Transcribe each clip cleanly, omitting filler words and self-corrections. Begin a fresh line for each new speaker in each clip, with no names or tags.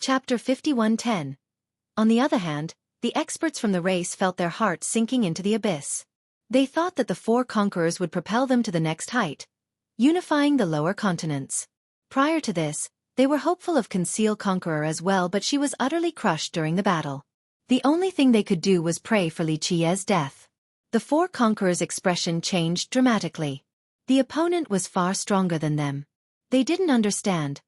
Chapter 51:10. On the other hand, the experts from the race felt their hearts sinking into the abyss. They thought that the four conquerors would propel them to the next height, unifying the lower continents. Prior to this, they were hopeful of Conceal Conqueror as well, but she was utterly crushed during the battle. The only thing they could do was pray for Li Qiye's death. The four conquerors' expression changed dramatically. The opponent was far stronger than them. They didn't understand.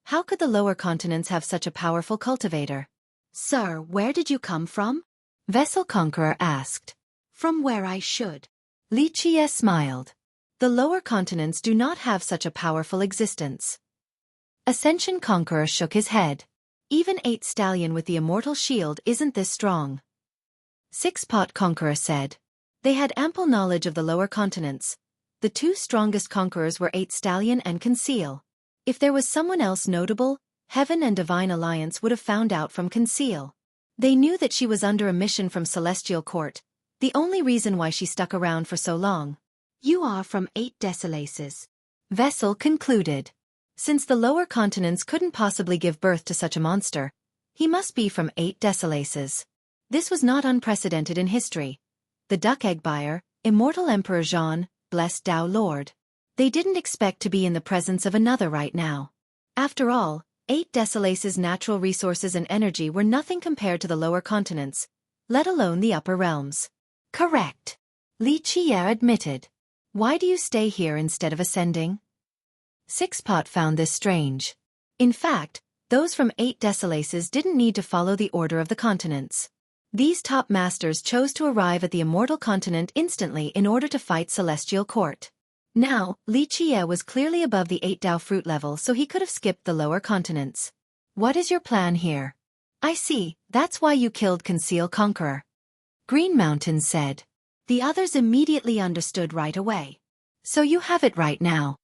How could the lower continents have such a powerful cultivator?
Sir, where did you come from?
Vessel Conqueror asked.
From where I should.
Li Qiye smiled. The lower continents do not have such a powerful existence. Ascension Conqueror shook his head. Even 8 Stallion with the immortal shield isn't this strong. 6 Pot Conqueror said. They had ample knowledge of the lower continents. The 2 strongest conquerors were 8 Stallion and Conceal. If there was someone else notable, Heaven and Divine Alliance would have found out from Conceal. They knew that she was under a mission from Celestial Court, the only reason why she stuck around for so long.
You are from 8 Desolaces.
Vessel concluded. Since the lower continents couldn't possibly give birth to such a monster, he must be from 8 Desolaces. This was not unprecedented in history. The Duck Egg Buyer, Immortal Emperor Jean, Blessed Tao Lord. They didn't expect to be in the presence of another right now. After all, 8 Desolaces' natural resources and energy were nothing compared to the lower continents, let alone the upper realms.
Correct.
Li Qiye admitted. Why do you stay here instead of ascending? 6 Pot found this strange. In fact, those from 8 Desolaces didn't need to follow the order of the continents. These top masters chose to arrive at the immortal continent instantly in order to fight Celestial Court. Now, Li Qiye was clearly above the 8 Dao fruit level, so he could have skipped the lower continents. What is your plan here? I see, that's why you killed Conceal Conqueror. Green Mountain said.
The others immediately understood right away.
So you have it right now.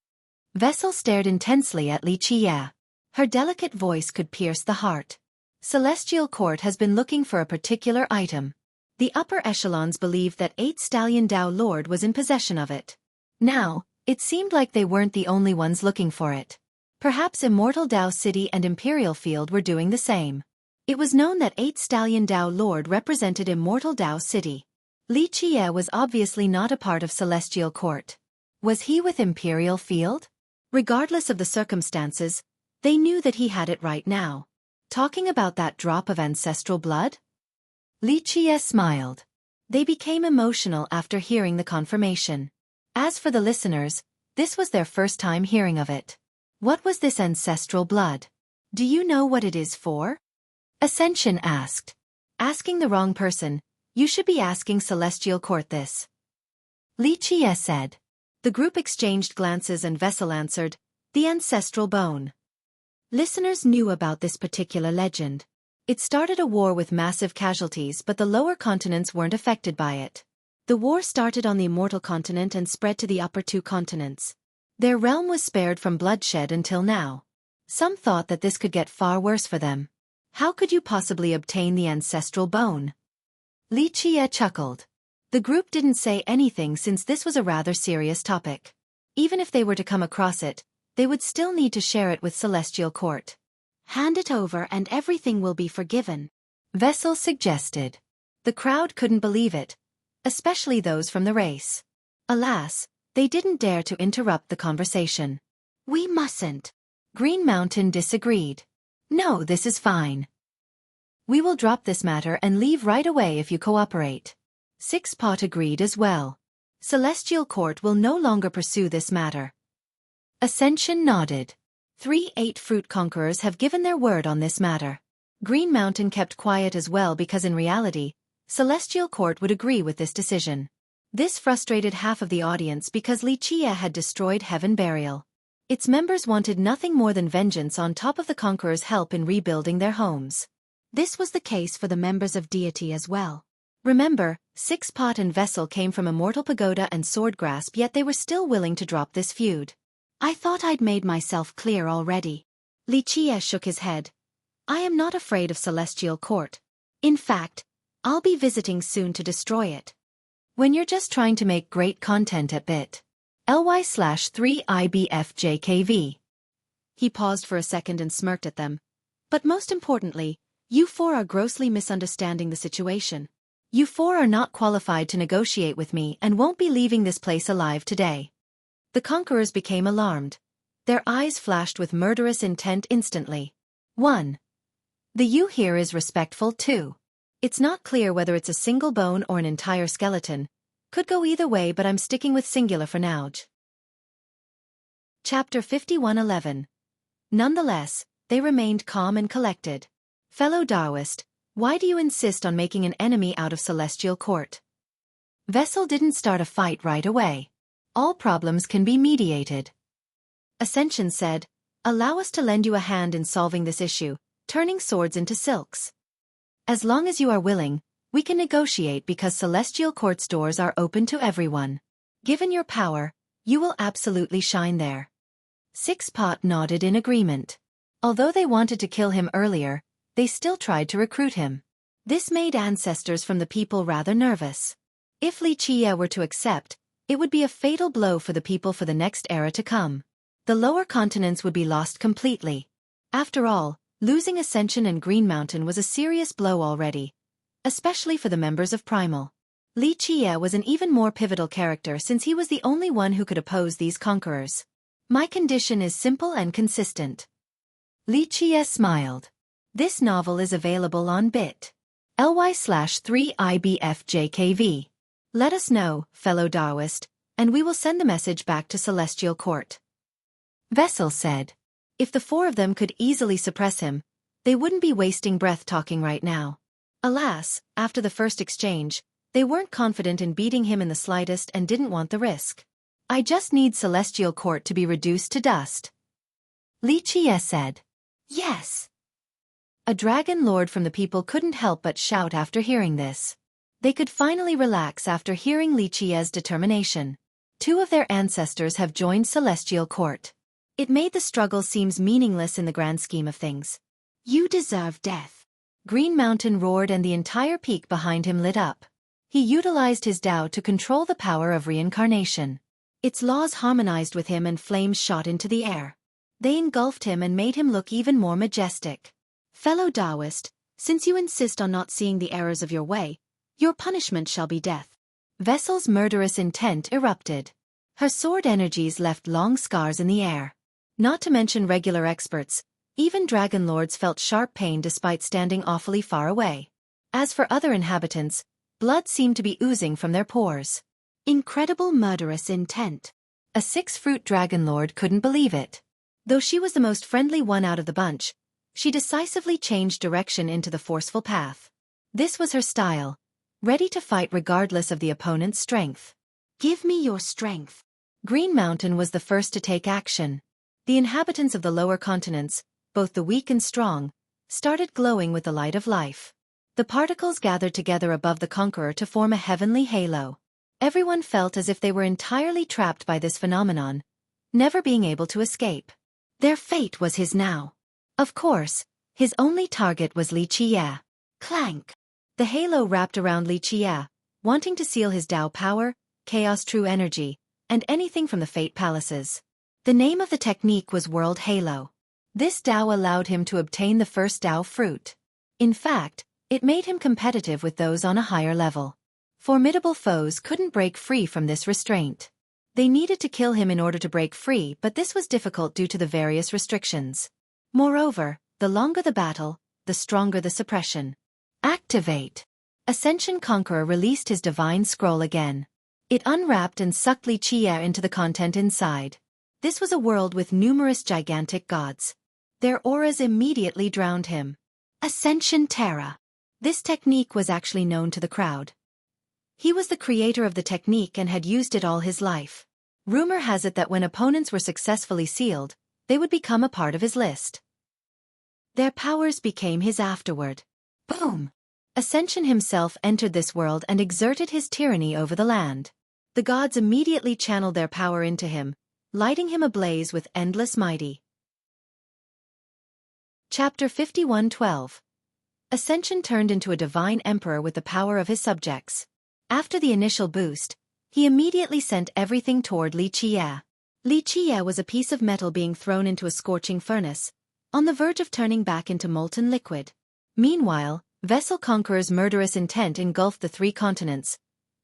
Vessel stared intensely at Li Qiye. Her delicate voice could pierce the heart. Celestial Court has been looking for a particular item. The upper echelons believed that 8 Stallion Dao Lord was in possession of it. Now, it seemed like they weren't the only ones looking for it. Perhaps Immortal Dao City and Imperial Field were doing the same. It was known that 8 Stallion Dao Lord represented Immortal Dao City. Li Qiye was obviously not a part of Celestial Court. Was he with Imperial Field? Regardless of the circumstances, they knew that he had it right now. Talking about that drop of ancestral blood? Li Qiye smiled. They became emotional after hearing the confirmation. As for the listeners, this was their first time hearing of it. What was this ancestral blood? Do you know what it is for? Ascension asked. Asking the wrong person, you should be asking Celestial Court this. Li Qiye said. The group exchanged glances and Vessel answered, the ancestral bone. Listeners knew about this particular legend. It started a war with massive casualties, but the lower continents weren't affected by it. The war started on the immortal continent and spread to the upper 2 continents. Their realm was spared from bloodshed until now. Some thought that this could get far worse for them. How could you possibly obtain the ancestral bone? Li Qiye chuckled. The group didn't say anything since this was a rather serious topic. Even if they were to come across it, they would still need to share it with Celestial Court.
Hand it over and everything will be forgiven.
Vessel suggested. The crowd couldn't believe it, especially those from the race. Alas, they didn't dare to interrupt the conversation.
We mustn't.
Green Mountain disagreed. No, this is fine. We will drop this matter and leave right away if you cooperate. 6 Pot agreed as well. Celestial Court will no longer pursue this matter. Ascension nodded. 3 8 Fruit Conquerors have given their word on this matter. Green Mountain kept quiet as well because in reality, Celestial Court would agree with this decision. This frustrated half of the audience because Li Qiye had destroyed Heaven Burial. Its members wanted nothing more than vengeance on top of the Conqueror's help in rebuilding their homes.
This was the case for the members of Deity as well.
Remember, 6 Pot and Vessel came from Immortal Pagoda and Sword Grasp, yet they were still willing to drop this feud.
I thought I'd made myself clear already.
Li Qiye shook his head. I am not afraid of Celestial Court. In fact, I'll be visiting soon to destroy it. When you're just trying to make great content at bit.ly/3ibfjkv. He paused for a second and smirked at them.
But most importantly, you four are grossly misunderstanding the situation.
You four are not qualified to negotiate with me and won't be leaving this place alive today. The conquerors became alarmed. Their eyes flashed with murderous intent instantly. 1. The you here is respectful too. It's not clear whether it's a single bone or an entire skeleton. Could go either way, but I'm sticking with singular for now. Chapter 51:11. Nonetheless, they remained calm and collected. Fellow Taoist, why do you insist on making an enemy out of Celestial Court? Vessel didn't start a fight right away. All problems can be mediated. Ascension said, allow us to lend you a hand in solving this issue, turning swords into silks. As long as you are willing, we can negotiate because Celestial Court's doors are open to everyone. Given your power, you will absolutely shine there. Six-Pot nodded in agreement. Although they wanted to kill him earlier, they still tried to recruit him. This made ancestors from the people rather nervous. If Li Qie were to accept, it would be a fatal blow for the people for the next era to come. The lower continents would be lost completely. After all, losing Ascension and Green Mountain was a serious blow already, especially for the members of Primal. Li Qie was an even more pivotal character since he was the only one who could oppose these conquerors. My condition is simple and consistent. Li Qie smiled. This novel is available on bit.ly/3IBFJKV. Let us know, fellow Taoist, and we will send the message back to Celestial Court. Vessel said. If the four of them could easily suppress him, they wouldn't be wasting breath talking right now. Alas, after the first exchange, they weren't confident in beating him in the slightest and didn't want the risk. I just need Celestial Court to be reduced to dust. Li Qie said. Yes. A dragon lord from the people couldn't help but shout after hearing this. They could finally relax after hearing Li Qie's determination. 2 of their ancestors have joined Celestial Court. It made the struggle seem meaningless in the grand scheme of things. You deserve death. Green Mountain roared and the entire peak behind him lit up. He utilized his Tao to control the power of reincarnation. Its laws harmonized with him and flames shot into the air. They engulfed him and made him look even more majestic. Fellow Taoist, since you insist on not seeing the errors of your way, your punishment shall be death. Vessel's murderous intent erupted. Her sword energies left long scars in the air. Not to mention regular experts, even dragon lords felt sharp pain despite standing awfully far away. As for other inhabitants, blood seemed to be oozing from their pores. Incredible murderous intent. A 6-fruit dragon lord couldn't believe it. Though she was the most friendly one out of the bunch, she decisively changed direction into the forceful path. This was her style, ready to fight regardless of the opponent's strength. Give me your strength. Green Mountain was the first to take action. The inhabitants of the lower continents, both the weak and strong, started glowing with the light of life. The particles gathered together above the conqueror to form a heavenly halo. Everyone felt as if they were entirely trapped by this phenomenon, never being able to escape. Their fate was his now. Of course, his only target was Li Qie. Clank! The halo wrapped around Li Qie, wanting to seal his Tao power, chaos true energy, and anything from the Fate Palaces. The name of the technique was World Halo. This Tao allowed him to obtain the first Tao fruit. In fact, it made him competitive with those on a higher level. Formidable foes couldn't break free from this restraint. They needed to kill him in order to break free, but this was difficult due to the various restrictions. Moreover, the longer the battle, the stronger the suppression. Activate! Ascension Conqueror released his divine scroll again. It unwrapped and sucked Li Qie into the content inside. This was a world with numerous gigantic gods. Their auras immediately drowned him. Ascension Terra. This technique was actually known to the crowd. He was the creator of the technique and had used it all his life. Rumor has it that when opponents were successfully sealed, they would become a part of his list. Their powers became his afterward. Boom! Ascension himself entered this world and exerted his tyranny over the land. The gods immediately channeled their power into him, lighting him ablaze with endless mighty. Chapter 51:12. Ascension turned into a divine emperor with the power of his subjects. After the initial boost, he immediately sent everything toward Li Qie. Li Qie was a piece of metal being thrown into a scorching furnace,
on the verge of turning back into molten liquid. Meanwhile, Vessel Conqueror's murderous intent engulfed the 3 continents,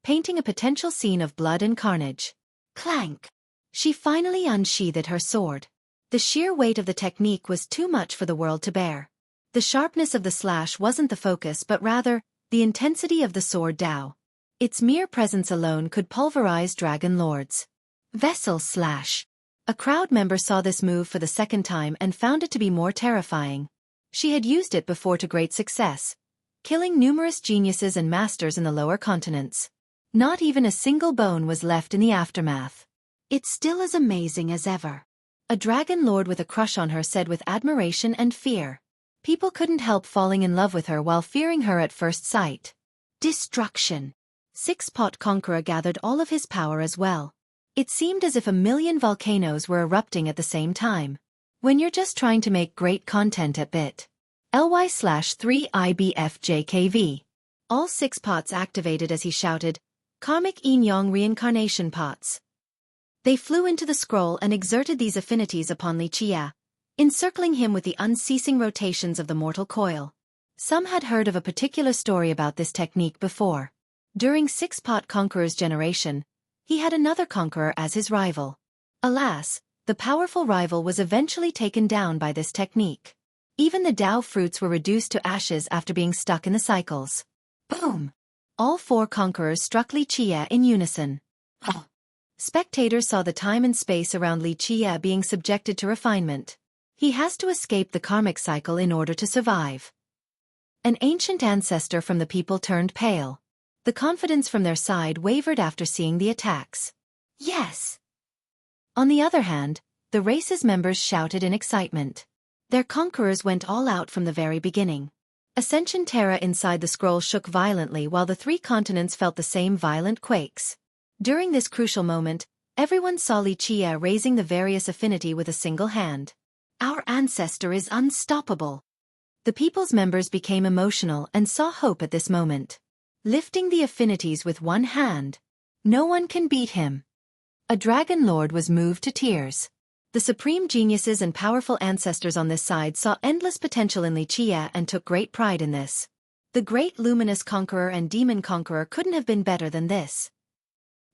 painting a potential scene of blood and carnage. Clank! She finally unsheathed her sword. The sheer weight of the technique was too much for the world to bear. The sharpness of the slash wasn't the focus but rather, the intensity of the sword Dao. Its mere presence alone could pulverize dragon lords. Vessel slash. A crowd member saw this move for the second time and found it to be more terrifying. She had used it before to great success, killing numerous geniuses and masters in the lower continents. Not even a single bone was left in the aftermath. It's still as amazing as ever. A dragon lord with a crush on her said with admiration and fear. People couldn't help falling in love with her while fearing her at first sight. Destruction. Six-Pot Conqueror gathered all of his power as well. It seemed as if 1,000,000 volcanoes were erupting at the same time. When you're just trying to make great content at bit.ly/3IBFJKV. All 6 pots activated as he shouted, Karmic Yin-Yang Reincarnation Pots. They flew into the scroll and exerted these affinities upon Li Qia, encircling him with the unceasing rotations of the mortal coil. Some had heard of a particular story about this technique before. During 6-Pot Conqueror's generation, he had another conqueror as his rival. Alas, the powerful rival was eventually taken down by this technique. Even the Dao fruits were reduced to ashes after being stuck in the cycles. Boom! All 4 conquerors struck Li Qia in unison. Spectators saw the time and space around Li Qia being subjected to refinement. He has to escape the karmic cycle in order to survive. An ancient ancestor from the people turned pale. The confidence from their side wavered after seeing the attacks. Yes! On the other hand, the race's members shouted in excitement. Their conquerors went all out from the very beginning. Ascension Terra inside the scroll shook violently while the 3 continents felt the same violent quakes. During this crucial moment, everyone saw Li Qia raising the various affinity with a single hand. Our ancestor is unstoppable. The people's members became emotional and saw hope at this moment. Lifting the affinities with one hand. No one can beat him. A dragon lord was moved to tears. The supreme geniuses and powerful ancestors on this side saw endless potential in Li Qia and took great pride in this. The great luminous conqueror and demon conqueror couldn't have been better than this.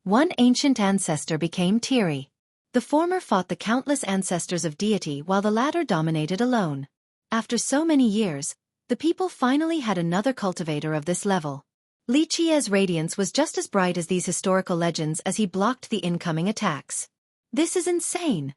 One ancient ancestor became teary. The former fought the countless ancestors of deity while the latter dominated alone. After so many years, the people finally had another cultivator of this level. Li Qia's radiance was just as bright as these historical legends as he blocked the incoming attacks. This is insane.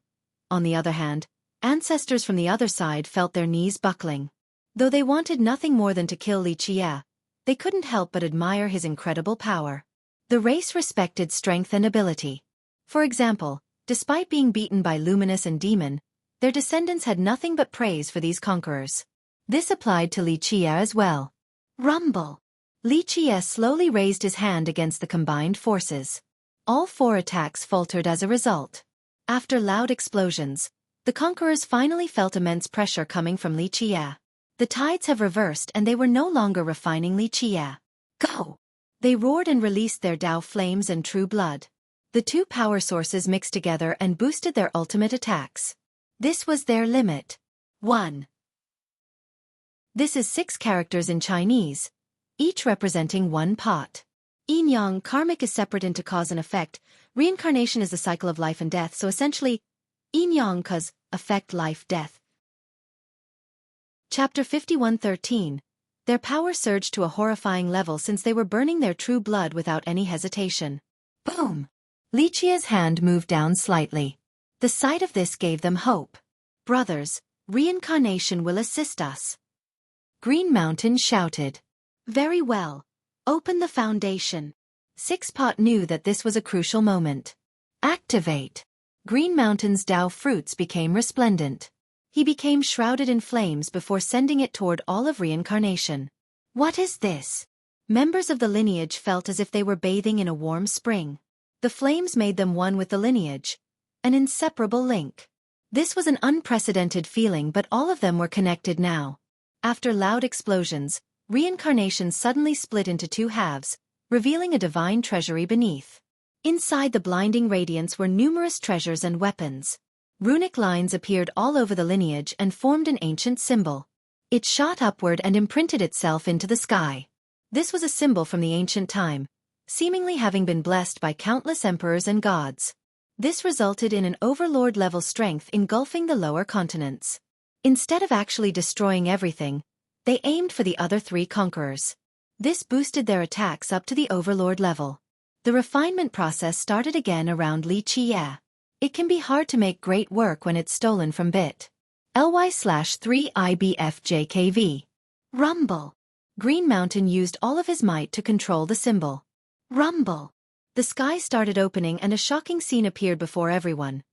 On the other hand, ancestors from the other side felt their knees buckling. Though they wanted nothing more than to kill Li Qia, they couldn't help but admire his incredible power. The race respected strength and ability. For example, despite being beaten by Luminous and Demon, their descendants had nothing but praise for these conquerors. This applied to Li Qia as well. Rumble! Li Qia slowly raised his hand against the combined forces. All 4 attacks faltered as a result. After loud explosions, the conquerors finally felt immense pressure coming from Li Qia. The tides have reversed and they were no longer refining Li Qia. Go! They roared and released their Dao flames and true blood. The 2 power sources mixed together and boosted their ultimate attacks. This was their limit. 1. This is 6 characters in Chinese, each representing 1 pot. Yin-Yang karmic is separate into cause and effect. Reincarnation is the cycle of life and death, so essentially, Yin-Yang cause, effect life death. Chapter 51:13. Their power surged to a horrifying level since they were burning their true blood without any hesitation. Boom! Li Qia's hand moved down slightly. The sight of this gave them hope. Brothers, reincarnation will assist us. Green Mountain shouted. Very well. Open the foundation. 6-Pot knew that this was a crucial moment. Activate. Green Mountain's Dao fruits became resplendent. He became shrouded in flames before sending it toward all of reincarnation. What is this? Members of the lineage felt as if they were bathing in a warm spring. The flames made them one with the lineage, an inseparable link. This was an unprecedented feeling, but all of them were connected now. After loud explosions, reincarnation suddenly split into 2 halves, revealing a divine treasury beneath. Inside the blinding radiance were numerous treasures and weapons. Runic lines appeared all over the lineage and formed an ancient symbol. It shot upward and imprinted itself into the sky. This was a symbol from the ancient time, seemingly having been blessed by countless emperors and gods. This resulted in an overlord-level strength engulfing the lower continents. Instead of actually destroying everything, they aimed for the other three conquerors. This boosted their attacks up to the overlord level. The refinement process started again around Li Qiye. It can be hard to make great work when it's stolen from bit. ly/3IBFJKV. Rumble. Green Mountain used all of his might to control the symbol. Rumble. The sky started opening and a shocking scene appeared before everyone.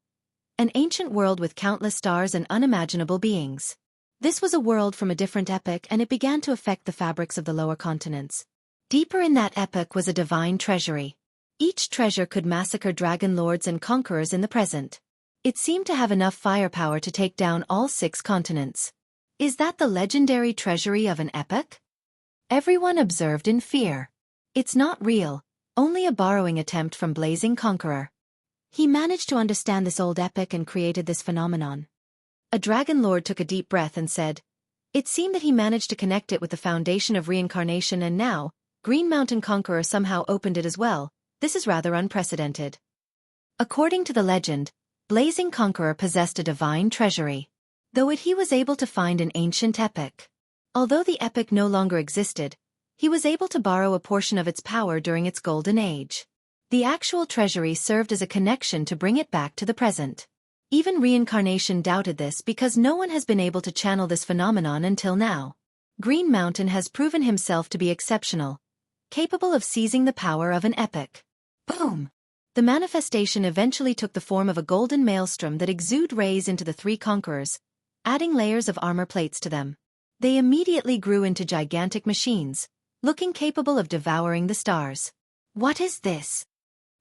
An ancient world with countless stars and unimaginable beings. This was a world from a different epoch and it began to affect the fabrics of the lower continents. Deeper in that epoch was a divine treasury. Each treasure could massacre dragon lords and conquerors in the present. It seemed to have enough firepower to take down all 6 continents. Is that the legendary treasury of an epoch? Everyone observed in fear. It's not real, only a borrowing attempt from Blazing Conqueror. He managed to understand this old epic and created this phenomenon. A dragon lord took a deep breath and said, it seemed that he managed to connect it with the foundation of reincarnation and now, Green Mountain Conqueror somehow opened it as well. This is rather unprecedented. According to the legend, Blazing Conqueror possessed a divine treasury. Though he was able to find an ancient epic. Although the epic no longer existed, he was able to borrow a portion of its power during its golden age. The actual treasury served as a connection to bring it back to the present. Even reincarnation doubted this because no one has been able to channel this phenomenon until now. Green Mountain has proven himself to be exceptional, capable of seizing the power of an epic. Boom! The manifestation eventually took the form of a golden maelstrom that exuded rays into the 3 conquerors, adding layers of armor plates to them. They immediately grew into gigantic machines, looking capable of devouring the stars. What is this?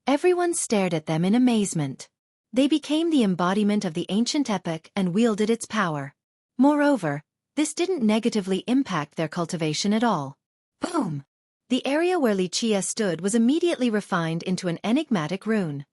Everyone stared at them in amazement. They became the embodiment of the ancient epic and wielded its power. Moreover, this didn't negatively impact their cultivation at all. Boom! The area where Li Qiye stood was immediately refined into an enigmatic rune.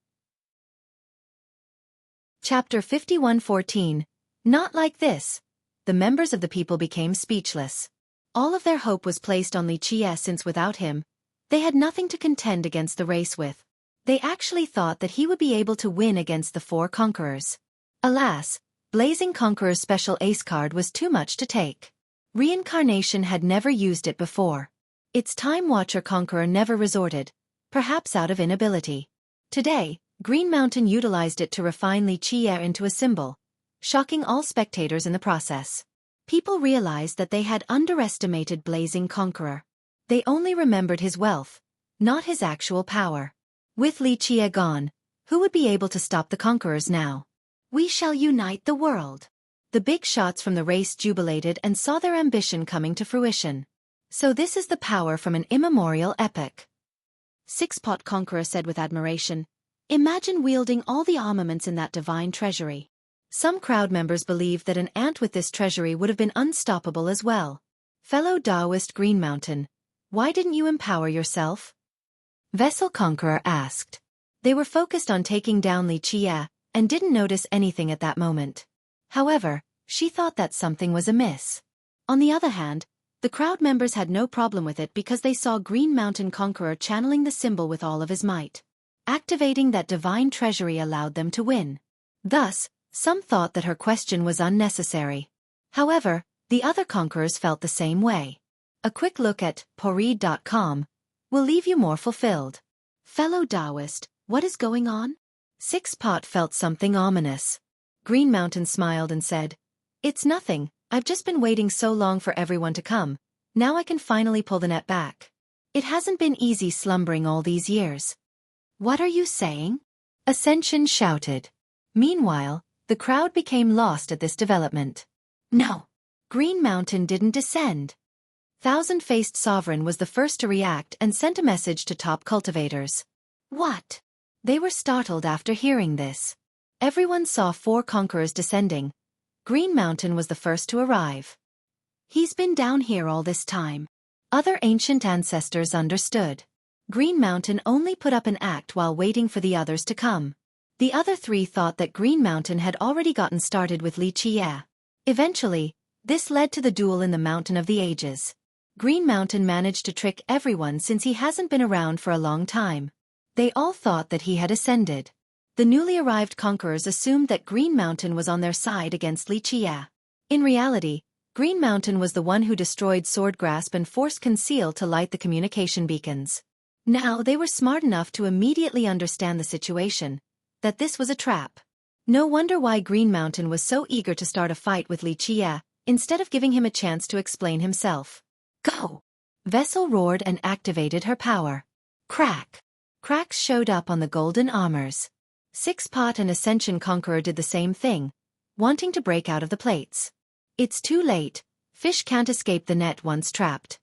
Chapter 51:14. Not like this. The members of the people became speechless. All of their hope was placed on Li Qiye since without him, they had nothing to contend against the race with. They actually thought that he would be able to win against the 4 conquerors. Alas, Blazing Conqueror's special ace card was too much to take. Reincarnation had never used it before. Its Time Watcher Conqueror never resorted, perhaps out of inability. Today, Green Mountain utilized it to refine Li Qiye into a symbol, shocking all spectators in the process. People realized that they had underestimated Blazing Conqueror. They only remembered his wealth, not his actual power. With Li Qiye gone, who would be able to stop the conquerors now? We shall unite the world. The big shots from the race jubilated and saw their ambition coming to fruition. So this is the power from an immemorial epic. 6-Pot Conqueror said with admiration, imagine wielding all the armaments in that divine treasury. Some crowd members believed that an ant with this treasury would have been unstoppable as well. Fellow Taoist Green Mountain, why didn't you empower yourself? Vessel Conqueror asked. They were focused on taking down Li Qiye and didn't notice anything at that moment. However, she thought that something was amiss. On the other hand, the crowd members had no problem with it because they saw Green Mountain Conqueror channeling the symbol with all of his might. Activating that divine treasury allowed them to win. Thus, some thought that her question was unnecessary. However, the other conquerors felt the same way. A quick look at poreed.com will leave you more fulfilled. Fellow Taoist, what is going on? 6-Pot felt something ominous. Green Mountain smiled and said, it's nothing. I've just been waiting so long for everyone to come. Now I can finally pull the net back. It hasn't been easy slumbering all these years. What are you saying? Ascension shouted. Meanwhile, the crowd became lost at this development. No. Green Mountain didn't descend. Thousand-Faced Sovereign was the first to react and sent a message to top cultivators. What? They were startled after hearing this. Everyone saw 4 conquerors descending. Green Mountain was the first to arrive. He's been down here all this time. Other ancient ancestors understood. Green Mountain only put up an act while waiting for the others to come. The other three thought that Green Mountain had already gotten started with Li Qie. Eventually, this led to the duel in the Mountain of the Ages. Green Mountain managed to trick everyone since he hasn't been around for a long time. They all thought that he had ascended. The newly arrived conquerors assumed that Green Mountain was on their side against Li Qie. In reality, Green Mountain was the one who destroyed Swordgrasp and forced Conceal to light the communication beacons. Now they were smart enough to immediately understand the situation, that this was a trap. No wonder why Green Mountain was so eager to start a fight with Li Qie, instead of giving him a chance to explain himself. Go! Vessel roared and activated her power. Crack! Cracks showed up on the golden armors. Six-Pot and Ascension Conqueror did the same thing, wanting to break out of the plates. It's too late, fish can't escape the net once trapped.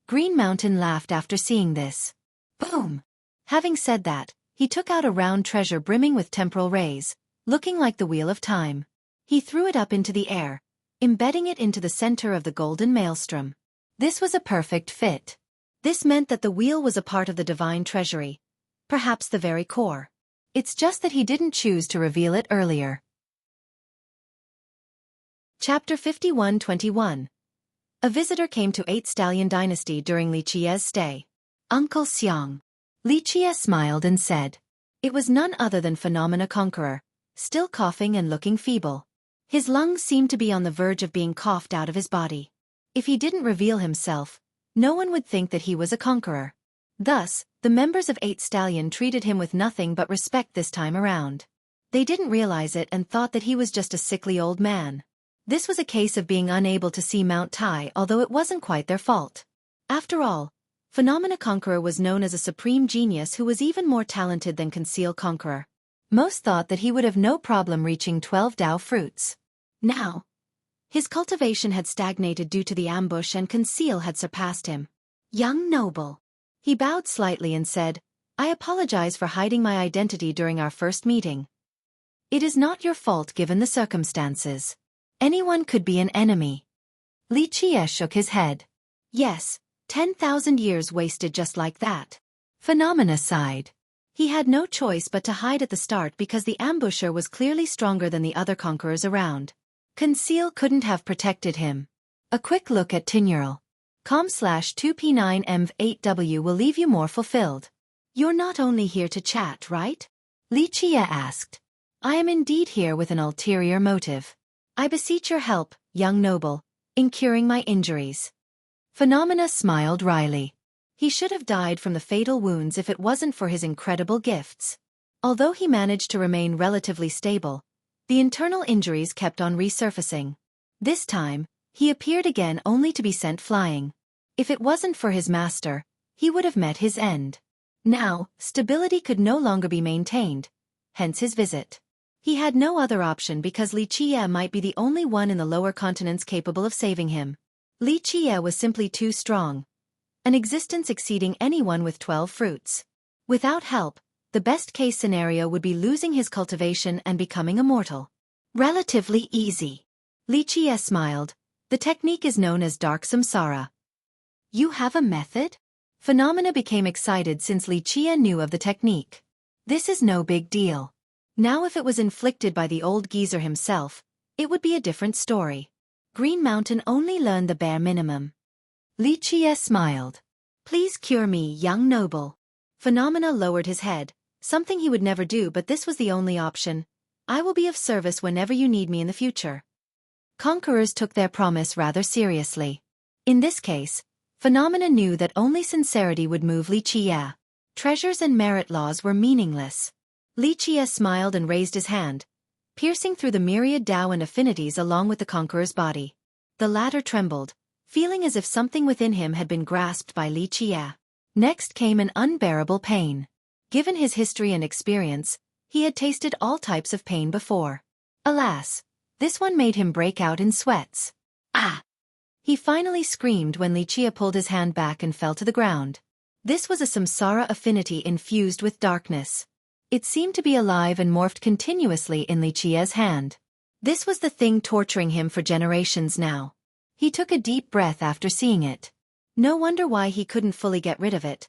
Green Mountain laughed after seeing this. Boom! Having said that, he took out a round treasure brimming with temporal rays, looking like the Wheel of Time. He threw it up into the air, embedding it into the center of the golden maelstrom. This was a perfect fit. This meant that the wheel was a part of the divine treasury, perhaps the very core. It's just that he didn't choose to reveal it earlier. Chapter 51-21. A visitor came to 8 Stallion Dynasty during Li Qie's stay. Uncle Xiang. Li Qie smiled and said. It was none other than Phenomena Conqueror, still coughing and looking feeble. His lungs seemed to be on the verge of being coughed out of his body. If he didn't reveal himself, no one would think that he was a conqueror. Thus, the members of 8 Stallion treated him with nothing but respect this time around. They didn't realize it and thought that he was just a sickly old man. This was a case of being unable to see Mount Tai, although it wasn't quite their fault. After all, Phenomena Conqueror was known as a supreme genius who was even more talented than Conceal Conqueror. Most thought that he would have no problem reaching 12 Dao fruits. Now, his cultivation had stagnated due to the ambush and Conceal had surpassed him. Young noble. He bowed slightly and said, I apologize for hiding my identity during our first meeting. It is not your fault given the circumstances. Anyone could be an enemy. Li Qie shook his head. Yes, 10,000 years wasted just like that. Phenomena sighed. He had no choice but to hide at the start because the ambusher was clearly stronger than the other conquerors around. Conceal couldn't have protected him. A quick look at Tinural. com/2p9mv8w will leave you more fulfilled. You're not only here to chat, right? Li Qie asked. I am indeed here with an ulterior motive. I beseech your help, young noble, in curing my injuries. Phenomena smiled wryly. He should have died from the fatal wounds if it wasn't for his incredible gifts. Although he managed to remain relatively stable, the internal injuries kept on resurfacing. This time, he appeared again only to be sent flying. If it wasn't for his master, he would have met his end. Now, stability could no longer be maintained, hence his visit. He had no other option because Li Qie might be the only one in the lower continents capable of saving him. Li Qie was simply too strong, an existence exceeding anyone with 12 fruits. Without help, the best-case scenario would be losing his cultivation and becoming immortal. Relatively easy. Li Qie smiled. The technique is known as Dark Samsara. You have a method? Phenomena became excited since Li Qie knew of the technique. This is no big deal. Now if it was inflicted by the old geezer himself, it would be a different story. Green Mountain only learned the bare minimum. Li Qie smiled. Please cure me, young noble. Phenomena lowered his head, something he would never do, but this was the only option. I will be of service whenever you need me in the future. Conquerors took their promise rather seriously. In this case, Phenomena knew that only sincerity would move Li Qie. Treasures and merit laws were meaningless. Li Qie smiled and raised his hand, piercing through the myriad Dao and affinities along with the conqueror's body. The latter trembled, feeling as if something within him had been grasped by Li Qie. Next came an unbearable pain. Given his history and experience, he had tasted all types of pain before. Alas, this one made him break out in sweats. Ah! He finally screamed when Li Qie pulled his hand back and fell to the ground. This was a samsara affinity infused with darkness. It seemed to be alive and morphed continuously in Li Qie's hand. This was the thing torturing him for generations now. He took a deep breath after seeing it. No wonder why he couldn't fully get rid of it.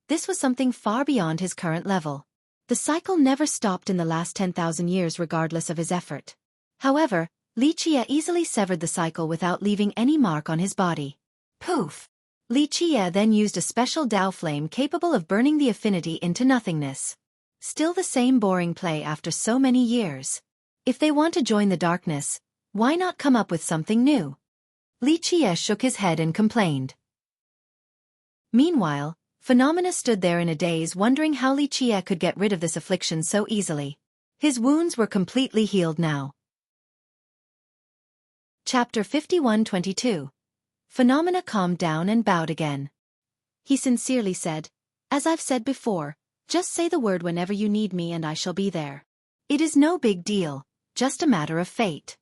This was something far beyond his current level. The cycle never stopped in the last 10,000 years regardless of his effort. However, Li Qie easily severed the cycle without leaving any mark on his body. Poof! Li Qie then used a special Dao flame capable of burning the affinity into nothingness. Still the same boring play after so many years. If they want to join the darkness, why not come up with something new? Li Qie shook his head and complained. Meanwhile, Phenomena stood there in a daze wondering how Li Qie could get rid of this affliction so easily. His wounds were completely healed now. Chapter 51-22. Phenomena calmed down and bowed again. He sincerely said, "As I've said before, just say the word whenever you need me and I shall be there. It is no big deal, just a matter of fate."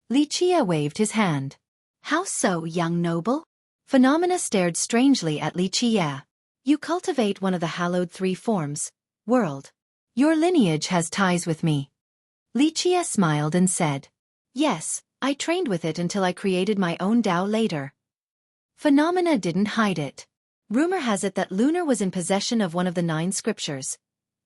Li Qie waved his hand. "How so, young noble?" Phenomena stared strangely at Li Qie. "You cultivate one of the hallowed three forms, world. Your lineage has ties with me." Li Qie smiled and said, "Yes, I trained with it until I created my own Tao later." Phenomena didn't hide it. Rumor has it that Lunar was in possession of one of the 9 scriptures,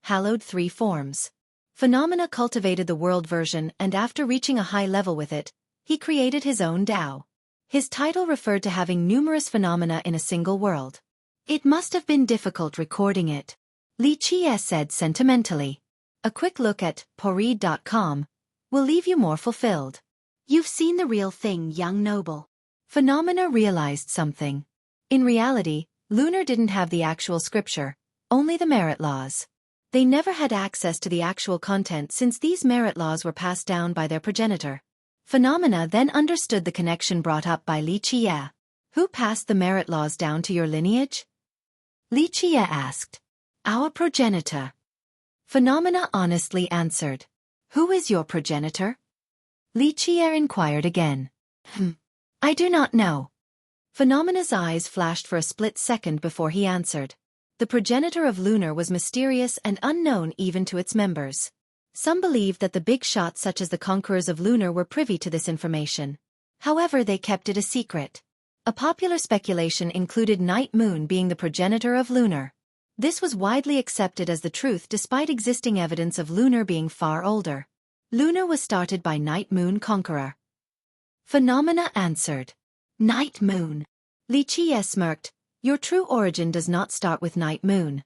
hallowed three forms. Phenomena cultivated the world version and after reaching a high level with it, he created his own Tao. His title referred to having numerous phenomena in a single world. "It must have been difficult recording it," Li Qie said sentimentally. "A quick look at poreed.com will leave you more fulfilled. You've seen the real thing, young noble." Phenomena realized something. In reality, Lunar didn't have the actual scripture, only the merit laws. They never had access to the actual content since these merit laws were passed down by their progenitor. Phenomena then understood the connection brought up by Li Qie. "Who passed the merit laws down to your lineage?" Li Qie asked. "Our progenitor." Phenomena honestly answered. "Who is your progenitor?" Li Qie inquired again. I do not know." Phenomena's eyes flashed for a split second before he answered. The progenitor of Lunar was mysterious and unknown even to its members. Some believed that the big shots such as the conquerors of Lunar were privy to this information. However, they kept it a secret. A popular speculation included Night Moon being the progenitor of Lunar. This was widely accepted as the truth despite existing evidence of Lunar being far older. Lunar was started by Night Moon Conqueror. Phenomena answered. "Night Moon." Li Qie smirked. "Your true origin does not start with Night Moon.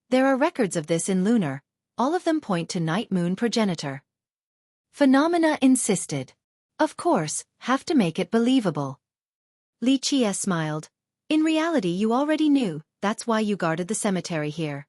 There are records of this in Lunar. All of them point to Night Moon progenitor." Phenomena insisted. "Of course, have to make it believable." Li Qie smiled. "In reality you already knew, that's why you guarded the cemetery here."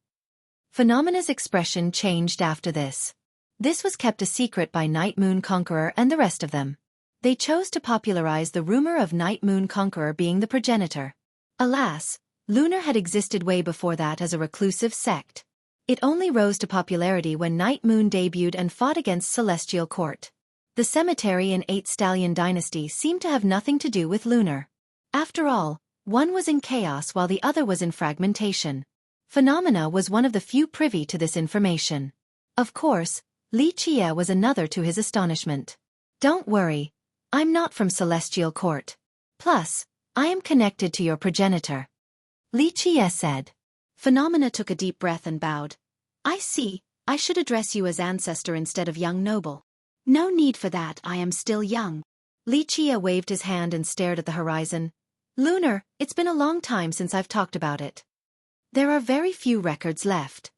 Phenomena's expression changed after this. This was kept a secret by Night Moon Conqueror and the rest of them. They chose to popularize the rumor of Night Moon Conqueror being the progenitor. Alas, Lunar had existed way before that as a reclusive sect. It only rose to popularity when Night Moon debuted and fought against Celestial Court. The cemetery in 8 Stallion Dynasty seemed to have nothing to do with Lunar. After all, one was in chaos while the other was in fragmentation. Phenomena was one of the few privy to this information. Of course, Li Qie was another to his astonishment. "Don't worry. I'm not from Celestial Court. Plus, I am connected to your progenitor," Li Qie said. Phenomena took a deep breath and bowed. "I see, I should address you as ancestor instead of young noble." "No need for that, I am still young." Li Qie waved his hand and stared at the horizon. "Lunar, it's been a long time since I've talked about it. There are very few records left."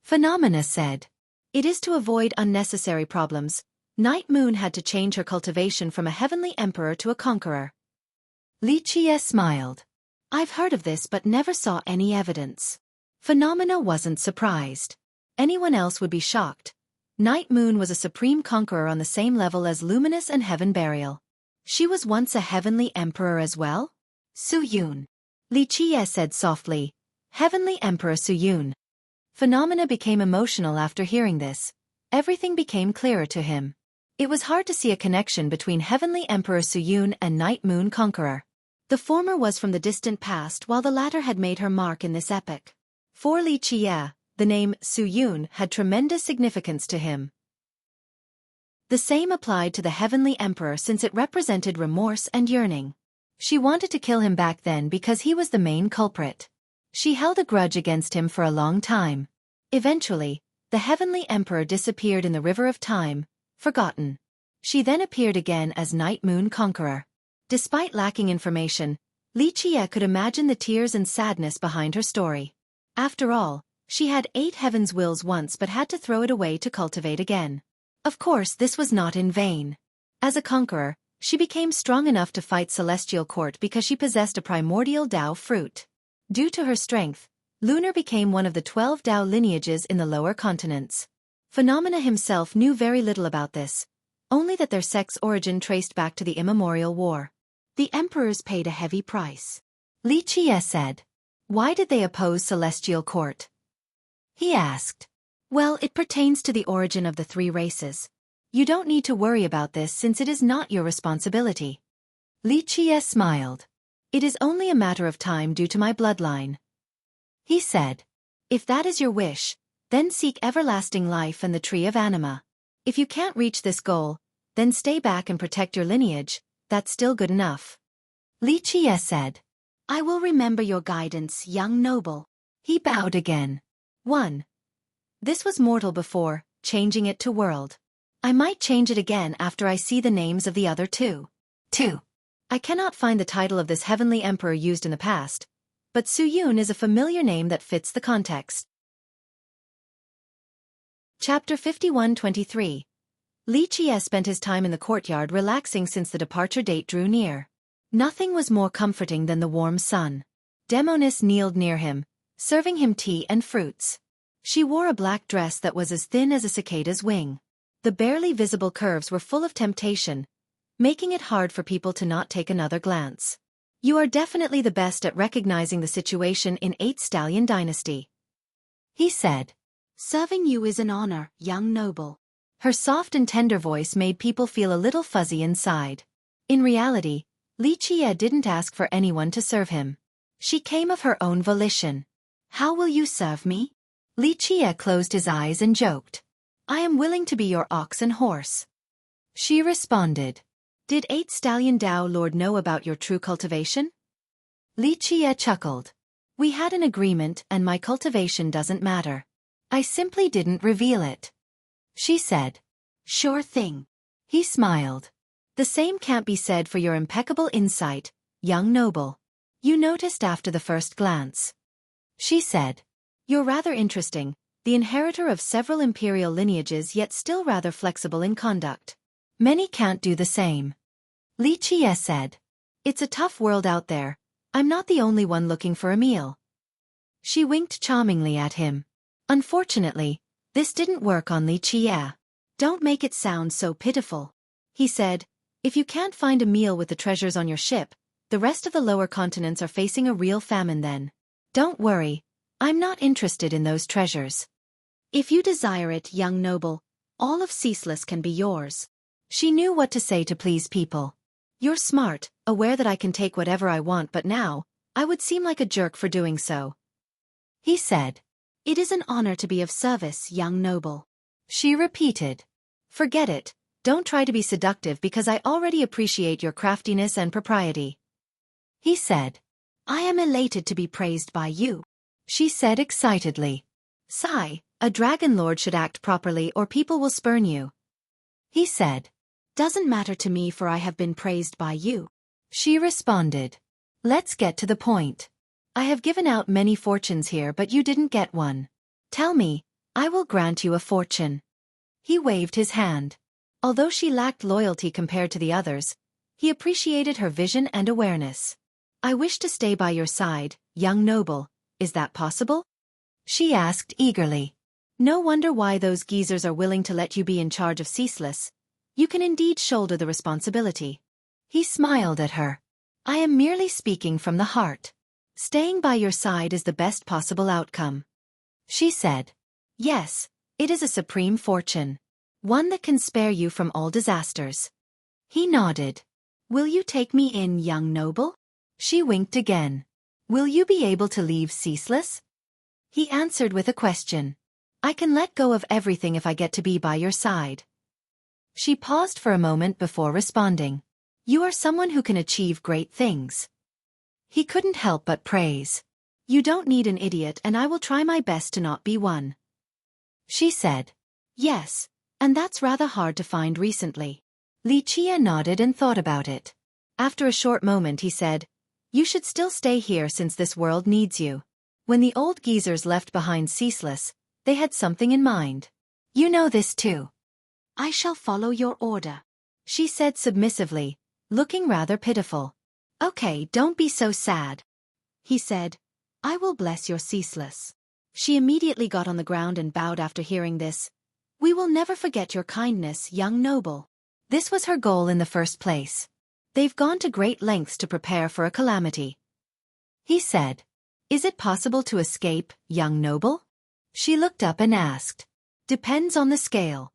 Phenomena said. "It is to avoid unnecessary problems. Night Moon had to change her cultivation from a heavenly emperor to a conqueror." Li Qie smiled. "I've heard of this but never saw any evidence." Phenomena wasn't surprised. Anyone else would be shocked. Night Moon was a supreme conqueror on the same level as Luminous and Heaven Burial. She was once a heavenly emperor as well? Suyun. Li Qie said softly. "Heavenly Emperor Suyun." Phenomena became emotional after hearing this. Everything became clearer to him. It was hard to see a connection between Heavenly Emperor Suyun and Night Moon Conqueror. The former was from the distant past while the latter had made her mark in this epoch. For Li Qie, the name Suyun had tremendous significance to him. The same applied to the Heavenly Emperor since it represented remorse and yearning. She wanted to kill him back then because he was the main culprit. She held a grudge against him for a long time. Eventually, the heavenly emperor disappeared in the river of time, forgotten. She then appeared again as Night Moon Conqueror. Despite lacking information, Li Qie could imagine the tears and sadness behind her story. After all, she had 8 heaven's wills once but had to throw it away to cultivate again. Of course, this was not in vain. As a conqueror, she became strong enough to fight Celestial Court because she possessed a primordial Dao fruit. Due to her strength, Lunar became one of the 12 Dao lineages in the lower continents. Phenomena himself knew very little about this, only that their sex origin traced back to the immemorial war. The emperors paid a heavy price. Li Qie said. Why did they oppose Celestial Court? He asked. Well, it pertains to the origin of the 3 races. You don't need to worry about this since it is not your responsibility. Li Qie smiled. It is only a matter of time due to my bloodline. He said. If that is your wish, then seek everlasting life and the tree of anima. If you can't reach this goal, then stay back and protect your lineage, that's still good enough. Li Qie said. I will remember your guidance, young noble. He bowed again. 1. This was mortal before, changing it to world. I might change it again after I see the names of the other 2. 2. I cannot find the title of this heavenly emperor used in the past, but Su Yun is a familiar name that fits the context. Chapter 51-23. Li Qie spent his time in the courtyard relaxing since the departure date drew near. Nothing was more comforting than the warm sun. Demonis kneeled near him, serving him tea and fruits. She wore a black dress that was as thin as a cicada's wing. The barely visible curves were full of temptation, making it hard for people to not take another glance. You are definitely the best at recognizing the situation in 8 Stallion Dynasty. He said. Serving you is an honor, young noble. Her soft and tender voice made people feel a little fuzzy inside. In reality, Li Qie didn't ask for anyone to serve him. She came of her own volition. How will you serve me? Li Qie closed his eyes and joked. I am willing to be your ox and horse. She responded. Did 8 Stallion Dao Lord know about your true cultivation? Li Qie chuckled. We had an agreement and my cultivation doesn't matter. I simply didn't reveal it. She said. Sure thing. He smiled. The same can't be said for your impeccable insight, young noble. You noticed after the first glance. She said. You're rather interesting, the inheritor of several imperial lineages yet still rather flexible in conduct. Many can't do the same. Li Qie said. It's a tough world out there, I'm not the only one looking for a meal. She winked charmingly at him. Unfortunately, this didn't work on Li Qie. Don't make it sound so pitiful. He said. If you can't find a meal with the treasures on your ship, the rest of the lower continents are facing a real famine then. Don't worry, I'm not interested in those treasures. If you desire it, young noble, all of Ceaseless can be yours. She knew what to say to please people. You're smart, aware that I can take whatever I want, but now, I would seem like a jerk for doing so. He said. It is an honor to be of service, young noble. She repeated. Forget it. Don't try to be seductive because I already appreciate your craftiness and propriety. He said. I am elated to be praised by you. She said excitedly. Sigh, a dragon lord should act properly or people will spurn you. He said. Doesn't matter to me for I have been praised by you. She responded. Let's get to the point. I have given out many fortunes here but you didn't get one. Tell me, I will grant you a fortune. He waved his hand. Although she lacked loyalty compared to the others, he appreciated her vision and awareness. I wish to stay by your side, young noble, is that possible? She asked eagerly. No wonder why those geezers are willing to let you be in charge of Ceaseless. You can indeed shoulder the responsibility. He smiled at her. I am merely speaking from the heart. Staying by your side is the best possible outcome. She said. Yes, it is a supreme fortune. One that can spare you from all disasters. He nodded. Will you take me in, young noble? She winked again. Will you be able to leave Ceaseless? He answered with a question. I can let go of everything if I get to be by your side. She paused for a moment before responding. You are someone who can achieve great things. He couldn't help but praise. You don't need an idiot and I will try my best to not be one. She said. Yes, and that's rather hard to find recently. Li Qie nodded and thought about it. After a short moment he said, You should still stay here since this world needs you. When the old geezers left behind Ceaseless, they had something in mind. You know this too. I shall follow your order, she said submissively, looking rather pitiful. Okay, don't be so sad, he said. I will bless your Ceaseless. She immediately got on the ground and bowed after hearing this. We will never forget your kindness, young noble. This was her goal in the first place. They've gone to great lengths to prepare for a calamity. He said. Is it possible to escape, young noble? She looked up and asked. Depends on the scale.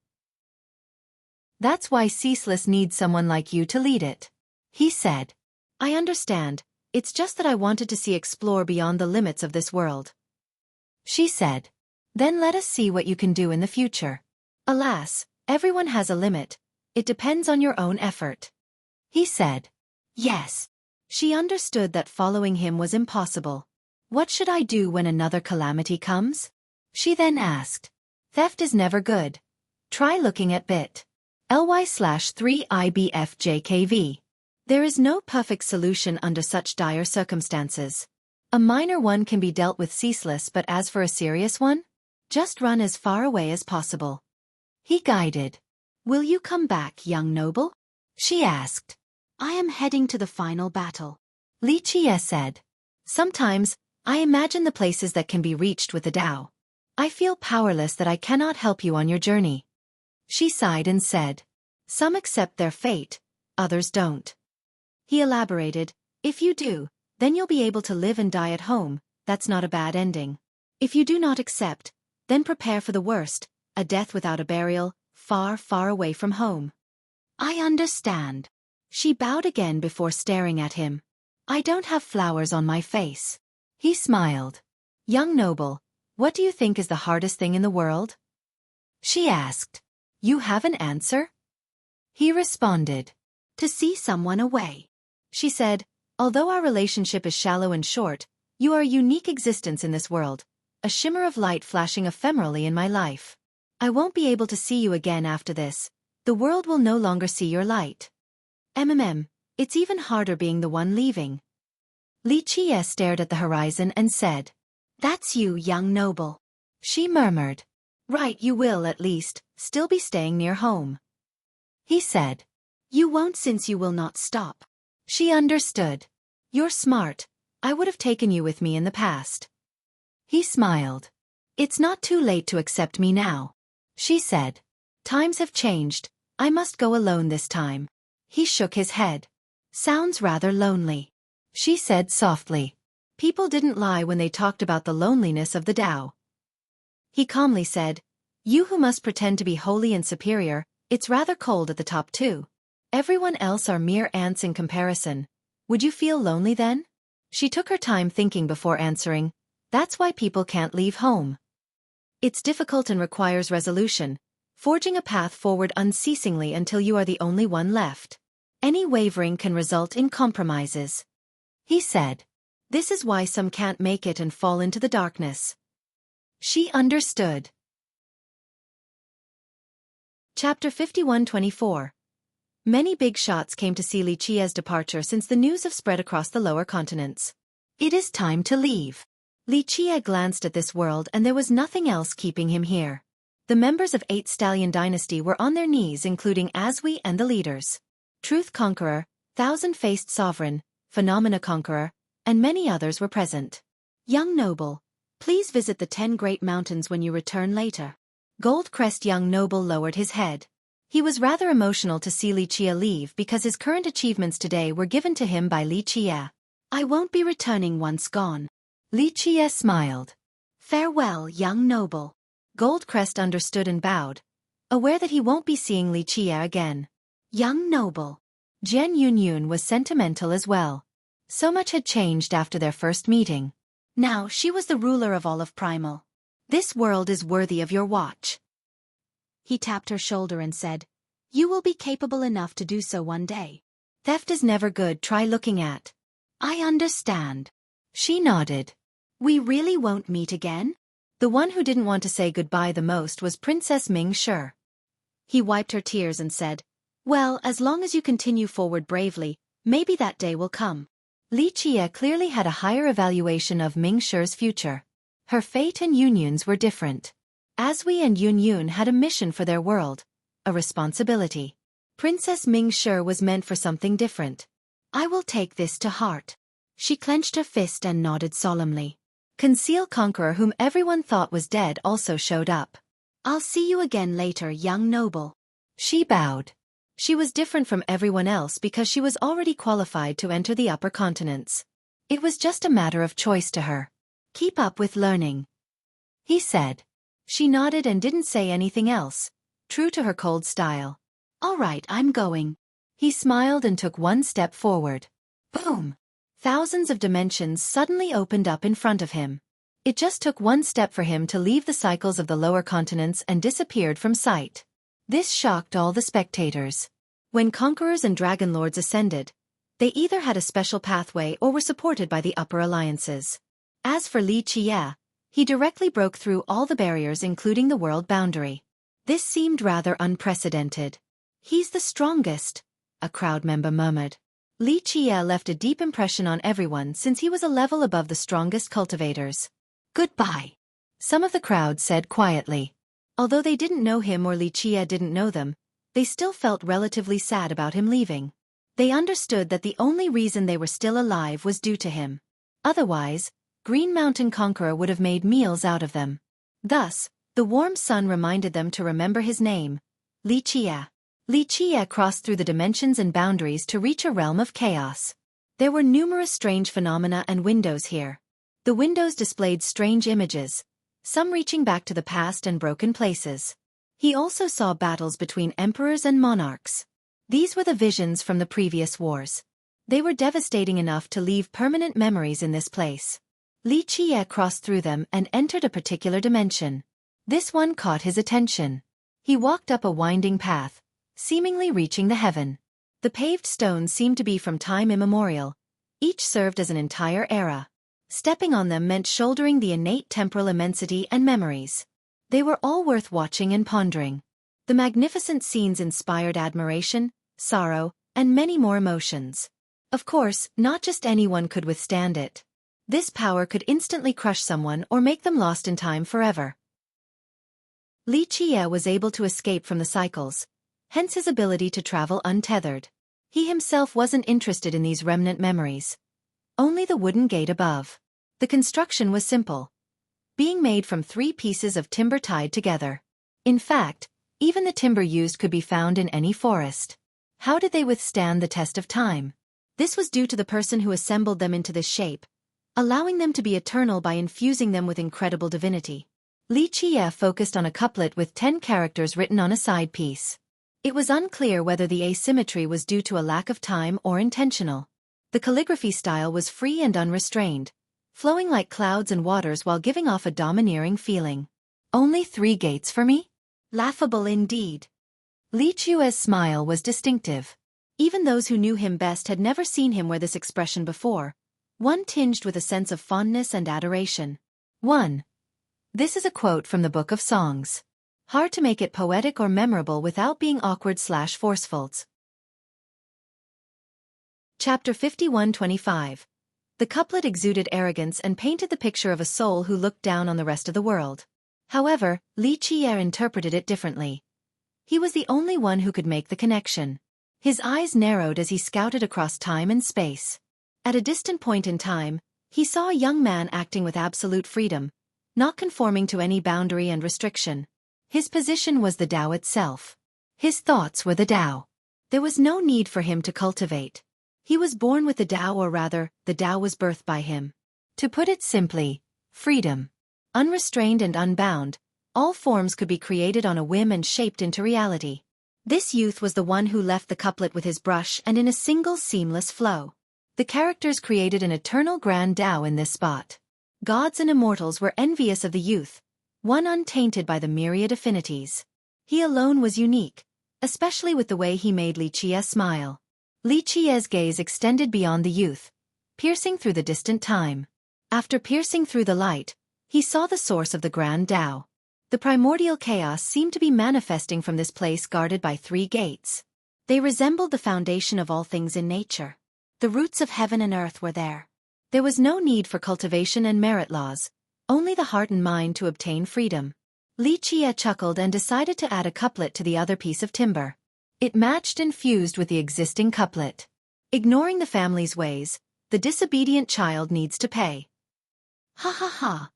That's why Ceaseless needs someone like you to lead it. He said. I understand, it's just that I wanted to see explore beyond the limits of this world. She said. Then let us see what you can do in the future. Alas, everyone has a limit. It depends on your own effort. He said. Yes. She understood that following him was impossible. What should I do when another calamity comes? She then asked. Theft is never good. Try looking at bit.ly/3IBFJKV. There is no perfect solution under such dire circumstances. A minor one can be dealt with Ceaseless, but as for a serious one? Just run as far away as possible. He guided. Will you come back, young noble? She asked. I am heading to the final battle. Li Qie said. Sometimes, I imagine the places that can be reached with the Tao. I feel powerless that I cannot help you on your journey. She sighed and said. Some accept their fate, others don't. He elaborated. If you do, then you'll be able to live and die at home. That's not a bad ending. If you do not accept, then prepare for the worst, a death without a burial, far, far away from home. I understand. She bowed again before staring at him. I don't have flowers on my face. He smiled. Young noble, what do you think is the hardest thing in the world? She asked. You have an answer? He responded. To see someone away. She said, although our relationship is shallow and short, you are a unique existence in this world, a shimmer of light flashing ephemerally in my life. I won't be able to see you again after this. The world will no longer see your light. It's even harder being the one leaving. Li Qie stared at the horizon and said, That's you, young noble. She murmured. Right, you will at least still be staying near home. He said. You won't since you will not stop. She understood. You're smart. I would have taken you with me in the past. He smiled. It's not too late to accept me now. She said. Times have changed. I must go alone this time. He shook his head. Sounds rather lonely. She said softly. People didn't lie when they talked about the loneliness of the Tao. He calmly said. You who must pretend to be holy and superior, it's rather cold at the top too. Everyone else are mere ants in comparison. Would you feel lonely then? She took her time thinking before answering. That's why people can't leave home. It's difficult and requires resolution, forging a path forward unceasingly until you are the only one left. Any wavering can result in compromises. He said. This is why some can't make it and fall into the darkness. She understood. Chapter 51-24. Many big shots came to see Li Qie's departure since the news have spread across the lower continents. It is time to leave. Li Qie glanced at this world and there was nothing else keeping him here. The members of 8 Stallion Dynasty were on their knees, including Asui and the leaders. Truth Conqueror, Thousand-Faced Sovereign, Phenomena Conqueror, and many others were present. Young noble, please visit the 10 Great Mountains when you return later. Gold Crest Young Noble lowered his head. He was rather emotional to see Li Qie leave because his current achievements today were given to him by Li Qie. I won't be returning once gone. Li Qie smiled. Farewell, young noble. Goldcrest understood and bowed, aware that he won't be seeing Li Qie again. Young noble. Jian Yunyun was sentimental as well. So much had changed after their first meeting. Now she was the ruler of all of Primal. This world is worthy of your watch. He tapped her shoulder and said, You will be capable enough to do so one day. Theft is never good, try looking at. I understand. She nodded. We really won't meet again? The one who didn't want to say goodbye the most was Princess Ming Shi. He wiped her tears and said, "Well, as long as you continue forward bravely, maybe that day will come." Li Qie clearly had a higher evaluation of Ming Shi's future. Her fate and Yunyun's were different. Asui and Yunyun had a mission for their world, a responsibility. Princess Ming Shi was meant for something different. "I will take this to heart." She clenched her fist and nodded solemnly. Conceal Conqueror, whom everyone thought was dead, also showed up. "I'll see you again later, young noble." She bowed. She was different from everyone else because she was already qualified to enter the upper continents. It was just a matter of choice to her. "Keep up with learning," he said. She nodded and didn't say anything else, true to her cold style. "All right, I'm going." He smiled and took one step forward. Boom! Thousands of dimensions suddenly opened up in front of him. It just took one step for him to leave the cycles of the lower continents and disappeared from sight. This shocked all the spectators. When conquerors and dragon lords ascended, they either had a special pathway or were supported by the upper alliances. As for Li Qie, he directly broke through all the barriers including the world boundary. This seemed rather unprecedented. "He's the strongest," a crowd member murmured. Li Qie left a deep impression on everyone since he was a level above the strongest cultivators. "Goodbye," some of the crowd said quietly. Although they didn't know him or Li Qie didn't know them, they still felt relatively sad about him leaving. They understood that the only reason they were still alive was due to him. Otherwise, Green Mountain Conqueror would have made meals out of them. Thus, the warm sun reminded them to remember his name, Li Qie. Li Qie crossed through the dimensions and boundaries to reach a realm of chaos. There were numerous strange phenomena and windows here. The windows displayed strange images, some reaching back to the past and broken places. He also saw battles between emperors and monarchs. These were the visions from the previous wars. They were devastating enough to leave permanent memories in this place. Li Qie crossed through them and entered a particular dimension. This one caught his attention. He walked up a winding path, seemingly reaching the heaven. The paved stones seemed to be from time immemorial. Each served as an entire era. Stepping on them meant shouldering the innate temporal immensity and memories. They were all worth watching and pondering. The magnificent scenes inspired admiration, sorrow, and many more emotions. Of course, not just anyone could withstand it. This power could instantly crush someone or make them lost in time forever. Li Qie was able to escape from the cycles, hence his ability to travel untethered. He himself wasn't interested in these remnant memories. Only the wooden gate above. The construction was simple, being made from 3 pieces of timber tied together. In fact, even the timber used could be found in any forest. How did they withstand the test of time? This was due to the person who assembled them into this shape, allowing them to be eternal by infusing them with incredible divinity. Li Qie focused on a couplet with 10 characters written on a side piece. It was unclear whether the asymmetry was due to a lack of time or intentional. The calligraphy style was free and unrestrained, flowing like clouds and waters while giving off a domineering feeling. "Only 3 gates for me?" Laughable indeed. Li Qie's smile was distinctive. Even those who knew him best had never seen him wear this expression before, one tinged with a sense of fondness and adoration. 1. This is a quote from the Book of Songs. Hard to make it poetic or memorable without being awkward/forceful. Chapter 51-25. The couplet exuded arrogance and painted the picture of a soul who looked down on the rest of the world. However, Li Qie interpreted it differently. He was the only one who could make the connection. His eyes narrowed as he scouted across time and space. At a distant point in time, he saw a young man acting with absolute freedom, not conforming to any boundary and restriction. His position was the Tao itself. His thoughts were the Tao. There was no need for him to cultivate. He was born with the Tao, or rather, the Tao was birthed by him. To put it simply, freedom. Unrestrained and unbound, all forms could be created on a whim and shaped into reality. This youth was the one who left the couplet with his brush and in a single seamless flow. The characters created an eternal grand Tao in this spot. Gods and immortals were envious of the youth, one untainted by the myriad affinities. He alone was unique, especially with the way he made Li Qie smile. Li Qie's gaze extended beyond the youth, piercing through the distant time. After piercing through the light, He saw the source of the Grand Tao. The primordial chaos seemed to be manifesting from this place guarded by 3 gates. They resembled the foundation of all things in nature. The roots of heaven and earth were there. There was no need for cultivation and merit laws, only the heart and mind to obtain freedom. Li Qie chuckled and decided to add a couplet to the other piece of timber. It matched and fused with the existing couplet. Ignoring the family's ways, the disobedient child needs to pay. Ha ha ha.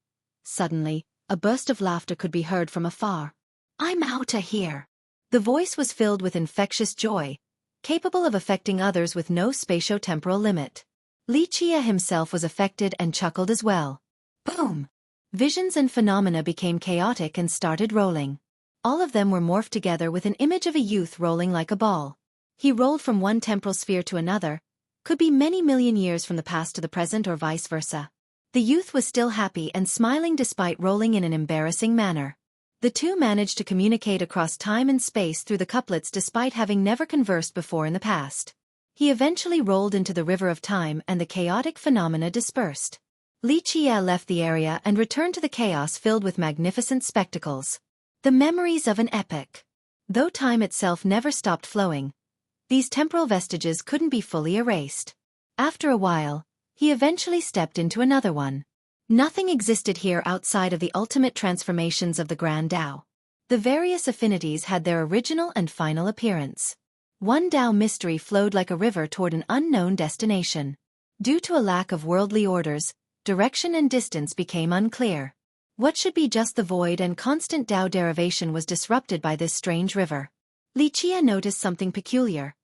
Suddenly, a burst of laughter could be heard from afar. I'm outta here. The voice was filled with infectious joy, capable of affecting others with no spatio-temporal limit. Li Qie himself was affected and chuckled as well. Boom! Visions and phenomena became chaotic and started rolling. All of them were morphed together with an image of a youth rolling like a ball. He rolled from one temporal sphere to another, could be many million years from the past to the present or vice versa. The youth was still happy and smiling despite rolling in an embarrassing manner. The two managed to communicate across time and space through the couplets despite having never conversed before in the past. He eventually rolled into the river of time and the chaotic phenomena dispersed. Li Qie left the area and returned to the chaos filled with magnificent spectacles. The memories of an epoch. Though time itself never stopped flowing, these temporal vestiges couldn't be fully erased. After a while, he eventually stepped into another one. Nothing existed here outside of the ultimate transformations of the Grand Tao. The various affinities had their original and final appearance. One Tao mystery flowed like a river toward an unknown destination. Due to a lack of worldly orders, direction and distance became unclear. What should be just the void and constant Tao derivation was disrupted by this strange river. Li Qie noticed something peculiar.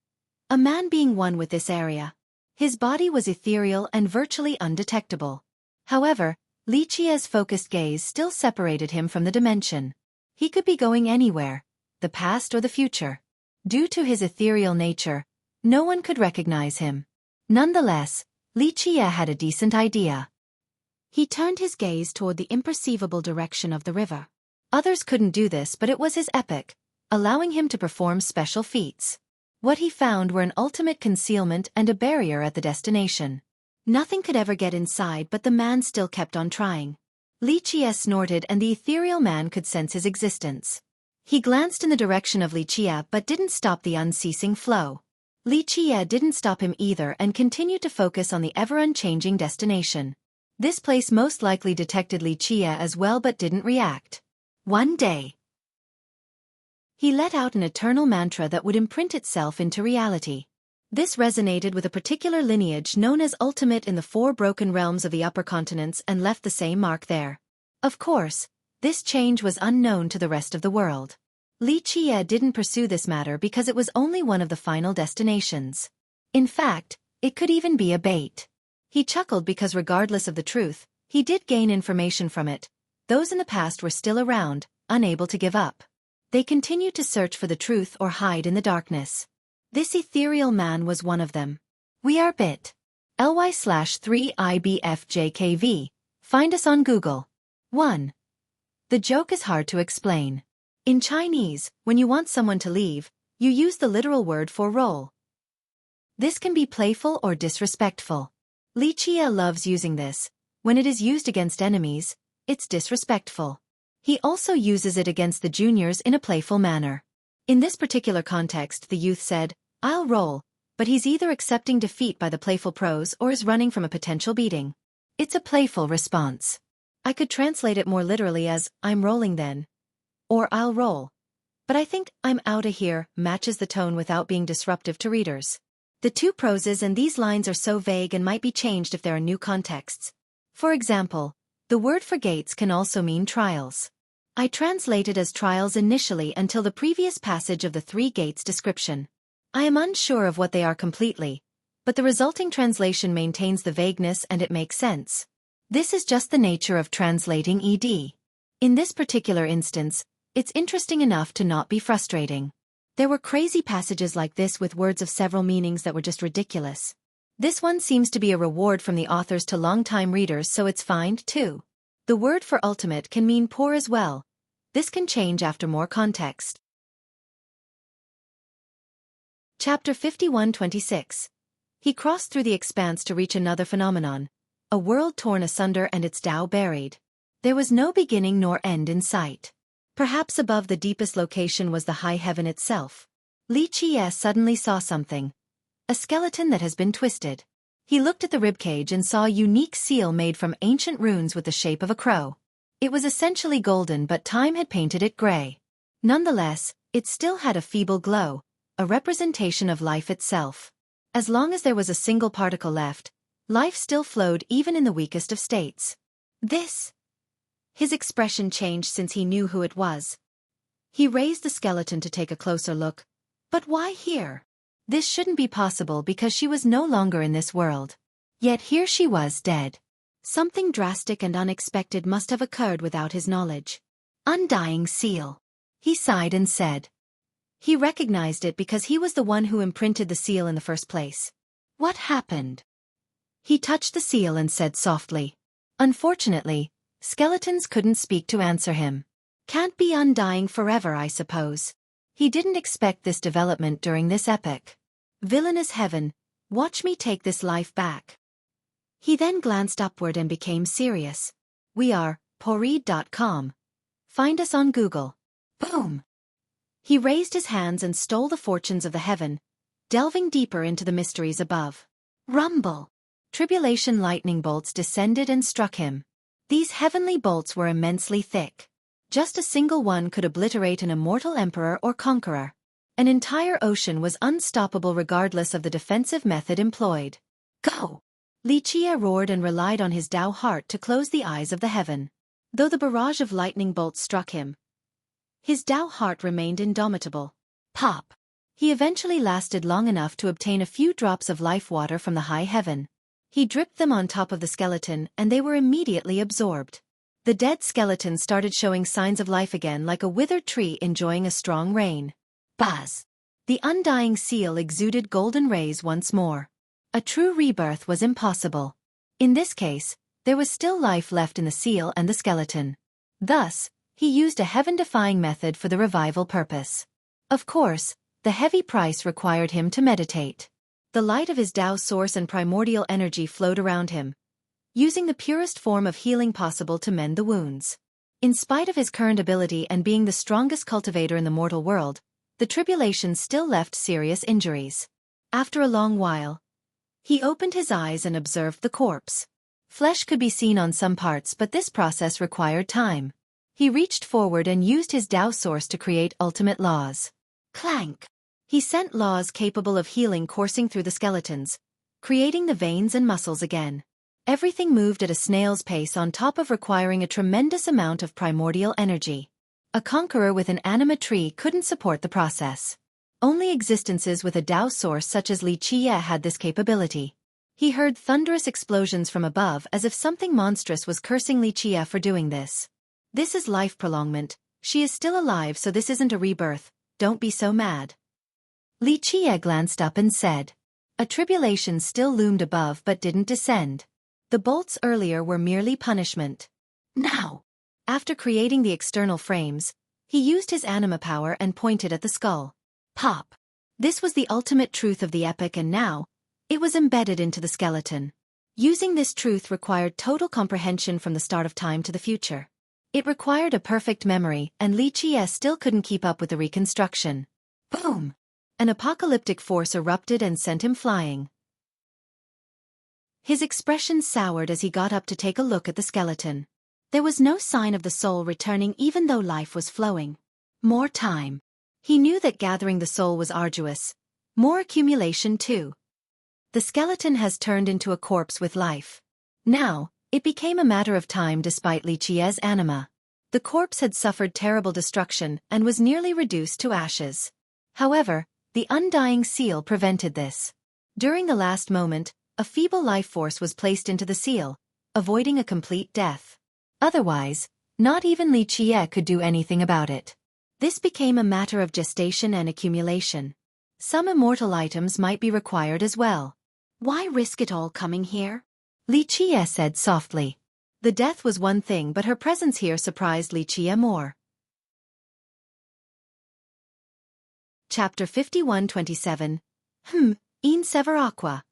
A man being one with this area. His body was ethereal and virtually undetectable. However, Li Qie's focused gaze still separated him from the dimension. He could be going anywhere, the past or the future. Due to his ethereal nature, no one could recognize him. Nonetheless, Li Qie had a decent idea. He turned his gaze toward the imperceivable direction of the river. Others couldn't do this, but it was his epoch, allowing him to perform special feats. What he found were an ultimate concealment and a barrier at the destination. Nothing could ever get inside, but the man still kept on trying. Li Qie snorted and the ethereal man could sense his existence. He glanced in the direction of Li Qie but didn't stop the unceasing flow. Li Qie didn't stop him either and continued to focus on the ever-unchanging destination. This place most likely detected Li Qie as well but didn't react. One day, he let out an eternal mantra that would imprint itself into reality. This resonated with a particular lineage known as Ultimate in the 4 broken realms of the upper continents and left the same mark there. Of course, this change was unknown to the rest of the world. Li Qie didn't pursue this matter because it was only one of the final destinations. In fact, it could even be a bait. He chuckled because regardless of the truth, he did gain information from it. Those in the past were still around, unable to give up. They continued to search for the truth or hide in the darkness. This ethereal man was one of them. We are bit. ly/3IBFJKV. Find us on Google. 1. The joke is hard to explain. In Chinese, when you want someone to leave, you use the literal word for roll. This can be playful or disrespectful. Li Qie loves using this. When it is used against enemies, it's disrespectful. He also uses it against the juniors in a playful manner. In this particular context, the youth said, "I'll roll," but he's either accepting defeat by the playful prose or is running from a potential beating. It's a playful response. I could translate it more literally as, "I'm rolling then," or "I'll roll." But I think "I'm outta here" matches the tone without being disruptive to readers. The two proses and these lines are so vague and might be changed if there are new contexts. For example, the word for gates can also mean trials. I translated as trials initially until the previous passage of the 3 gates description. I am unsure of what they are completely, but the resulting translation maintains the vagueness and it makes sense. This is just the nature of translating ED. In this particular instance, it's interesting enough to not be frustrating. There were crazy passages like this with words of several meanings that were just ridiculous. This one seems to be a reward from the authors to long-time readers, so it's fine, too. The word for ultimate can mean poor as well. This can change after more context. Chapter 51-26. He crossed through the expanse to reach another phenomenon, a world torn asunder and its Tao buried. There was no beginning nor end in sight. Perhaps above the deepest location was the high heaven itself. Li Qiye suddenly saw something. A skeleton that has been twisted. He looked at the ribcage and saw a unique seal made from ancient runes with the shape of a crow. It was essentially golden, but time had painted it gray. Nonetheless, it still had a feeble glow, a representation of life itself. As long as there was a single particle left, life still flowed even in the weakest of states. This. His expression changed since he knew who it was. He raised the skeleton to take a closer look. But why here? This shouldn't be possible because she was no longer in this world. Yet here she was dead. Something drastic and unexpected must have occurred without his knowledge. Undying seal. He sighed and said. He recognized it because he was the one who imprinted the seal in the first place. What happened? He touched the seal and said softly. Unfortunately, skeletons couldn't speak to answer him. Can't be undying forever, I suppose. He didn't expect this development during this epoch. Villainous heaven, watch me take this life back. He then glanced upward and became serious. We are poreed.com. Find us on Google. Boom! He raised his hands and stole the fortunes of the heaven, delving deeper into the mysteries above. Rumble! Tribulation lightning bolts descended and struck him. These heavenly bolts were immensely thick. Just a single one could obliterate an immortal emperor or conqueror. An entire ocean was unstoppable regardless of the defensive method employed. Go! Li Qiye roared and relied on his Tao heart to close the eyes of the heaven. Though the barrage of lightning bolts struck him, his Tao heart remained indomitable. Pop! He eventually lasted long enough to obtain a few drops of life water from the high heaven. He dripped them on top of the skeleton and they were immediately absorbed. The dead skeleton started showing signs of life again like a withered tree enjoying a strong rain. Buzz! The undying seal exuded golden rays once more. A true rebirth was impossible. In this case, there was still life left in the seal and the skeleton. Thus, he used a heaven-defying method for the revival purpose. Of course, the heavy price required him to meditate. The light of his Tao source and primordial energy flowed around him, using the purest form of healing possible to mend the wounds. In spite of his current ability and being the strongest cultivator in the mortal world, the tribulation still left serious injuries. After a long while, he opened his eyes and observed the corpse. Flesh could be seen on some parts, but this process required time. He reached forward and used his Tao source to create ultimate laws. Clank! He sent laws capable of healing coursing through the skeletons, creating the veins and muscles again. Everything moved at a snail's pace on top of requiring a tremendous amount of primordial energy. A conqueror with an anima tree couldn't support the process. Only existences with a Tao source such as Li Qiye had this capability. He heard thunderous explosions from above as if something monstrous was cursing Li Qiye for doing this. This is life prolongment. She is still alive, so this isn't a rebirth. Don't be so mad. Li Qiye glanced up and said. A tribulation still loomed above but didn't descend. The bolts earlier were merely punishment. Now! After creating the external frames, he used his anima power and pointed at the skull. Pop! This was the ultimate truth of the epic, and now, it was embedded into the skeleton. Using this truth required total comprehension from the start of time to the future. It required a perfect memory, and Li Qiye still couldn't keep up with the reconstruction. Boom! An apocalyptic force erupted and sent him flying. His expression soured as he got up to take a look at the skeleton. There was no sign of the soul returning even though life was flowing. More time. He knew that gathering the soul was arduous. More accumulation too. The skeleton has turned into a corpse with life. Now, it became a matter of time despite Li Qiye's anima. The corpse had suffered terrible destruction and was nearly reduced to ashes. However, the undying seal prevented this. During the last moment, a feeble life force was placed into the seal, avoiding a complete death. Otherwise, not even Li Qiye could do anything about it. This became a matter of gestation and accumulation. Some immortal items might be required as well. Why risk it all coming here? Li Qiye said softly. The death was one thing, but her presence here surprised Li Qiye more. Chapter 51-27. In Sever Aqua.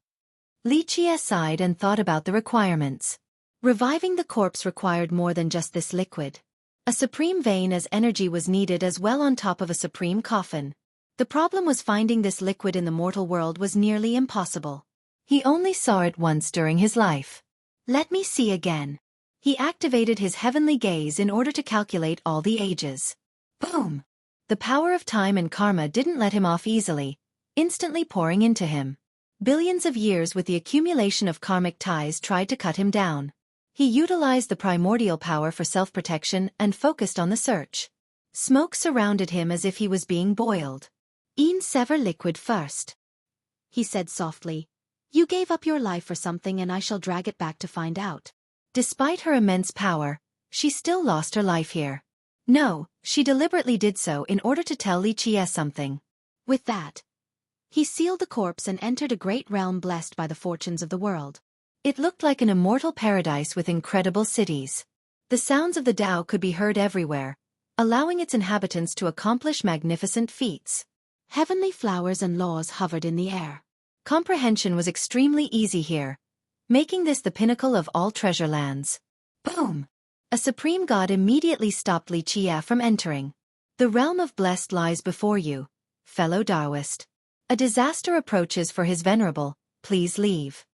Li Qiye sighed and thought about the requirements. Reviving the corpse required more than just this liquid. A supreme vein as energy was needed as well on top of a supreme coffin. The problem was finding this liquid in the mortal world was nearly impossible.
He only saw it once during his life.
Let me see again. He activated his heavenly gaze in order to calculate all the ages.
Boom!
The power of time and karma didn't let him off easily, instantly pouring into him. Billions of years with the accumulation of karmic ties tried to cut him down. He utilized the primordial power for self-protection and focused on the search. Smoke surrounded him as if he was being boiled. Sever liquid first," he said softly. "You gave up your life for something and I shall drag it back to find out." Despite her immense power, she still lost her life here. No, she deliberately did so in order to tell Li Qie something. With that, he sealed the corpse and entered a great realm blessed by the fortunes of the world. It looked like an immortal paradise with incredible cities. The sounds of the Tao could be heard everywhere, allowing its inhabitants to accomplish magnificent feats. Heavenly flowers and laws hovered in the air. Comprehension was extremely easy here, making this the pinnacle of all treasure lands.
Boom!
A supreme god immediately stopped Li Qie from entering. "The realm of blessed lies before you, fellow Taoist. A disaster approaches for his venerable, please leave."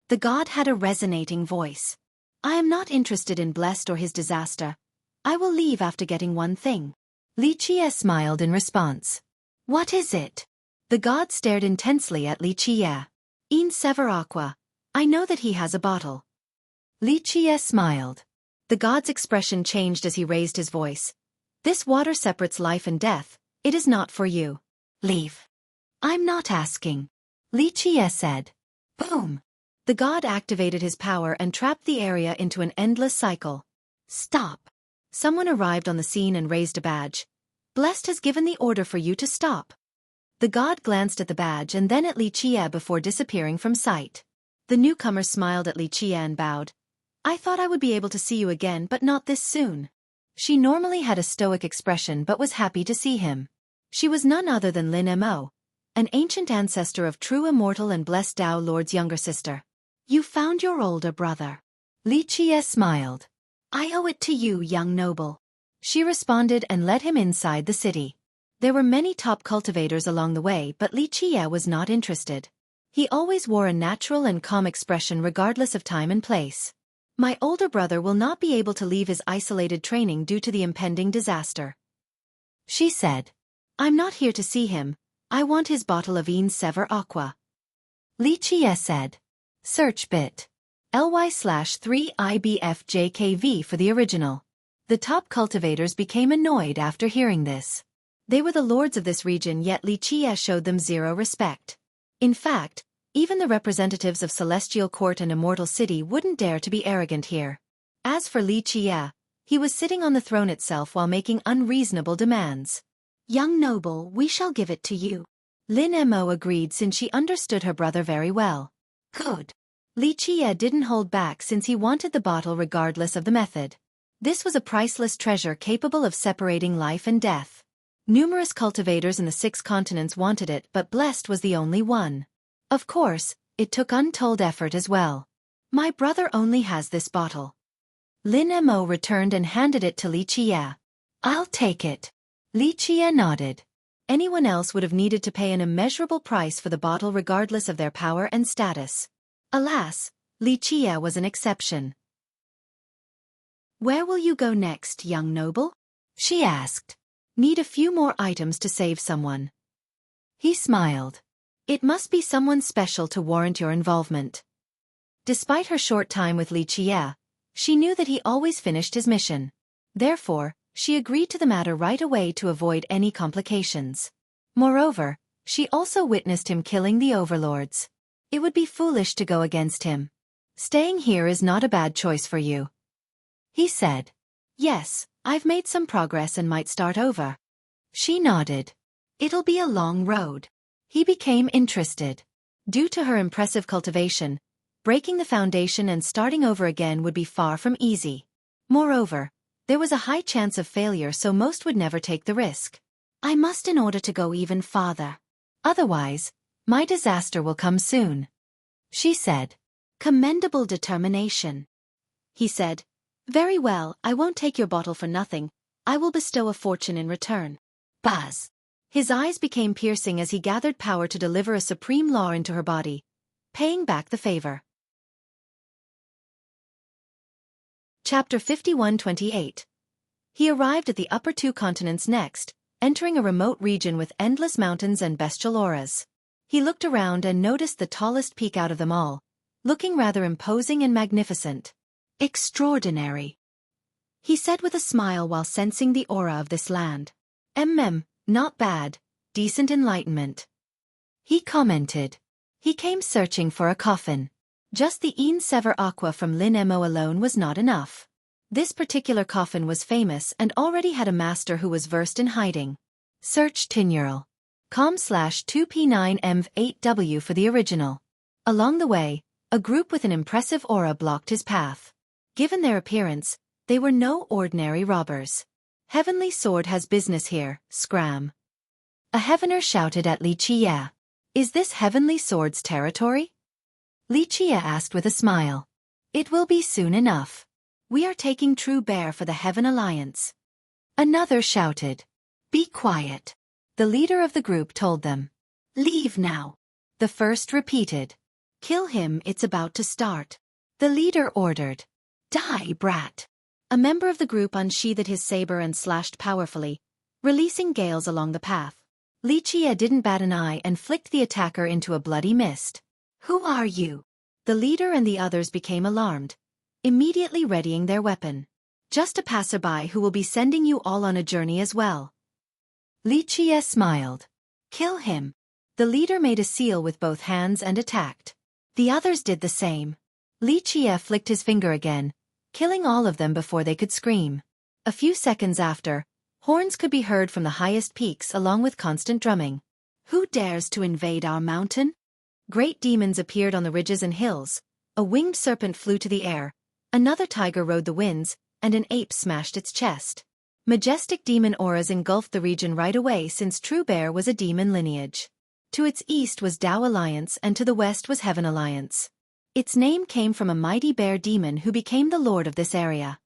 The god had a resonating voice. "I am not interested in blessed or his disaster. I will leave after getting one thing."
Li Qie smiled in response.
"What is it?" The god stared intensely at Li Qie. "Sever aqua. I know that he has a bottle."
Li Qie smiled.
The god's expression changed as he raised his voice. "This water separates life and death. It is not for you. Leave." "I'm not asking,"
Li Qie said.
Boom! The god activated his power and trapped the area into an endless cycle. "Stop." Someone arrived on the scene and raised a badge. "Blessed has given the order for you to stop." The god glanced at the badge and then at Li Qie before disappearing from sight. The newcomer smiled at Li Qie and bowed. "I thought I would be able to see you again but not this soon." She normally had a stoic expression but was happy to see him. She was none other than Lin Mo, an ancient ancestor of true immortal and blessed Tao Lord's younger sister. "You found your older brother."
Li Qie smiled.
"I owe it to you, young noble." She responded and led him inside the city. There were many top cultivators along the way but Li Qie was not interested. He always wore a natural and calm expression regardless of time and place. "My older brother will not be able to leave his isolated training due to the impending disaster," she said. "I'm not here to see him. I want his bottle of Sever aqua."
Li Qie said.
Search bit. ly/3IBFJKV for the original. The top cultivators became annoyed after hearing this. They were the lords of this region yet Li Qie showed them zero respect. In fact, even the representatives of Celestial Court and Immortal City wouldn't dare to be arrogant here. As for Li Qie, he was sitting on the throne itself while making unreasonable demands. "Young noble, we shall give it to you." Lin Mo agreed since she understood her brother very well. "Good." Li Qie didn't hold back since he wanted the bottle regardless of the method. This was a priceless treasure capable of separating life and death. Numerous cultivators in the 6 continents wanted it but Blessed was the only one. Of course, it took untold effort as well. "My brother only has this bottle." Lin Mo returned and handed it to Li Qie. "I'll take it." Li Qie nodded. Anyone else would have needed to pay an immeasurable price for the bottle regardless of their power and status. Alas, Li Qie was an exception. "Where will you go next, young noble?" she asked. "Need a few more items to save someone." He smiled. "It must be someone special to warrant your involvement." Despite her short time with Li Qie, she knew that he always finished his mission. Therefore, she agreed to the matter right away to avoid any complications. Moreover, she also witnessed him killing the overlords. It would be foolish to go against him. "Staying here is not a bad choice for you," he said. "Yes, I've made some progress and might start over." She nodded. "It'll be a long road." He became interested. Due to her impressive cultivation, breaking the foundation and starting over again would be far from easy. Moreover, there was a high chance of failure so most would never take the risk. "I must in order to go even farther. Otherwise, my disaster will come soon," she said. "Commendable determination." he said. Very well, I won't take your bottle for nothing. I will bestow a fortune in return. Buzz. His eyes became piercing as he gathered power to deliver a supreme law into her body, paying back the favor. Chapter 51-28. He arrived at the upper two continents next, entering a remote region with endless mountains and bestial auras. He looked around and noticed the tallest peak out of them all, looking rather imposing and magnificent. Extraordinary, he said with a smile while sensing the aura of this land. Not bad, decent enlightenment, he commented. He came searching for a coffin. Just the een sever aqua from Lin Mo alone was not enough. This particular coffin was famous and already had a master who was versed in hiding. Search tineural.com/2p9mv8w for the original. Along the way, a group with an impressive aura blocked his path. Given their appearance, they were no ordinary robbers. Heavenly Sword has business here, scram. A heavener shouted at Li Qie. Is this Heavenly Sword's territory? Li Qie asked with a smile. It will be soon enough. We are taking True Bear for the Heaven Alliance. Another shouted. Be quiet. The leader of the group told them. Leave now. The first repeated. Kill him, it's about to start. The leader ordered. Die, brat. A member of the group unsheathed his saber and slashed powerfully, releasing gales along the path. Li Qie didn't bat an eye and flicked the attacker into a bloody mist. Who are you? The leader and the others became alarmed, immediately readying their weapon. Just a passerby who will be sending you all on a journey as well. Li Qie smiled. Kill him. The leader made a seal with both hands and attacked. The others did the same. Li Qie flicked his finger again, killing all of them before they could scream. A few seconds after, horns could be heard from the highest peaks along with constant drumming. Who dares to invade our mountain? Great demons appeared on the ridges and hills. A winged serpent flew to the air, another tiger rode the winds, and an ape smashed its chest. Majestic demon auras engulfed the region right away since True Bear was a demon lineage. To its east was Tao Alliance and to the west was Heaven Alliance. Its name came from a mighty bear demon who became the lord of this area.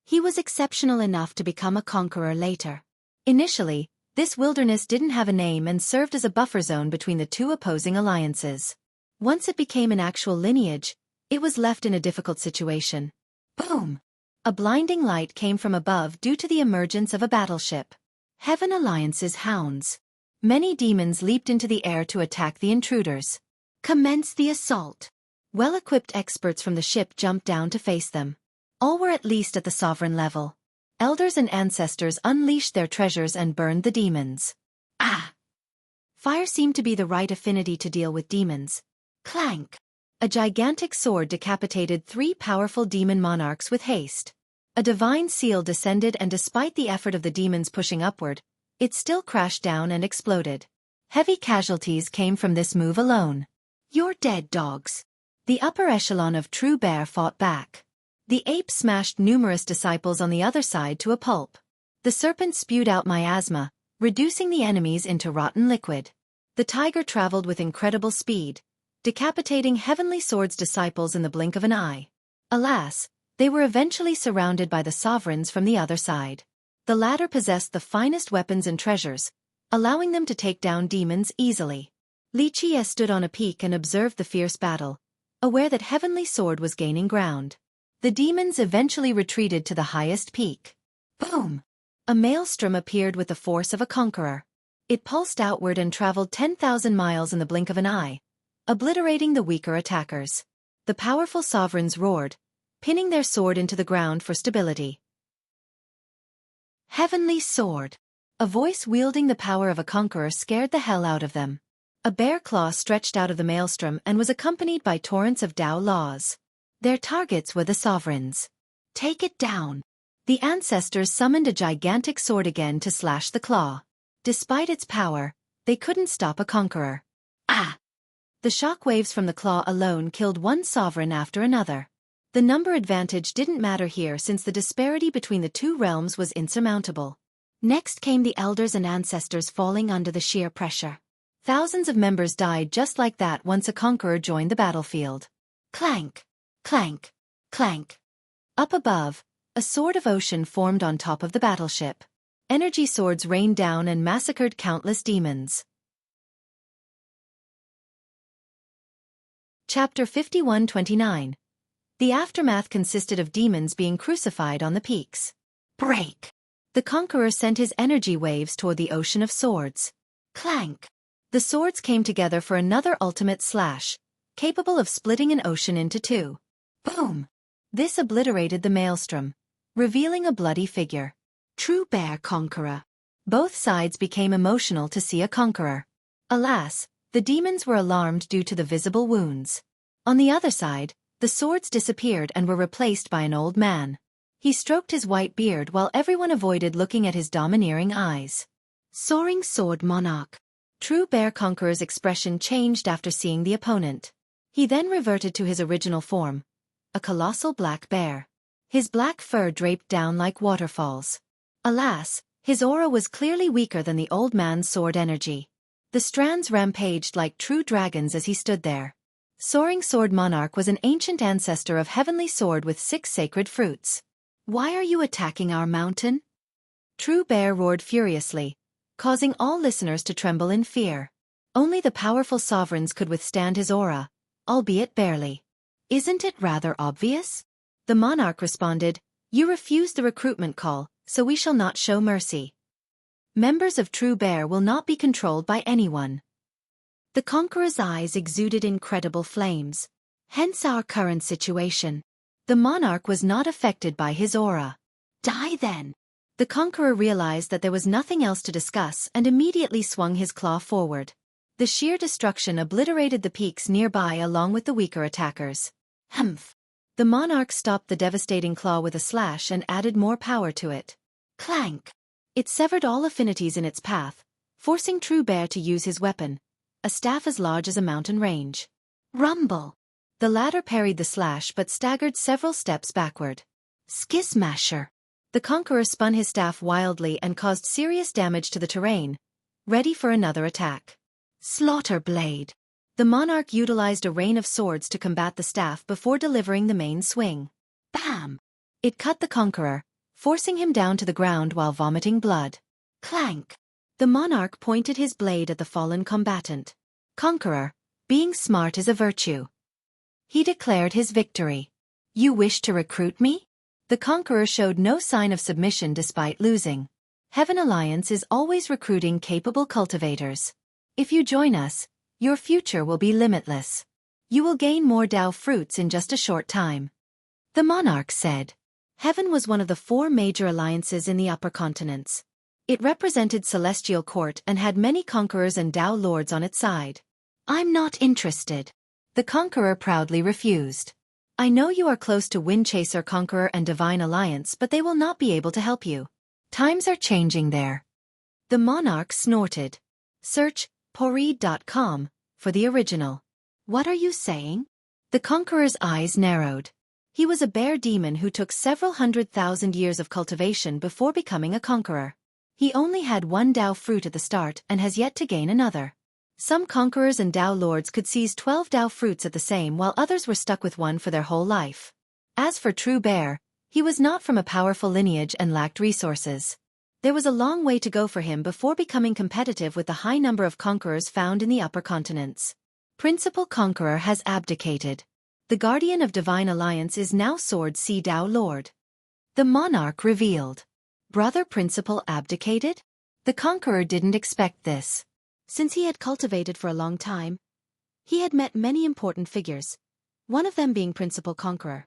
He was exceptional enough to become a conqueror later. Initially, this wilderness didn't have a name and served as a buffer zone between the two opposing alliances. Once it became an actual lineage, it was left in a difficult situation. Boom! A blinding light came from above due to the emergence of a battleship. Heaven Alliance's hounds. Many demons leaped into the air to attack the intruders. Commence the assault. Well-equipped experts from the ship jumped down to face them. All were at least at the sovereign level. Elders and ancestors unleashed their treasures and burned the demons. Ah! Fire seemed to be the right affinity to deal with demons. Clank! A gigantic sword decapitated 3 powerful demon monarchs with haste. A divine seal descended and despite the effort of the demons pushing upward, it still crashed down and exploded. Heavy casualties came from this move alone. You're dead, dogs. The upper echelon of True Bear fought back. The ape smashed numerous disciples on the other side to a pulp. The serpent spewed out miasma, reducing the enemies into rotten liquid. The tiger traveled with incredible speed, decapitating Heavenly Sword's disciples in the blink of an eye. Alas, they were eventually surrounded by the sovereigns from the other side. The latter possessed the finest weapons and treasures, allowing them to take down demons easily. Li Qie stood on a peak and observed the fierce battle, aware that Heavenly Sword was gaining ground. The demons eventually retreated to the highest peak. Boom! A maelstrom appeared with the force of a conqueror. It pulsed outward and traveled 10,000 miles in the blink of an eye, obliterating the weaker attackers. The powerful sovereigns roared, pinning their sword into the ground for stability. Heavenly Sword! A voice wielding the power of a conqueror scared the hell out of them. A bear claw stretched out of the maelstrom and was accompanied by torrents of Tao laws. Their targets were the sovereigns. Take it down. The ancestors summoned a gigantic sword again to slash the claw. Despite its power, they couldn't stop a conqueror. Ah! The shockwaves from the claw alone killed one sovereign after another. The number advantage didn't matter here since the disparity between the two realms was insurmountable. Next came the elders and ancestors falling under the sheer pressure. Thousands of members died just like that once a conqueror joined the battlefield. Clank! Clank! Clank! Up above, a sword of ocean formed on top of the battleship. Energy swords rained down and massacred countless demons. Chapter 51-29. The aftermath consisted of demons being crucified on the peaks. Break! The conqueror sent his energy waves toward the ocean of swords. Clank! The swords came together for another ultimate slash, capable of splitting an ocean into two. Boom! This obliterated the maelstrom, revealing a bloody figure. True bear conqueror. Both sides became emotional to see a conqueror. Alas, the demons were alarmed due to the visible wounds. On the other side, the swords disappeared and were replaced by an old man. He stroked his white beard while everyone avoided looking at his domineering eyes. Soaring sword monarch. True bear conqueror's expression changed after seeing the opponent. He then reverted to his original form, a colossal black bear. His black fur draped down like waterfalls. Alas, his aura was clearly weaker than the old man's sword energy. The strands rampaged like true dragons as he stood there. Soaring Sword Monarch was an ancient ancestor of Heavenly Sword with 6 sacred fruits. Why are you attacking our mountain? True Bear roared furiously, causing all listeners to tremble in fear. Only the powerful sovereigns could withstand his aura, albeit barely. Isn't it rather obvious? The monarch responded, You refused the recruitment call, so we shall not show mercy. Members of True Bear will not be controlled by anyone. The conqueror's eyes exuded incredible flames. Hence our current situation. The monarch was not affected by his aura. Die then! The conqueror realized that there was nothing else to discuss and immediately swung his claw forward. The sheer destruction obliterated the peaks nearby along with the weaker attackers. Humph! The monarch stopped the devastating claw with a slash and added more power to it. Clank! It severed all affinities in its path, forcing True Bear to use his weapon, a staff as large as a mountain range. Rumble! The latter parried the slash but staggered several steps backward. Skismasher! The conqueror spun his staff wildly and caused serious damage to the terrain, ready for another attack. Slaughter Blade! The monarch utilized a rain of swords to combat the staff before delivering the main swing. Bam! It cut the conqueror, forcing him down to the ground while vomiting blood. Clank! The monarch pointed his blade at the fallen combatant. Conqueror, being smart is a virtue. He declared his victory. You wish to recruit me? The conqueror showed no sign of submission despite losing. Heaven Alliance is always recruiting capable cultivators. If you join us, your future will be limitless. You will gain more Dao fruits in just a short time. The monarch said. Heaven was one of the 4 major alliances in the upper continents. It represented Celestial Court and had many conquerors and Dao lords on its side. I'm not interested. The conqueror proudly refused. I know you are close to Windchaser Conqueror and Divine Alliance, but they will not be able to help you. Times are changing there. The monarch snorted. Search Poreed.com for the original. What are you saying? The conqueror's eyes narrowed. He was a bear demon who took several 100,000 years of cultivation before becoming a conqueror. He only had 1 Dao fruit at the start and has yet to gain another. Some conquerors and Dao lords could seize 12 Dao fruits at the same while others were stuck with 1 for their whole life. As for True Bear, he was not from a powerful lineage and lacked resources. There was a long way to go for him before becoming competitive with the high number of conquerors found in the upper continents. Principal Conqueror has abdicated. The Guardian of Divine Alliance is now Sword Sea Dao Lord. The monarch revealed. Brother Principal abdicated? The conqueror didn't expect this. Since he had cultivated for a long time, he had met many important figures, one of them being Principal Conqueror.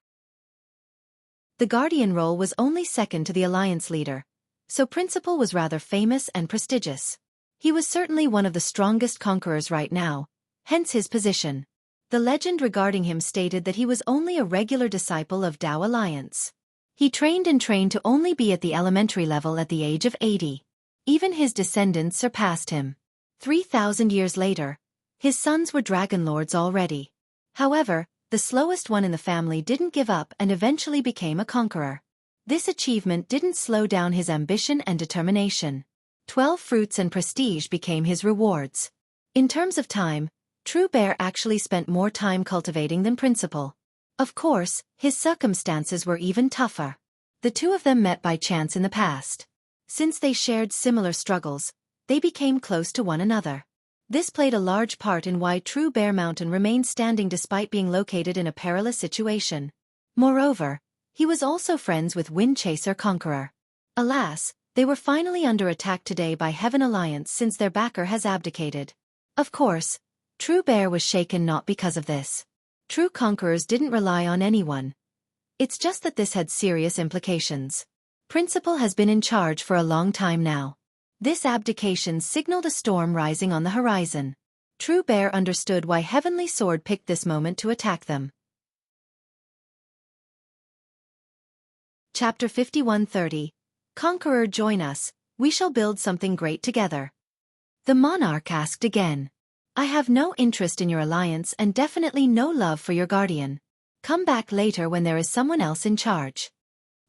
The Guardian role was only second to the Alliance leader, so Principal was rather famous and prestigious. He was certainly one of the strongest conquerors right now, hence his position. The legend regarding him stated that he was only a regular disciple of Dao Alliance. He trained to only be at the elementary level at the age of 80. Even his descendants surpassed him. 3,000 years later, his sons were Dragon Lords already. However, the slowest one in the family didn't give up and eventually became a conqueror. This achievement didn't slow down his ambition and determination. 12 fruits and prestige became his rewards. In terms of time, True Bear actually spent more time cultivating than Principal. Of course, his circumstances were even tougher. The two of them met by chance in the past. Since they shared similar struggles, they became close to one another. This played a large part in why True Bear Mountain remained standing despite being located in a perilous situation. Moreover, he was also friends with Wind Chaser Conqueror. Alas, they were finally under attack today by Heaven Alliance since their backer has abdicated. Of course, True Bear was shaken not because of this. True conquerors didn't rely on anyone. It's just that this had serious implications. Principal has been in charge for a long time now. This abdication signaled a storm rising on the horizon. True Bear understood why Heavenly Sword picked this moment to attack them. Chapter 5130. Conqueror, join us, we shall build something great together. The monarch asked again. I have no interest in your alliance and definitely no love for your guardian. Come back later when there is someone else in charge.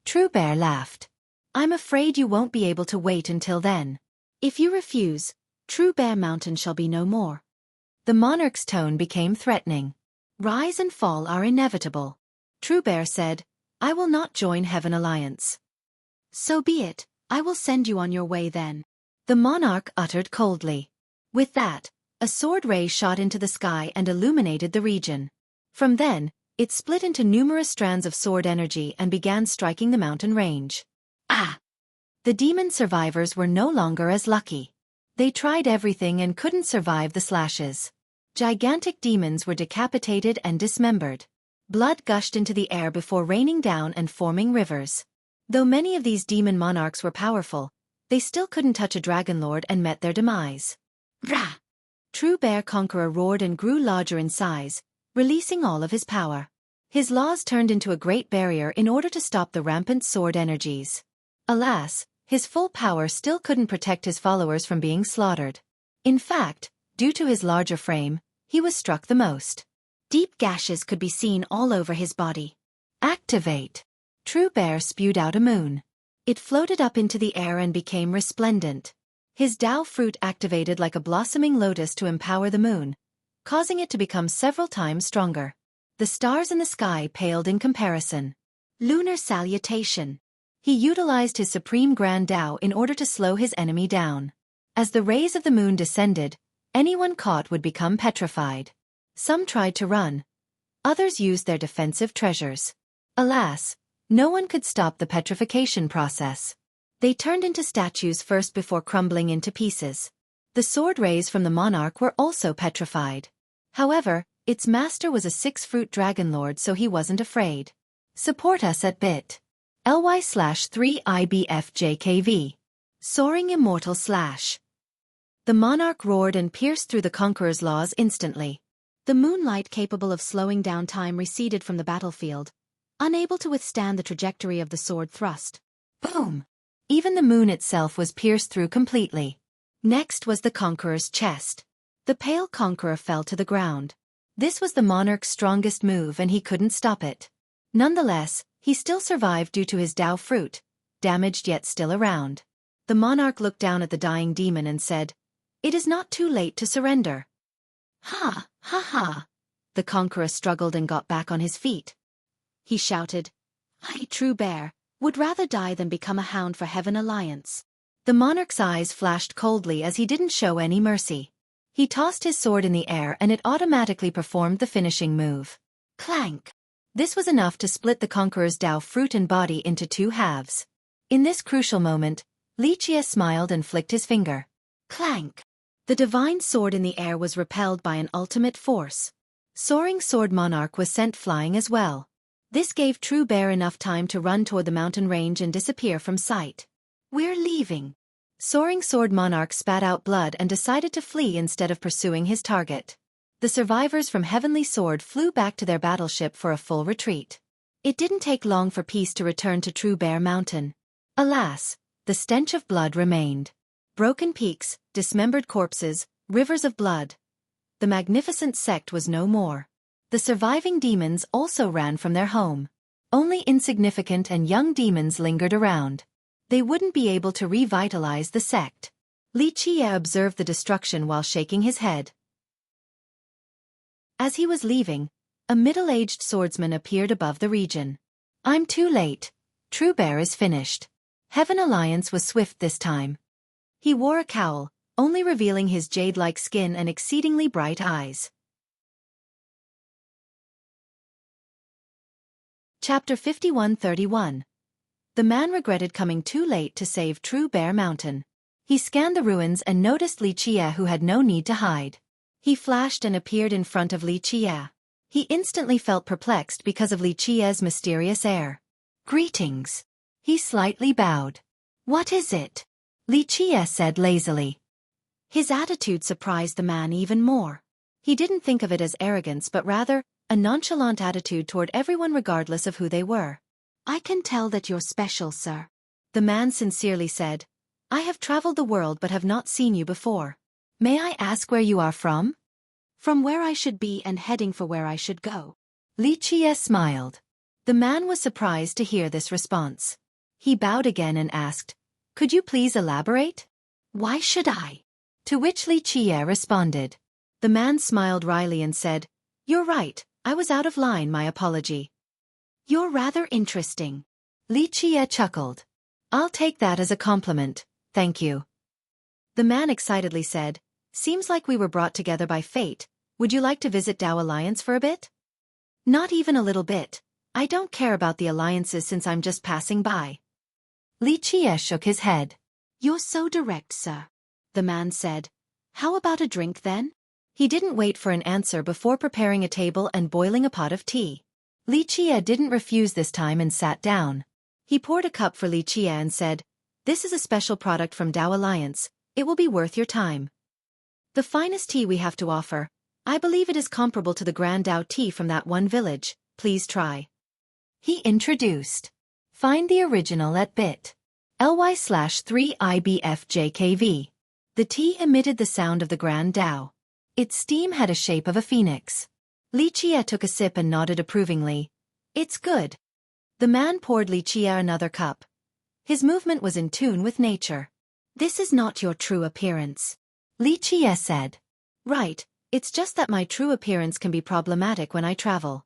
True Bear laughed. I'm afraid you won't be able to wait until then. If you refuse, True Bear Mountain shall be no more. The monarch's tone became threatening. Rise and fall are inevitable. True Bear said, I will not join Heaven Alliance. So be it, I will send you on your way then. The monarch uttered coldly. With that, a sword ray shot into the sky and illuminated the region. From then, it split into numerous strands of sword energy and began striking the mountain range. Ah! The demon survivors were no longer as lucky. They tried everything and couldn't survive the slashes. Gigantic demons were decapitated and dismembered. Blood gushed into the air before raining down and forming rivers. Though many of these demon monarchs were powerful, they still couldn't touch a dragon lord and met their demise. Rah! True Bear Conqueror roared and grew larger in size, releasing all of his power. His laws turned into a great barrier in order to stop the rampant sword energies. Alas, his full power still couldn't protect his followers from being slaughtered. In fact, due to his larger frame, he was struck the most. Deep gashes could be seen all over his body. Activate! True Bear spewed out a moon. It floated up into the air and became resplendent. His Dao fruit activated like a blossoming lotus to empower the moon, causing it to become several times stronger. The stars in the sky paled in comparison. Lunar salutation. He utilized his supreme grand Dao in order to slow his enemy down. As the rays of the moon descended, anyone caught would become petrified. Some tried to run. Others used their defensive treasures. Alas, no one could stop the petrification process. They turned into statues first before crumbling into pieces. The sword rays from the monarch were also petrified. However, its master was a 6-fruit dragon lord, so he wasn't afraid. Support us at bit.ly/3IBFJKV. Soaring Immortal / The monarch roared and pierced through the conqueror's laws instantly. The moonlight capable of slowing down time receded from the battlefield, unable to withstand the trajectory of the sword thrust. Boom! Even the moon itself was pierced through completely. Next was the conqueror's chest. The pale conqueror fell to the ground. This was the monarch's strongest move and he couldn't stop it. Nonetheless, he still survived due to his Dao fruit, damaged yet still around. The monarch looked down at the dying demon and said, It is not too late to surrender. Ha, ha, ha. The conqueror struggled and got back on his feet. He shouted, I, True Bear, would rather die than become a hound for Heaven Alliance. The monarch's eyes flashed coldly as he didn't show any mercy. He tossed his sword in the air and it automatically performed the finishing move. Clank! This was enough to split the conqueror's Dao fruit and body into 2 halves. In this crucial moment, Li Jie smiled and flicked his finger. Clank! The divine sword in the air was repelled by an ultimate force. Soaring Sword Monarch was sent flying as well. This gave True Bear enough time to run toward the mountain range and disappear from sight. We're leaving. Soaring Sword Monarch spat out blood and decided to flee instead of pursuing his target. The survivors from Heavenly Sword flew back to their battleship for a full retreat. It didn't take long for peace to return to True Bear Mountain. Alas, the stench of blood remained. Broken peaks, dismembered corpses, rivers of blood. The magnificent sect was no more. The surviving demons also ran from their home. Only insignificant and young demons lingered around. They wouldn't be able to revitalize the sect. Li Jie observed the destruction while shaking his head. As he was leaving, A middle-aged swordsman appeared above the region. I'm too late. True Bear is finished. Heaven Alliance was swift this time. He wore a cowl, only revealing his jade-like skin and exceedingly bright eyes. Chapter 51-31. The man regretted coming too late to save True Bear Mountain. He scanned the ruins and noticed Li Qie, who had no need to hide. He flashed and appeared in front of Li Qie. He instantly felt perplexed because of Li Qie's mysterious air. Greetings. He slightly bowed. What is it? Li Qie said lazily. His attitude surprised the man even more. He didn't think of it as arrogance but rather a nonchalant attitude toward everyone regardless of who they were. I can tell that you're special, sir. The man sincerely said. I have traveled the world but have not seen you before. May I ask where you are from? From where I should be and heading for where I should go. Li Qie smiled. The man was surprised to hear this response. He bowed again and asked, could you please elaborate? Why should I? To which Li Qie responded. The man smiled wryly and said, you're right, I was out of line, my apology. You're rather interesting. Li Qie chuckled. I'll take that as a compliment, thank you. The man excitedly said, seems like we were brought together by fate. Would you like to visit Dao Alliance for a bit? Not even a little bit. I don't care about the alliances since I'm just passing by. Li Qie shook his head. You're so direct, sir. The man said. How about a drink then? He didn't wait for an answer before preparing a table and boiling a pot of tea. Li Qie didn't refuse this time and sat down. He poured a cup for Li Qie and said, this is a special product from Dao Alliance. It will be worth your time. The finest tea we have to offer. I believe it is comparable to the Grand Dao tea from that one village. Please try. He introduced. Find the original at bit.ly/3IBFJKV. The tea emitted the sound of the Grand Dao. Its steam had a shape of a phoenix. Li Qie took a sip and nodded approvingly. It's good. The man poured Li Qie another cup. His movement was in tune with nature. This is not your true appearance. Li Qie said. Right, it's just that my true appearance can be problematic when I travel.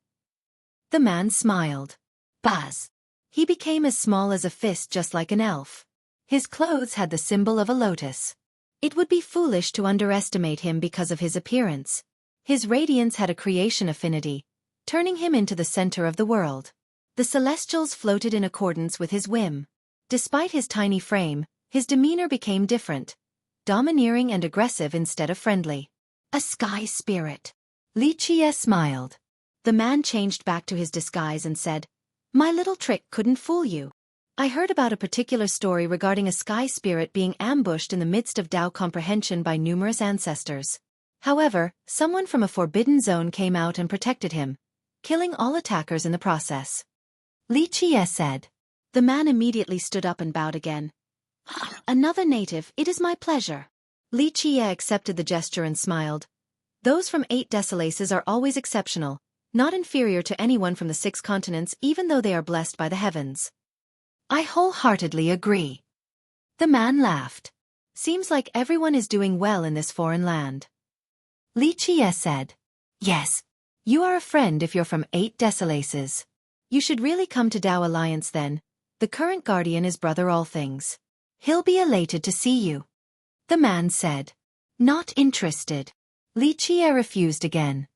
The man smiled. Buzz. He became as small as a fist, just like an elf. His clothes had the symbol of a lotus. It would be foolish to underestimate him because of his appearance. His radiance had a creation affinity, turning him into the center of the world. The celestials floated in accordance with his whim. Despite his tiny frame, his demeanor became different. Domineering and aggressive instead of friendly. A sky spirit. Li Qie smiled. The man changed back to his disguise and said, my little trick couldn't fool you. I heard about a particular story regarding a sky spirit being ambushed in the midst of Dao comprehension by numerous ancestors. However, someone from a forbidden zone came out and protected him, killing all attackers in the process. Li Qie said. The man immediately stood up and bowed again. Another native, it is my pleasure. Li Qie accepted the gesture and smiled. Those from 8 Desolaces are always exceptional, not inferior to anyone from the 6 continents even though they are blessed by the heavens. I wholeheartedly agree. The man laughed. Seems like everyone is doing well in this foreign land. Li Qie said. Yes. You are a friend if you're from 8 Desolaces. You should really come to Dao Alliance then. The current guardian is Brother Allthings. He'll be elated to see you. The man said. Not interested. Li Qie refused again.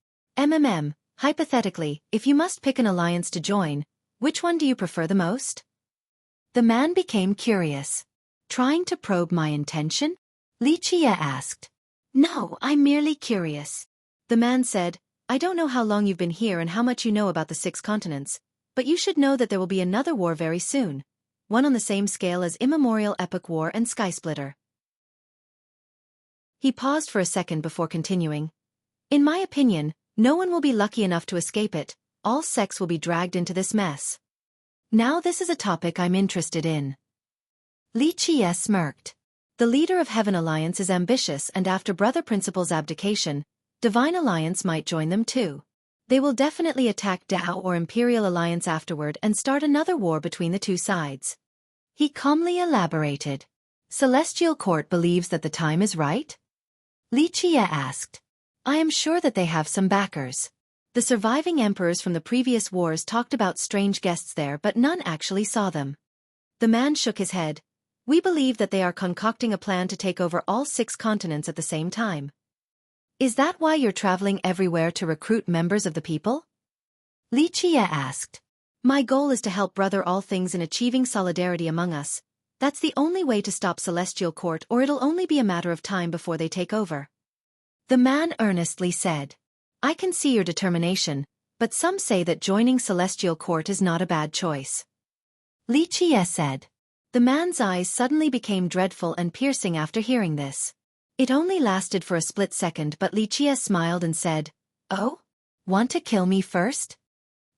Hypothetically, if you must pick an alliance to join, which one do you prefer the most? The man became curious. Trying to probe my intention? Li Qie asked. No, I'm merely curious. The man said, I don't know how long you've been here and how much you know about the 6 continents, but you should know that there will be another war very soon. One on the same scale as Immemorial Epic War and Skysplitter. He paused for a second before continuing. In my opinion, no one will be lucky enough to escape it. All sects will be dragged into this mess. Now this is a topic I'm interested in. Li Qie smirked. The leader of Heaven Alliance is ambitious, and after Brother Principal's abdication, Divine Alliance might join them too. They will definitely attack Dao or Imperial Alliance afterward and start another war between the 2 sides. He calmly elaborated. Celestial Court believes that the time is right? Li Qie asked. I am sure that they have some backers. The surviving emperors from the previous wars talked about strange guests there, but none actually saw them. The man shook his head. We believe that they are concocting a plan to take over all 6 continents at the same time. Is that why you're traveling everywhere to recruit members of the people? Li Qie asked. My goal is to help brother all things in achieving solidarity among us. That's the only way to stop Celestial Court, or it'll only be a matter of time before they take over. The man earnestly said. I can see your determination, but some say that joining Celestial Court is not a bad choice. Li Qie said. The man's eyes suddenly became dreadful and piercing after hearing this. It only lasted for a split second, but Li Qie smiled and said, Oh? Want to kill me first?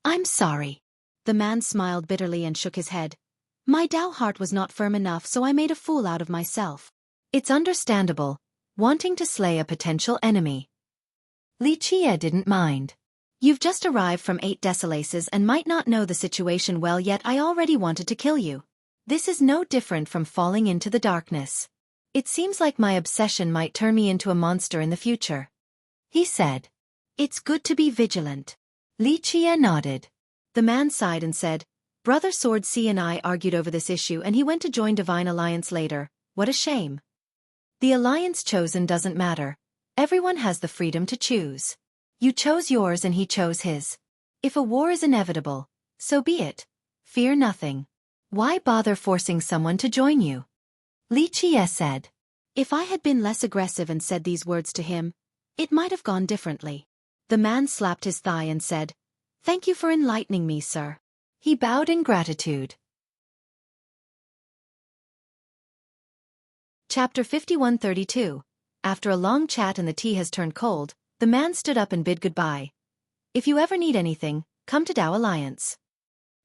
I'm sorry. The man smiled bitterly and shook his head. My Dao heart was not firm enough, so I made a fool out of myself. It's understandable, wanting to slay a potential enemy. Li Qie didn't mind. You've just arrived from 8 Desolaces and might not know the situation well, yet I already wanted to kill you. This is no different from falling into the darkness. It seems like my obsession might turn me into a monster in the future. He said. It's good to be vigilant. Li Qie nodded. The man sighed and said, Brother Sword C and I argued over this issue and he went to join Divine Alliance later. What a shame. The alliance chosen doesn't matter. Everyone has the freedom to choose. You chose yours and he chose his. If a war is inevitable, so be it. Fear nothing. Why bother forcing someone to join you? Li Qie said. If I had been less aggressive and said these words to him, it might have gone differently. The man slapped his thigh and said, Thank you for enlightening me, sir. He bowed in gratitude. Chapter 5132. After a long chat and the tea has turned cold, the man stood up and bid goodbye. If you ever need anything, come to Dao Alliance.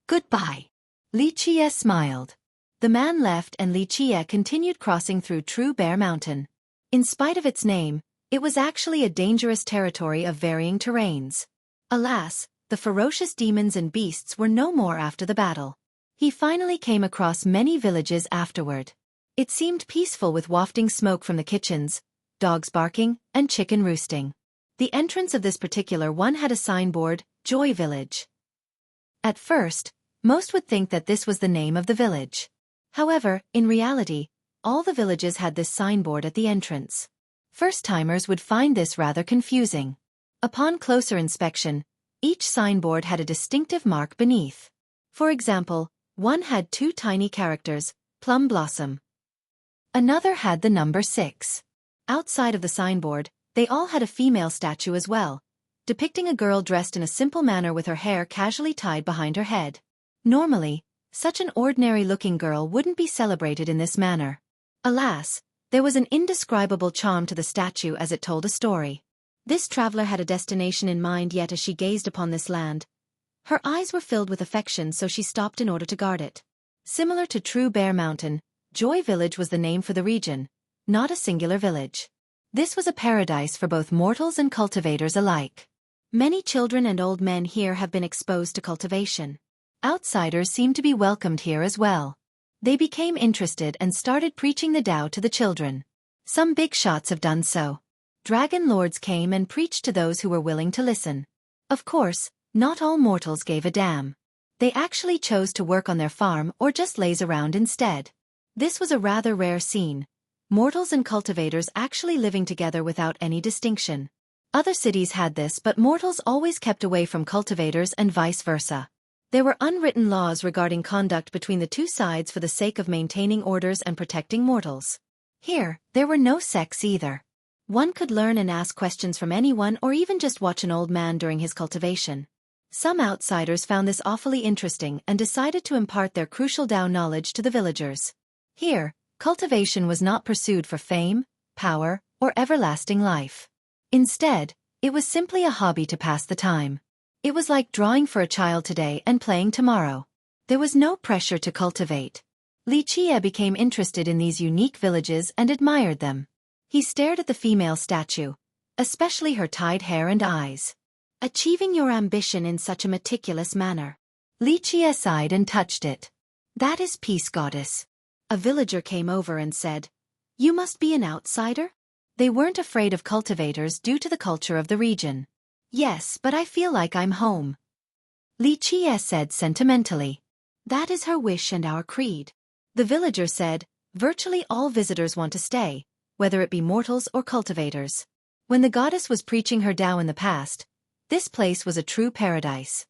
Goodbye. Li Qie smiled. The man left and Li Qie continued crossing through True Bear Mountain. In spite of its name, it was actually a dangerous territory of varying terrains. Alas, the ferocious demons and beasts were no more after the battle. He finally came across many villages afterward. It seemed peaceful with wafting smoke from the kitchens, dogs barking, and chicken roosting. The entrance of this particular one had a signboard, Joy Village. At first, most would think that this was the name of the village. However, in reality, all the villages had this signboard at the entrance. First-timers would find this rather confusing. Upon closer inspection, each signboard had a distinctive mark beneath. For example, one had 2 tiny characters, Plum Blossom. Another had the number 6. Outside of the signboard, they all had a female statue as well, depicting a girl dressed in a simple manner with her hair casually tied behind her head. Normally, such an ordinary-looking girl wouldn't be celebrated in this manner. Alas, there was an indescribable charm to the statue as it told a story. This traveler had a destination in mind, yet as she gazed upon this land, her eyes were filled with affection, so she stopped in order to guard it. Similar to True Bear Mountain, Joy Village was the name for the region, not a singular village. This was a paradise for both mortals and cultivators alike. Many children and old men here have been exposed to cultivation. Outsiders seemed to be welcomed here as well. They became interested and started preaching the Tao to the children. Some big shots have done so. Dragon lords came and preached to those who were willing to listen. Of course, not all mortals gave a damn. They actually chose to work on their farm or just laze around instead. This was a rather rare scene. Mortals and cultivators actually living together without any distinction. Other cities had this, but mortals always kept away from cultivators and vice versa. There were unwritten laws regarding conduct between the two sides for the sake of maintaining orders and protecting mortals. Here, there were no sects either. One could learn and ask questions from anyone or even just watch an old man during his cultivation. Some outsiders found this awfully interesting and decided to impart their crucial Tao knowledge to the villagers. Here, cultivation was not pursued for fame, power, or everlasting life. Instead, it was simply a hobby to pass the time. It was like drawing for a child today and playing tomorrow. There was no pressure to cultivate. Li Qie became interested in these unique villages and admired them. He stared at the female statue, especially her tied hair and eyes. Achieving your ambition in such a meticulous manner. Li Qie sighed and touched it. That is peace, goddess. A villager came over and said, You must be an outsider? They weren't afraid of cultivators due to the culture of the region.
Yes, but I feel like I'm home, Li Qie said sentimentally.
That is her wish and our creed. The villager said, virtually all visitors want to stay, whether it be mortals or cultivators. When the goddess was preaching her Tao in the past, this place was a true paradise.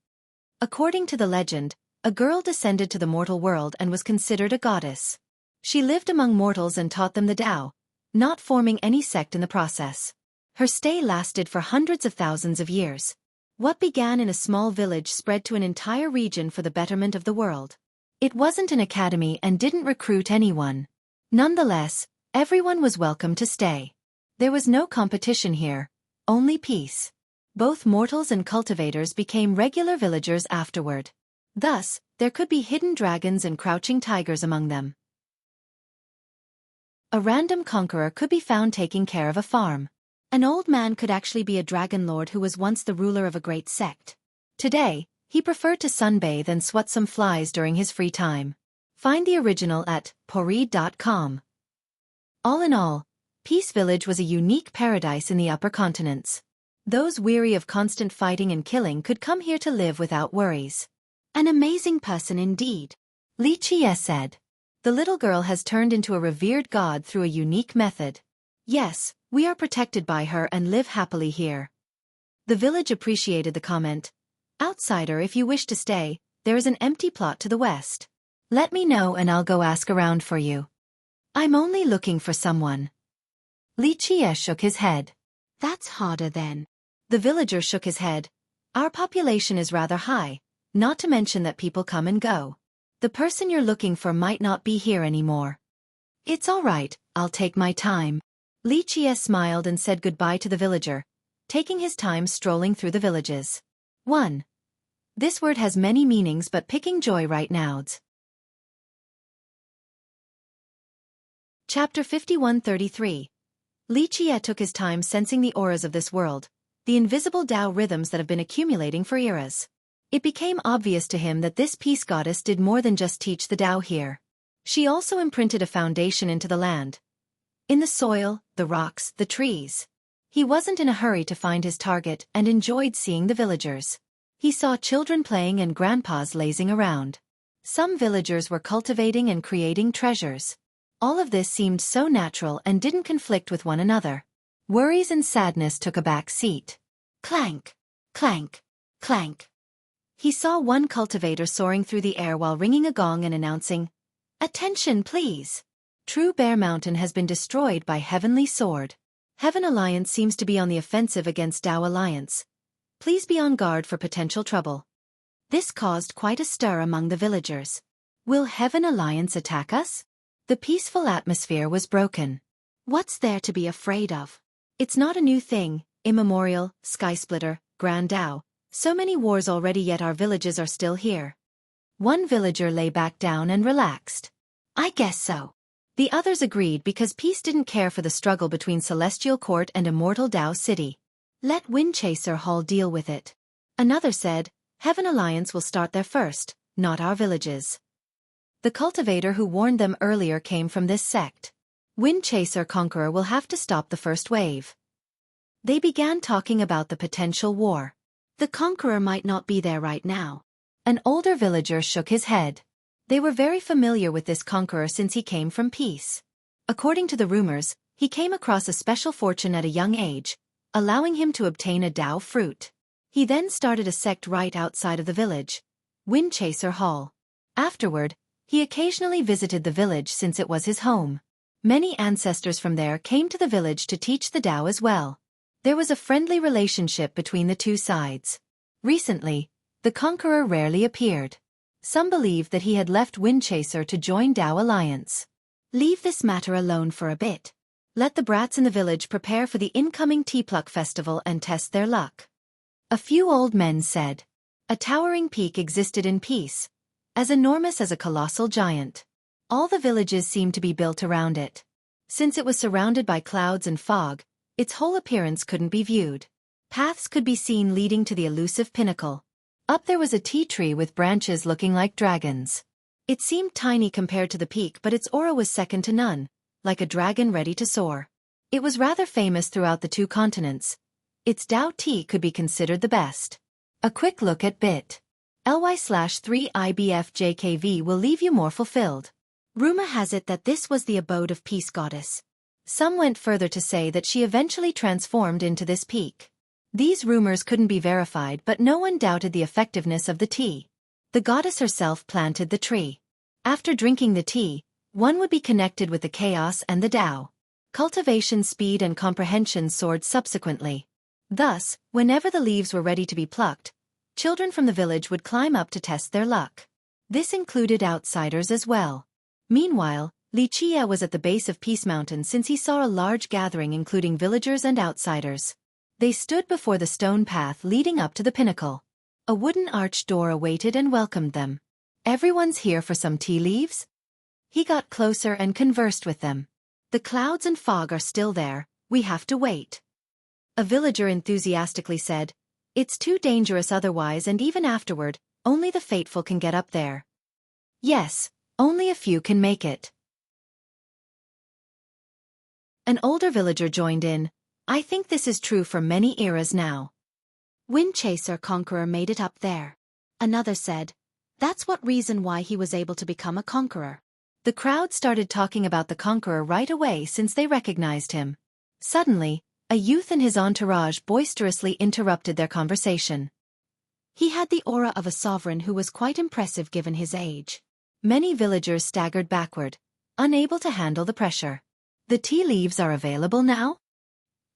According to the legend, a girl descended to the mortal world and was considered a goddess. She lived among mortals and taught them the Tao, not forming any sect in the process. Her stay lasted for hundreds of thousands of years. What began in a small village spread to an entire region for the betterment of the world. It wasn't an academy and didn't recruit anyone. Nonetheless, everyone was welcome to stay. There was no competition here, only peace. Both mortals and cultivators became regular villagers afterward. Thus, there could be hidden dragons and crouching tigers among them. A random conqueror could be found taking care of a farm. An old man could actually be a dragon lord who was once the ruler of a great sect. Today, he preferred to sunbathe and swat some flies during his free time. Find the original at poreed.com. All in all, Peace Village was a unique paradise in the upper continents. Those weary of constant fighting and killing could come here to live without worries.
An amazing person indeed, Li Qie said. The little girl has turned into a revered god through a unique method. Yes, we are protected by her and live happily here. The village appreciated the comment. Outsider, if you wish to stay, there is an empty plot to the west. Let me know and I'll go ask around for you. I'm only looking for someone. Li Qie shook his head.
That's harder then.
The villager shook his head. Our population is rather high, not to mention that people come and go. The person you're looking for might not be here anymore. It's all right, I'll take my time. Li Qie smiled and said goodbye to the villager, taking his time strolling through the villages. 1. This word has many meanings but picking joy right now. Chapter 51:33. Li Qie took his time sensing the auras of this world, the invisible Tao rhythms that have been accumulating for eras. It became obvious to him that this peace goddess did more than just teach the Tao here. She also imprinted a foundation into the land. In the soil, the rocks, the trees. He wasn't in a hurry to find his target and enjoyed seeing the villagers. He saw children playing and grandpas lazing around. Some villagers were cultivating and creating treasures. All of this seemed so natural and didn't conflict with one another. Worries and sadness took a back seat. Clank, clank, clank. He saw one cultivator soaring through the air while ringing a gong and announcing, "Attention, please! True Bear Mountain has been destroyed by Heavenly Sword. Heaven Alliance seems to be on the offensive against Tao Alliance. Please be on guard for potential trouble." This caused quite a stir among the villagers. Will Heaven Alliance attack us? The peaceful atmosphere was broken. What's there to be afraid of? It's not a new thing, immemorial, skysplitter, Grand Tao. So many wars already yet our villages are still here. One villager lay back down and relaxed. I guess so. The others agreed because peace didn't care for the struggle between Celestial Court and Immortal Tao City. Let Windchaser Hall deal with it. Another said, Heaven Alliance will start there first, not our villages. The cultivator who warned them earlier came from this sect. Windchaser Conqueror will have to stop the first wave. They began talking about the potential war. The Conqueror might not be there right now. An older villager shook his head. They were very familiar with this Conqueror since he came from peace. According to the rumors, he came across a special fortune at a young age, allowing him to obtain a Tao fruit. He then started a sect right outside of the village, Windchaser Hall. Afterward, he occasionally visited the village since it was his home. Many ancestors from there came to the village to teach the Tao as well. There was a friendly relationship between the two sides. Recently, the Conqueror rarely appeared. Some believed that he had left Windchaser to join Tao Alliance. Leave this matter alone for a bit. Let the brats in the village prepare for the incoming Tea Pluck Festival and test their luck. A few old men said. A towering peak existed in peace, as enormous as a colossal giant. All the villages seemed to be built around it. Since it was surrounded by clouds and fog, its whole appearance couldn't be viewed. Paths could be seen leading to the elusive pinnacle. Up there was a tea tree with branches looking like dragons. It seemed tiny compared to the peak, but its aura was second to none, like a dragon ready to soar. It was rather famous throughout the two continents. Its Dao tea could be considered the best. A quick look at bit.ly/3IBFJKV will leave you more fulfilled.
Rumor has it that this was the abode of peace goddess.
Some went further to say that she eventually transformed into this peak. These rumors couldn't be verified, but no one doubted the effectiveness of the tea. The goddess herself planted the tree. After drinking the tea, one would be connected with the chaos and the Tao. Cultivation speed and comprehension soared subsequently. Thus, whenever the leaves were ready to be plucked, children from the village would climb up to test their luck. This included outsiders as well. Meanwhile, Li Qie was at the base of Peace Mountain since he saw a large gathering including villagers and outsiders. They stood before the stone path leading up to the pinnacle. A wooden arched door awaited and welcomed them. "Everyone's here for some tea leaves?" He got closer and conversed with them. "The clouds and fog are still there, we have to wait." A villager enthusiastically said, "It's too dangerous otherwise, and even afterward, only the faithful can get up there." "Yes, only a few can make it." An older villager joined in, "I think this is true for many eras now."
Wind Chaser Conqueror made it up there. Another said, "That's what reason why he was able to become a conqueror."
The crowd started talking about the conqueror right away since they recognized him. Suddenly, a youth and his entourage boisterously interrupted their conversation.
He had the aura of a sovereign who was quite impressive given his age.
Many villagers staggered backward, unable to handle the pressure. "The tea leaves are available now?"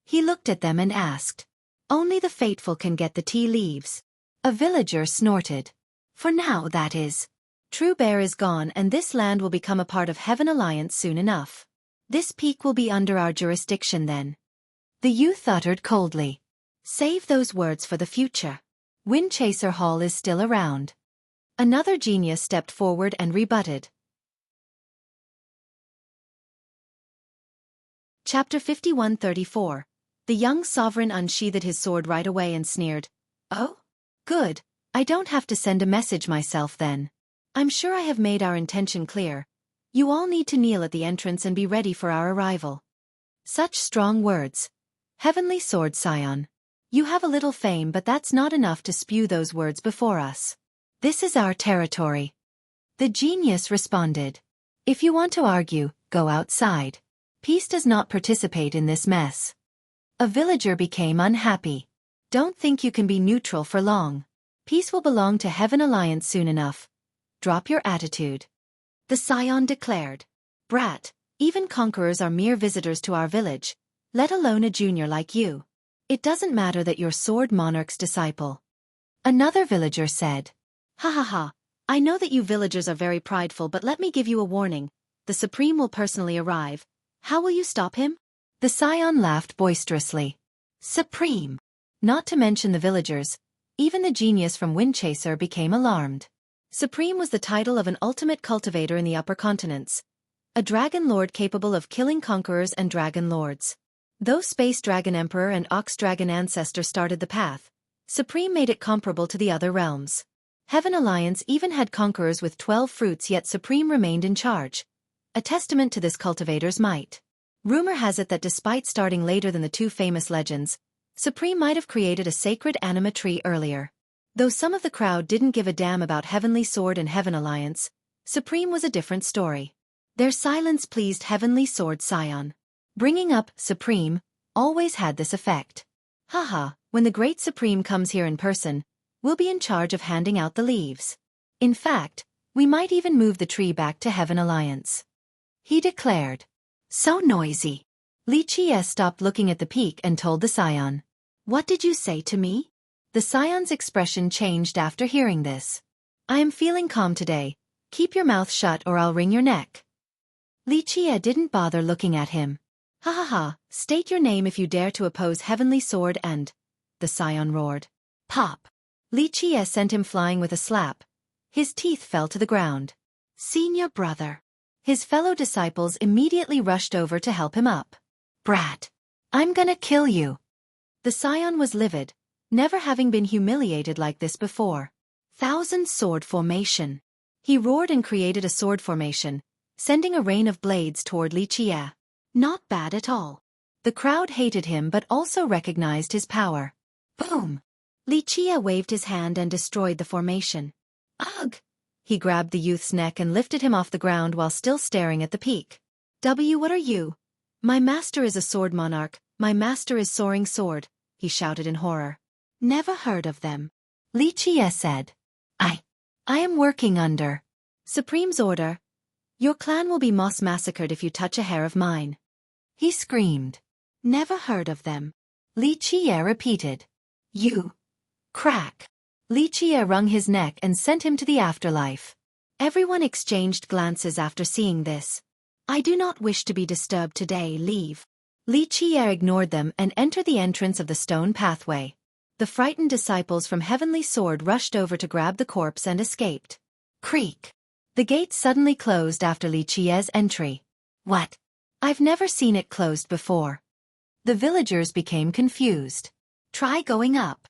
He looked at them and asked. "Only the faithful can get the tea leaves." A villager snorted. "For now, that is. True Bear is gone and this land will become a part of Heaven Alliance soon enough. This peak will be under our jurisdiction then." The youth uttered coldly. "Save those words for the future. Wind Chaser Hall is still around." Another genius stepped forward and rebutted. Chapter 5134. The young sovereign unsheathed his sword right away and sneered, "Oh? Good, I don't have to send a message myself then. I'm sure I have made our intention clear. You all need to kneel at the entrance and be ready for our arrival." Such strong words. Heavenly Sword Scion. You have a little fame, but that's not enough to spew those words before us. This is our territory. The genius responded. "If you want to argue, go outside. Peace does not participate in this mess." A villager became unhappy. "Don't think you can be neutral for long. Peace will belong to Heaven Alliance soon enough. Drop your attitude." The scion declared. "Brat, even conquerors are mere visitors to our village, let alone a junior like you. It doesn't matter that you're Sword Monarch's disciple." Another villager said. "Ha ha ha, I know that you villagers are very prideful, but let me give you a warning. The Supreme will personally arrive. How will you stop him?" The scion laughed boisterously. "Supreme." Not to mention the villagers, even the genius from Wind Chaser became alarmed. Supreme was the title of an ultimate cultivator in the upper continents. A dragon lord capable of killing conquerors and dragon lords. Though Space Dragon Emperor and Ox Dragon Ancestor started the path, Supreme made it comparable to the other realms. Heaven Alliance even had conquerors with 12 fruits, yet Supreme remained in charge. A testament to this cultivator's might. Rumor has it that despite starting later than the two famous legends, Supreme might have created a sacred anima tree earlier. Though some of the crowd didn't give a damn about Heavenly Sword and Heaven Alliance, Supreme was a different story. Their silence pleased Heavenly Sword Scion. Bringing up Supreme always had this effect. "Haha, when the great Supreme comes here in person, we'll be in charge of handing out the leaves. In fact, we might even move the tree back to Heaven Alliance," he declared. "So noisy." Li Qie stopped looking at the peak and told the scion. "What did you say to me?" The scion's expression changed after hearing this. "I am feeling calm today. Keep your mouth shut or I'll wring your neck." Li Qie didn't bother looking at him. "Ha ha ha, state your name if you dare to oppose Heavenly Sword and—" the scion roared. "Pop!" Li Qie sent him flying with a slap. His teeth fell to the ground. "Senior brother." His fellow disciples immediately rushed over to help him up. "Brat! I'm gonna kill you." The scion was livid, never having been humiliated like this before. "Thousand sword formation." He roared and created a sword formation, sending a rain of blades toward Li Qie. Not bad at all. The crowd hated him but also recognized his power. Boom!
Li Qie waved his hand and destroyed the formation.
Ugh!
He grabbed the youth's neck and lifted him off the ground while still staring at the peak. What are you? My master is a sword monarch, my master is soaring sword, he shouted in horror.
Never heard of them. Li Qie said. I am working under
Supreme's order. Your clan will be massacred if you touch a hair of mine.
He screamed. Never heard of them. Li Qie repeated. You. Crack. Li Qie wrung his neck and sent him to the afterlife.
Everyone exchanged glances after seeing this. I do not wish to be disturbed today, leave.
Li Qie ignored them and entered the entrance of the stone pathway.
The frightened disciples from Heavenly Sword rushed over to grab the corpse and escaped.
Creak. The gate suddenly closed after Li Qie's entry. What?
I've never seen it closed before.
The villagers became confused.
Try going up.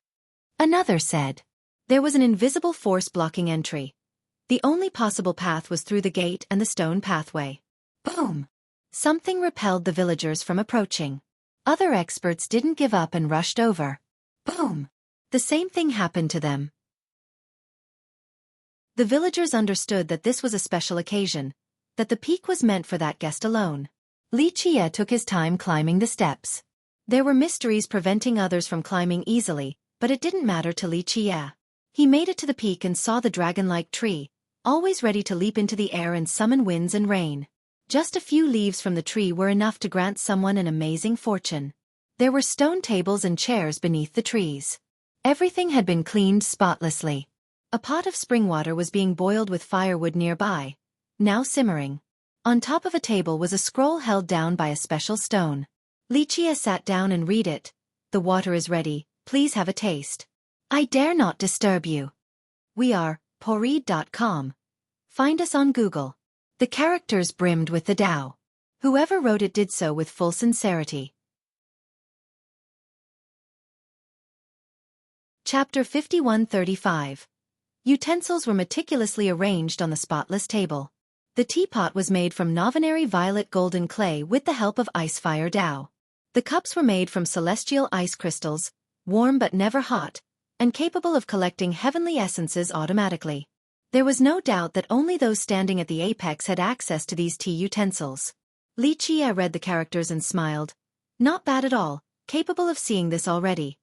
Another said.
There was an invisible force blocking entry. The only possible path was through the gate and the stone pathway.
Boom!
Something repelled the villagers from approaching.
Other experts didn't give up and rushed over. Boom!
The same thing happened to them. The villagers understood that this was a special occasion, that the peak was meant for that guest alone.
Li Qie took his time climbing the steps.
There were mysteries preventing others from climbing easily, but it didn't matter to Li Qie. He made it to the peak and saw the dragon-like tree, always ready to leap into the air and summon winds and rain. Just a few leaves from the tree were enough to grant someone an amazing fortune. There were stone tables and chairs beneath the trees.
Everything had been cleaned spotlessly.
A pot of spring water was being boiled with firewood nearby, now simmering. On top of a table was a scroll held down by a special stone. Li Qie sat down and read it. The water is ready, please have a taste.
I dare not disturb you.
We are poreed.com. Find us on Google.
The characters brimmed with the Tao.
Whoever wrote it did so with full sincerity. Chapter 5135. Utensils were meticulously arranged on the spotless table. The teapot was made from novenary violet golden clay with the help of ice fire Tao. The cups were made from celestial ice crystals, warm but never hot, and capable of collecting heavenly essences automatically. There was no doubt that only those standing at the apex had access to these tea utensils. Li Qie read the characters and smiled. Not bad at all, capable of seeing this already.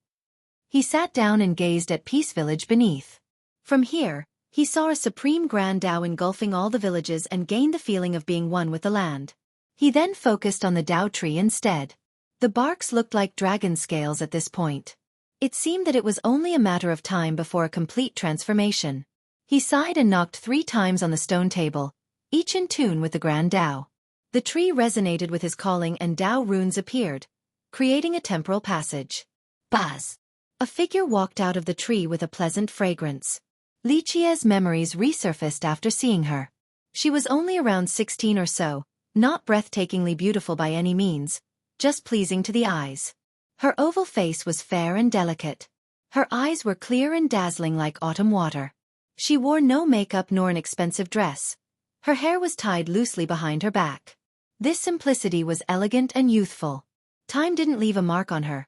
He sat down and gazed at Peace Village beneath.
From here, he saw a supreme grand Tao engulfing all the villages and gained the feeling of being one with the land.
He then focused on the Tao tree instead.
The barks looked like dragon scales at this point. It seemed that it was only a matter of time before a complete transformation.
He sighed and knocked 3 times on the stone table, each in tune with the grand Tao.
The tree resonated with his calling and Tao runes appeared, creating a temporal passage.
Buzz!
A figure walked out of the tree with a pleasant fragrance.
Li Qie's memories resurfaced after seeing her.
She was only around 16 or so, not breathtakingly beautiful by any means, just pleasing to the eyes. Her oval face was fair and delicate. Her eyes were clear and dazzling like autumn water. She wore no makeup nor an expensive dress. Her hair was tied loosely behind her back. This simplicity was elegant and youthful. Time didn't leave a mark on her.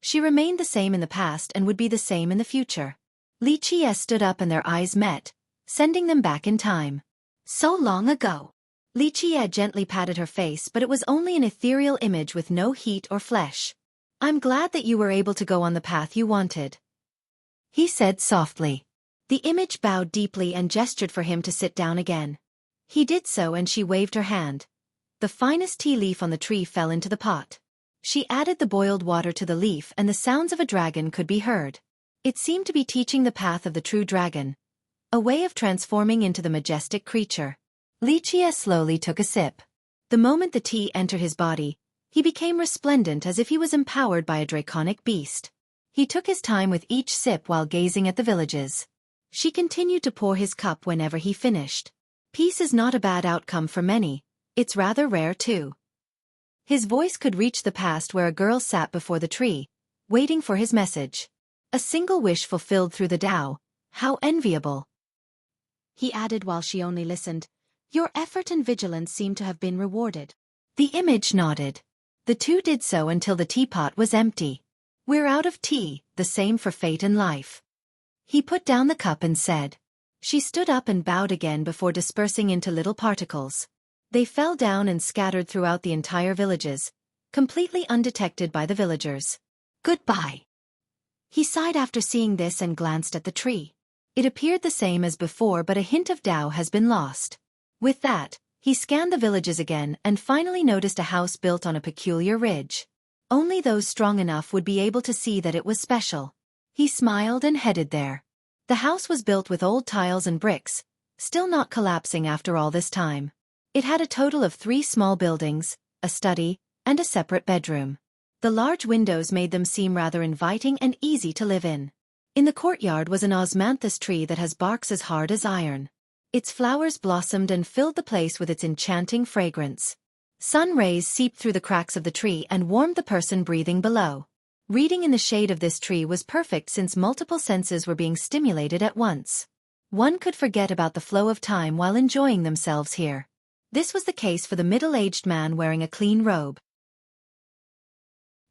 She remained the same in the past and would be the same in the future. Li Qie stood up and their eyes met, sending them back in time.
So long ago.
Li Qie gently patted her face, but it was only an ethereal image with no heat or flesh. I'm glad that you were able to go on the path you wanted,
he said softly.
The image bowed deeply and gestured for him to sit down again. He did so and she waved her hand. The finest tea leaf on the tree fell into the pot. She added the boiled water to the leaf and the sounds of a dragon could be heard. It seemed to be teaching the path of the true dragon, a way of transforming into the majestic creature.
Li Qie slowly took a sip.
The moment the tea entered his body, he became resplendent as if he was empowered by a draconic beast. He took his time with each sip while gazing at the villages. She continued to pour his cup whenever he finished. Peace is not a bad outcome for many, it's rather rare too. His voice could reach the past where a girl sat before the tree, waiting for his message. A single wish fulfilled through the Tao, how enviable. He added while she only listened, your effort and vigilance seem to have been rewarded.
The image nodded. The two did so until the teapot was empty. "We're out of tea, the same for fate and life." He put down the cup and said. She stood up and bowed again before dispersing into little particles. They fell down and scattered throughout the entire villages, completely undetected by the villagers. "Goodbye." He sighed after seeing this and glanced at the tree. It appeared the same as before, but a hint of Tao has been lost. With that, he scanned the villages again and finally noticed a house built on a peculiar ridge. Only those strong enough would be able to see that it was special. He smiled and headed there. The house was built with old tiles and bricks, still not collapsing after all this time. It had a total of 3 small buildings, a study, and a separate bedroom. The large windows made them seem rather inviting and easy to live in. In the courtyard was an osmanthus tree that has barks as hard as iron. Its flowers blossomed and filled the place with its enchanting fragrance. Sun rays seeped through the cracks of the tree and warmed the person breathing below. Reading in the shade of this tree was perfect since multiple senses were being stimulated at once. One could forget about the flow of time while enjoying themselves here. This was the case for the middle-aged man wearing a clean robe.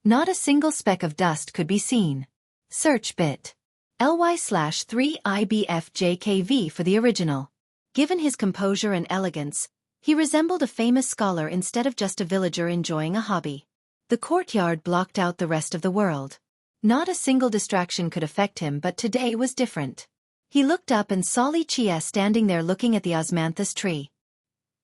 Not a single speck of dust could be seen. Search bit. ly/3IBFJKV for the original. Given his composure and elegance, he resembled a famous scholar instead of just a villager enjoying a hobby. The courtyard blocked out the rest of the world. Not a single distraction could affect him, but today was different. He looked up and saw Li Qie standing there looking at the osmanthus tree.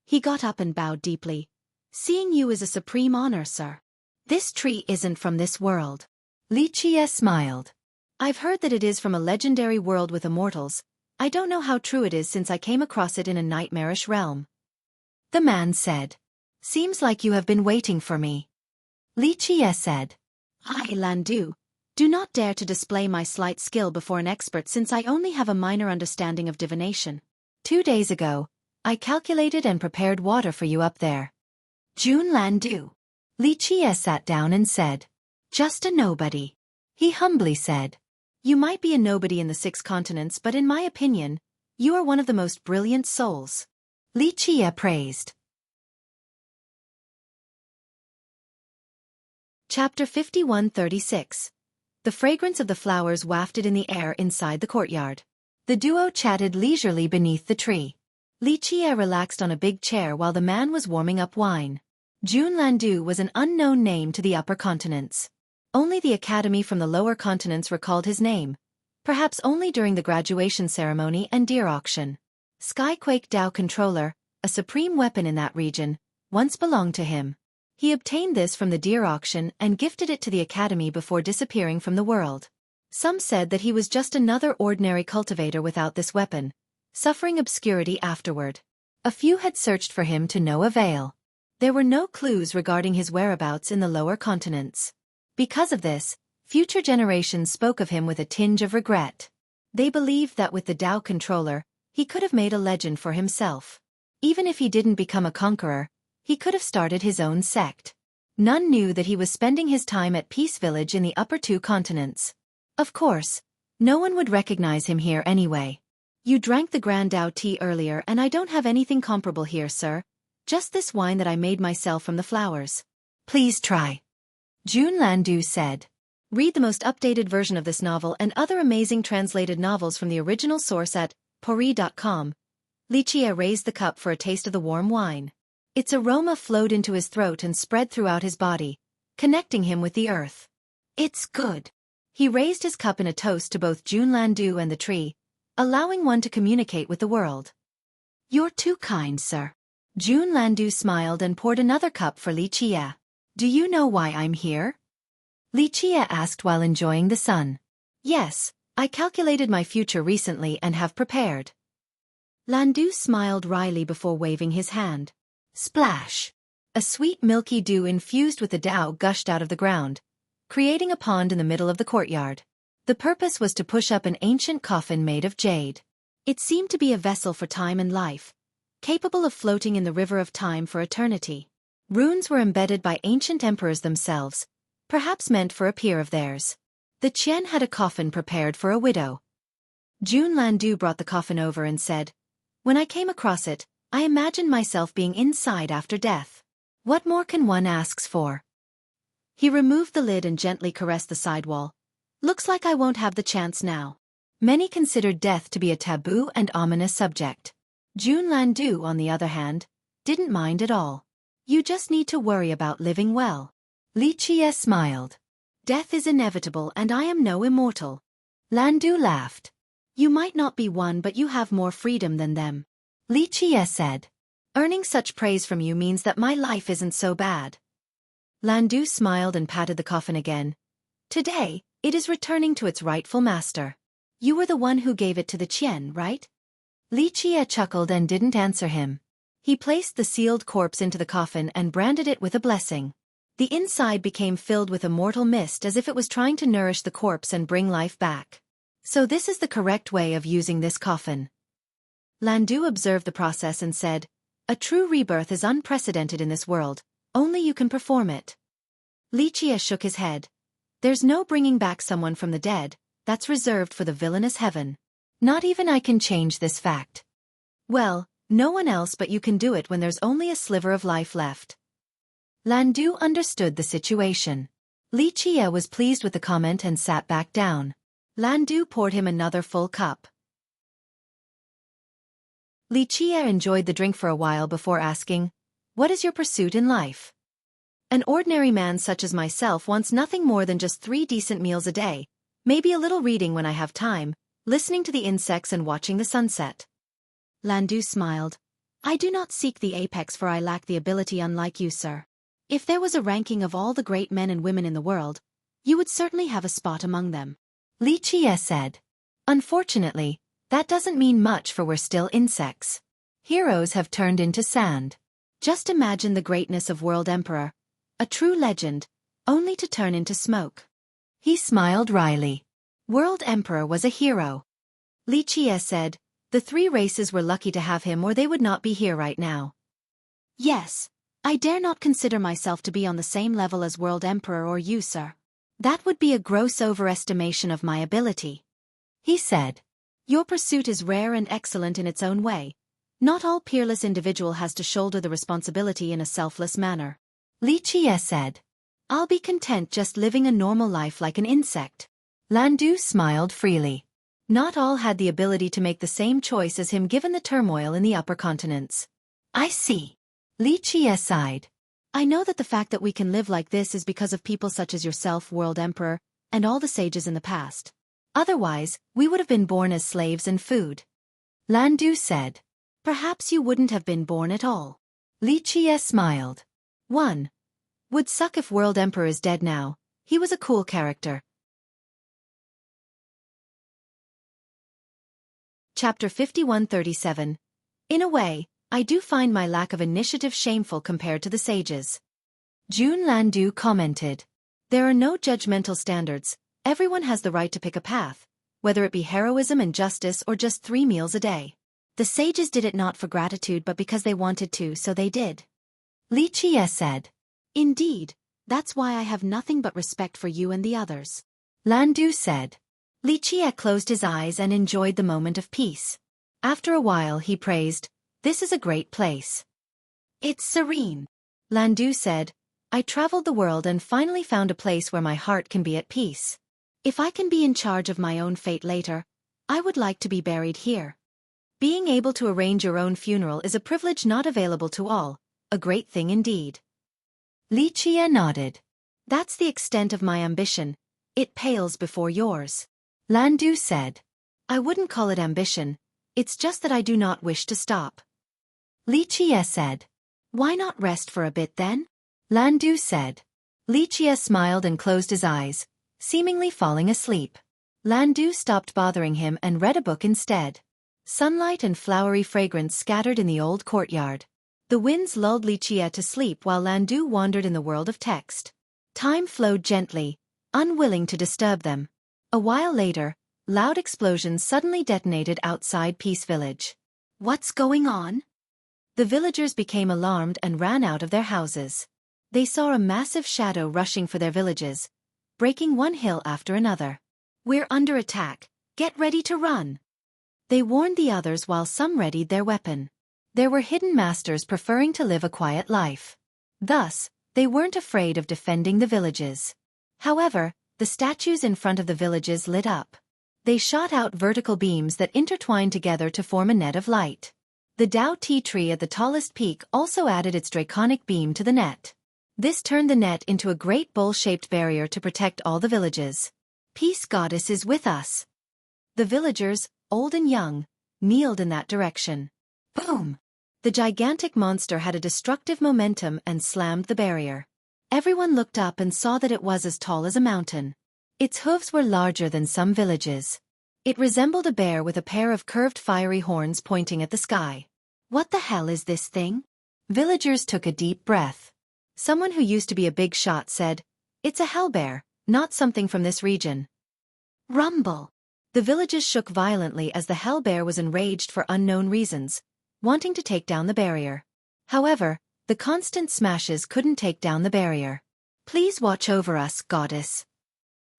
He got up and bowed deeply. "Seeing you is a supreme honor, sir. This tree isn't from this world." Li Qie smiled. "I've heard that it is from a legendary world with immortals. I don't know how true it is since I came across it in a nightmarish realm." The man said. "Seems like you have been waiting for me." Li Qie said. "I, Landu, do not dare to display my slight skill before an expert since I only have a minor understanding of divination. 2 days ago, I calculated and prepared water for you up there." "Jun Landu." Li Qie sat down and said. "Just a nobody." He humbly said. "You might be a nobody in the 6 continents, but in my opinion, you are one of the most brilliant souls." Li Qie praised. Chapter 51-36. The fragrance of the flowers wafted in the air inside the courtyard. The duo chatted leisurely beneath the tree. Li Qie relaxed on a big chair while the man was warming up wine. Jun Landu was an unknown name to the upper continents. Only the academy from the lower continents recalled his name, perhaps only during the graduation ceremony and deer auction. Skyquake Dao Controller, a supreme weapon in that region, once belonged to him. He obtained this from the deer auction and gifted it to the academy before disappearing from the world. Some said that he was just another ordinary cultivator without this weapon, suffering obscurity afterward. A few had searched for him to no avail. There were no clues regarding his whereabouts in the lower continents. Because of this, future generations spoke of him with a tinge of regret. They believed that with the Dao Controller, he could have made a legend for himself. Even if he didn't become a conqueror, he could have started his own sect. None knew that he was spending his time at Peace Village in the upper 2 continents. Of course, no one would recognize him here anyway. "You drank the Grand Dao tea earlier and I don't have anything comparable here, sir. Just this wine that I made myself from the flowers." "Please try," Jun Landu said. Read the most updated version of this novel and other amazing translated novels from the original source at pori.com. Li Qie raised the cup for a taste of the warm wine. Its aroma flowed into his throat and spread throughout his body, connecting him with the earth. "It's good." He raised his cup in a toast to both Jun Landu and the tree, allowing one to communicate with the world. "You're too kind, sir." Jun Landu smiled and poured another cup for Li Qie. "Do you know why I'm here?" Li Qie asked while enjoying the sun. "Yes, I calculated my future recently and have prepared." Landu smiled wryly before waving his hand. Splash! A sweet milky dew infused with the Dao gushed out of the ground, creating a pond in the middle of the courtyard. The purpose was to push up an ancient coffin made of jade. It seemed to be a vessel for time and life, capable of floating in the river of time for eternity. Runes were embedded by ancient emperors themselves, perhaps meant for a peer of theirs. The Qian had a coffin prepared for a widow. Jun Landu brought the coffin over and said, "When I came across it, I imagined myself being inside after death. What more can one ask for?"
He removed the lid and gently caressed the sidewall. Looks like I won't have the chance now. Many considered death to be a taboo and ominous subject. Jun Landu, on the other hand, didn't mind at all. You just need to worry about living well.
Li Qie smiled.
Death is inevitable and I am no immortal.
Landu laughed.
You might not be one but you have more freedom than them.
Li Qie said.
Earning such praise from you means that my life isn't so bad. Landu smiled and patted the coffin again. Today, it is returning to its rightful master. You were the one who gave it to the Qian, right?
Li Qie chuckled and didn't answer him.
He placed the sealed corpse into the coffin and branded it with a blessing. The inside became filled with immortal mist as if it was trying to nourish the corpse and bring life back. So this is the correct way of using this coffin. Landu observed the process and said, a true rebirth is unprecedented in this world, only you can perform it. Li Qie shook his head. There's no bringing back someone from the dead, that's reserved for the villainous heaven.
Not even I can change this fact.
Well, no one else but you can do it when there's only a sliver of life left.
Landu understood the situation. Li Qie was pleased with the comment and sat back down.
Landu poured him another full cup. Li Qie enjoyed the drink for a while before asking, what is your pursuit in life? An ordinary man such as myself wants nothing more than just 3 decent meals a day, maybe a little reading when I have time, listening to the insects and watching the sunset. Landu smiled. I do not seek the apex for I lack the ability unlike you, sir. If there was a ranking of all the great men and women in the world, you would certainly have a spot among them.
Li Qie said. Unfortunately, that doesn't mean much for we're still insects. Heroes have turned into sand.
Just imagine the greatness of World Emperor. A true legend, only to turn into smoke.
He smiled wryly.
World Emperor was a hero. Li Qie said, the 3 races were lucky to have him or they would not be here right now. Yes, I dare not consider myself to be on the same level as World Emperor or you, sir. That would be a gross overestimation of my ability.
He said.
Your pursuit is rare and excellent in its own way. Not all peerless individual has to shoulder the responsibility in a selfless manner.
Li Qie said.
I'll be content just living a normal life like an insect.
Landu smiled freely.
Not all had the ability to make the same choice as him given the turmoil in the upper continents.
I see. Li Qie sighed.
I know that the fact that we can live like this is because of people such as yourself, World Emperor, and all the sages in the past. Otherwise, we would have been born as slaves and food.
Landu said.
Perhaps you wouldn't have been born at all.
Li Qie smiled.
1. Would suck if World Emperor is dead now. He was a cool character. Chapter 5137. In a way, I do find my lack of initiative shameful compared to the sages.
Jun Landu commented.
There are no judgmental standards. Everyone has the right to pick a path, whether it be heroism and justice or just 3 meals a day. The sages did it not for gratitude but because they wanted to, so they did.
Li Qie said.
Indeed, that's why I have nothing but respect for you and the others.
Landu said.
Li Qie closed his eyes and enjoyed the moment of peace. After a while he praised, this is a great place. It's serene. Landu said, I traveled the world and finally found a place where my heart can be at peace. If I can be in charge of my own fate later, I would like to be buried here. Being able to arrange your own funeral is a privilege not available to all, a great thing indeed.
Li Qie nodded.
That's the extent of my ambition. It pales before yours.
Landu said.
I wouldn't call it ambition, it's just that I do not wish to stop.
Li Qie said.
Why not rest for a bit then?
Landu said. Li Qie smiled and closed his eyes, seemingly falling asleep. Landu stopped bothering him and read a book instead. Sunlight and flowery fragrance scattered in the old courtyard.
The winds lulled Li Qie to sleep while Landu wandered in the world of text. Time flowed gently, unwilling to disturb them. A while later, loud explosions suddenly detonated outside Peace Village. What's going on? The villagers became alarmed and ran out of their houses. They saw a massive shadow rushing for their villages, breaking one hill after another. We're under attack, get ready to run. They warned the others while some readied their weapon. There were hidden masters preferring to live a quiet life. Thus,
They weren't afraid of defending the villages. However, the statues in front of the villages lit up. They shot out vertical beams that intertwined together to form a net of light. The Dao tea tree at the tallest peak also added its draconic beam to the net. This turned the net into a great bowl-shaped barrier to protect all the villages. Peace Goddess is with us. The villagers, old and young, kneeled in that direction. Boom! The gigantic monster had a destructive momentum and slammed the barrier. Everyone looked up and saw that it was as tall as a mountain. Its hooves were larger than some villages. It resembled a bear with a pair of curved fiery horns pointing at the sky. What the hell is this thing? Villagers took a deep breath. Someone who used to be a big shot said, "It's a hellbear, not something from this region." Rumble! The villages shook violently as the hellbear was enraged for unknown reasons, wanting to take down the barrier. However, the constant smashes couldn't take down the barrier. Please watch over us, Goddess.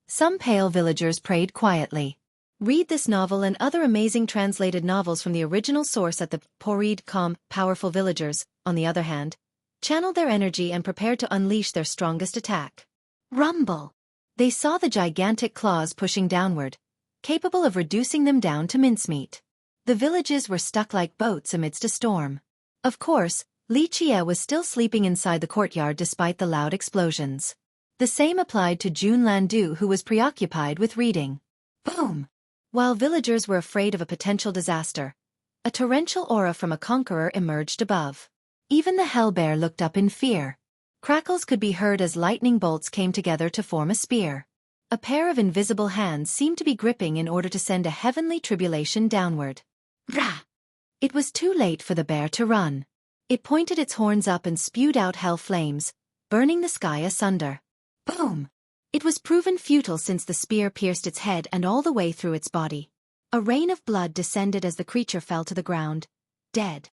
Some pale villagers prayed quietly. Read this novel and other amazing translated novels from the original source at the .com. Powerful villagers, on the other hand, channeled their energy and prepared to unleash their strongest attack. Rumble! They saw the gigantic claws pushing downward, capable of reducing them down to mincemeat. The villages were stuck like boats amidst a storm. Of course, Li Qie was still sleeping inside the courtyard despite the loud explosions. The same applied to Jun Landu, who was preoccupied with reading. Boom! While villagers were afraid of a potential disaster, a torrential aura from a conqueror emerged above. Even the hellbear looked up in fear. Crackles could be heard as lightning bolts came together to form a spear. A pair of invisible hands seemed to be gripping in order to send a heavenly tribulation downward. Rah! It was too late for the bear to run. It pointed its horns up and spewed out hell flames, burning the sky asunder. Boom! It was proven futile since the spear pierced its head and all the way through its body. A rain of blood descended as the creature fell to the ground, dead.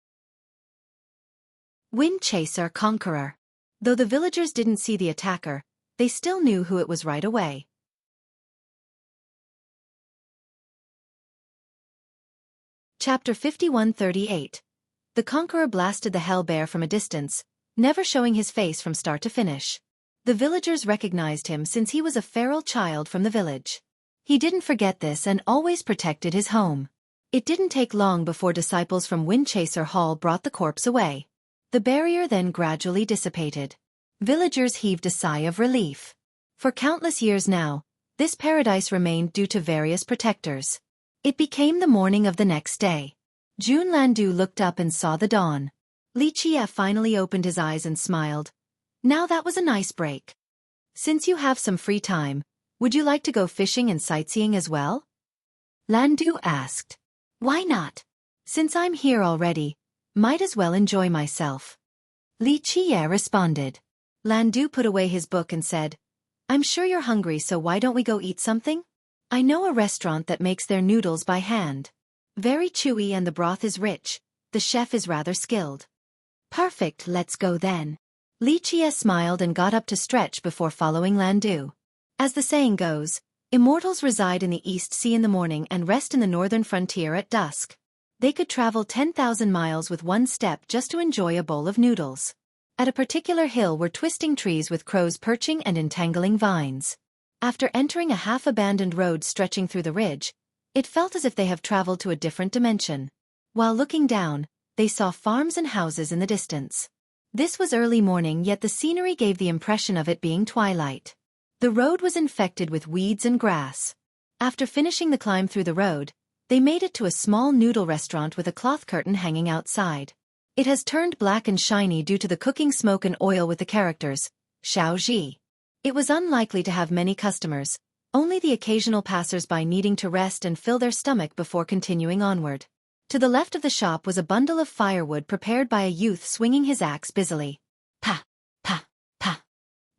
Wind Chaser Conqueror. Though the villagers didn't see the attacker, they still knew who it was right away. Chapter 5138. The conqueror blasted the hellbear from a distance, never showing his face from start to finish. The villagers recognized him since he was a feral child from the village. He didn't forget this and always protected his home. It didn't take long before disciples from Windchaser Hall brought the corpse away. The barrier then gradually dissipated. Villagers heaved a sigh of relief. For countless years now, this paradise remained due to various protectors. It became the morning of the next day. Jun Landu looked up and saw the dawn. Li Qie finally opened his eyes and smiled. Now that was a nice break. Since you have some free time, would you like to go fishing and sightseeing as well? Landu asked. Why not? Since I'm here already, might as well enjoy myself. Li Qie responded. Landu put away his book and said, I'm sure you're hungry, so why don't we go eat something? I know a restaurant that makes their noodles by hand. Very chewy and the broth is rich. The chef is rather skilled. Perfect, let's go then. Li Qie smiled and got up to stretch before following Landu. As the saying goes, immortals reside in the East Sea in the morning and rest in the northern frontier at dusk. They could travel 10,000 miles with one step just to enjoy a bowl of noodles. At a particular hill were twisting trees with crows perching and entangling vines. After entering a half-abandoned road stretching through the ridge, it felt as if they have traveled to a different dimension. While looking down, they saw farms and houses in the distance. This was early morning, yet the scenery gave the impression of it being twilight. The road was infected with weeds and grass. After finishing the climb through the road, they made it to a small noodle restaurant with a cloth curtain hanging outside. It has turned black and shiny due to the cooking smoke and oil with the characters, Xueqi. It was unlikely to have many customers, only the occasional passers-by needing to rest and fill their stomach before continuing onward. To the left of the shop was a bundle of firewood prepared by a youth swinging his axe busily. Pa, pa, pa.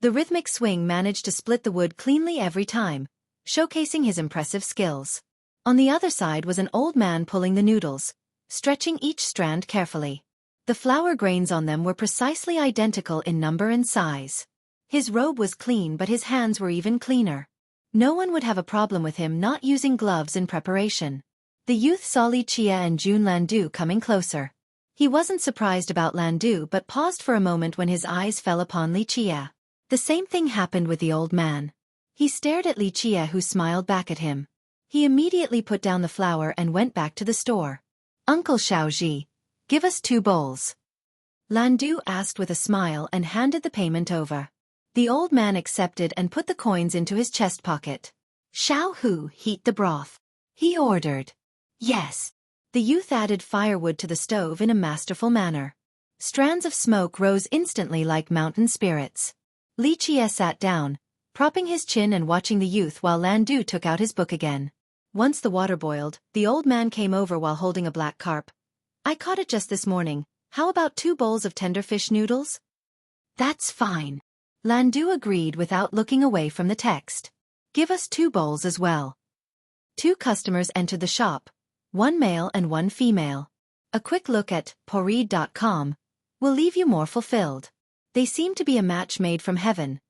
The rhythmic swing managed to split the wood cleanly every time, showcasing his impressive skills. On the other side was an old man pulling the noodles, stretching each strand carefully. The flour grains on them were precisely identical in number and size. His robe was clean, but his hands were even cleaner. No one would have a problem with him not using gloves in preparation. The youth saw Li Qie and Jun Landu coming closer.
He wasn't surprised about Landu but paused for a moment when his eyes fell upon Li Chia. The same thing happened with the old man. He stared at Li Chia, who smiled back at him. He immediately put down the flour and went back to the store. "Uncle Xueqi, give us 2 bowls." Landu asked with a smile and handed the payment over. The old man accepted and put the coins into his chest pocket. "Xiao Hu, heat the broth," he ordered. "Yes." The youth added firewood to the stove in a masterful manner. Strands of smoke rose instantly like mountain spirits. Li Chia sat down, propping his chin and watching the youth while Landu took out his book again. Once the water boiled, the old man came over while holding a black carp. "I caught it just this morning. How about 2 bowls of tender fish noodles?" "That's fine." Landu agreed without looking away from the text. "Give us 2 bowls as well." 2 customers entered the shop, 1 male and 1 female. A quick look at Poreed.com will leave you more fulfilled. They seemed to be a match made from heaven.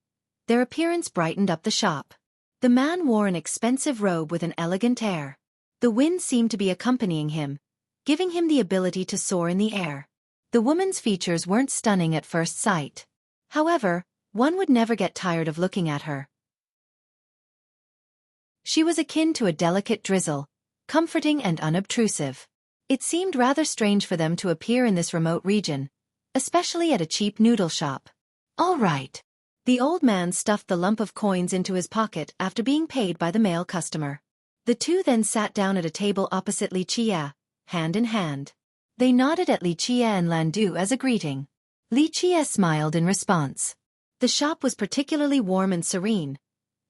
Their appearance brightened up the shop. The man wore an expensive robe with an elegant air. The wind seemed to be accompanying him, giving him the ability to soar in the air. The woman's features weren't stunning at first sight. However, one would never get tired of looking at her. She was akin to a delicate drizzle, comforting and unobtrusive. It seemed rather strange for them to appear in this remote region, especially at a cheap noodle shop. "All right." The old man stuffed the lump of coins into his pocket after being paid by the male customer. The 2 then sat down at a table opposite Li Chia, hand in hand. They nodded at Li Chia and Landu as a greeting. Li Chia smiled in response. The shop was particularly warm and serene.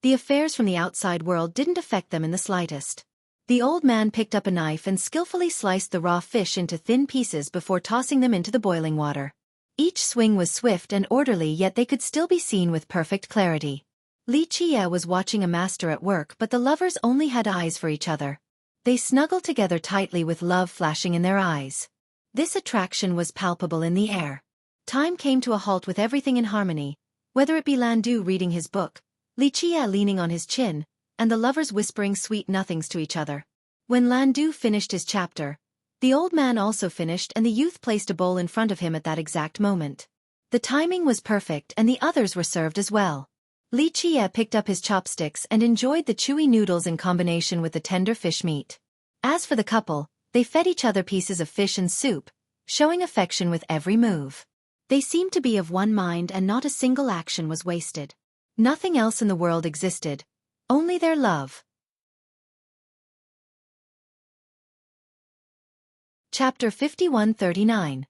The affairs from the outside world didn't affect them in the slightest. The old man picked up a knife and skillfully sliced the raw fish into thin pieces before tossing them into the boiling water. Each swing was swift and orderly, yet they could still be seen with perfect clarity. Li Chia was watching a master at work, but the lovers only had eyes for each other. They snuggled together tightly with love flashing in their eyes. This attraction was palpable in the air. Time came to a halt with everything in harmony, whether it be Landu reading his book, Li Chia leaning on his chin, and the lovers whispering sweet nothings to each other. When Landu finished his chapter, the old man also finished, and the youth placed a bowl in front of him at that exact moment. The timing was perfect and the others were served as well. Li Chia picked up his chopsticks and enjoyed the chewy noodles in combination with the tender fish meat. As for the couple, they fed each other pieces of fish and soup, showing affection with every move. They seemed to be of one mind and not a single action was wasted. Nothing else in the world existed, only their love. Chapter 5139.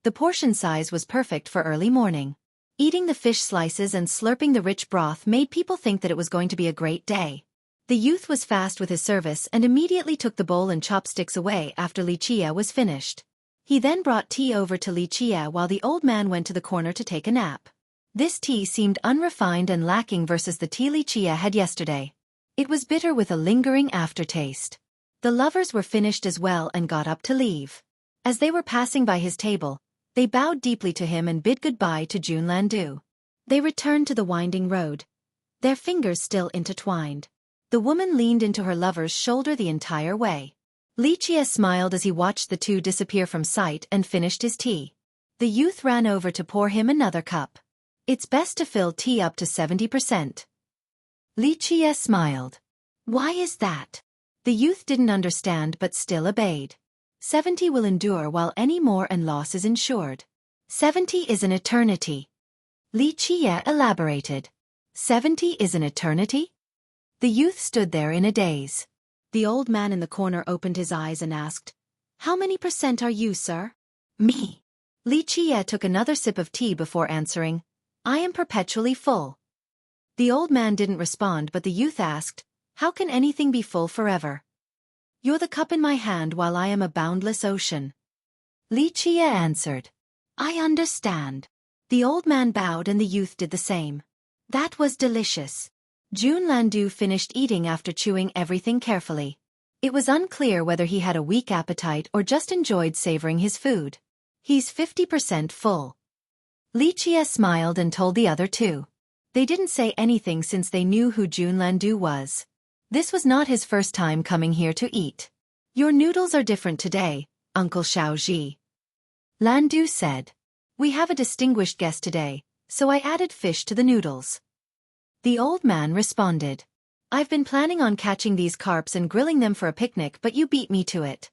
The portion size was perfect for early morning. Eating the fish slices and slurping the rich broth made people think that it was going to be a great day. The youth was fast with his service and immediately took the bowl and chopsticks away after Li Chia was finished. He then brought tea over to Li Chia while the old man went to the corner to take a nap. This tea seemed unrefined and lacking versus the tea Li Chia had yesterday. It was bitter with a lingering aftertaste. The lovers were finished as well and got up to leave. As they were passing by his table, they bowed deeply to him and bid goodbye to Jun Landu. They returned to the winding road, their fingers still intertwined. The woman leaned into her lover's shoulder the entire way. Li Chia smiled as he watched the 2 disappear from sight and finished his tea. The youth ran over to pour him another cup. "It's best to fill tea up to 70%. Li Chia smiled. "Why is that?" The youth didn't understand but still obeyed. 70 will endure while any more and loss is insured. 70 is an eternity. Li Chia elaborated. 70 is an eternity? The youth stood there in a daze. The old man in the corner opened his eyes and asked, "How many % are you, sir?" "Me." Li Chia took another sip of tea before answering, "I am perpetually full." The old man didn't respond but the youth asked, "How can anything be full forever?" "You're the cup in my hand while I am a boundless ocean." Li Chia answered. "I understand." The old man bowed and the youth did the same. That was delicious. Jun Landu finished eating after chewing everything carefully. It was unclear whether he had a weak appetite or just enjoyed savoring his food. "He's 50% full." Li Chia smiled and told the other 2. They didn't say anything since they knew who Jun Landu was. This was not his first time coming here to eat. "Your noodles are different today, Uncle Xueqi."
Landu said. We have a distinguished guest today, so I added fish to the noodles. The old man responded. I've been planning on catching these carps and grilling them for a picnic, but you beat me to it.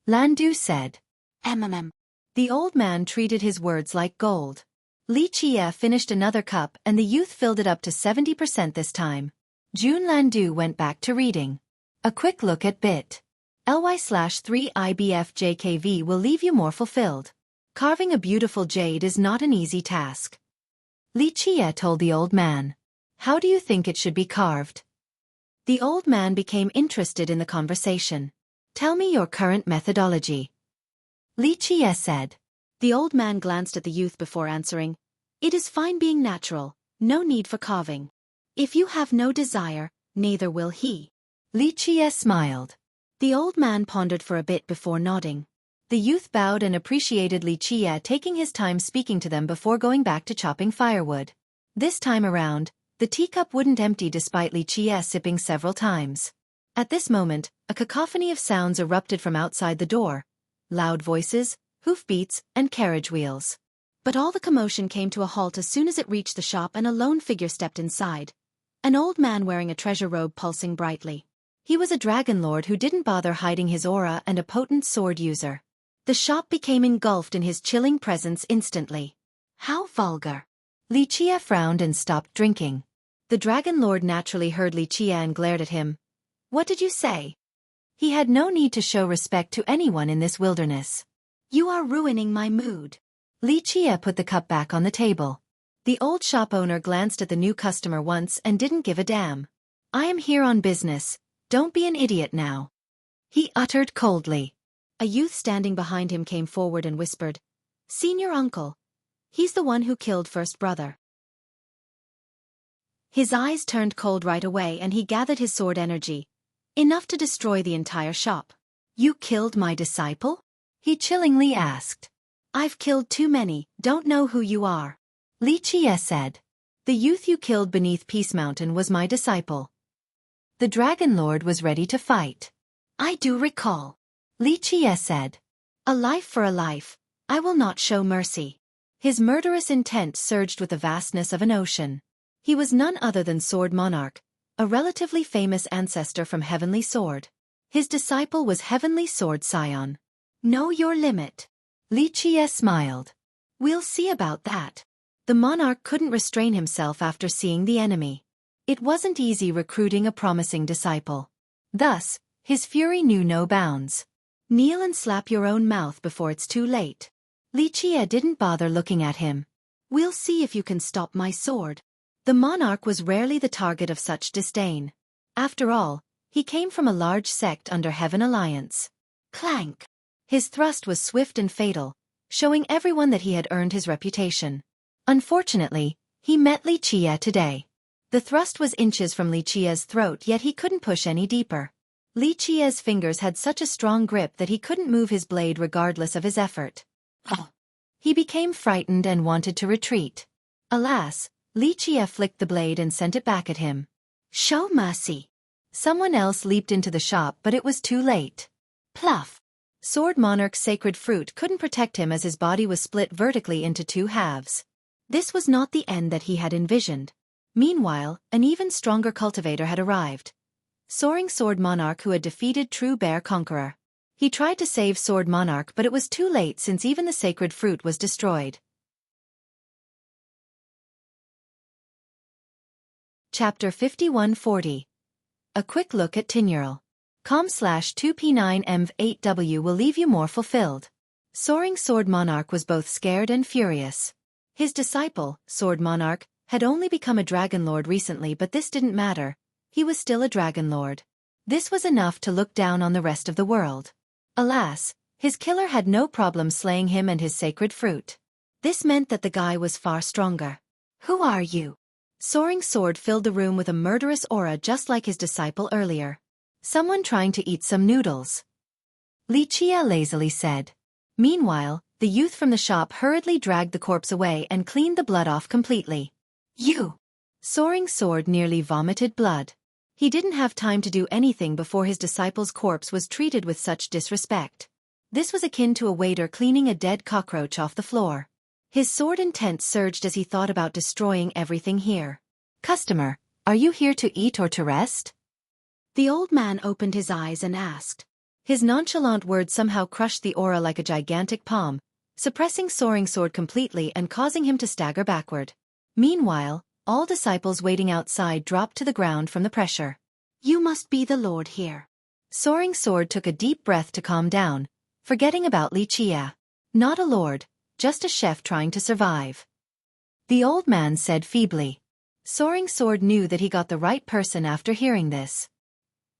Landu said. The old man treated his words like gold. Li Qie finished another cup and the youth filled it up to 70% this time. Jun Landu went back to reading. A quick look at bit.ly/3IBFJKV will leave you more fulfilled. Carving a beautiful jade is not an easy task. Li Qie told the old man. How do you think it should be carved? The old man became interested in the conversation. Tell me your current methodology. Li Qie said. The old man glanced at the youth before answering. It is fine being natural, no need for carving. If you have no desire, neither will he. Li Qie smiled. The old man pondered for a bit before nodding. The youth bowed and appreciated Li Qie taking his time speaking to them before going back to chopping firewood. This time around, the teacup wouldn't empty despite Li Qie sipping several times. At this moment, a cacophony of sounds erupted from outside the door. Loud voices, hoofbeats, and carriage wheels. But all the commotion came to a halt as soon as it reached the shop and a lone figure stepped inside. An old man wearing a treasure robe pulsing brightly. He was a dragon lord who didn't bother hiding his aura and a potent sword user. The shop became engulfed in his chilling presence instantly. How vulgar. Li Qie frowned and stopped drinking. The dragon lord naturally heard Li Qie and glared at him. What did you say? He had no need to show respect to anyone in this wilderness. You are ruining my mood. Li Qie put the cup back on the table. The old shop owner glanced at the new customer once and didn't give a damn. I am here on business, don't be an idiot now. He uttered coldly. A youth standing behind him came forward and whispered, Senior uncle. He's the one who killed first brother. His eyes turned cold right away and he gathered his sword energy. Enough to destroy the entire shop. You killed my disciple? He chillingly asked. I've killed too many, don't know who you are. Li Qie said. The youth you killed beneath Peace Mountain was my disciple. The dragon lord was ready to fight. I do recall. Li Qie said. A life for a life, I will not show mercy. His murderous intent surged with the vastness of an ocean. He was none other than Sword Monarch, a relatively famous ancestor from Heavenly Sword. His disciple was Heavenly Sword Scion. Know your limit. Li Qie smiled. We'll see about that. The monarch couldn't restrain himself after seeing the enemy. It wasn't easy recruiting a promising disciple. Thus, his fury knew no bounds. Kneel and slap your own mouth before it's too late. Li Qie didn't bother looking at him. We'll see if you can stop my sword. The monarch was rarely the target of such disdain. After all, he came from a large sect under Heaven Alliance. Clank! His thrust was swift and fatal, showing everyone that he had earned his reputation. Unfortunately, he met Li Qie today. The thrust was inches from Li Qie's throat, yet he couldn't push any deeper. Li Qie's fingers had such a strong grip that he couldn't move his blade regardless of his effort. He became frightened and wanted to retreat. Alas, Li Qie flicked the blade and sent it back at him. Show mercy. Someone else leaped into the shop, but it was too late. Pluff. Sword Monarch's sacred fruit couldn't protect him as his body was split vertically into two halves. This was not the end that he had envisioned. Meanwhile, an even stronger cultivator had arrived. Soaring Sword Monarch who had defeated True Bear Conqueror. He tried to save Sword Monarch, but it was too late since even the sacred fruit was destroyed. Chapter 5140. A quick look at Tinural. com/2p9mv8w will leave you more fulfilled. Soaring Sword Monarch was both scared and furious. His disciple, Sword Monarch, had only become a dragon lord recently, but this didn't matter. He was still a dragon lord. This was enough to look down on the rest of the world. Alas, his killer had no problem slaying him and his sacred fruit. This meant that the guy was far stronger. Who are you? Soaring Sword filled the room with a murderous aura just like his disciple earlier. Someone trying to eat some noodles. Li Qie lazily said. Meanwhile, the youth from the shop hurriedly dragged the corpse away and cleaned the blood off completely. You! Soaring Sword nearly vomited blood. He didn't have time to do anything before his disciple's corpse was treated with such disrespect.
This was akin to a waiter cleaning a dead cockroach off the floor. His sword intent surged as he thought about destroying everything here.
"Customer, are you here to eat or to rest?"
The old man opened his eyes and asked. His nonchalant words somehow crushed the aura like a gigantic palm, suppressing Soaring Sword completely and causing him to stagger backward. Meanwhile, all disciples waiting outside dropped to the ground from the pressure. "You must be the Lord here." Soaring Sword took a deep breath to calm down, forgetting about Li Chia. "Not a lord, just a chef trying to survive," the old man said feebly. Soaring Sword knew that he got the right person after hearing this.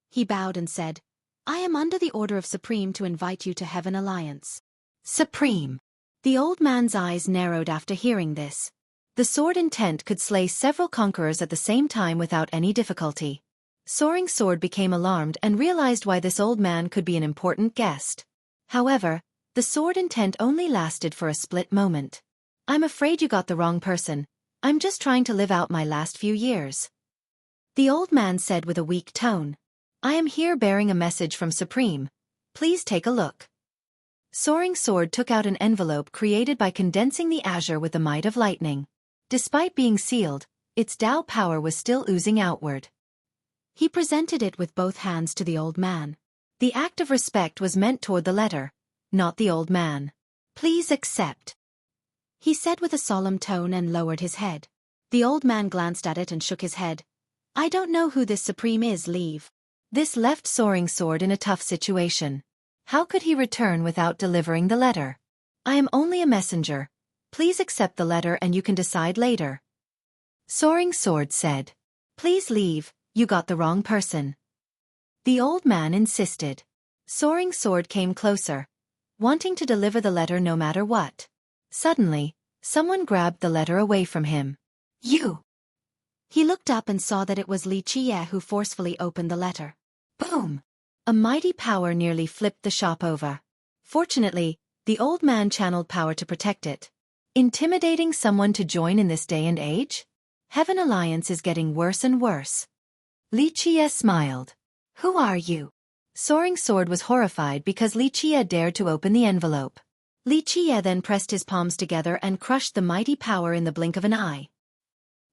He bowed and said, "I am under the order of Supreme to invite you to Heaven Alliance."
"Supreme."
The old man's eyes narrowed after hearing this. The sword intent could slay several conquerors at the same time without any difficulty. Soaring Sword became alarmed and realized why this old man could be an important guest. However, the sword intent only lasted for a split moment. "I'm afraid you got the wrong person. I'm just trying to live out my last few years," the old man said with a weak tone. "I am here bearing a message from Supreme. Please take a look." Soaring Sword took out an envelope created by condensing the azure with the might of lightning. Despite being sealed, its Tao power was still oozing outward. He presented it with both hands to the old man. The act of respect was meant toward the letter, not the old man. "Please accept," he said with a solemn tone and lowered his head. The old man glanced at it and shook his head. "I don't know who this Supreme is, leave." This left Soaring Sword in a tough situation. How could he return without delivering the letter? "I am only a messenger. Please accept the letter and you can decide later," Soaring Sword said. "Please leave, you got the wrong person," the old man insisted. Soaring Sword came closer, wanting to deliver the letter no matter what. Suddenly, someone grabbed the letter away from him. "You!" He looked up and saw that it was Li Chia who forcefully opened the letter. Boom! A mighty power nearly flipped the shop over. Fortunately, the old man channeled power to protect it. Intimidating someone to join in this day and age? Heaven Alliance is getting worse and worse. Li Chia smiled. "Who are you?" Soaring Sword was horrified because Li Chia dared to open the envelope. Li Chia then pressed his palms together and crushed the mighty power in the blink of an eye.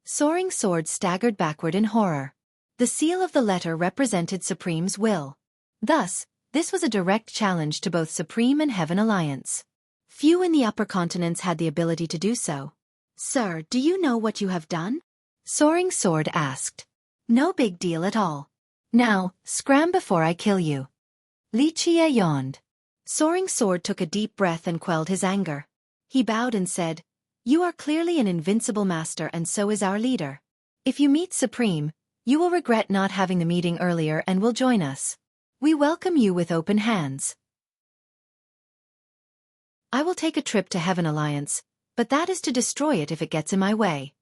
Soaring Sword staggered backward in horror. The seal of the letter represented Supreme's will. Thus, this was a direct challenge to both Supreme and Heaven Alliance. Few in the upper continents had the ability to do so. "Sir, do you know what you have done?" Soaring Sword asked. "No big deal at all. Now, scram before I kill you." Li Chia yawned. Soaring Sword took a deep breath and quelled his anger. He bowed and said, "You are clearly an invincible master and so is our leader. If you meet Supreme, you will regret not having the meeting earlier and will join us. We welcome you with open hands." "I will take a trip to Heaven Alliance, but that is to destroy it if it gets in my way,"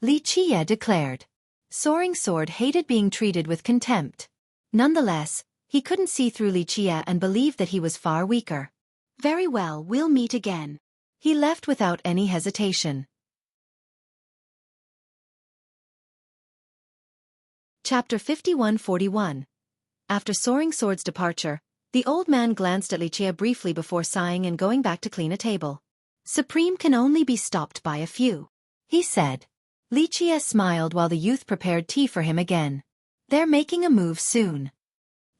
Li Chia declared. Soaring Sword hated being treated with contempt. Nonetheless, he couldn't see through Li Chia and believed that he was far weaker. "Very well, we'll meet again." He left without any hesitation. Chapter 51-41. After Soaring Sword's departure, the old man glanced at Li Chia briefly before sighing and going back to clean a table. "Supreme can only be stopped by a few," he said. Li Chia smiled while the youth prepared tea for him again. "They're making a move soon."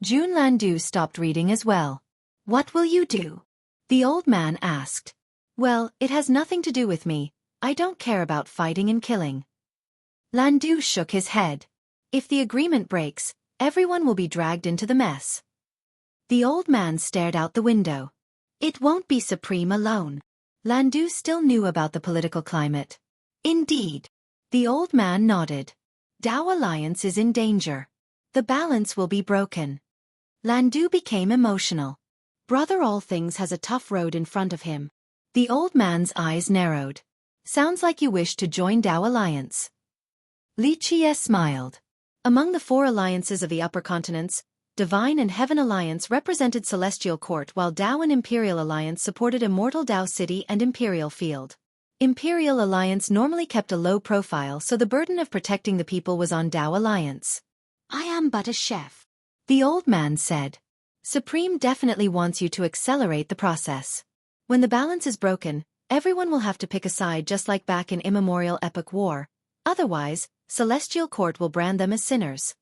Jun Landu stopped reading as well. "What will you do?" the old man asked. "Well, it has nothing to do with me. I don't care about fighting and killing." Landu shook his head. "If the agreement breaks, everyone will be dragged into the mess." The old man stared out the window. "It won't be Supreme alone." Landu still knew about the political climate. "Indeed." The old man nodded. "Tao Alliance is in danger. The balance will be broken." Landu became emotional. Brother All Things has a tough road in front of him. The old man's eyes narrowed. "Sounds like you wish to join Tao Alliance." Li Chia smiled. Among the 4 alliances of the upper continents, Divine and Heaven Alliance represented Celestial Court while Tao and Imperial Alliance supported Immortal Tao City and Imperial Field. Imperial Alliance normally kept a low profile so the burden of protecting the people was on Tao Alliance. "I am but a chef," the old man said. Supreme definitely wants you to accelerate the process. When the balance is broken, everyone will have to pick a side just like back in immemorial epic war. Otherwise, Celestial Court will brand them as sinners.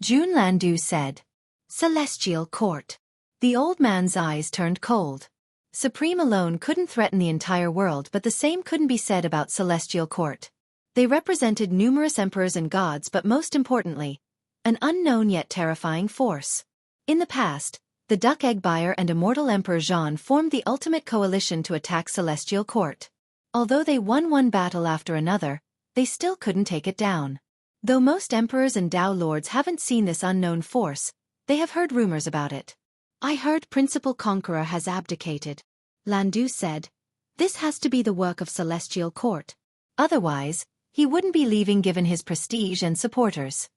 Jun Landu said.
Celestial Court. The old man's eyes turned cold. Supreme alone couldn't threaten the entire world, but the same couldn't be said about Celestial Court. They represented numerous emperors and gods, but most importantly, an unknown yet terrifying force. In the past, the Duck Egg Buyer and Immortal Emperor Jean formed the ultimate coalition to attack Celestial Court. Although they won one battle after another, they still couldn't take it down. Though most emperors and Dao lords haven't seen this unknown force, they have heard rumors about it.
I heard Principal Conqueror has abdicated.
Landu said. This has to be the work of Celestial Court. Otherwise, he wouldn't be leaving given his prestige and supporters.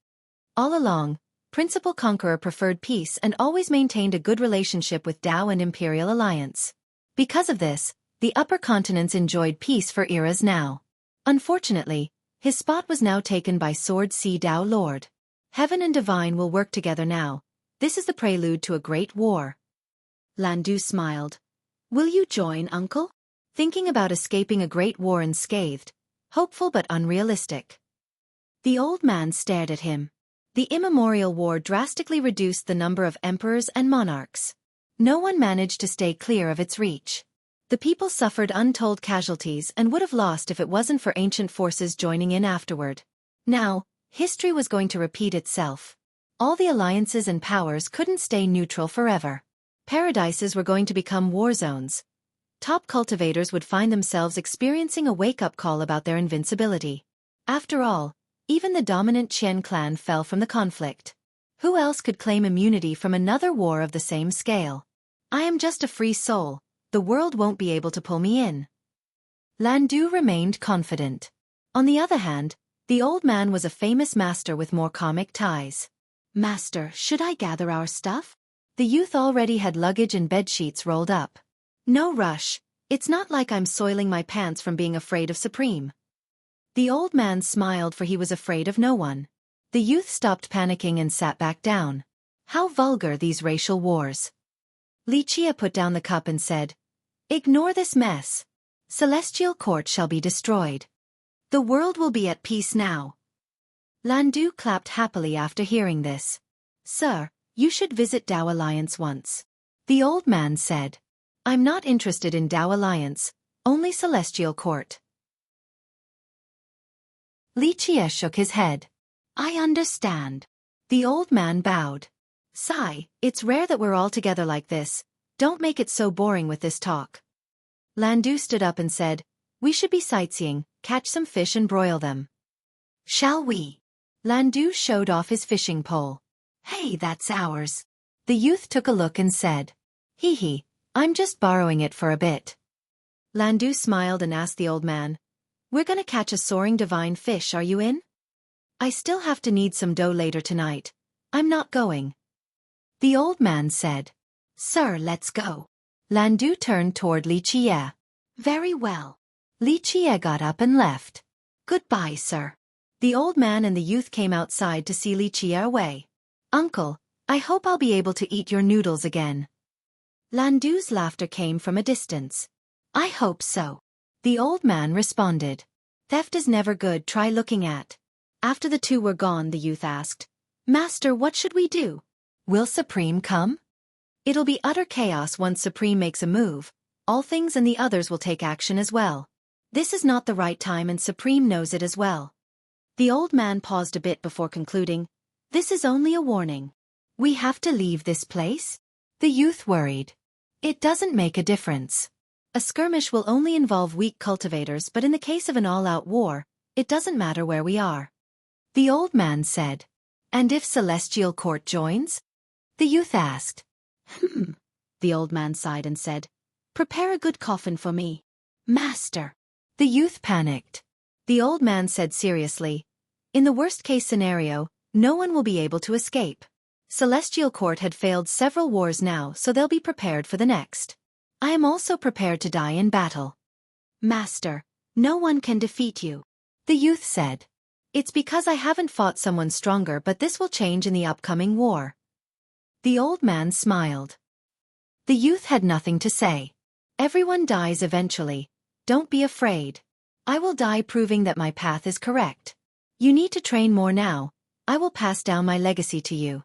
All along, Principal Conqueror preferred peace and always maintained a good relationship with Dao and Imperial Alliance. Because of this, the upper continents enjoyed peace for eras now. Unfortunately, his spot was now taken by Sword Sea Dao Lord. Heaven and Divine will work together now. This is the prelude to a great war.
Landu smiled. Will you join, uncle?
Thinking about escaping a great war unscathed, hopeful but unrealistic. The old man stared at him. The immemorial war drastically reduced the number of emperors and monarchs. No one managed to stay clear of its reach. The people suffered untold casualties and would have lost if it wasn't for ancient forces joining in afterward. Now, history was going to repeat itself. All the alliances and powers couldn't stay neutral forever. Paradises were going to become war zones. Top cultivators would find themselves experiencing a wake-up call about their invincibility. After all, even the dominant Qian clan fell from the conflict. Who else could claim immunity from another war of the same scale? I am just a free soul. The world won't be able to pull me in. Landu remained confident. On the other hand, the old man was a famous master with more karmic ties.
Master, should I gather our stuff?
The youth already had luggage and bedsheets rolled up. No rush. It's not like I'm soiling my pants from being afraid of Supreme. The old man smiled, for he was afraid of no one. The youth stopped panicking and sat back down. How vulgar, these racial wars. Li Chia put down the cup and said, "Ignore this mess. Celestial Court shall be destroyed. The world will be at peace now." Landu clapped happily after hearing this. "Sir, you should visit Dao Alliance once." The old man said, "I'm not interested in Dao Alliance, only Celestial Court." Li Chia shook his head.
I understand.
The old man bowed. "Sai, it's rare that we're all together like this. Don't make it so boring with this talk." Landu stood up and said, "We should be sightseeing, catch some fish and broil them."
Shall we?
Landu showed off his fishing pole.
Hey, that's ours.
The youth took a look and said, "Hee, I'm just borrowing it for a bit." Landu smiled and asked the old man, "We're gonna catch a soaring divine fish, are you in?" "I still have to knead some dough later tonight. I'm not going." The old man said,
"Sir, let's go."
Landu turned toward Li Chia.
Very well.
Li Chia got up and left.
Goodbye, sir.
The old man and the youth came outside to see Li Chia away. "Uncle, I hope I'll be able to eat your noodles again." Landu's laughter came from a distance.
I hope so.
The old man responded. "Theft is never good, try looking at." After the two were gone, the youth asked, "Master, what should we do? Will Supreme come?" "It'll be utter chaos once Supreme makes a move. All things and the others will take action as well. This is not the right time and Supreme knows it as well." The old man paused a bit before concluding, "This is only a warning. We have to leave this place?" The youth worried. "It doesn't make a difference. A skirmish will only involve weak cultivators, but in the case of an all-out war, it doesn't matter where we are." The old man said, "And if Celestial Court joins?" The youth asked.
The old man sighed and said, "Prepare a good coffin for me."
"Master." The youth panicked. The old man said seriously, "In the worst-case scenario, no one will be able to escape. Celestial Court had failed several wars now, so they'll be prepared for the next. I am also prepared to die in battle."
"Master, no one can defeat you."
The youth said, "It's because I haven't fought someone stronger, but this will change in the upcoming war."
The old man smiled. The youth had nothing to say. Everyone dies eventually. Don't be afraid. I will die proving that my path is correct. You need to train more now. I will pass down my legacy to you.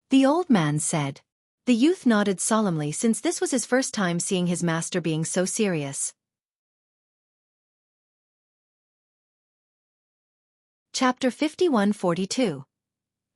The old man said. The youth nodded solemnly since this was his first time seeing his master being so serious. Chapter 51-42.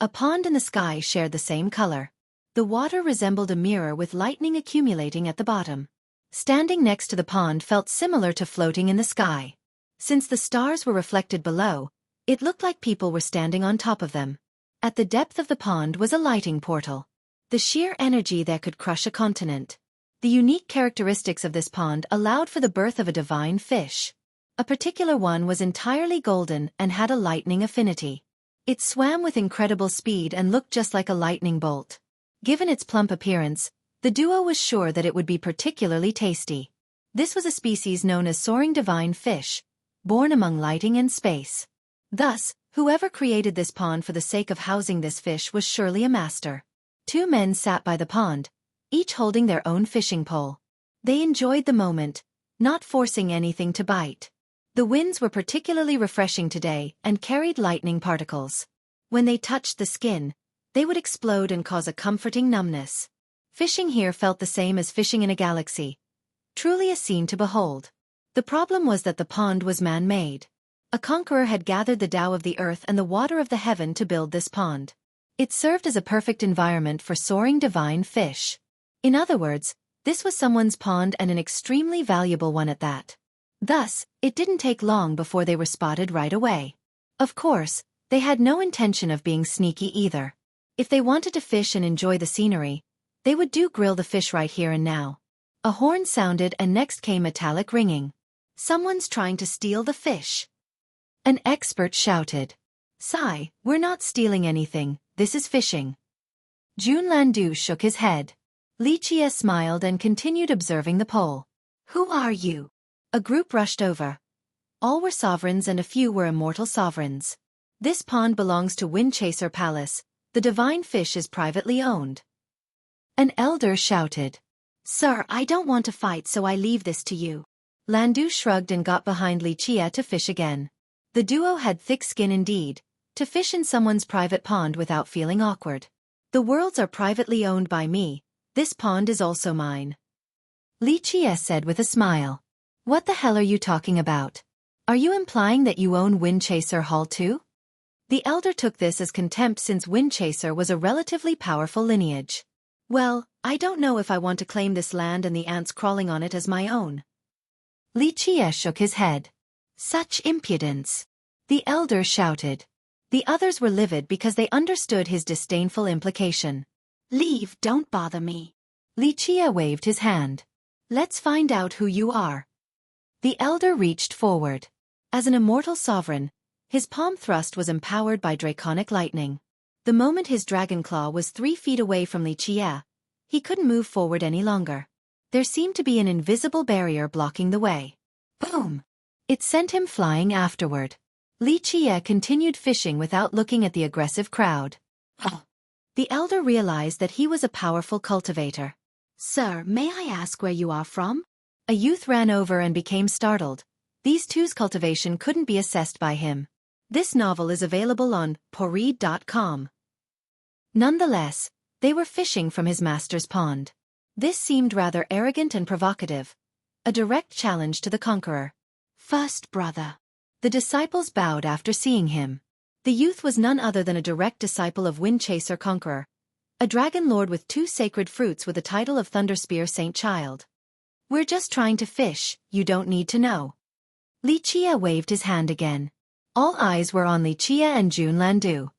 A pond and the sky shared the same color. The water resembled a mirror with lightning accumulating at the bottom. Standing next to the pond felt similar to floating in the sky. Since the stars were reflected below, it looked like people were standing on top of them. At the depth of the pond was a lighting portal. The sheer energy that could crush a continent. The unique characteristics of this pond allowed for the birth of a divine fish. A particular one was entirely golden and had a lightning affinity. It swam with incredible speed and looked just like a lightning bolt. Given its plump appearance, the duo was sure that it would be particularly tasty. This was a species known as soaring divine fish, born among lighting and space. Thus, whoever created this pond for the sake of housing this fish was surely a master. Two men sat by the pond, each holding their own fishing pole. They enjoyed the moment, not forcing anything to bite. The winds were particularly refreshing today and carried lightning particles. When they touched the skin, they would explode and cause a comforting numbness. Fishing here felt the same as fishing in a galaxy. Truly a scene to behold. The problem was that the pond was man-made. A conqueror had gathered the Tao of the earth and the water of the heaven to build this pond. It served as a perfect environment for soaring divine fish. In other words, this was someone's pond and an extremely valuable one at that. Thus, it didn't take long before they were spotted right away. Of course, they had no intention of being sneaky either. If they wanted to fish and enjoy the scenery, they would grill the fish right here and now. A horn sounded and next came metallic ringing. Someone's trying to steal the fish. An expert shouted. Sai, we're not stealing anything, this is fishing. Junlandu shook his head. Li Qie smiled and continued observing the pole. Who are you? A group rushed over. All were sovereigns and a few were immortal sovereigns. This pond belongs to Windchaser Palace. The divine fish is privately owned. An elder shouted. Sir, I don't want to fight, so I leave this to you. Landu shrugged and got behind Li Qie to fish again. The duo had thick skin indeed, to fish in someone's private pond without feeling awkward. The worlds are privately owned by me. This pond is also mine. Li Qie said with a smile. What the hell are you talking about? Are you implying that you own Windchaser Hall too? The elder took this as contempt since Windchaser was a relatively powerful lineage. Well, I don't know if I want to claim this land and the ants crawling on it as my own. Li Qie shook his head. Such impudence! The elder shouted. The others were livid because they understood his disdainful implication. Leave, don't bother me. Li Qie waved his hand. Let's find out who you are. The elder reached forward. As an immortal sovereign, his palm thrust was empowered by draconic lightning. The moment his dragon claw was 3 feet away from Li Qie, he couldn't move forward any longer. There seemed to be an invisible barrier blocking the way. Boom! It sent him flying afterward. Li Qie continued fishing without looking at the aggressive crowd. The elder realized that he was a powerful cultivator. Sir, may I ask where you are from? A youth ran over and became startled. These two's cultivation couldn't be assessed by him. This novel is available on poread.com. Nonetheless, they were fishing from his master's pond. This seemed rather arrogant and provocative. A direct challenge to the conqueror. First brother. The disciples bowed after seeing him. The youth was none other than a direct disciple of Windchaser Conqueror, a dragon lord with 2 sacred fruits with the title of Thunderspear Saint Child. We're just trying to fish, you don't need to know. Li Qie waved his hand again. All eyes were on Li Qie and Junlandu.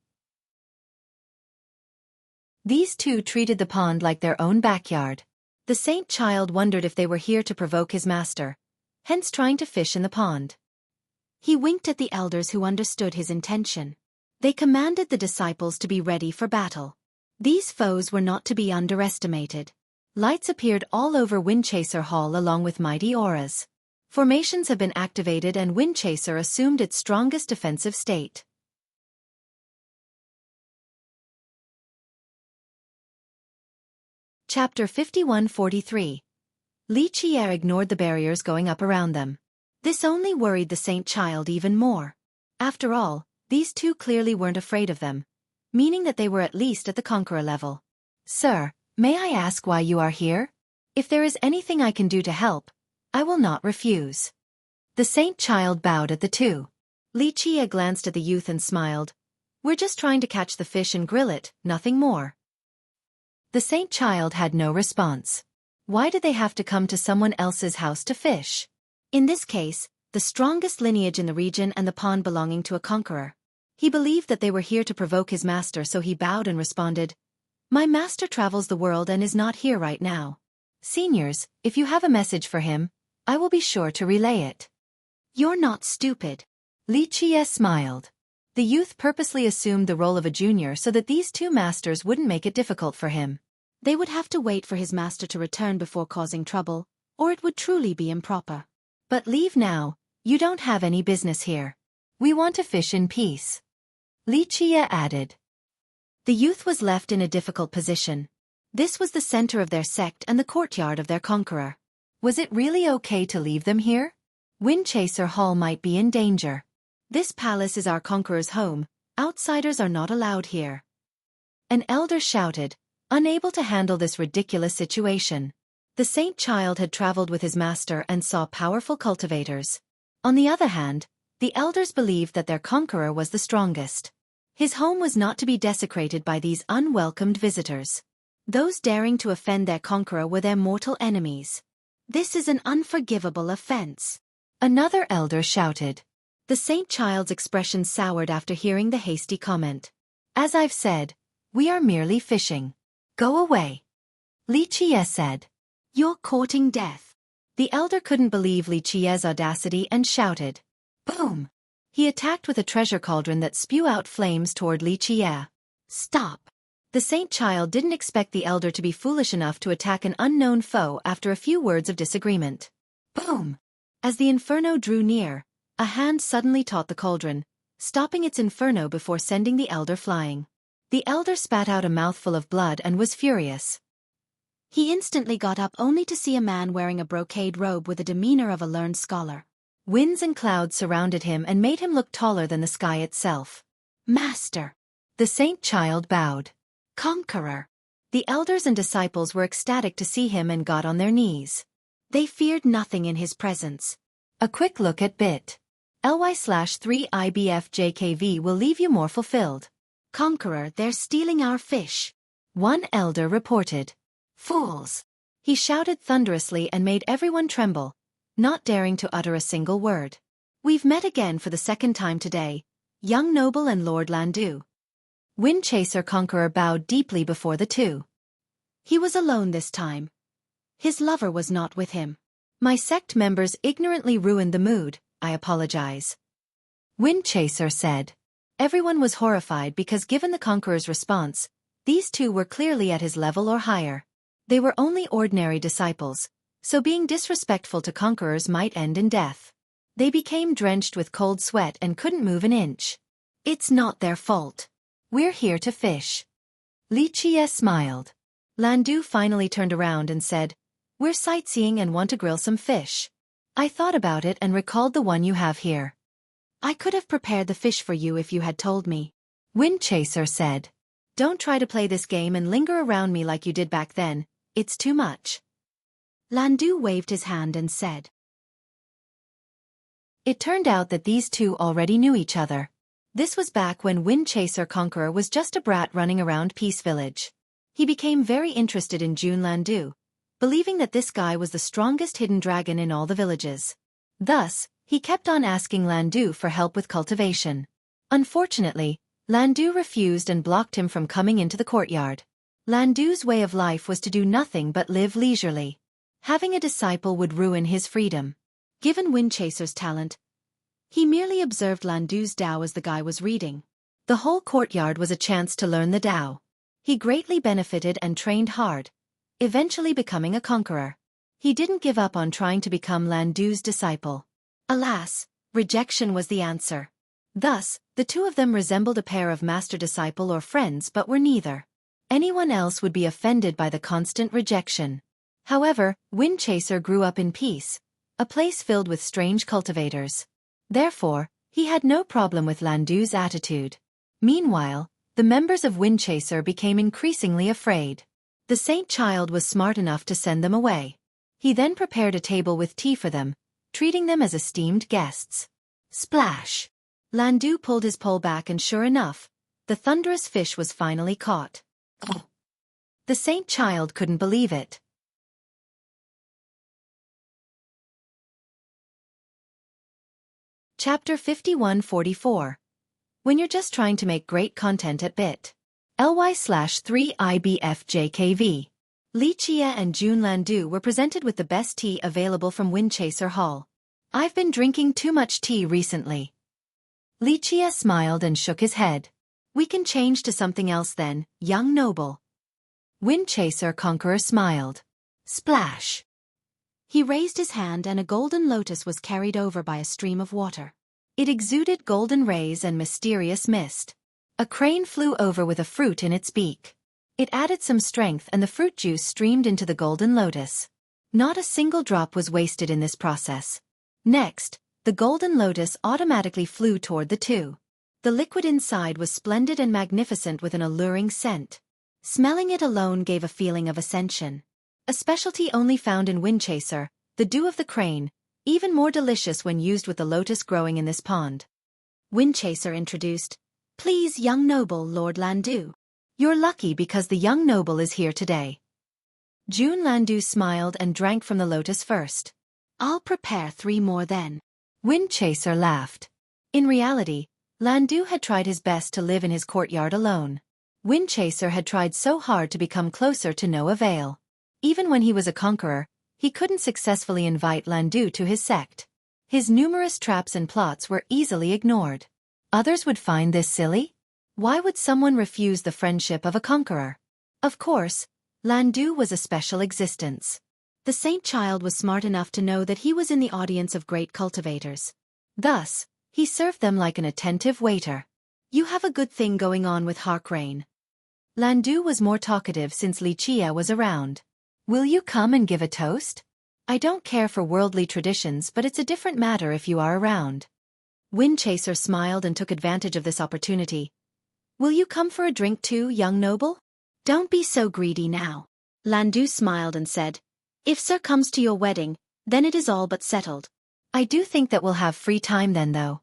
These two treated the pond like their own backyard. The Saint Child wondered if they were here to provoke his master, hence trying to fish in the pond. He winked at the elders who understood his intention. They commanded the disciples to be ready for battle. These foes were not to be underestimated. Lights appeared all over Windchaser Hall along with mighty auras. Formations have been activated and Windchaser assumed its strongest defensive state.
Chapter 51-43. Li Qi'er ignored the barriers going up around them. This only worried the Saint Child even more. After all, these two clearly weren't afraid of them, meaning that they were at least at the conqueror level.
Sir, may I ask why you are here? If there is anything I can do to help, I will not refuse. The Saint Child bowed at the two.
Li Qi'er glanced at the youth and smiled. We're just trying to catch the fish and grill it, nothing more.
The Saint Child had no response. Why did they have to come to someone else's house to fish?
In this case, the strongest lineage in the region and the pond belonging to a conqueror. He believed that they were here to provoke his master, so he bowed and responded, "My master travels the world and is not here right now.
Seniors, if you have a message for him, I will be sure to relay it."
"You're not stupid."
Li Qi'er smiled. The youth purposely assumed the role of a junior so that these two masters wouldn't make it difficult for him.
They would have to wait for his master to return before causing trouble, or it would truly be improper.
But leave now, you don't have any business here. We want to fish in peace. Li Qi'er added.
The youth was left in a difficult position. This was the center of their sect and the courtyard of their conqueror.
Was it really okay to leave them here? Windchaser Hall might be in danger.
This palace is our conqueror's home, outsiders are not allowed here.
An elder shouted, unable to handle this ridiculous situation.
The Saint Child had traveled with his master and saw powerful cultivators. On the other hand, the elders believed that their conqueror was the strongest. His home was not to be desecrated by these unwelcomed visitors. Those daring to offend their conqueror were their mortal enemies. This is an unforgivable offense.
Another elder shouted.
The Saint Child's expression soured after hearing the hasty comment.
As I've said, we are merely fishing. Go away. Li Qi'er said.
You're courting death.
The elder couldn't believe Li Qi'er's audacity and shouted. Boom! He attacked with a treasure cauldron that spew out flames toward Li Qi'er.
Stop!
The Saint Child didn't expect the elder to be foolish enough to attack an unknown foe after a few words of disagreement. Boom! As the inferno drew near, a hand suddenly taut the cauldron, stopping its inferno before sending the elder flying. The elder spat out a mouthful of blood and was furious.
He instantly got up only to see a man wearing a brocade robe with the demeanor of a learned scholar.
Winds and clouds surrounded him and made him look taller than the sky itself.
Master!
The Saint Child bowed.
Conqueror!
The elders and disciples were ecstatic to see him and got on their knees.
They feared nothing in his presence.
A quick look at bit.ly/3IBFJKV will leave you more fulfilled.
Conqueror, they're stealing our fish.
One elder reported.
Fools!
He shouted thunderously and made everyone tremble, not daring to utter a single word.
We've met again for the second time today, young noble and Lord Landu.
Windchaser Conqueror bowed deeply before the two.
He was alone this time. His lover was not with him.
My sect members ignorantly ruined the mood, I apologize. Windchaser said. Everyone was horrified because given the conqueror's response, these two were clearly at his level or higher. They were only ordinary disciples, so being disrespectful to conquerors might end in death. They became drenched with cold sweat and couldn't move an inch.
It's not their fault.
We're here to fish. Li Qi'er smiled. Landu finally turned around and said, We're sightseeing and want to grill some fish. I thought about it and recalled the one you have here.
I could have prepared the fish for you if you had told me.
Windchaser said. Don't try to play this game and linger around me like you did back then, it's too much.
Landu waved his hand and said.
It turned out that these two already knew each other. This was back when Windchaser Conqueror was just a brat running around Peace Village. He became very interested in June Landu, believing that this guy was the strongest hidden dragon in all the villages. Thus, he kept on asking Landu for help with cultivation. Unfortunately, Landu refused and blocked him from coming into the courtyard. Landu's way of life was to do nothing but live leisurely. Having a disciple would ruin his freedom.
Given Windchaser's talent, he merely observed Landu's Tao as the guy was reading.
The whole courtyard was a chance to learn the Tao. He greatly benefited and trained hard, eventually becoming a conqueror. He didn't give up on trying to become Landu's disciple.
Alas, rejection was the answer.
Thus, the two of them resembled a pair of master-disciple or friends but were neither. Anyone else would be offended by the constant rejection. However, Windchaser grew up in peace, a place filled with strange cultivators. Therefore, he had no problem with Landu's attitude. Meanwhile, the members of Windchaser became increasingly afraid. The Saint Child was smart enough to send them away. He then prepared a table with tea for them, treating them as esteemed guests. Splash! Landu pulled his pole back and sure enough, the thunderous fish was finally caught. Oh. The Saint Child couldn't believe it. Chapter 5144. When you're just trying to make great content at bit.ly/3IBFJKV. Li Chia and Jun Landu were presented with the best tea available from Windchaser Hall. I've been drinking too much tea recently. Li Chia smiled and shook his head. We can change to something else then, young noble. Windchaser Conqueror smiled. Splash! He raised his hand and a golden lotus was carried over by a stream of water. It exuded golden rays and mysterious mist. A crane flew over with a fruit in its beak. It added some strength and the fruit juice streamed into the golden lotus. Not a single drop was wasted in this process. Next, the golden lotus automatically flew toward the two. The liquid inside was splendid and magnificent with an alluring scent. Smelling it alone gave a feeling of ascension. A specialty only found in Windchaser, the dew of the crane, even more delicious when used with the lotus growing in this pond. Windchaser introduced, Please, young noble Lord Landu. You're lucky because the young noble is here today. Jun Landu smiled and drank from the lotus first. I'll prepare 3 more then. Windchaser laughed. In reality, Landu had tried his best to live in his courtyard alone. Windchaser had tried so hard to become closer to no avail. Even when he was a conqueror, he couldn't successfully invite Landu to his sect. His numerous traps and plots were easily ignored. Others would find this silly? Why would someone refuse the friendship of a conqueror? Of course, Landu was a special existence. The Saint Child was smart enough to know that he was in the audience of great cultivators. Thus, he served them like an attentive waiter. You have a good thing going on with Harkrain. Landu was more talkative since Li Chia was around. Will you come and give a toast? I don't care for worldly traditions, but it's a different matter if you are around. Windchaser smiled and took advantage of this opportunity. Will you come for a drink too, young noble? Don't be so greedy now. Landu smiled and said, If Sir comes to your wedding, then it is all but settled. I do think that we'll have free time then though.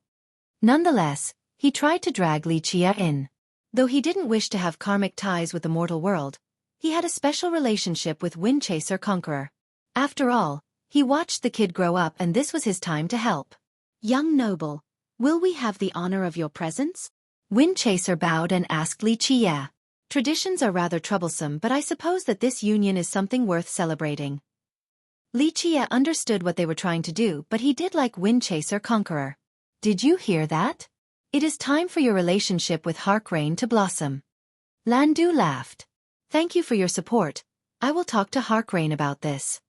Nonetheless, he tried to drag Li Chia in. Though he didn't wish to have karmic ties with the mortal world, he had a special relationship with Windchaser Conqueror. After all, he watched the kid grow up and this was his time to help. Young noble, will we have the honor of your presence? Windchaser bowed and asked Li Chia. Traditions are rather troublesome, but I suppose that this union is something worth celebrating. Li Chia understood what they were trying to do, but he did like Windchaser Conqueror. Did you hear that? It is time for your relationship with Harkrain to blossom. Landu laughed. Thank you for your support. I will talk to Harkrain about this.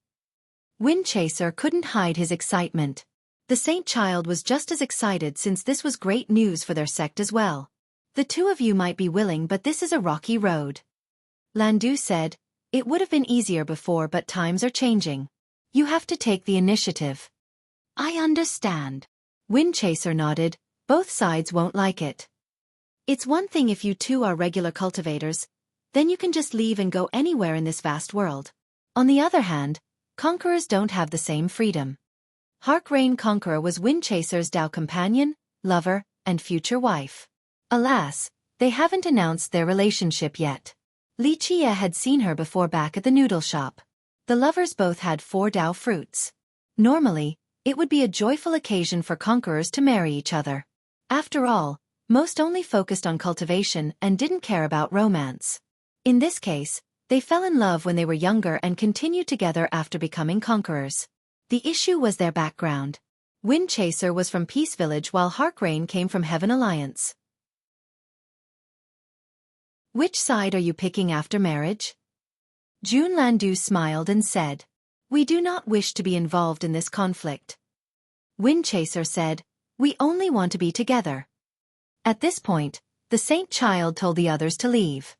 Windchaser couldn't hide his excitement. The Saint Child was just as excited since this was great news for their sect as well. The two of you might be willing, but this is a rocky road. Landu said, It would have been easier before, but times are changing. You have to take the initiative. I understand. Windchaser nodded. Both sides won't like it. It's one thing if you two are regular cultivators, then you can just leave and go anywhere in this vast world. On the other hand, conquerors don't have the same freedom. Harkrain Conqueror was Windchaser's Dao companion, lover, and future wife. Alas, they haven't announced their relationship yet. Li Chia had seen her before back at the noodle shop. The lovers both had 4 Dao fruits. Normally, it would be a joyful occasion for conquerors to marry each other. After all, most only focused on cultivation and didn't care about romance. In this case, they fell in love when they were younger and continued together after becoming conquerors. The issue was their background. Windchaser was from Peace Village while Harkrain came from Heaven Alliance. Which side are you picking after marriage? Jun Landu smiled and said, We do not wish to be involved in this conflict. Windchaser said, We only want to be together. At this point, the Saint Child told the others to leave.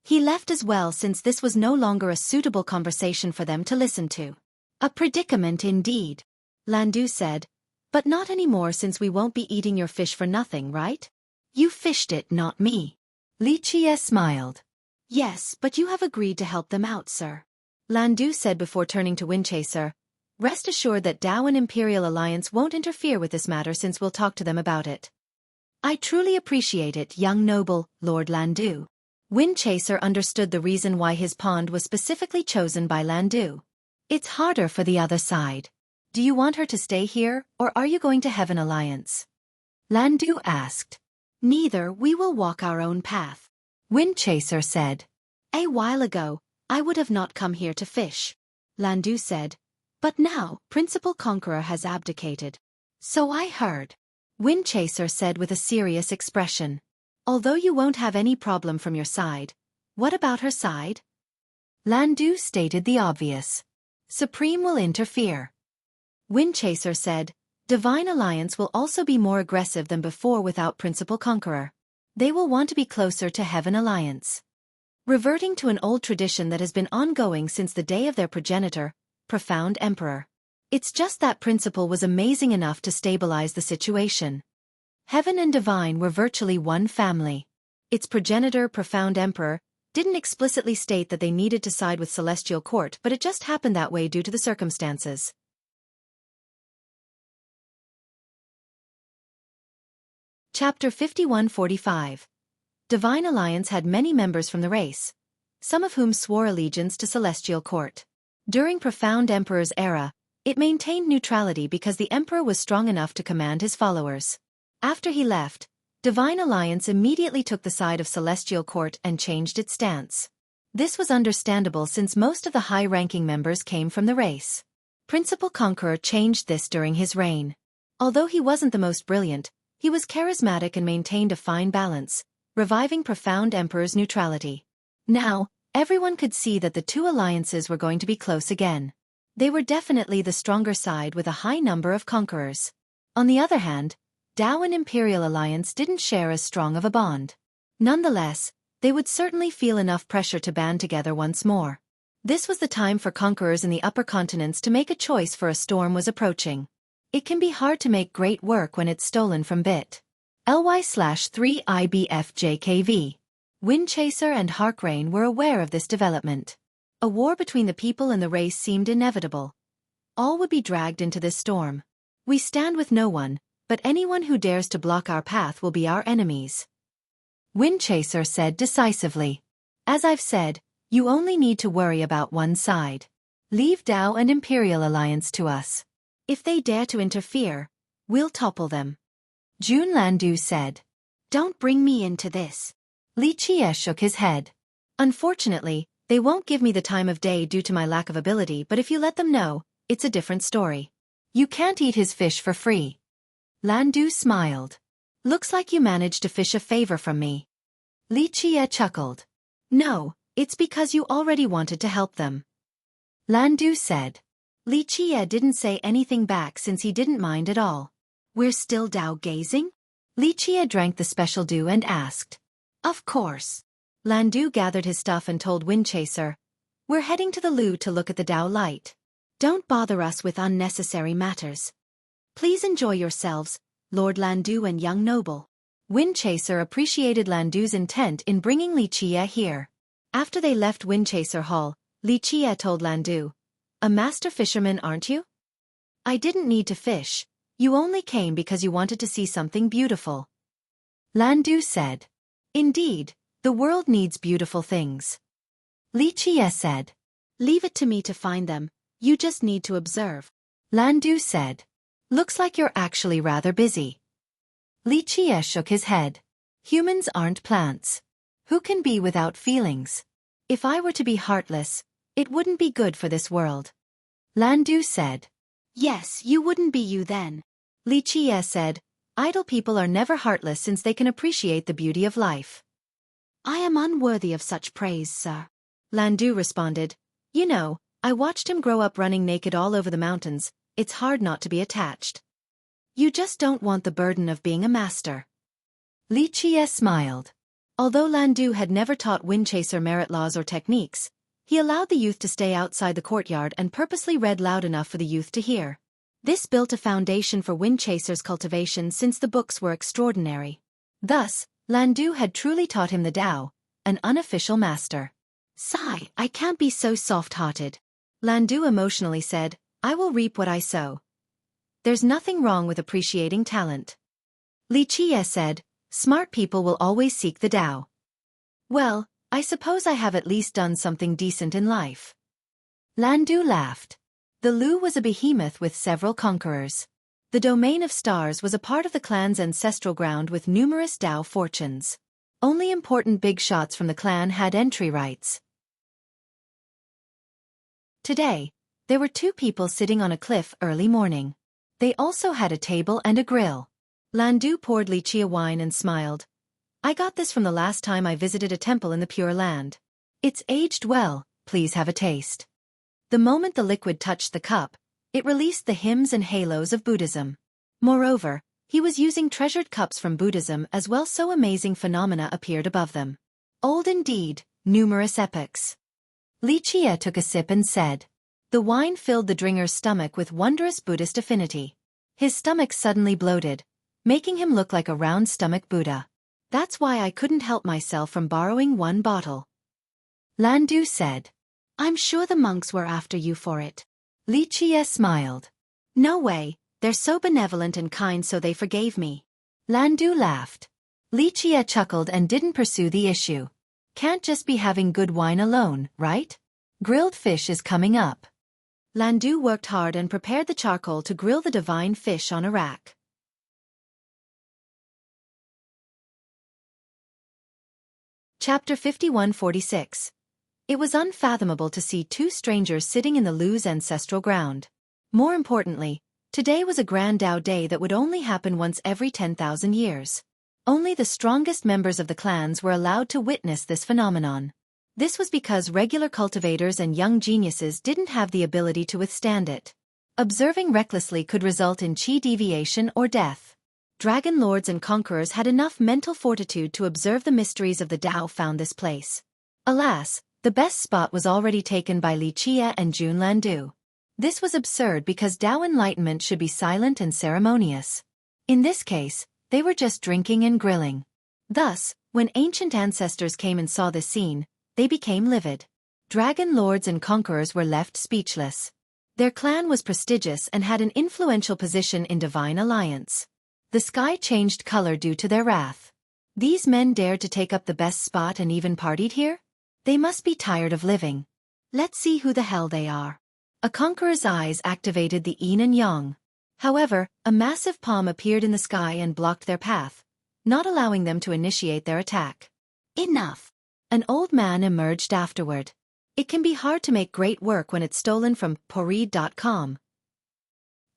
He left as well since this was no longer a suitable conversation for them to listen to. A predicament indeed, Landu said, but not anymore since we won't be eating your fish for nothing, right? You fished it, not me.
Li Qie smiled.
Yes, but you have agreed to help them out, sir. Landu said before turning to Windchaser. Rest assured that Dao and Imperial Alliance won't interfere with this matter since we'll talk to them about it. I truly appreciate it, young noble, Lord Landu. Windchaser understood the reason why his pond was specifically chosen by Landu. It's harder for the other side. Do you want her to stay here, or are you going to Heaven Alliance?
Landu asked.
Neither, we will walk our own path.
Windchaser said.
A while ago, I would have not come here to fish. Landu said. But now, Principal Conqueror has abdicated. So I heard. Windchaser said with a serious expression. Although you won't have any problem from your side, what about her side?
Landu stated the obvious. Supreme will interfere.
Windchaser said, Divine Alliance will also be more aggressive than before without Principal Conqueror. They will want to be closer to Heaven Alliance. Reverting to an old tradition that has been ongoing since the day of their progenitor, Profound Emperor. It's just that Principal was amazing enough to stabilize the situation. Heaven and Divine were virtually one family. Its progenitor, Profound Emperor, didn't explicitly state that they needed to side with Celestial Court, but it just happened that way due to the circumstances. Chapter 51-45. Divine Alliance had many members from the race, some of whom swore allegiance to Celestial Court. During Profound Emperor's era, it maintained neutrality because the Emperor was strong enough to command his followers. After he left, Divine Alliance immediately took the side of Celestial Court and changed its stance. This was understandable since most of the high-ranking members came from the race. Principal Conqueror changed this during his reign. Although he wasn't the most brilliant, he was charismatic and maintained a fine balance, reviving Profound Emperor's neutrality. Now, everyone could see that the two alliances were going to be close again. They were definitely the stronger side with a high number of conquerors. On the other hand, Dao and Imperial Alliance didn't share as strong of a bond. Nonetheless, they would certainly feel enough pressure to band together once more. This was the time for conquerors in the upper continents to make a choice, for a storm was approaching. It can be hard to make great work when it's stolen from bit. ly/3IBFJKV. Windchaser and Harkrain were aware of this development. A war between the people and the race seemed inevitable. All would be dragged into this storm. We stand with no one, but anyone who dares to block our path will be our enemies.
Windchaser said decisively.
As I've said, you only need to worry about one side.
Leave Dao and Imperial Alliance to us.
If they dare to interfere, we'll topple them.
Jun Landu said.
Don't bring me into this.
Li Qie shook his head.
Unfortunately, they won't give me the time of day due to my lack of ability, but if you let them know, it's a different story.
You can't eat his fish for free.
Landu smiled. Looks like you managed to fish a favor from me.
Li Qie chuckled.
No, it's because you already wanted to help them.
Landu said.
Li Qie didn't say anything back since he didn't mind at all. We're still Dao gazing?
Li Qie drank the special dew and asked.
Of course. Landu gathered his stuff and told Windchaser. We're heading to the Lu to look at the Dao light. Don't bother us with unnecessary matters. Please enjoy yourselves, Lord Landu and young noble. Windchaser appreciated Landu's intent in bringing Li Qie here. After they left Windchaser Hall, Li Qie told Landu, a master fisherman, aren't you? I didn't need to fish. You only came because you wanted to see something beautiful.
Landu said.
Indeed, the world needs beautiful things.
Li Qie said.
Leave it to me to find them, you just need to observe.
Landu said.
Looks like you're actually rather busy.
Li Qie shook his head. Humans aren't plants. Who can be without feelings?
If I were to be heartless, it wouldn't be good for this world.
Landu said.
Yes, you wouldn't be you then. Li Qie said, idle people are never heartless since they can appreciate the beauty of life. I am unworthy of such praise, sir. Landu responded. You know, I watched him grow up running naked all over the mountains. It's hard not to be attached. You just don't want the burden of being a master.
Li Qie smiled.
Although Landu had never taught Windchaser merit laws or techniques, he allowed the youth to stay outside the courtyard and purposely read loud enough for the youth to hear. This built a foundation for Windchaser's cultivation since the books were extraordinary. Thus, Landu had truly taught him the Tao, an unofficial master. Sigh, I can't be so soft-hearted. Landu emotionally said, I will reap what I sow. There's nothing wrong with appreciating talent. Li Qie said, smart people will always seek the Tao. Well, I suppose I have at least done something decent in life. Landu laughed. The Lu was a behemoth with several conquerors. The domain of stars was a part of the clan's ancestral ground with numerous Tao fortunes. Only important big shots from the clan had entry rights. Today, there were 2 people sitting on a cliff early morning. They also had a table and a grill. Landu poured Li Qie wine and smiled. I got this from the last time I visited a temple in the Pure Land. It's aged well, please have a taste. The moment the liquid touched the cup, it released the hymns and halos of Buddhism. Moreover, he was using treasured cups from Buddhism as well, so amazing phenomena appeared above them. Old indeed, numerous epochs. Li Qie took a sip and said. The wine filled the drinker's stomach with wondrous Buddhist affinity. His stomach suddenly bloated, making him look like a round-stomach Buddha. That's why I couldn't help myself from borrowing 1 bottle. Landu said. I'm sure the monks were after you for it. Li Qie smiled. No way, they're so benevolent and kind, so they forgave me. Landu laughed. Li Qie chuckled and didn't pursue the issue. Can't just be having good wine alone, right? Grilled fish is coming up. Landu worked hard and prepared the charcoal to grill the divine fish on a rack. Chapter 5146. It was unfathomable to see 2 strangers sitting in the Lu's ancestral ground. More importantly, today was a grand Tao day that would only happen once every 10,000 years. Only the strongest members of the clans were allowed to witness this phenomenon. This was because regular cultivators and young geniuses didn't have the ability to withstand it. Observing recklessly could result in chi deviation or death. Dragon lords and conquerors had enough mental fortitude to observe the mysteries of the Tao found this place. Alas, the best spot was already taken by Li Qie and Jun Landu. This was absurd because Tao enlightenment should be silent and ceremonious. In this case, they were just drinking and grilling. Thus, when ancient ancestors came and saw this scene, they became livid. Dragon lords and conquerors were left speechless. Their clan was prestigious and had an influential position in divine alliance. The sky changed color due to their wrath. These men dared to take up the best spot and even partied here? They must be tired of living. Let's see who the hell they are. A conqueror's eyes activated the yin and yang. However, a massive palm appeared in the sky and blocked their path, not allowing them to initiate their attack. Enough. An old man emerged afterward. It can be hard to make great work when it's stolen from Poreed.com.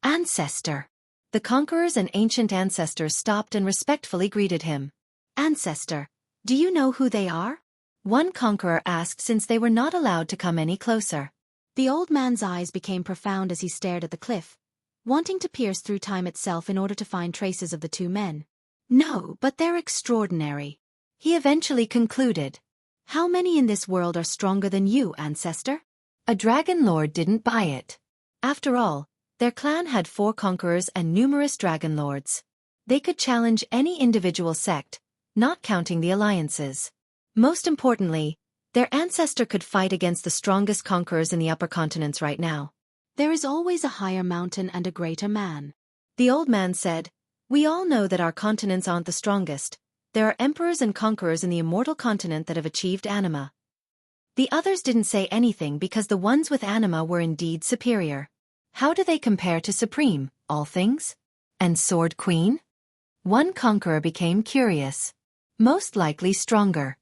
Ancestor. The conquerors and ancient ancestors stopped and respectfully greeted him. Ancestor, do you know who they are? One conqueror asked, since they were not allowed to come any closer. The old man's eyes became profound as he stared at the cliff, wanting to pierce through time itself in order to find traces of the 2 men. No, but they're extraordinary. He eventually concluded. How many in this world are stronger than you, ancestor? A dragon lord didn't buy it. After all, their clan had 4 conquerors and numerous dragon lords. They could challenge any individual sect, not counting the alliances. Most importantly, their ancestor could fight against the strongest conquerors in the upper continents right now. There is always a higher mountain and a greater man. The old man said, we all know that our continents aren't the strongest. There are emperors and conquerors in the immortal continent that have achieved anima. The others didn't say anything because the ones with anima were indeed superior. How do they compare to Supreme, all things? And Sword Queen? One conqueror became curious. Most likely stronger.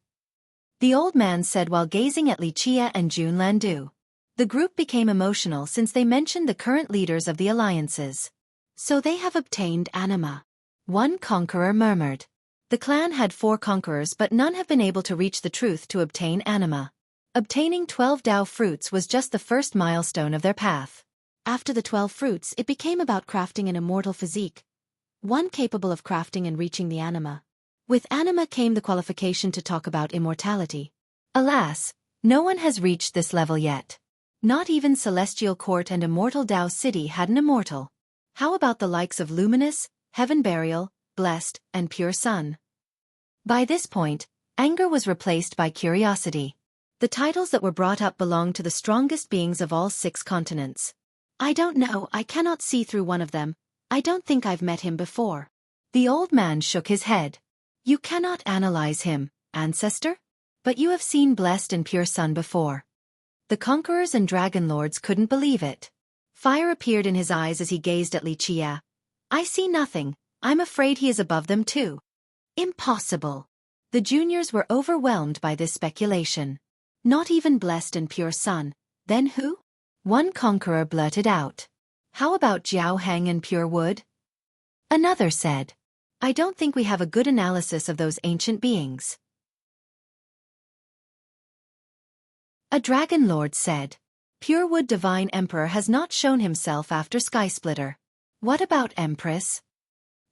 The old man said while gazing at Li Qie and Jun Landu. The group became emotional since they mentioned the current leaders of the alliances. So they have obtained anima. One conqueror murmured. The clan had 4 conquerors, but none have been able to reach the truth to obtain anima. Obtaining 12 Tao fruits was just the first milestone of their path. After the 12 fruits, it became about crafting an immortal physique, one capable of crafting and reaching the anima. With anima came the qualification to talk about immortality. Alas, no one has reached this level yet. Not even Celestial Court and Immortal Tao City had an immortal. How about the likes of Luminous, Heaven Burial, Blessed, and Pure Sun? By this point, anger was replaced by curiosity. The titles that were brought up belonged to the strongest beings of all 6 continents. I don't know, I cannot see through one of them. I don't think I've met him before. The old man shook his head. You cannot analyze him, ancestor? But you have seen Blessed and Pure Sun before. The conquerors and dragon lords couldn't believe it. Fire appeared in his eyes as he gazed at Li Qie. I see nothing, I'm afraid he is above them too. Impossible. The juniors were overwhelmed by this speculation. Not even Blessed and Pure Sun, then who? One conqueror blurted out. How about Jiao Heng and Pure Wood? Another said. I don't think we have a good analysis of those ancient beings. A dragon lord said. Pure Wood Divine Emperor has not shown himself after Skysplitter. What about Empress?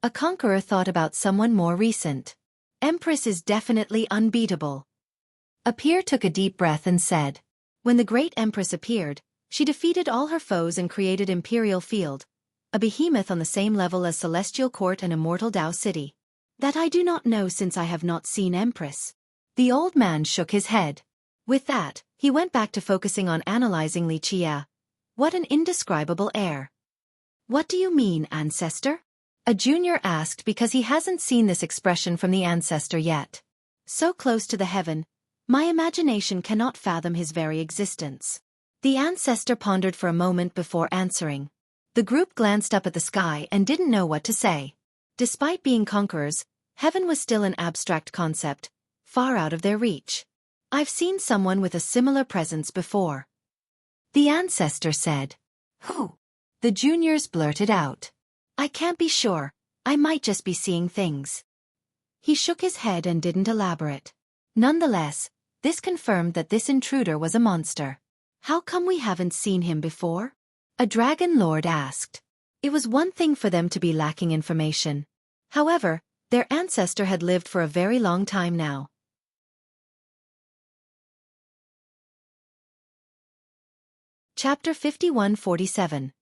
A conqueror thought about someone more recent. Empress is definitely unbeatable. A peer took a deep breath and said. When the great Empress appeared, she defeated all her foes and created Imperial Field, a behemoth on the same level as Celestial Court and Immortal Tao City. That I do not know since I have not seen Empress. The old man shook his head. With that, he went back to focusing on analyzing Li Qie. What an indescribable air. What do you mean, ancestor? A junior asked because he hasn't seen this expression from the ancestor yet. So close to the heaven, my imagination cannot fathom his very existence. The ancestor pondered for a moment before answering. The group glanced up at the sky and didn't know what to say. Despite being conquerors, heaven was still an abstract concept, far out of their reach. I've seen someone with a similar presence before. The ancestor said. Who? The juniors blurted out. I can't be sure, I might just be seeing things. He shook his head and didn't elaborate. Nonetheless, this confirmed that this intruder was a monster. How come we haven't seen him before? A dragon lord asked. It was one thing for them to be lacking information. However, their ancestor had lived for a very long time now. Chapter 51-47.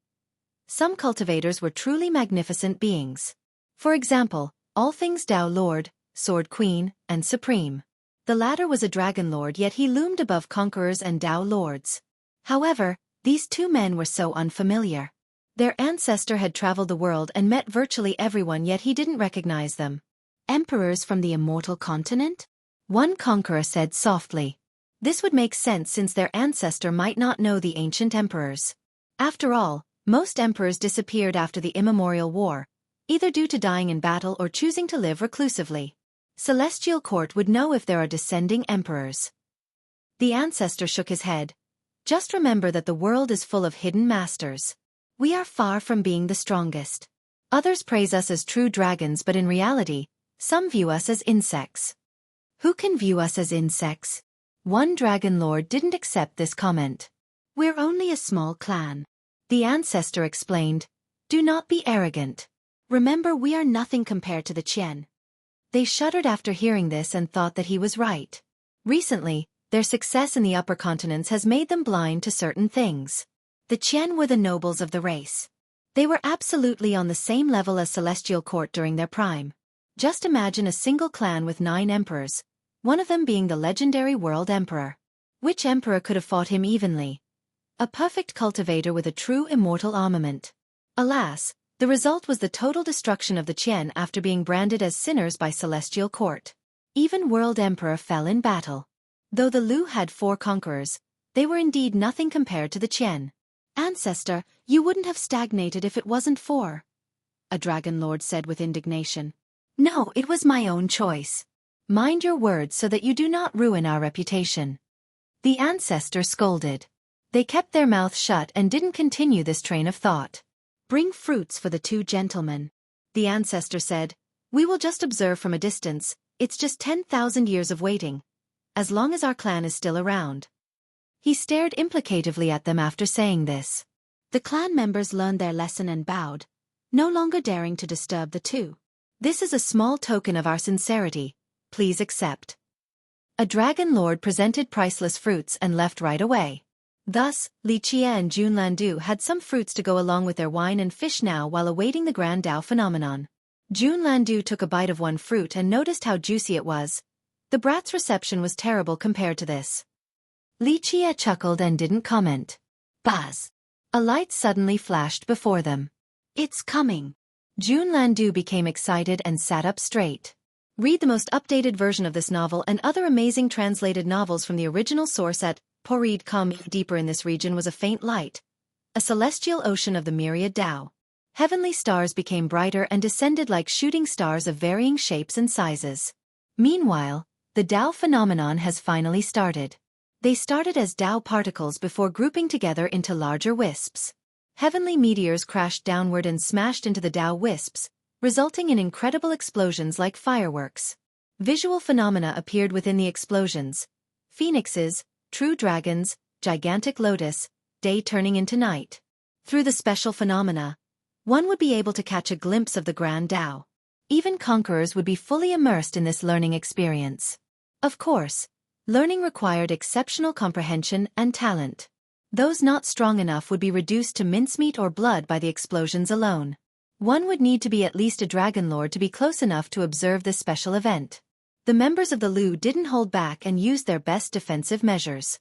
Some cultivators were truly magnificent beings. For example, All Things Tao Lord, Sword Queen, and Supreme. The latter was a dragon lord, yet he loomed above conquerors and Tao lords. However, these two men were so unfamiliar. Their ancestor had traveled the world and met virtually everyone, yet he didn't recognize them. Emperors from the immortal continent? One conqueror said softly. This would make sense since their ancestor might not know the ancient emperors. After all, most emperors disappeared after the immemorial war, either due to dying in battle or choosing to live reclusively. Celestial Court would know if there are descending emperors. The ancestor shook his head. Just remember that the world is full of hidden masters. We are far from being the strongest. Others praise us as true dragons, but in reality, some view us as insects. Who can view us as insects? One dragon lord didn't accept this comment. We're only a small clan. The ancestor explained. Do not be arrogant. Remember, we are nothing compared to the Qian. They shuddered after hearing this and thought that he was right. Recently, their success in the upper continents has made them blind to certain things. The Qian were the nobles of the race. They were absolutely on the same level as Celestial Court during their prime. Just imagine a single clan with 9 emperors, one of them being the legendary World Emperor. Which emperor could have fought him evenly? A perfect cultivator with a true immortal armament. Alas, the result was the total destruction of the Qian after being branded as sinners by Celestial Court. Even World Emperor fell in battle. Though the Lu had 4 conquerors, they were indeed nothing compared to the Qian. Ancestor, you wouldn't have stagnated if it wasn't for... A dragon lord said with indignation. No, it was my own choice. Mind your words so that you do not ruin our reputation. The ancestor scolded. They kept their mouths shut and didn't continue this train of thought. Bring fruits for the 2 gentlemen. The ancestor said. We will just observe from a distance, it's just 10,000 years of waiting. As long as our clan is still around. He stared implicatively at them after saying this. The clan members learned their lesson and bowed, no longer daring to disturb the 2. This is a small token of our sincerity. Please accept. A dragon lord presented priceless fruits and left right away. Thus, Li Qie and Jun Landu had some fruits to go along with their wine and fish now while awaiting the Grand Dao phenomenon. Jun Landu took a bite of one fruit and noticed how juicy it was. The brat's reception was terrible compared to this. Li Qie chuckled and didn't comment. Buzz! A light suddenly flashed before them. It's coming! Jun Landu became excited and sat up straight. Read the most updated version of this novel and other amazing translated novels from the original source at Poreed.com. Deeper in this region was a faint light, a celestial ocean of the myriad Dao. Heavenly stars became brighter and descended like shooting stars of varying shapes and sizes. Meanwhile, the Dao phenomenon has finally started. They started as Dao particles before grouping together into larger wisps. Heavenly meteors crashed downward and smashed into the Dao wisps, resulting in incredible explosions like fireworks. Visual phenomena appeared within the explosions. Phoenixes, true dragons, gigantic lotus, day turning into night. Through the special phenomena, one would be able to catch a glimpse of the Grand Dao. Even conquerors would be fully immersed in this learning experience. Of course, learning required exceptional comprehension and talent. Those not strong enough would be reduced to mincemeat or blood by the explosions alone. One would need to be at least a dragon lord to be close enough to observe this special event. The members of the Lu didn't hold back and used their best defensive measures.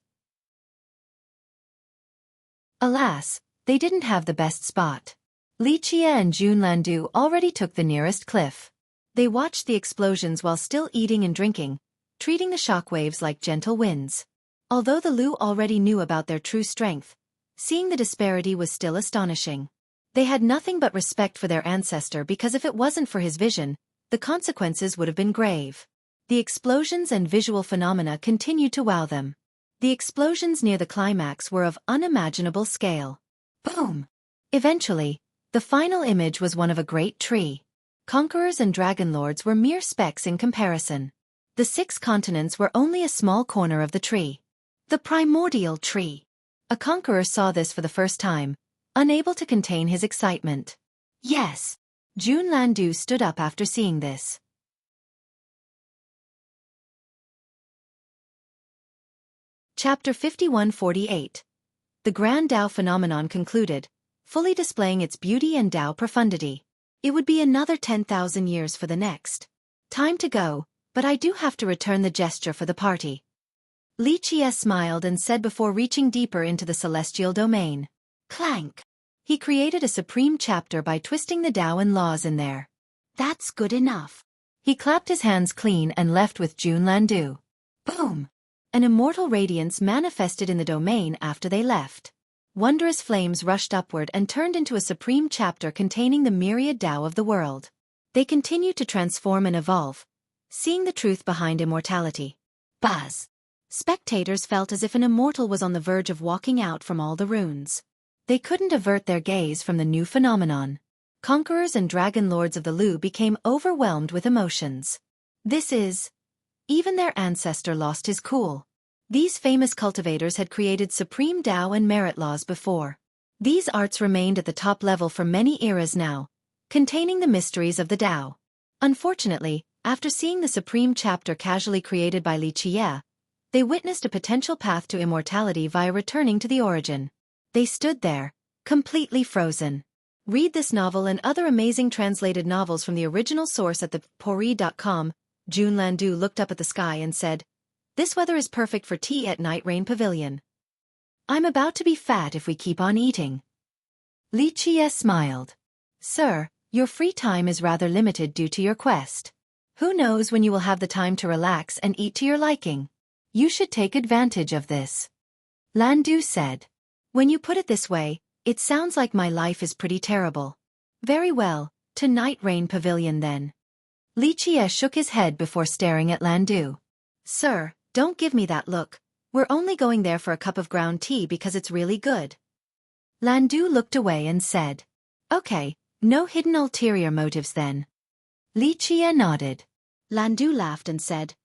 Alas, they didn't have the best spot. Li Qie and Jun Landu already took the nearest cliff. They watched the explosions while still eating and drinking, treating the shockwaves like gentle winds. Although the Lu already knew about their true strength, seeing the disparity was still astonishing. They had nothing but respect for their ancestor because if it wasn't for his vision, the consequences would have been grave. The explosions and visual phenomena continued to wow them. The explosions near the climax were of unimaginable scale. Boom! Eventually, the final image was one of a great tree. Conquerors and dragon lords were mere specks in comparison. The 6 continents were only a small corner of the tree. The primordial tree. A conqueror saw this for the first time, unable to contain his excitement. Yes! Jun Landu stood up after seeing this. Chapter 5148. The Grand Dao phenomenon concluded, fully displaying its beauty and Dao profundity. It would be another 10,000 years for the next. Time to go, but I do have to return the gesture for the party. Li Qie smiled and said before reaching deeper into the celestial domain. Clank! He created a supreme chapter by twisting the Dao and laws in there. That's good enough. He clapped his hands clean and left with Jun Landu. Boom! An immortal radiance manifested in the domain after they left. Wondrous flames rushed upward and turned into a supreme chapter containing the myriad Dao of the world. They continued to transform and evolve, seeing the truth behind immortality. Buzz! Spectators felt as if an immortal was on the verge of walking out from all the runes. They couldn't avert their gaze from the new phenomenon. Conquerors and dragon lords of the Lu became overwhelmed with emotions. Even their ancestor lost his cool. These famous cultivators had created supreme Dao and merit laws before. These arts remained at the top level for many eras now, containing the mysteries of the Dao. Unfortunately, after seeing the supreme chapter casually created by Li Qie, they witnessed a potential path to immortality via returning to the origin. They stood there, completely frozen. Read this novel and other amazing translated novels from the original source at the Poreed.com. Jun Landu looked up at the sky and said, "This weather is perfect for tea at Night Rain Pavilion. I'm about to be fat if we keep on eating." Li Qie smiled. "Sir, your free time is rather limited due to your quest. Who knows when you will have the time to relax and eat to your liking? You should take advantage of this." Landu said. "When you put it this way, it sounds like my life is pretty terrible." "Very well, to Night Rain Pavilion then." Li Qie shook his head before staring at Landu. "Sir, don't give me that look. We're only going there for a cup of ground tea because it's really good." Landu looked away and said, "Okay, no hidden ulterior motives then." Li Qie nodded. Landu laughed and said,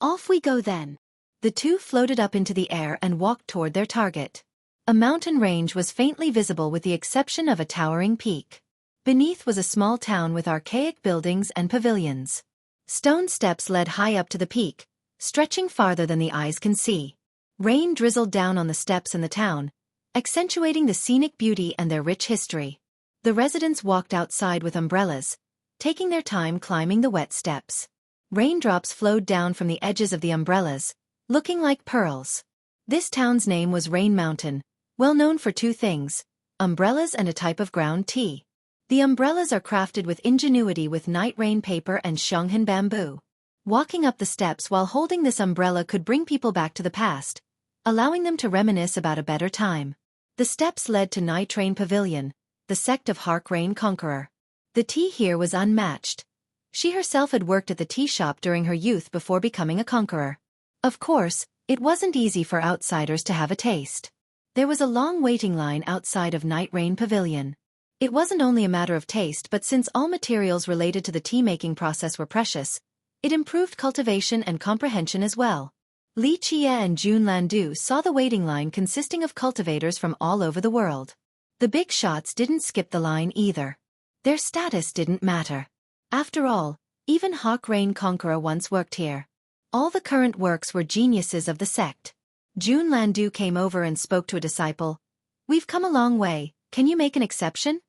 "Off we go then." The two floated up into the air and walked toward their target. A mountain range was faintly visible with the exception of a towering peak.
Beneath was a small town with archaic buildings and pavilions. Stone steps led high up to the peak, stretching farther than the eyes can see. Rain drizzled down on the steps in the town, accentuating the scenic beauty and their rich history. The residents walked outside with umbrellas, taking their time climbing the wet steps. Raindrops flowed down from the edges of the umbrellas, looking like pearls. This town's name was Rain Mountain, well known for two things: umbrellas and a type of ground tea. The umbrellas are crafted with ingenuity with night rain paper and Xueqi bamboo. Walking up the steps while holding this umbrella could bring people back to the past, allowing them to reminisce about a better time. The steps led to Night Rain Pavilion, the sect of Hark Rain Conqueror. The tea here was unmatched. She herself had worked at the tea shop during her youth before becoming a conqueror. Of course, it wasn't easy for outsiders to have a taste. There was a long waiting line outside of Night Rain Pavilion. It wasn't only a matter of taste, but since all materials related to the tea-making process were precious, it improved cultivation and comprehension as well. Li Qie and Jun Landu saw the waiting line consisting of cultivators from all over the world. The big shots didn't skip the line either. Their status didn't matter. After all, even Hawk Rain Conqueror once worked here. All the current works were geniuses of the sect. Jun Landu came over and spoke to a disciple. "We've come a long way, can you make an exception?"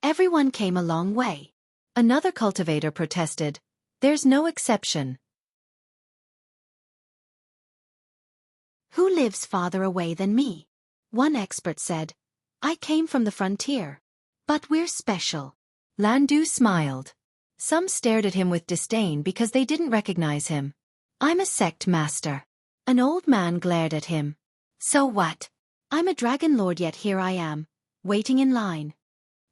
Everyone came a long way.
Another cultivator protested. "There's no exception."
"Who lives farther away than me?" One expert said. "I came from the frontier. But we're special."
Landu smiled. Some stared at him with disdain because they didn't recognize him. "I'm a sect master."
An old man glared at him. "So what? I'm a dragon lord, yet here I am, waiting in line."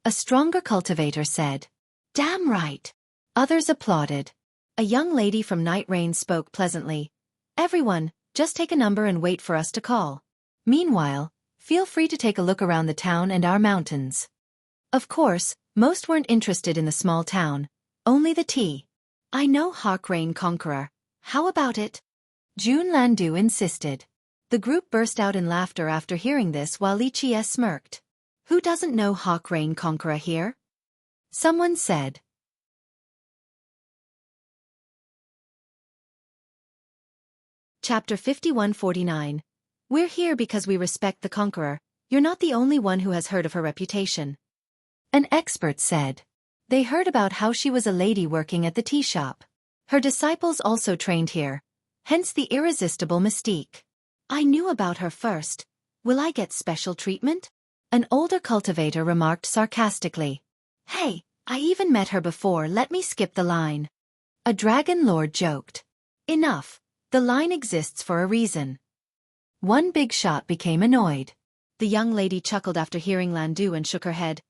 A stronger cultivator said.
"Damn right."
Others applauded. A young lady from Night Rain spoke pleasantly. "Everyone, just take a number and wait for us to call. Meanwhile, feel free to take a look around the town and our mountains." Of course, most weren't interested in the small town, only the tea.
"I know Hawk Rain Conqueror. How about it?"
Jun Landu insisted. The group burst out in laughter after hearing this while Li Qie smirked.
"Who doesn't know Hawk Rain Conqueror here?"
Someone said. Chapter 5149. We're here because we respect the conqueror. You're not the only one who has heard of her reputation. An expert said. They heard about how she was a lady working at the tea shop. Her disciples also trained here, hence the irresistible mystique.
"I knew about her first. Will I get special treatment?"
An older cultivator remarked sarcastically.
"Hey, I even met her before, let me skip the line."
A dragon lord joked. Enough, the line exists for a reason. One big shot became annoyed. The young lady chuckled after hearing Landu and shook her head.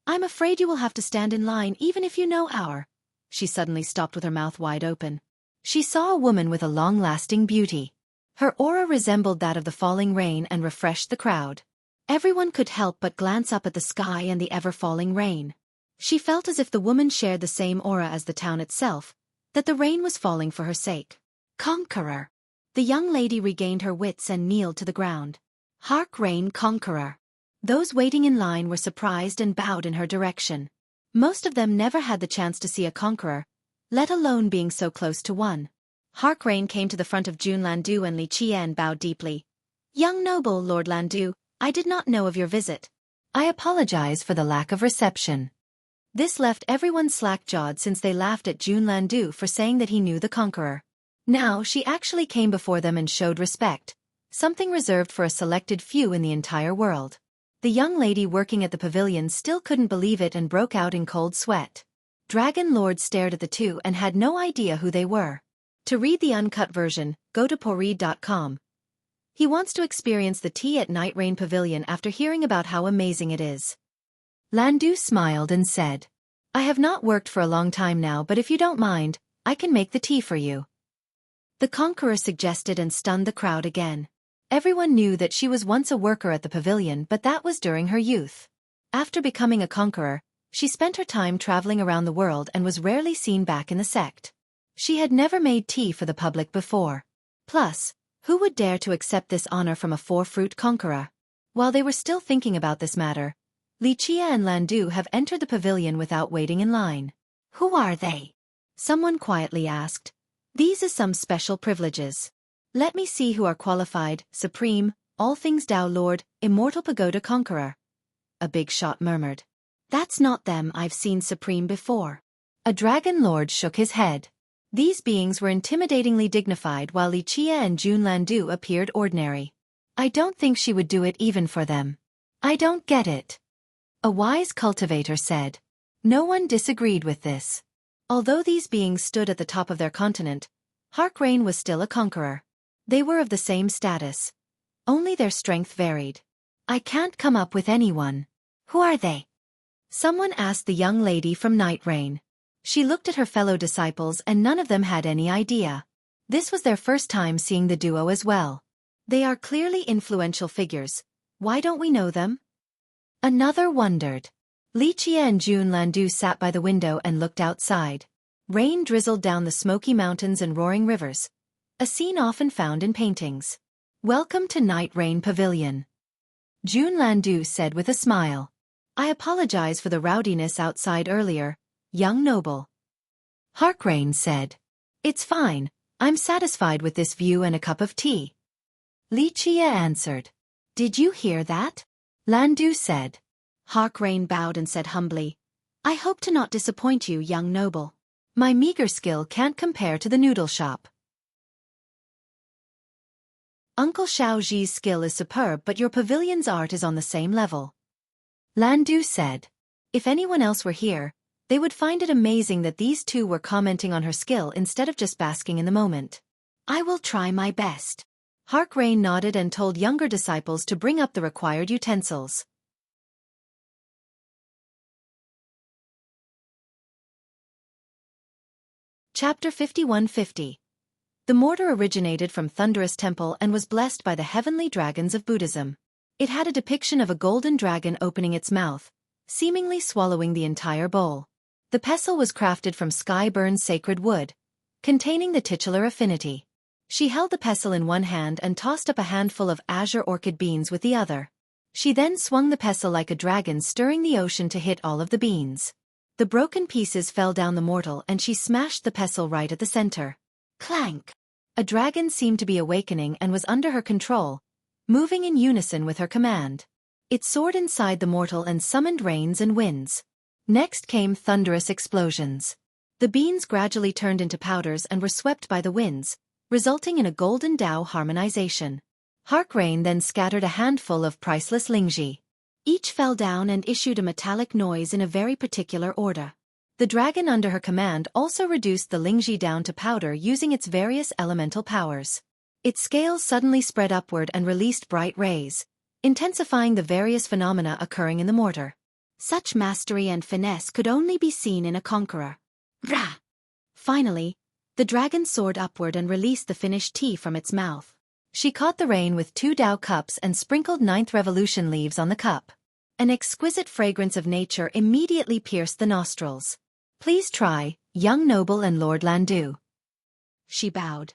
"I'm afraid you will have to stand in line even if you know our." She suddenly stopped with her mouth wide open. She saw a woman with a long-lasting beauty. Her aura resembled that of the falling rain and refreshed the crowd. Everyone could help but glance up at the sky and the ever-falling rain. She felt as if the woman shared the same aura as the town itself, that the rain was falling for her sake.
"Conqueror."
The young lady regained her wits and kneeled to the ground.
"Hark Rain Conqueror."
Those waiting in line were surprised and bowed in her direction. Most of them never had the chance to see a conqueror, let alone being so close to one. Hark Rain came to the front of Jun Landu and Li Qie and bowed deeply. "Young noble Lord Landu, I did not know of your visit. I apologize for the lack of reception." This left everyone slack-jawed since they laughed at Jun Landu for saying that he knew the conqueror. Now she actually came before them and showed respect, something reserved for a selected few in the entire world. The young lady working at the pavilion still couldn't believe it and broke out in cold sweat. Dragon Lord stared at the two and had no idea who they were. To read the uncut version, go to poread.com. He wants to experience the tea at Night Rain Pavilion after hearing about how amazing it is. Landu smiled and said, "I have not worked for a long time now, but if you don't mind, I can make the tea for you." The conqueror suggested and stunned the crowd again. Everyone knew that she was once a worker at the pavilion, but that was during her youth. After becoming a conqueror, she spent her time traveling around the world and was rarely seen back in the sect. She had never made tea for the public before. Plus, who would dare to accept this honor from a four-fruit conqueror? While they were still thinking about this matter, Li Chia and Landu have entered the pavilion without waiting in line.
Who are they?
Someone quietly asked. These are some special privileges. Let me see who are qualified, Supreme, All Things Tao Lord, Immortal Pagoda Conqueror. A big shot murmured.
That's not them, I've seen Supreme before.
A dragon lord shook his head. These beings were intimidatingly dignified while Li Chia and Jun Landu appeared ordinary. I don't think she would do it even for them. I don't get it. A wise cultivator said. No one disagreed with this. Although these beings stood at the top of their continent, Harkrain was still a conqueror. They were of the same status. Only their strength varied. I can't come up with anyone.
Who are they?
Someone asked the young lady from Night Rain. She looked at her fellow disciples and none of them had any idea. This was their first time seeing the duo as well. They are clearly influential figures. Why don't we know them? Another wondered. Li Chia and Jun Landu sat by the window and looked outside. Rain drizzled down the smoky mountains and roaring rivers. A scene often found in paintings. Welcome to Night Rain Pavilion. Jun Landu said with a smile. I apologize for the rowdiness outside earlier, young noble. Harkrain said. It's fine, I'm satisfied with this view and a cup of tea. Li Chia answered. Did you hear that? Landu said.
Harkrain bowed and said humbly, I hope to not disappoint you, young noble.
My meager skill can't compare to the noodle shop. Uncle Xiaoji's skill is superb, but your pavilion's art is on the same level. Landu said. If anyone else were here, they would find it amazing that these two were commenting on her skill instead of just basking in the moment.
I will try my best.
Harkrain nodded and told younger disciples to bring up the required utensils. Chapter 5150. The mortar originated from Thunderous Temple and was blessed by the heavenly dragons of Buddhism. It had a depiction of a golden dragon opening its mouth, seemingly swallowing the entire bowl. The pestle was crafted from sky-burned sacred wood, containing the titular affinity. She held the pestle in one hand and tossed up a handful of azure orchid beans with the other. She then swung the pestle like a dragon stirring the ocean to hit all of the beans. The broken pieces fell down the mortal and she smashed the pestle right at the center.
Clank!
A dragon seemed to be awakening and was under her control, moving in unison with her command. It soared inside the mortal and summoned rains and winds. Next came thunderous explosions. The beans gradually turned into powders and were swept by the winds, resulting in a golden Tao harmonization. Harkrain then scattered a handful of priceless lingji. Each fell down and issued a metallic noise in a very particular order. The dragon under her command also reduced the lingji down to powder using its various elemental powers. Its scales suddenly spread upward and released bright rays, intensifying the various phenomena occurring in the mortar.
Such mastery and finesse could only be seen in a conqueror. Rah!
Finally, the dragon soared upward and released the finished tea from its mouth. She caught the rain with 2 Tao cups and sprinkled 9th Revolution leaves on the cup. An exquisite fragrance of nature immediately pierced the nostrils. Please try, young noble and Lord Landu.
She bowed.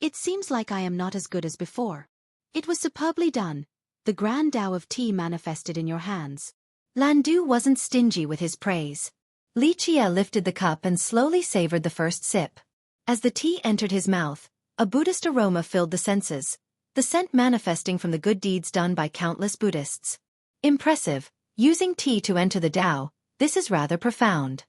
It seems like I am not as good as before. It was superbly done. The grand Tao of tea manifested in your hands.
Landu wasn't stingy with his praise. Li Chia lifted the cup and slowly savored the first sip. As the tea entered his mouth, a Buddhist aroma filled the senses, the scent manifesting from the good deeds done by countless Buddhists. Impressive, using tea to enter the Tao, this is rather profound.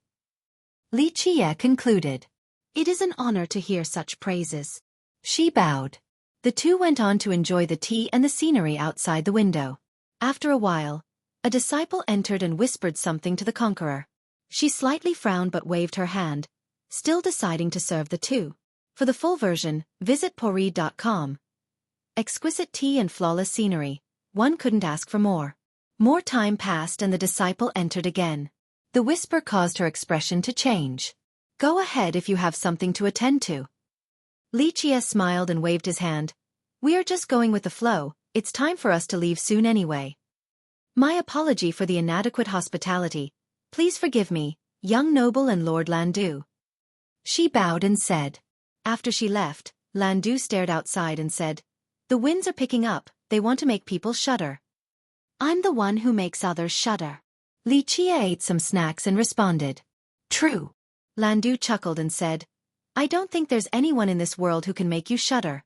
Li Chia concluded.
It is an honor to hear such praises.
She bowed. The two went on to enjoy the tea and the scenery outside the window. After a while, a disciple entered and whispered something to the conqueror. She slightly frowned but waved her hand, still deciding to serve the two. For the full version, visit pori.com. Exquisite tea and flawless scenery. One couldn't ask for more. More time passed and the disciple entered again. The whisper caused her expression to change. Go ahead if you have something to attend to. Li Chia smiled and waved his hand. We are just going with the flow, it's time for us to leave soon anyway. My apology for the inadequate hospitality. Please forgive me, young noble and Lord Landu. She bowed and said. After she left, Landu stared outside and said, The winds are picking up, they want to make people shudder.
I'm the one who makes others shudder.
Li Chia ate some snacks and responded.
True. Landu chuckled and said, I don't think there's anyone in this world who can make you shudder.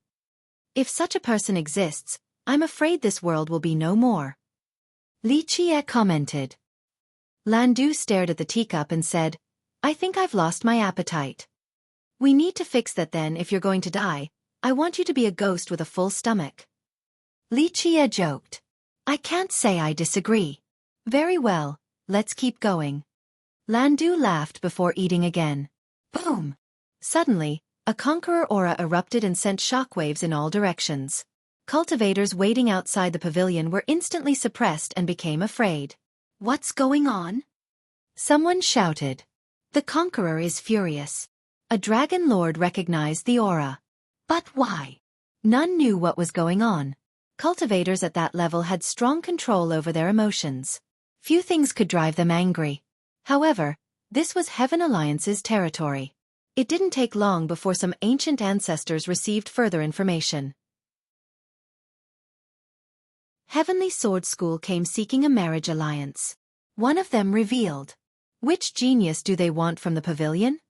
If such a person exists, I'm afraid this world will be no more.
Li Chia commented.
Landu stared at the teacup and said, I think I've lost my appetite. We need to fix that then. If you're going to die, I want you to be a ghost with a full stomach.
Li Chia joked. I can't say I disagree.
Very well, let's keep going. Landu laughed before eating again.
Boom!
Suddenly, a conqueror aura erupted and sent shockwaves in all directions. Cultivators waiting outside the pavilion were instantly suppressed and became afraid.
What's going on?
Someone shouted. The conqueror is furious. A dragon lord recognized the aura.
But why?
None knew what was going on. Cultivators at that level had strong control over their emotions. Few things could drive them angry. However, this was Heaven Alliance's territory. It didn't take long before some ancient ancestors received further information. Heavenly Sword School came seeking a marriage alliance. One of them revealed. Which genius do they want from the pavilion?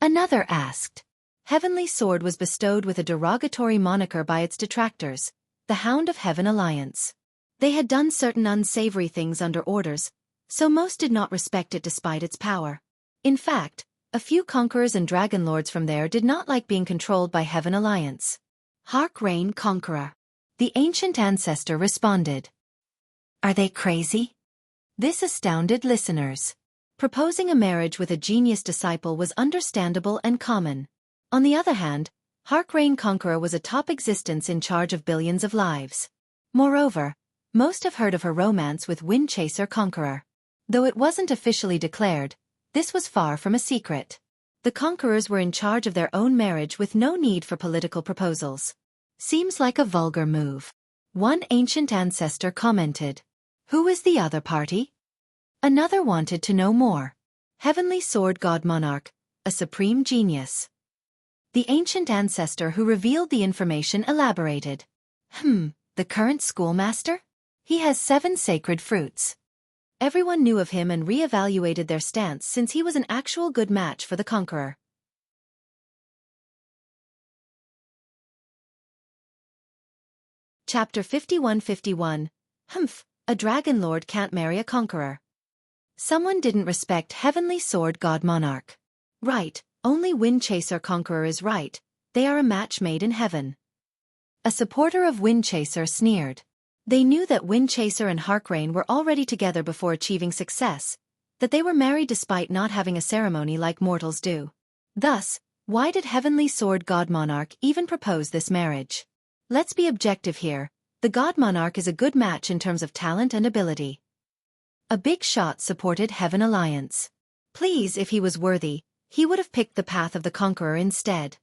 Another asked. Heavenly Sword was bestowed with a derogatory moniker by its detractors, the Hound of Heaven Alliance. They had done certain unsavory things under orders, so most did not respect it despite its power. In fact, a few conquerors and dragon lords from there did not like being controlled by Heaven Alliance.
Hark Rain Conqueror.
The ancient ancestor responded.
Are they crazy?
This astounded listeners. Proposing a marriage with a genius disciple was understandable and common. On the other hand, Hark Rain Conqueror was a top existence in charge of billions of lives. Moreover, most have heard of her romance with Wind Chaser Conqueror. Though it wasn't officially declared, this was far from a secret. The conquerors were in charge of their own marriage with no need for political proposals. Seems like a vulgar move. One ancient ancestor commented. Who is the other party? Another wanted to know more. Heavenly Sword God Monarch, a supreme genius. The ancient ancestor who revealed the information elaborated.
The current schoolmaster?
He has 7 sacred fruits. Everyone knew of him and re-evaluated their stance since he was an actual good match for the conqueror. Chapter 5151. A dragon lord can't marry a conqueror. Someone didn't respect Heavenly Sword God Monarch. Right, only Wind Chaser Conqueror is right, they are a match made in heaven. A supporter of Wind Chaser sneered. They knew that Wind Chaser and Harkrain were already together before achieving success, that they were married despite not having a ceremony like mortals do. Thus, why did Heavenly Sword God Monarch even propose this marriage? Let's be objective here, the God Monarch is a good match in terms of talent and ability. A big shot supported Heaven Alliance. Please, if he was worthy, he would have picked the path of the conqueror instead.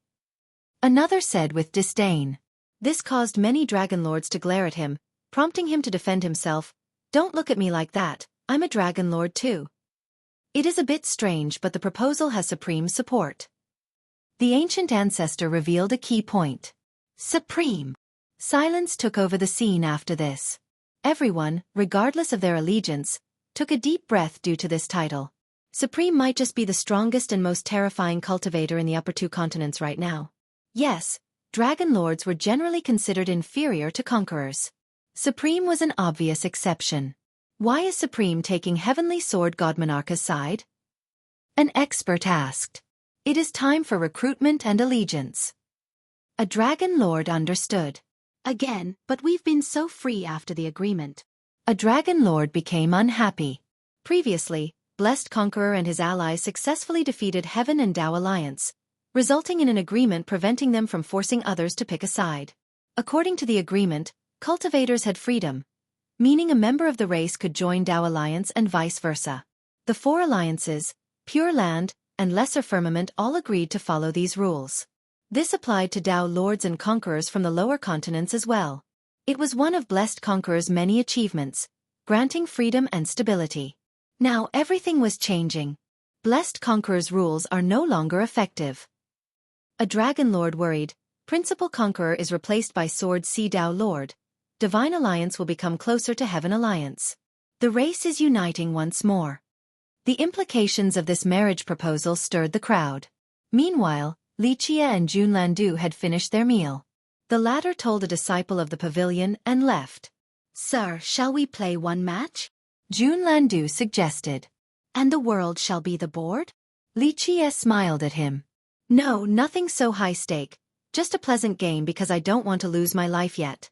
Another said with disdain. This caused many dragon lords to glare at him, prompting him to defend himself. Don't look at me like that, I'm a dragon lord too. It is a bit strange, but the proposal has supreme support. The ancient ancestor revealed a key point. Supreme. Silence took over the scene after this. Everyone, regardless of their allegiance, took a deep breath due to this title. Supreme might just be the strongest and most terrifying cultivator in the upper 2 continents right now. Yes, dragon lords were generally considered inferior to conquerors. Supreme was an obvious exception. Why is Supreme taking Heavenly Sword God Monarch's side? An expert asked. It is time for recruitment and allegiance. A dragon lord understood.
Again, but we've been so free after the agreement.
A dragon lord became unhappy. Previously, Blessed Conqueror and his allies successfully defeated Heaven and Tao Alliance, resulting in an agreement preventing them from forcing others to pick a side. According to the agreement, cultivators had freedom, meaning a member of the race could join Tao Alliance and vice versa. The 4 alliances, Pure Land, and Lesser Firmament all agreed to follow these rules. This applied to Tao lords and conquerors from the lower continents as well. It was one of Blessed Conqueror's many achievements, granting freedom and stability. Now everything was changing. Blessed Conqueror's rules are no longer effective. A dragon lord worried. Principal Conqueror is replaced by Sword Sea Tao Lord. Divine Alliance will become closer to Heaven Alliance. The race is uniting once more. The implications of this marriage proposal stirred the crowd. Meanwhile, Li Qie and Jun Landu had finished their meal. The latter told a disciple of the pavilion and left. "Sir, shall we play one match?" Jun Landu suggested. "And the world shall be the board?" Li Qie smiled at him. "No, nothing so high stake, just a pleasant game because I don't want to lose my life yet."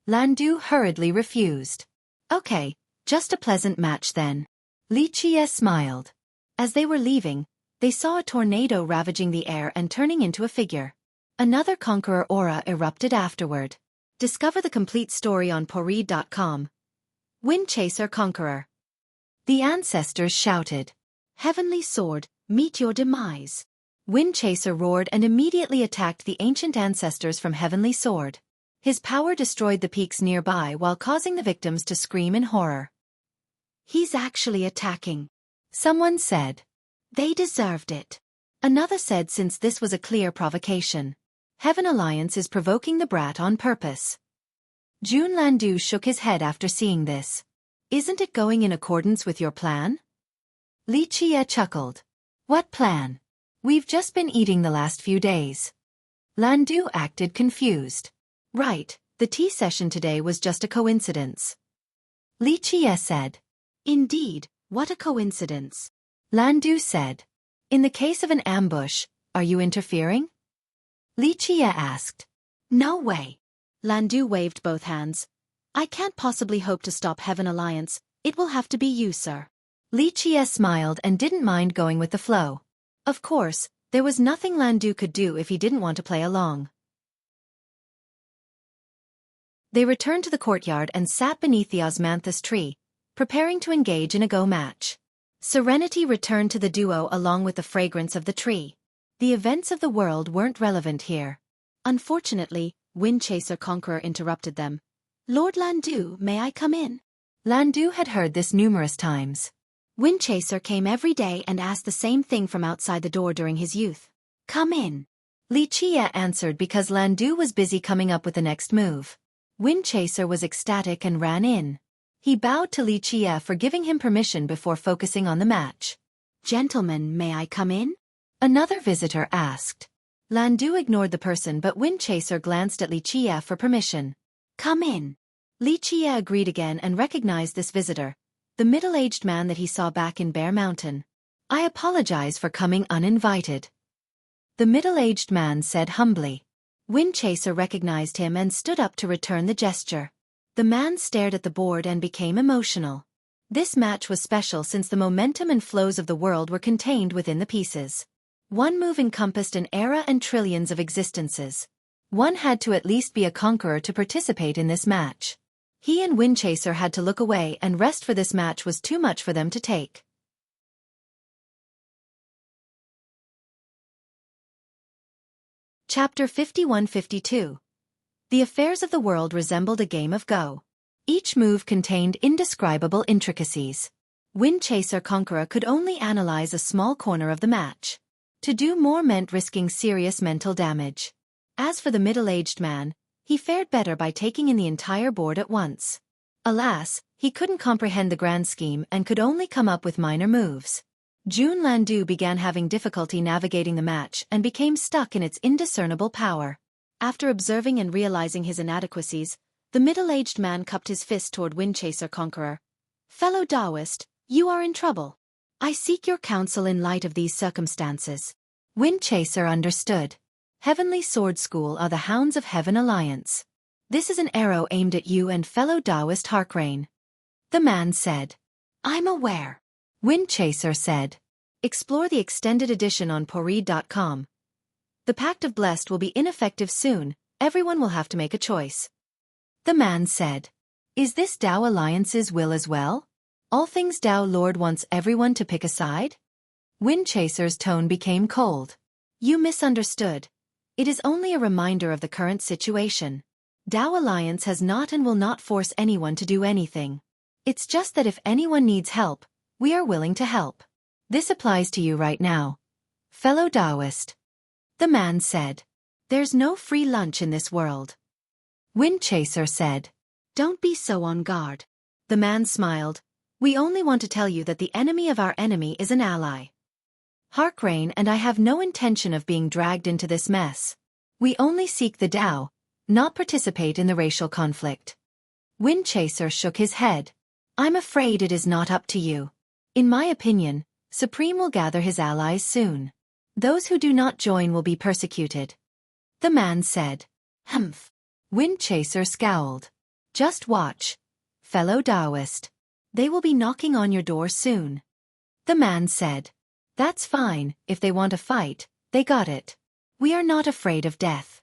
Landu hurriedly refused. "Okay, just a pleasant match then." Li Qie smiled. As they were leaving, they saw a tornado ravaging the air and turning into a figure. Another conqueror aura erupted afterward. Discover the complete story on poread.com. Windchaser Conqueror. The ancestors shouted. "Heavenly sword, meet your demise." Windchaser roared and immediately attacked the ancient ancestors from Heavenly Sword. His power destroyed the peaks nearby while causing the victims to scream in horror. "He's actually attacking," someone said. "They deserved it." Another said since this was a clear provocation. Heaven Alliance is provoking the brat on purpose. Jun Landu shook his head after seeing this. "Isn't it going in accordance with your plan?" Li Qie chuckled. "What plan? We've just been eating the last few days." Landu acted confused. "Right, the tea session today was just a coincidence." Li Qie said. "Indeed, what a coincidence." Landu said. "In the case of an ambush, are you interfering?" Li Qie asked. "No way." Landu waved both hands. "I can't possibly hope to stop Heaven Alliance, it will have to be you, sir." Li Qie smiled and didn't mind going with the flow. Of course, there was nothing Landu could do if he didn't want to play along. They returned to the courtyard and sat beneath the osmanthus tree, preparing to engage in a go match. Serenity returned to the duo along with the fragrance of the tree. The events of the world weren't relevant here. Unfortunately, Windchaser Conqueror interrupted them. "Lord Landu, may I come in?" Landu had heard this numerous times. Windchaser came every day and asked the same thing from outside the door during his youth. "Come in." Li Qie answered because Landu was busy coming up with the next move. Windchaser was ecstatic and ran in. He bowed to Li Qie for giving him permission before focusing on the match. "Gentlemen, may I come in?" Another visitor asked. Landu ignored the person but Windchaser glanced at Li Qie for permission. "Come in." Li Qie agreed again and recognized this visitor, the middle-aged man that he saw back in Bear Mountain. "I apologize for coming uninvited," the middle-aged man said humbly. Windchaser recognized him and stood up to return the gesture. The man stared at the board and became emotional. This match was special since the momentum and flows of the world were contained within the pieces. One move encompassed an era and trillions of existences. One had to at least be a conqueror to participate in this match. He and Windchaser had to look away and rest for this match was too much for them to take. Chapter 51-52. The affairs of the world resembled a game of Go. Each move contained indescribable intricacies. Windchaser Conqueror could only analyze a small corner of the match. To do more meant risking serious mental damage. As for the middle-aged man, he fared better by taking in the entire board at once. Alas, he couldn't comprehend the grand scheme and could only come up with minor moves. Jun Landu began having difficulty navigating the match and became stuck in its indiscernible power. After observing and realizing his inadequacies, the middle-aged man cupped his fist toward Windchaser Conqueror. "Fellow Taoist, you are in trouble. I seek your counsel in light of these circumstances." Windchaser understood. Heavenly Sword School are the Hounds of Heaven Alliance. This is an arrow aimed at you and fellow Taoist Harkrain. The man said. "I'm aware." Windchaser said. Explore the extended edition on poread.com. The Pact of Blessed will be ineffective soon, everyone will have to make a choice. The man said. Is this Tao Alliance's will as well? All things Tao Lord wants everyone to pick a side? Windchaser's tone became cold. You misunderstood. It is only a reminder of the current situation. Tao Alliance has not and will not force anyone to do anything. It's just that if anyone needs help, we are willing to help. This applies to you right now. Fellow Taoist. The man said. There's no free lunch in this world. Windchaser said. Don't be so on guard. The man smiled. We only want to tell you that the enemy of our enemy is an ally. Harkrain and I have no intention of being dragged into this mess. We only seek the Tao, not participate in the racial conflict. Windchaser shook his head. I'm afraid it is not up to you. In my opinion, Supreme will gather his allies soon. Those who do not join will be persecuted. The man said. Humph. Windchaser scowled. Just watch, fellow Taoist. They will be knocking on your door soon. The man said. That's fine, if they want to fight, they got it. We are not afraid of death.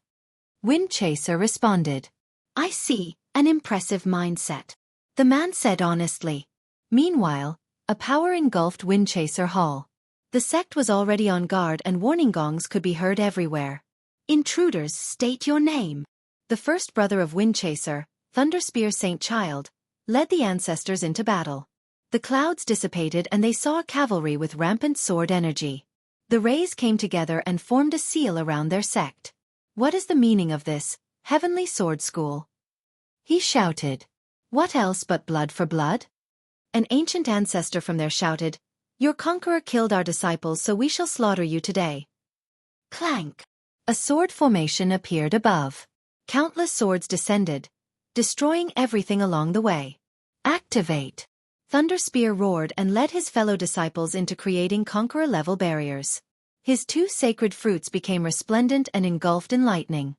Windchaser responded. I see, an impressive mindset. The man said honestly. Meanwhile, a power engulfed Windchaser Hall. The sect was already on guard and warning gongs could be heard everywhere. Intruders, state your name. The first brother of Windchaser, Thunderspear Saint Child, led the ancestors into battle. The clouds dissipated and they saw a cavalry with rampant sword energy. The rays came together and formed a seal around their sect. What is the meaning of this, Heavenly Sword School? He shouted. What else but blood for blood? An ancient ancestor from there shouted, Your conqueror killed our disciples, so we shall slaughter you today. Clank! A sword formation appeared above. Countless swords descended, destroying everything along the way. Activate! Thunderspear roared and led his fellow disciples into creating conqueror-level barriers. His two sacred fruits became resplendent and engulfed in lightning.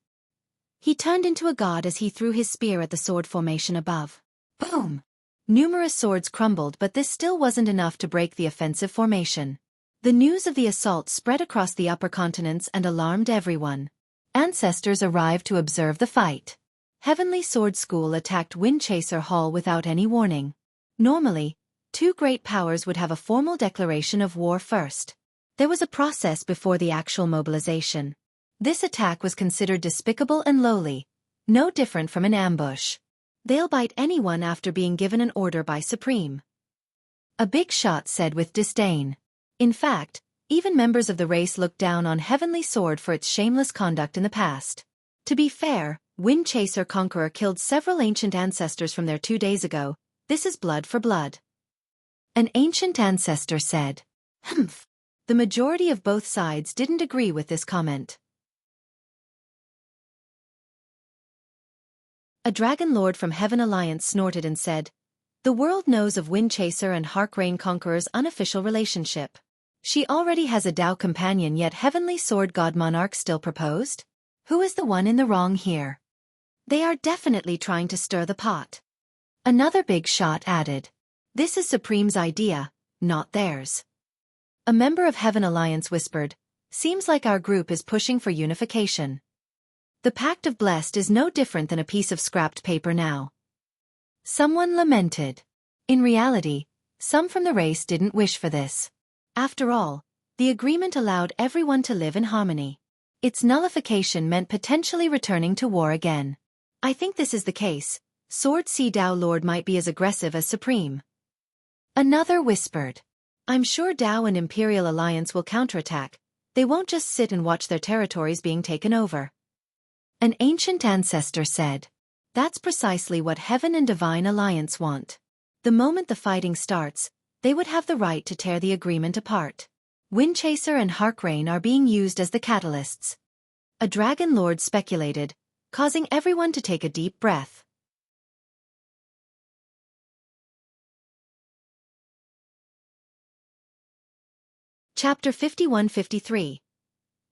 He turned into a god as he threw his spear at the sword formation above. Boom! Numerous swords crumbled, but this still wasn't enough to break the offensive formation. The news of the assault spread across the upper continents and alarmed everyone. Ancestors arrived to observe the fight. Heavenly Sword School attacked Windchaser Hall without any warning. Normally, two great powers would have a formal declaration of war first. There was a process before the actual mobilization. This attack was considered despicable and lowly, no different from an ambush. They'll bite anyone after being given an order by Supreme. A big shot said with disdain. In fact, even members of the race looked down on Heavenly Sword for its shameless conduct in the past. To be fair, Windchaser Conqueror killed several ancient ancestors from there 2 days ago. This is blood for blood. An ancient ancestor said. Humph. The majority of both sides didn't agree with this comment. A dragon lord from Heaven Alliance snorted and said, The world knows of Windchaser and Harkrain Conqueror's unofficial relationship. She already has a Tao companion, yet Heavenly Sword God Monarch still proposed? Who is the one in the wrong here? They are definitely trying to stir the pot. Another big shot added. This is Supreme's idea, not theirs. A member of Heaven Alliance whispered, Seems like our group is pushing for unification. The Pact of Blessed is no different than a piece of scrapped paper now. Someone lamented. In reality, some from the race didn't wish for this. After all, the agreement allowed everyone to live in harmony. Its nullification meant potentially returning to war again. I think this is the case. Sword Sea Tao Lord might be as aggressive as Supreme. Another whispered. I'm sure Tao and Imperial Alliance will counterattack. They won't just sit and watch their territories being taken over. An ancient ancestor said. That's precisely what Heaven and Divine Alliance want. The moment the fighting starts, they would have the right to tear the agreement apart. Windchaser and Harkrain are being used as the catalysts. A dragon lord speculated, causing everyone to take a deep breath. Chapter 51-53.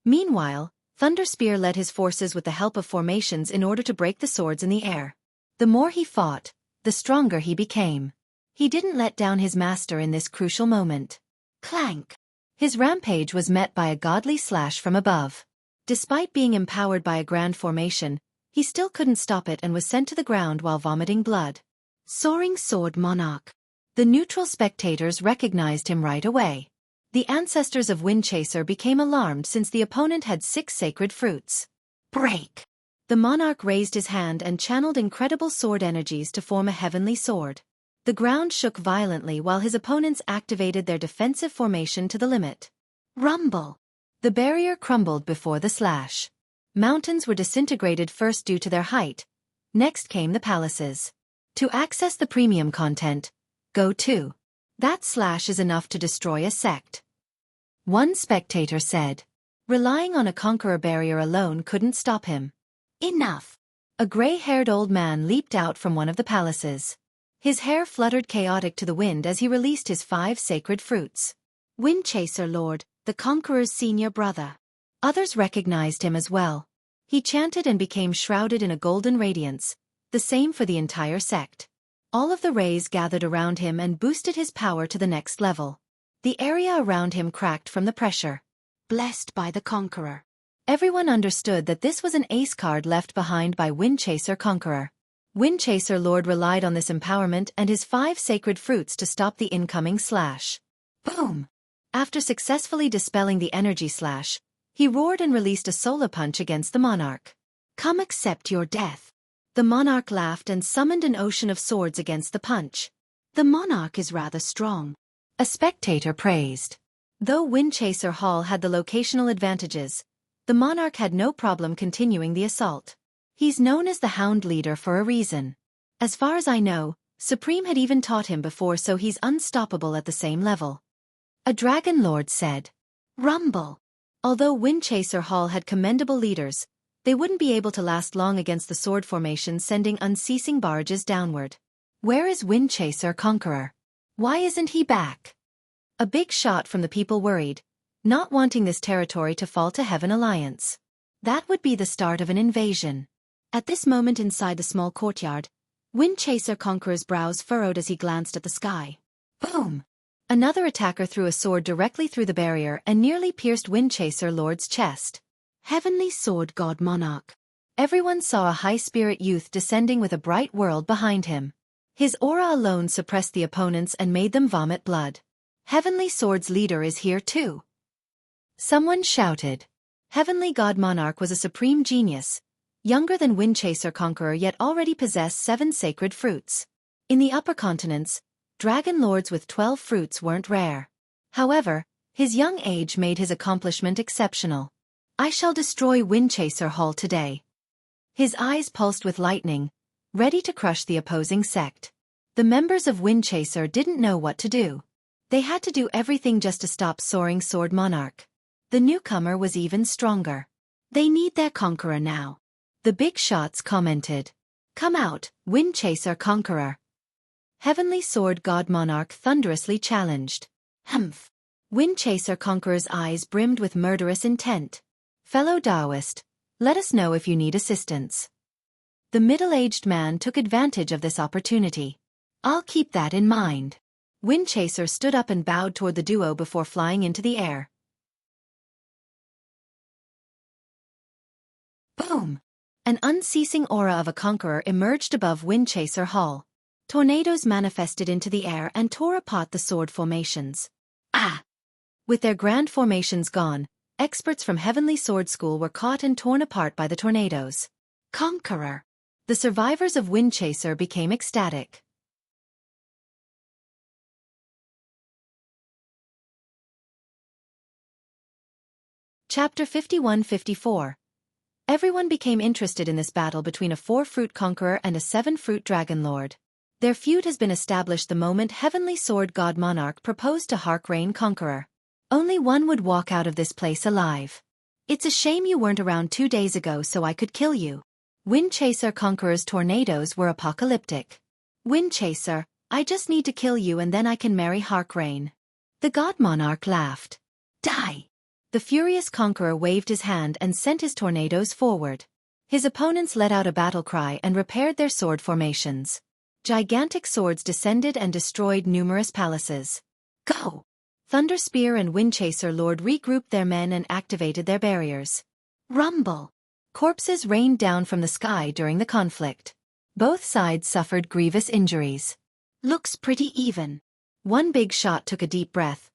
Meanwhile, Thunderspear led his forces with the help of formations in order to break the swords in the air. The more he fought, the stronger he became. He didn't let down his master in this crucial moment. Clank! His rampage was met by a godly slash from above. Despite being empowered by a grand formation, he still couldn't stop it and was sent to the ground while vomiting blood. Soaring Sword Monarch. The neutral spectators recognized him right away. The ancestors of Windchaser became alarmed since the opponent had 6 sacred fruits. Break! The monarch raised his hand and channeled incredible sword energies to form a heavenly sword. The ground shook violently while his opponents activated their defensive formation to the limit. Rumble! The barrier crumbled before the slash. Mountains were disintegrated first due to their height. Next came the palaces.
To access the premium content, go to. That slash is enough to destroy a sect. One spectator said. Relying on a conqueror barrier alone couldn't stop him. Enough. A gray-haired old man leaped out from one of the palaces. His hair fluttered chaotic to the wind as he released his 5 sacred fruits. Windchaser Lord, the conqueror's senior brother. Others recognized him as well. He chanted and became shrouded in a golden radiance, the same for the entire sect. All of the rays gathered around him and boosted his power to the next level. The area around him cracked from the pressure. Blessed by the conqueror. Everyone understood that this was an ace card left behind by Windchaser Conqueror. Windchaser Lord relied on this empowerment and his 5 sacred fruits to stop the incoming slash. Boom! After successfully dispelling the energy slash, he roared and released a solar punch against the monarch. Come accept your death. The monarch laughed and summoned an ocean of swords against the punch. The monarch is rather strong. A spectator praised. Though Windchaser Hall had the locational advantages, the monarch had no problem continuing the assault. He's known as the Hound Leader for a reason. As far as I know, Supreme had even taught him before, so he's unstoppable at the same level. A Dragon Lord said. Rumble. Although Windchaser Hall had commendable leaders, they wouldn't be able to last long against the sword formation, sending unceasing barrages downward. Where is Windchaser Conqueror? Why isn't he back? A big shot from the people worried, not wanting this territory to fall to Heaven Alliance. That would be the start of an invasion. At this moment inside the small courtyard, Windchaser Conqueror's brows furrowed as he glanced at the sky. Boom! Another attacker threw a sword directly through the barrier and nearly pierced Windchaser Lord's chest. Heavenly Sword God Monarch. Everyone saw a high-spirit youth descending with a bright world behind him. His aura alone suppressed the opponents and made them vomit blood. Heavenly Sword's leader is here too. Someone shouted. Heavenly God Monarch was a supreme genius, younger than Windchaser Conqueror yet already possessed 7 sacred fruits. In the upper continents, Dragon Lords with 12 fruits weren't rare. However, his young age made his accomplishment exceptional. I shall destroy Windchaser Hall today. His eyes pulsed with lightning, ready to crush the opposing sect. The members of Windchaser didn't know what to do. They had to do everything just to stop Soaring Sword Monarch. The newcomer was even stronger. They need their conqueror now. The big shots commented. Come out, Windchaser Conqueror. Heavenly Sword God Monarch thunderously challenged. Humph. Windchaser Conqueror's eyes brimmed with murderous intent. Fellow Taoist, let us know if you need assistance. The middle-aged man took advantage of this opportunity. I'll keep that in mind. Windchaser stood up and bowed toward the duo before flying into the air. Boom! An unceasing aura of a conqueror emerged above Windchaser Hall. Tornadoes manifested into the air and tore apart the sword formations. Ah! With their grand formations gone, experts from Heavenly Sword School were caught and torn apart by the tornadoes. Conqueror! The survivors of Windchaser became ecstatic. Chapter 51-54. Everyone became interested in this battle between a 4-fruit conqueror and a 7-fruit dragon lord. Their feud has been established the moment Heavenly Sword God Monarch proposed to Harkrain Conqueror. Only one would walk out of this place alive. It's a shame you weren't around 2 days ago so I could kill you. Windchaser Conqueror's tornadoes were apocalyptic. Windchaser, I just need to kill you and then I can marry Harkrain. The God Monarch laughed. Die! The furious conqueror waved his hand and sent his tornadoes forward. His opponents let out a battle cry and repaired their sword formations. Gigantic swords descended and destroyed numerous palaces. Go! Thunder Spear and Windchaser Lord regrouped their men and activated their barriers. Rumble! Corpses rained down from the sky during the conflict. Both sides suffered grievous injuries. Looks pretty even. One big shot took a deep breath.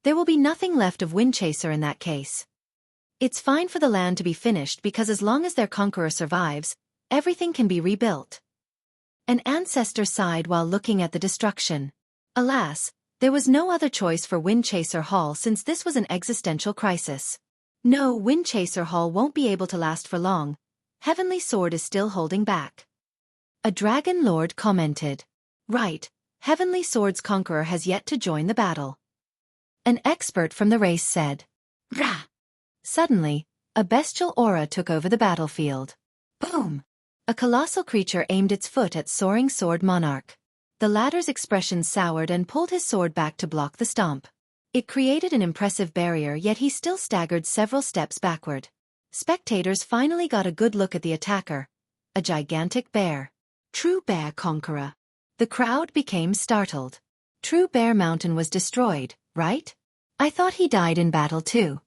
There will be nothing left of Windchaser in that case. It's fine for the land to be finished because as long as their conqueror survives, everything can be rebuilt. An ancestor sighed while looking at the destruction. Alas, there was no other choice for Windchaser Hall since this was an existential crisis. No, Windchaser Hall won't be able to last for long. Heavenly Sword is still holding back.
A dragon lord commented. Right, Heavenly Sword's conqueror has yet to join the battle. An expert from the race said. Rah! Suddenly, a bestial aura took over the battlefield. Boom! A colossal creature aimed its foot at Soaring Sword Monarch. The latter's expression soured and pulled his sword back to block the stomp. It created an impressive barrier, yet he still staggered several steps backward. Spectators finally got a good look at the attacker, a gigantic bear. True Bear Conqueror. The crowd became startled. True Bear Mountain was destroyed, right? I thought he died in battle too.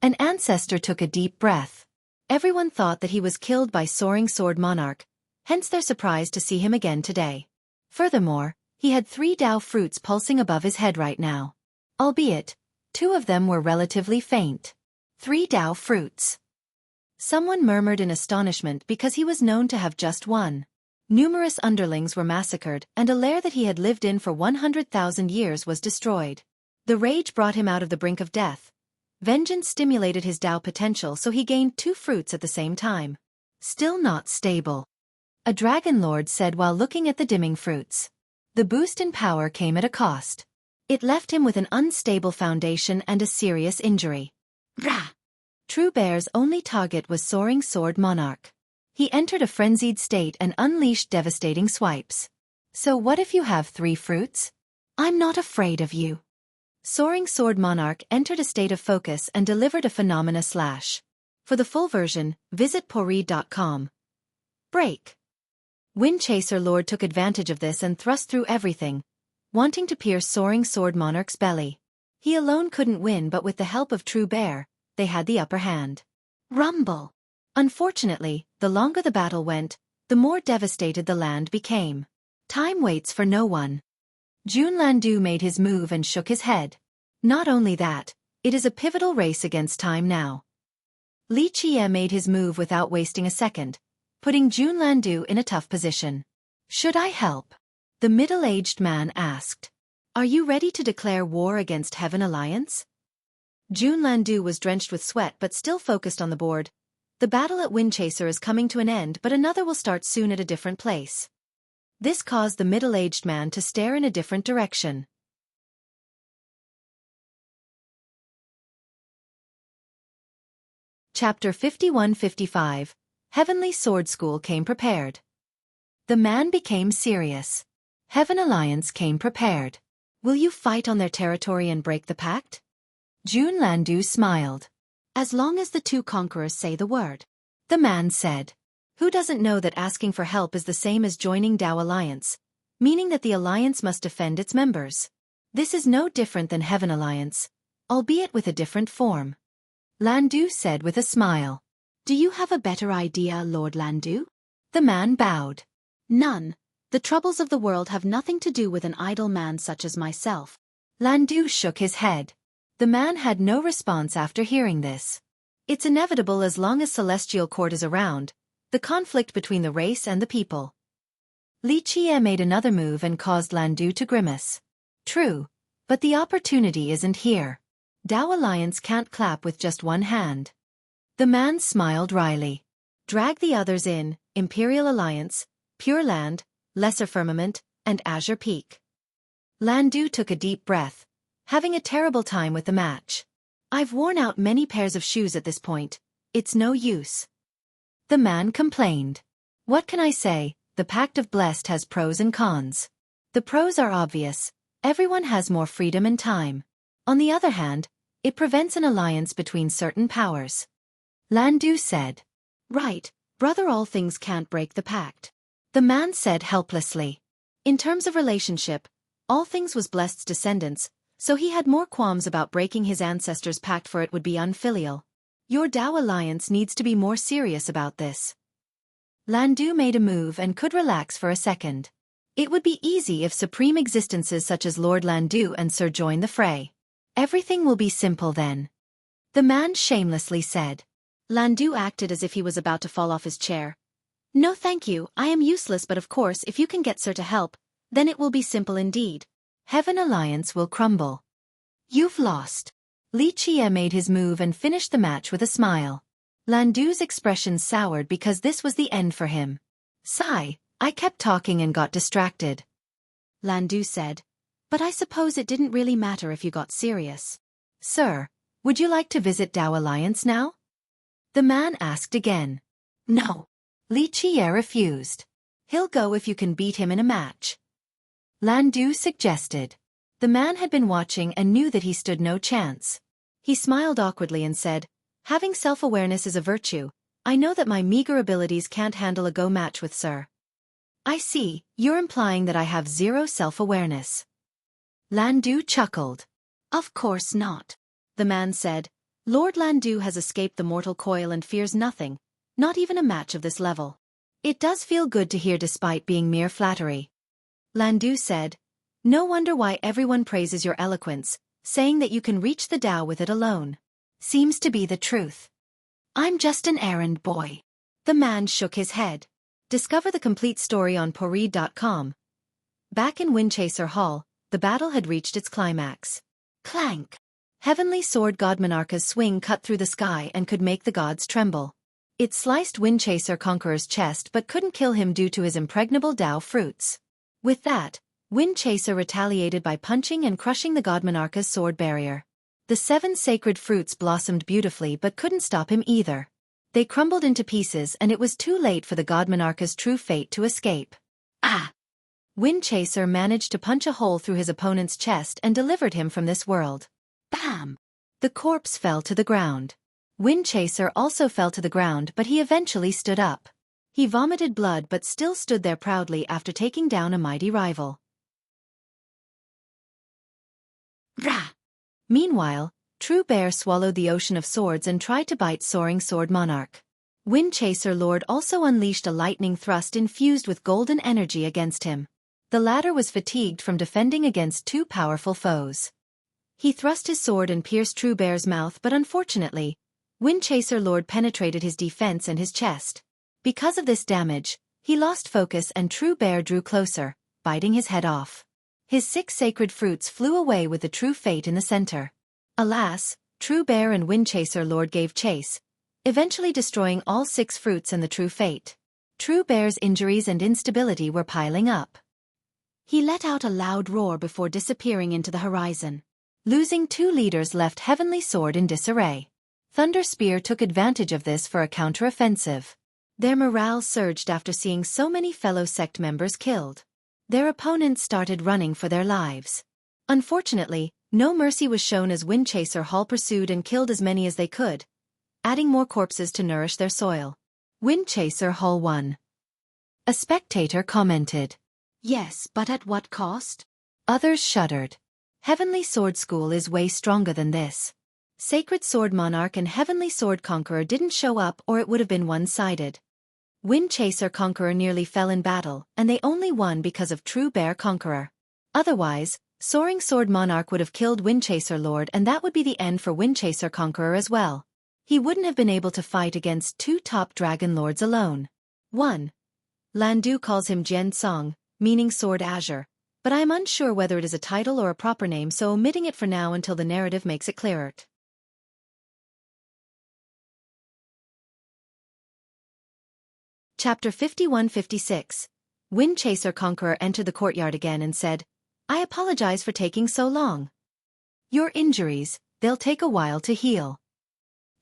An ancestor took a deep breath. Everyone thought that he was killed by Soaring Sword Monarch, hence they're surprised to see him again today. Furthermore, he had 3 Dao fruits pulsing above his head right now. Albeit, 2 of them were relatively faint. 3 Dao fruits. Someone murmured in astonishment because he was known to have just 1. Numerous underlings were massacred, and a lair that he had lived in for 100,000 years was destroyed. The rage brought him out of the brink of death. Vengeance stimulated his Dao potential, so he gained 2 fruits at the same time. Still not stable. A dragon lord said while looking at the dimming fruits. The boost in power came at a cost. It left him with an unstable foundation and a serious injury. Rah! True Bear's only target was Soaring Sword Monarch. He entered a frenzied state and unleashed devastating swipes. So what if you have 3 fruits? I'm not afraid of you. Soaring Sword Monarch entered a state of focus and delivered a phenomena slash. For the full version, visit pori.com. Break. Windchaser Lord took advantage of this and thrust through everything, wanting to pierce Soaring Sword Monarch's belly. He alone couldn't win, but with the help of True Bear, they had the upper hand. Rumble. Unfortunately, the longer the battle went, the more devastated the land became. Time waits for no one. Jun Landu made his move and shook his head. Not only that, it is a pivotal race against time now. Li Qie made his move without wasting a second, putting Jun Landu in a tough position. Should I help? The middle-aged man asked. Are you ready to declare war against Heaven Alliance? Jun Landu was drenched with sweat but still focused on the board. The battle at Windchaser is coming to an end, but another will start soon at a different place. This caused the middle-aged man to stare in a different direction. Chapter 51-55. Heavenly Sword School came prepared. The man became serious. Heaven Alliance came prepared. Will you fight on their territory and break the pact? Jun Landu smiled. As long as the 2 conquerors say the word. The man said. Who doesn't know that asking for help is the same as joining Dao Alliance, meaning that the alliance must defend its members. This is no different than Heaven Alliance, albeit with a different form. Landu said with a smile. Do you have a better idea, Lord Landu? The man bowed. None. The troubles of the world have nothing to do with an idle man such as myself. Landu shook his head. The man had no response after hearing this. It's inevitable as long as Celestial Court is around, the conflict between the race and the people. Li Qie made another move and caused Landu to grimace. True, but the opportunity isn't here. Dao Alliance can't clap with just one hand. The man smiled wryly. Drag the others in, Imperial Alliance, Pure Land, Lesser Firmament, and Azure Peak. Landu took a deep breath, having a terrible time with the match. I've worn out many pairs of shoes at this point. It's no use. The man complained. What can I say? The Pact of Blessed has pros and cons. The pros are obvious. Everyone has more freedom and time. On the other hand, it prevents an alliance between certain powers. Landu said. Right, brother, all things can't break the pact. The man said helplessly. In terms of relationship, all things was Blessed's descendants, so he had more qualms about breaking his ancestors' pact, for it would be unfilial. Your Dao Alliance needs to be more serious about this. Landu made a move and could relax for a second. It would be easy if supreme existences such as Lord Landu and Sir join the fray. Everything will be simple then. The man shamelessly said. Landu acted as if he was about to fall off his chair. No thank you, I am useless, but of course if you can get Sir to help, then it will be simple indeed. Heaven Alliance will crumble. You've lost. Li Qie made his move and finished the match with a smile. Landu's expression soured because this was the end for him. Sigh,
I kept talking and got distracted.
Landu said. But I suppose it didn't really matter if you got serious.
Sir, would you like to visit Dao Alliance now? The man asked again.
No.
Li Qiye refused.
He'll go if you can beat him in a match.
Landu suggested. The man had been watching and knew that he stood no chance.
He smiled awkwardly and said, having self-awareness is a virtue. I know that my meager abilities can't handle a go match with Sir.
I see, you're implying that I have zero self-awareness. Landu chuckled.
Of course not. The man said, Lord Landu has escaped the mortal coil and fears nothing, not even a match of this level.
It does feel good to hear despite being mere flattery.
Landu said, no wonder why everyone praises your eloquence, saying that you can reach the Tao with it alone.
Seems to be the truth.
I'm just an errand boy. The man shook his head. Discover the complete story on poreed.com. Back in Windchaser Hall, the battle had reached its climax.
Clank!
Heavenly Sword God Monarcha's swing cut through the sky and could make the gods tremble. It sliced Windchaser Conqueror's chest but couldn't kill him due to his impregnable Tao fruits. With that, Windchaser retaliated by punching and crushing the God Monarcha's sword barrier. The 7 sacred fruits blossomed beautifully but couldn't stop him either. They crumbled into pieces and it was too late for the God Monarcha's true fate to escape.
Ah!
Windchaser managed to punch a hole through his opponent's chest and delivered him from this world.
Bam!
The corpse fell to the ground. Windchaser also fell to the ground but he eventually stood up. He vomited blood but still stood there proudly after taking down a mighty rival.
Rah!
Meanwhile, True Bear swallowed the ocean of swords and tried to bite Soaring Sword Monarch. Windchaser Lord also unleashed a lightning thrust infused with golden energy against him. The latter was fatigued from defending against 2 powerful foes. He thrust his sword and pierced True Bear's mouth but unfortunately, Windchaser Lord penetrated his defense and his chest. Because of this damage, he lost focus and True Bear drew closer, biting his head off. His 6 sacred fruits flew away with the true fate in the center. Alas, True Bear and Windchaser Lord gave chase, eventually destroying all 6 fruits and the true fate. True Bear's injuries and instability were piling up. He let out a loud roar before disappearing into the horizon. Losing 2 leaders left Heavenly Sword in disarray. Thunder Spear took advantage of this for a counter-offensive. Their morale surged after seeing so many fellow sect members killed. Their opponents started running for their lives. Unfortunately, no mercy was shown as Windchaser Hall pursued and killed as many as they could, adding more corpses to nourish their soil. Windchaser Hall won. A spectator commented.
Yes, but at what cost?
Others shuddered. Heavenly Sword School is way stronger than this. Sacred Sword Monarch and Heavenly Sword Conqueror didn't show up or it would have been one-sided. Windchaser Conqueror nearly fell in battle, and they only won because of True Bear Conqueror. Otherwise, Soaring Sword Monarch would have killed Windchaser Lord and that would be the end for Windchaser Conqueror as well. He wouldn't have been able to fight against 2 top dragon lords alone. 1. Landu calls him Jian Song, meaning Sword Azure, but I am unsure whether it is a title or a proper name so omitting it for now until the narrative makes it clearer. Chapter 51-56. Windchaser Conqueror entered the courtyard again and said, I apologize for taking so long. Your injuries, they'll take a while to heal.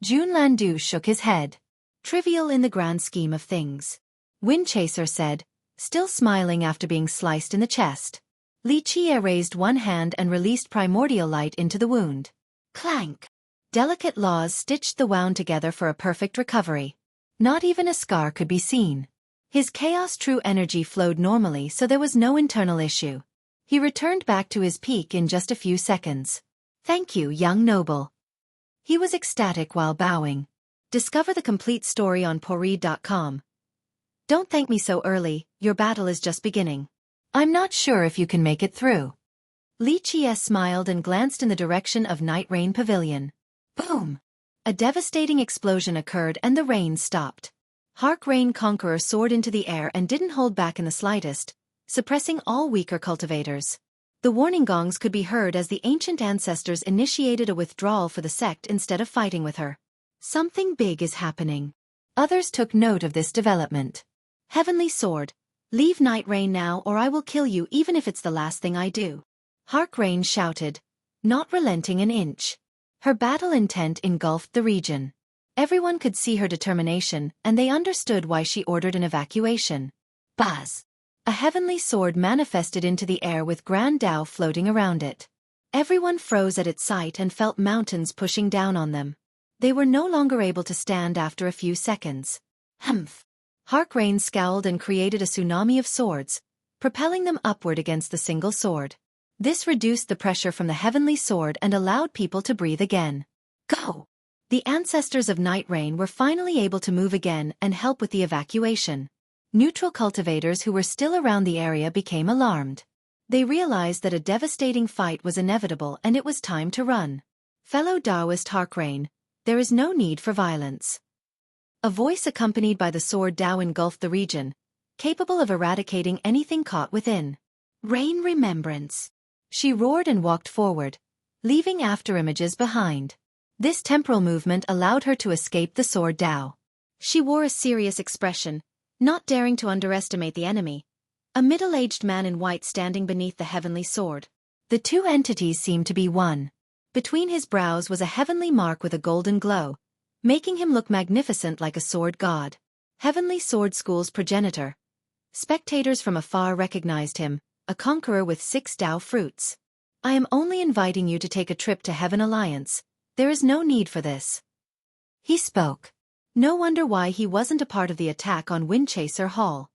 Jun Landu shook his head. Trivial in the grand scheme of things. Windchaser said, still smiling after being sliced in the chest. Li Qiye raised one hand and released primordial light into the wound.
Clank!
Delicate laws stitched the wound together for a perfect recovery. Not even a scar could be seen. His chaos true energy flowed normally so there was no internal issue. He returned back to his peak in just a few seconds. Thank you, young noble. He was ecstatic while bowing. Discover the complete story on poreed.com. Don't thank me so early, your battle is just beginning.
I'm not sure if you can make it through.
Li Qiye smiled and glanced in the direction of Night Rain Pavilion.
Boom!
A devastating explosion occurred and the rain stopped. Hark Rain Conqueror soared into the air and didn't hold back in the slightest, suppressing all weaker cultivators. The warning gongs could be heard as the ancient ancestors initiated a withdrawal for the sect instead of fighting with her. Something big is happening. Others took note of this development. Heavenly Sword, Leave Night Rain now or I will kill you even if it's the last thing I do. Hark Rain shouted, not relenting an inch. Her battle intent engulfed the region. Everyone could see her determination, and they understood why she ordered an evacuation. Buzz! A heavenly sword manifested into the air with Grand Tao floating around it. Everyone froze at its sight and felt mountains pushing down on them. They were no longer able to stand after a few seconds. Humph! Hark Rain scowled and created a tsunami of swords, propelling them upward against the single sword. This reduced the pressure from the heavenly sword and allowed people to breathe again. Go! The ancestors of Night Rain were finally able to move again and help with the evacuation. Neutral cultivators who were still around the area became alarmed. They realized that a devastating fight was inevitable and it was time to run. Fellow Taoist Hark Rain, there is no need for violence. A voice accompanied by the sword Tao engulfed the region, capable of eradicating anything caught within. Rain Remembrance. She roared and walked forward, leaving afterimages behind. This temporal movement allowed her to escape the sword Tao. She wore a serious expression, not daring to underestimate the enemy. A middle-aged man in white standing beneath the heavenly sword. The two entities seemed to be one. Between his brows was a heavenly mark with a golden glow, making him look magnificent like a sword god. Heavenly Sword School's progenitor. Spectators from afar recognized him, a conqueror with 6 Tao fruits. I am only inviting you to take a trip to Heaven Alliance. There is no need for this. He spoke. No wonder why he wasn't a part of the attack on Windchaser Hall.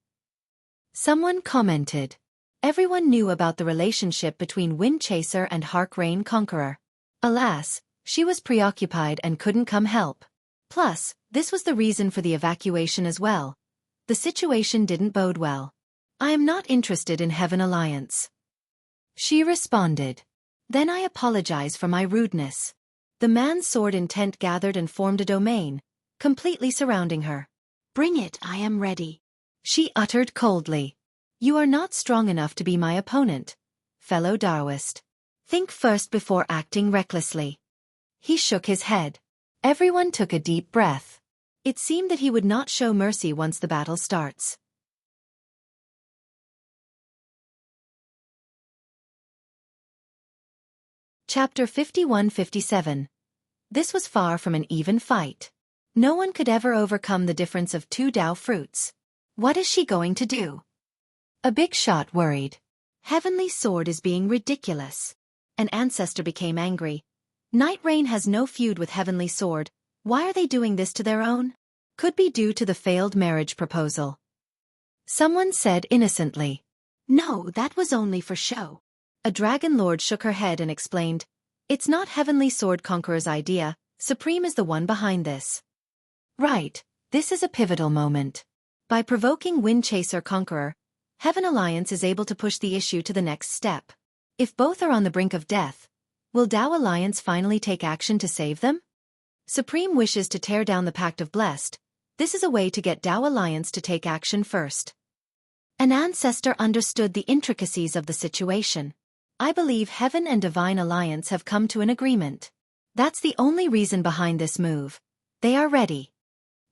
Someone commented. Everyone knew about the relationship between Windchaser and Hark Rain Conqueror. Alas, she was preoccupied and couldn't come help. Plus, this was the reason for the evacuation as well. The situation didn't bode well. I am not interested in Heaven Alliance. She responded. Then I apologize for my rudeness. The man's sword intent gathered and formed a domain, completely surrounding her. Bring it, I am ready. She uttered coldly. You are not strong enough to be my opponent, fellow Taoist. Think first before acting recklessly. He shook his head. Everyone took a deep breath. It seemed that he would not show mercy once the battle starts. Chapter 51-57. This was far from an even fight. No one could ever overcome the difference of 2 Tao fruits. What is she going to do? A big shot worried. Heavenly Sword is being ridiculous. An ancestor became angry. Night Rain has no feud with Heavenly Sword. Why are they doing this to their own? Could be due to the failed marriage proposal. Someone said innocently. No, that was only for show. A dragon lord shook her head and explained. It's not Heavenly Sword Conqueror's idea, Supreme is the one behind this. Right, this is a pivotal moment. By provoking Windchaser Conqueror, Heaven Alliance is able to push the issue to the next step. If both are on the brink of death, will Tao Alliance finally take action to save them? Supreme wishes to tear down the Pact of Blessed. This is a way to get Tao Alliance to take action first. An ancestor understood the intricacies of the situation. I believe Heaven and Divine Alliance have come to an agreement. That's the only reason behind this move. They are ready.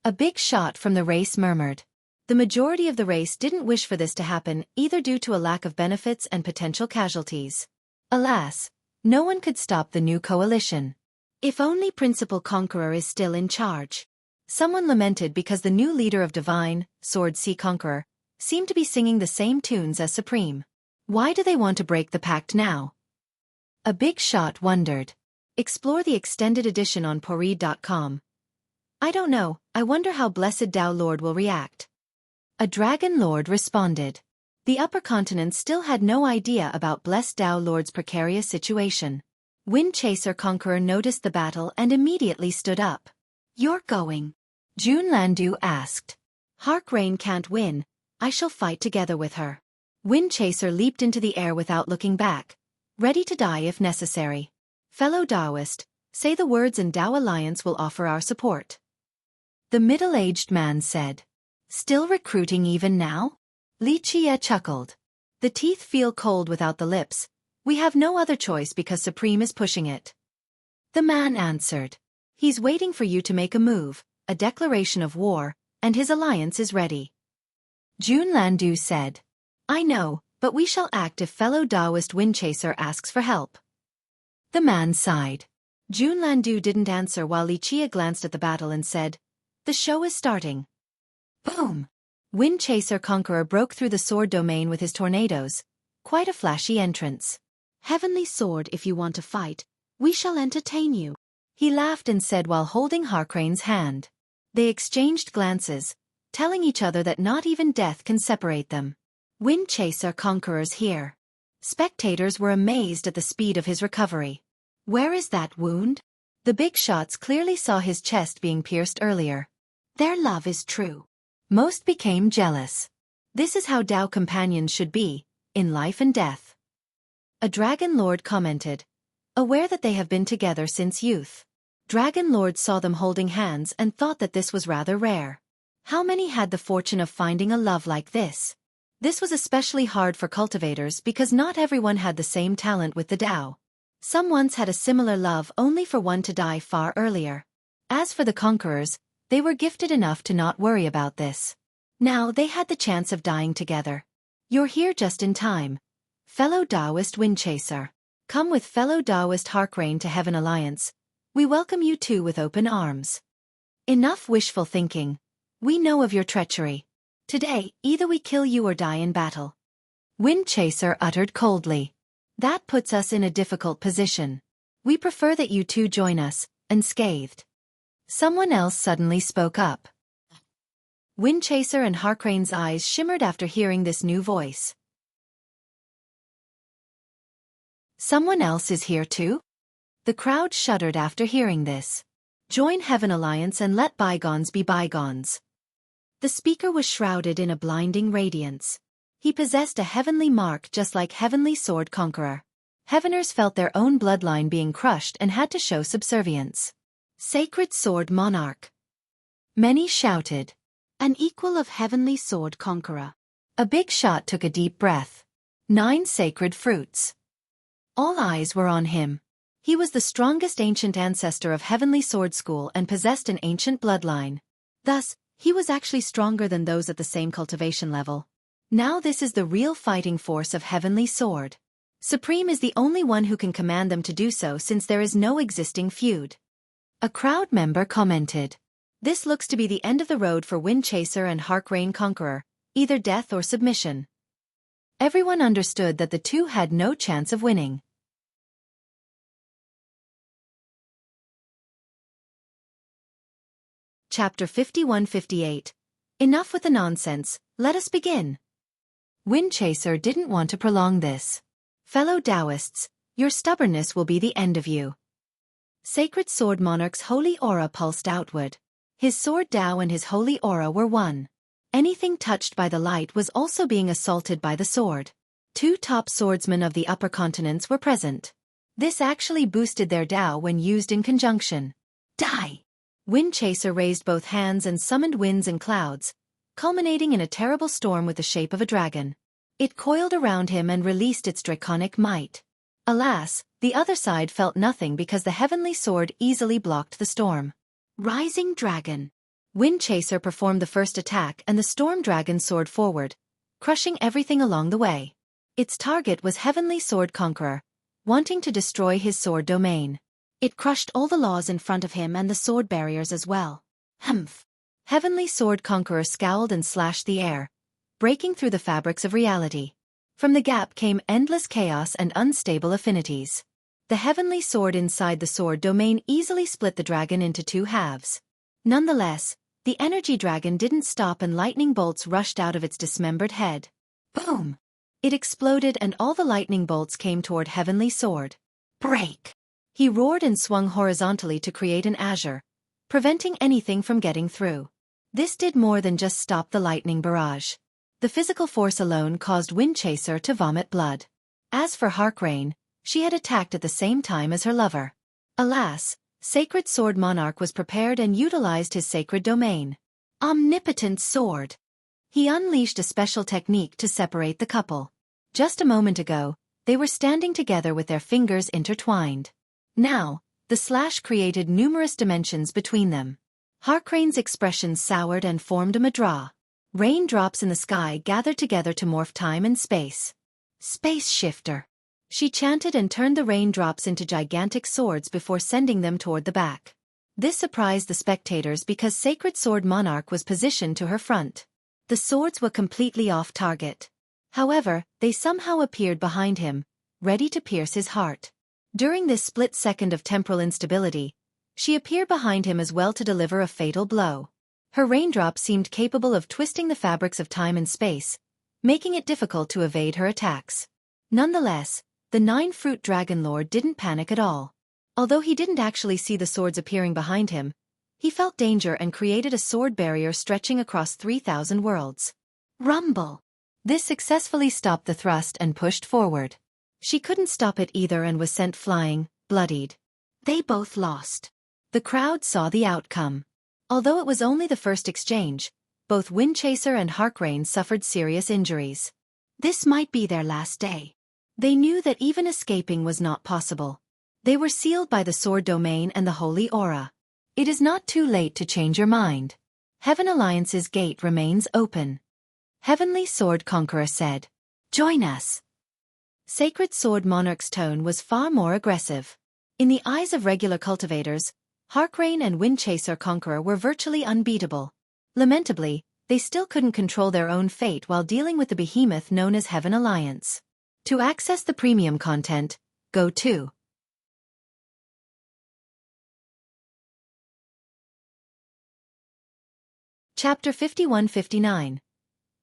A big shot from the race murmured. The majority of the race didn't wish for this to happen, either due to a lack of benefits and potential casualties. Alas, no one could stop the new coalition. If only Principal Conqueror is still in charge. Someone lamented because the new leader of Divine, Sword Sea Conqueror, seemed to be singing the same tunes as Supreme. Why do they want to break the pact now? A big shot wondered. Explore the extended edition on Poreed.com. I don't know, I wonder how Blessed Tao Lord will react. A dragon lord responded. The upper continent still had no idea about Blessed Tao Lord's precarious situation. Windchaser Conqueror noticed the battle and immediately stood up. You're going? Jun Landu asked. Hark Rain can't win, I shall fight together with her. Windchaser leaped into the air without looking back, ready to die if necessary. Fellow Taoist, say the words and Tao Alliance will offer our support. The middle-aged man said. Still recruiting even now? Li Chia chuckled. The teeth feel cold without the lips. We have no other choice because Supreme is pushing it. The man answered. He's waiting for you to make a move, a declaration of war, and his alliance is ready.
Junlandu said. I know, but we shall act if fellow Taoist Windchaser asks for help. The man sighed. Junlandu didn't answer while Li Qia glanced at the battle and said, The show is starting. Boom! Windchaser Conqueror broke through the sword domain with his tornadoes. Quite a flashy entrance. Heavenly sword, if you want to fight, we shall entertain you. He laughed and said while holding Harcrane's hand. They exchanged glances, telling each other that not even death can separate them. Windchaser Conqueror's here. Spectators were amazed at the speed of his recovery. Where is that wound? The big shots clearly saw his chest being pierced earlier. Their love is true. Most became jealous. This is how Tao companions should be, in life and death. A Dragon Lord commented, aware that they have been together since youth. Dragon Lord saw them holding hands and thought that this was rather rare. How many had the fortune of finding a love like this? This was especially hard for cultivators because not everyone had the same talent with the Tao. Some once had a similar love only for one to die far earlier. As for the conquerors, they were gifted enough to not worry about this. Now they had the chance of dying together. You're here just in time. Fellow Taoist Windchaser. Come with fellow Taoist Harcrane to Heaven Alliance. We welcome you too with open arms. Enough wishful thinking. We know of your treachery. Today, either we kill you or die in battle. Windchaser uttered coldly. That puts us in a difficult position. We prefer that you two join us, unscathed. Someone else suddenly spoke up. Windchaser and Harcrane's eyes shimmered after hearing this new voice. Someone else is here too? The crowd shuddered after hearing this. Join Heaven Alliance and let bygones be bygones. The speaker was shrouded in a blinding radiance. He possessed a heavenly mark just like Heavenly Sword Conqueror. Heaveners felt their own bloodline being crushed and had to show subservience. Sacred Sword Monarch. Many shouted. An equal of Heavenly Sword Conqueror. A big shot took a deep breath. 9 sacred fruits. All eyes were on him. He was the strongest ancient ancestor of Heavenly Sword School and possessed an ancient bloodline. Thus, he was actually stronger than those at the same cultivation level. Now this is the real fighting force of Heavenly Sword. Supreme is the only one who can command them to do so since there is no existing feud. A crowd member commented. This looks to be the end of the road for Windchaser and Harcrane Conqueror, either death or submission. Everyone understood that the two had no chance of winning. Chapter 51-58. Enough with the nonsense, let us begin. Windchaser didn't want to prolong this. Fellow Taoists, your stubbornness will be the end of you. Sacred Sword Monarch's holy aura pulsed outward. His sword Tao and his holy aura were one. Anything touched by the light was also being assaulted by the sword. 2 top swordsmen of the upper continents were present. This actually boosted their Tao when used in conjunction. Die! Windchaser raised both hands and summoned winds and clouds, culminating in a terrible storm with the shape of a dragon. It coiled around him and released its draconic might. Alas, the other side felt nothing because the heavenly sword easily blocked the storm. Rising Dragon. Windchaser performed the first attack and the storm dragon soared forward, crushing everything along the way. Its target was Heavenly Sword Conqueror, wanting to destroy his sword domain. It crushed all the laws in front of him and the sword barriers as well. Humph! Heavenly Sword Conqueror scowled and slashed the air, breaking through the fabrics of reality. From the gap came endless chaos and unstable affinities. The heavenly sword inside the sword domain easily split the dragon into 2 halves. Nonetheless, the energy dragon didn't stop and lightning bolts rushed out of its dismembered head. Boom! It exploded and all the lightning bolts came toward Heavenly Sword. Break! He roared and swung horizontally to create an azure, preventing anything from getting through. This did more than just stop the lightning barrage. The physical force alone caused Windchaser to vomit blood. As for Harcrane, she had attacked at the same time as her lover. Alas, Sacred Sword Monarch was prepared and utilized his sacred domain. Omnipotent Sword. He unleashed a special technique to separate the couple. Just a moment ago, they were standing together with their fingers intertwined. Now, the slash created numerous dimensions between them. Harcrane's expression soured and formed a madra.
Raindrops in the sky gathered together to morph time and space. Space shifter. She chanted and turned the raindrops into gigantic swords before sending them toward the back. This surprised the spectators because Sacred Sword Monarch was positioned to her front. The swords were completely off target. However, they somehow appeared behind him, ready to pierce his heart. During this split second of temporal instability, she appeared behind him as well to deliver a fatal blow. Her raindrops seemed capable of twisting the fabrics of time and space, making it difficult to evade her attacks. Nonetheless, the nine-fruit dragon lord didn't panic at all. Although he didn't actually see the swords appearing behind him, he felt danger and created a sword barrier stretching across 3,000 worlds. Rumble! This successfully stopped the thrust and pushed forward. She couldn't stop it either and was sent flying, bloodied. They both lost. The crowd saw the outcome. Although it was only the first exchange, both Windchaser and Harkrain suffered serious injuries. This might be their last day. They knew that even escaping was not possible. They were sealed by the Sword Domain and the Holy Aura. It is not too late to change your mind. Heaven Alliance's gate remains open. Heavenly Sword Conqueror said, "Join us." Sacred Sword Monarch's tone was far more aggressive. In the eyes of regular cultivators, Harkrain and Windchaser Conqueror were virtually unbeatable. Lamentably, they still couldn't control their own fate while dealing with the behemoth known as Heaven Alliance. To access the premium content, go to Chapter 51-59.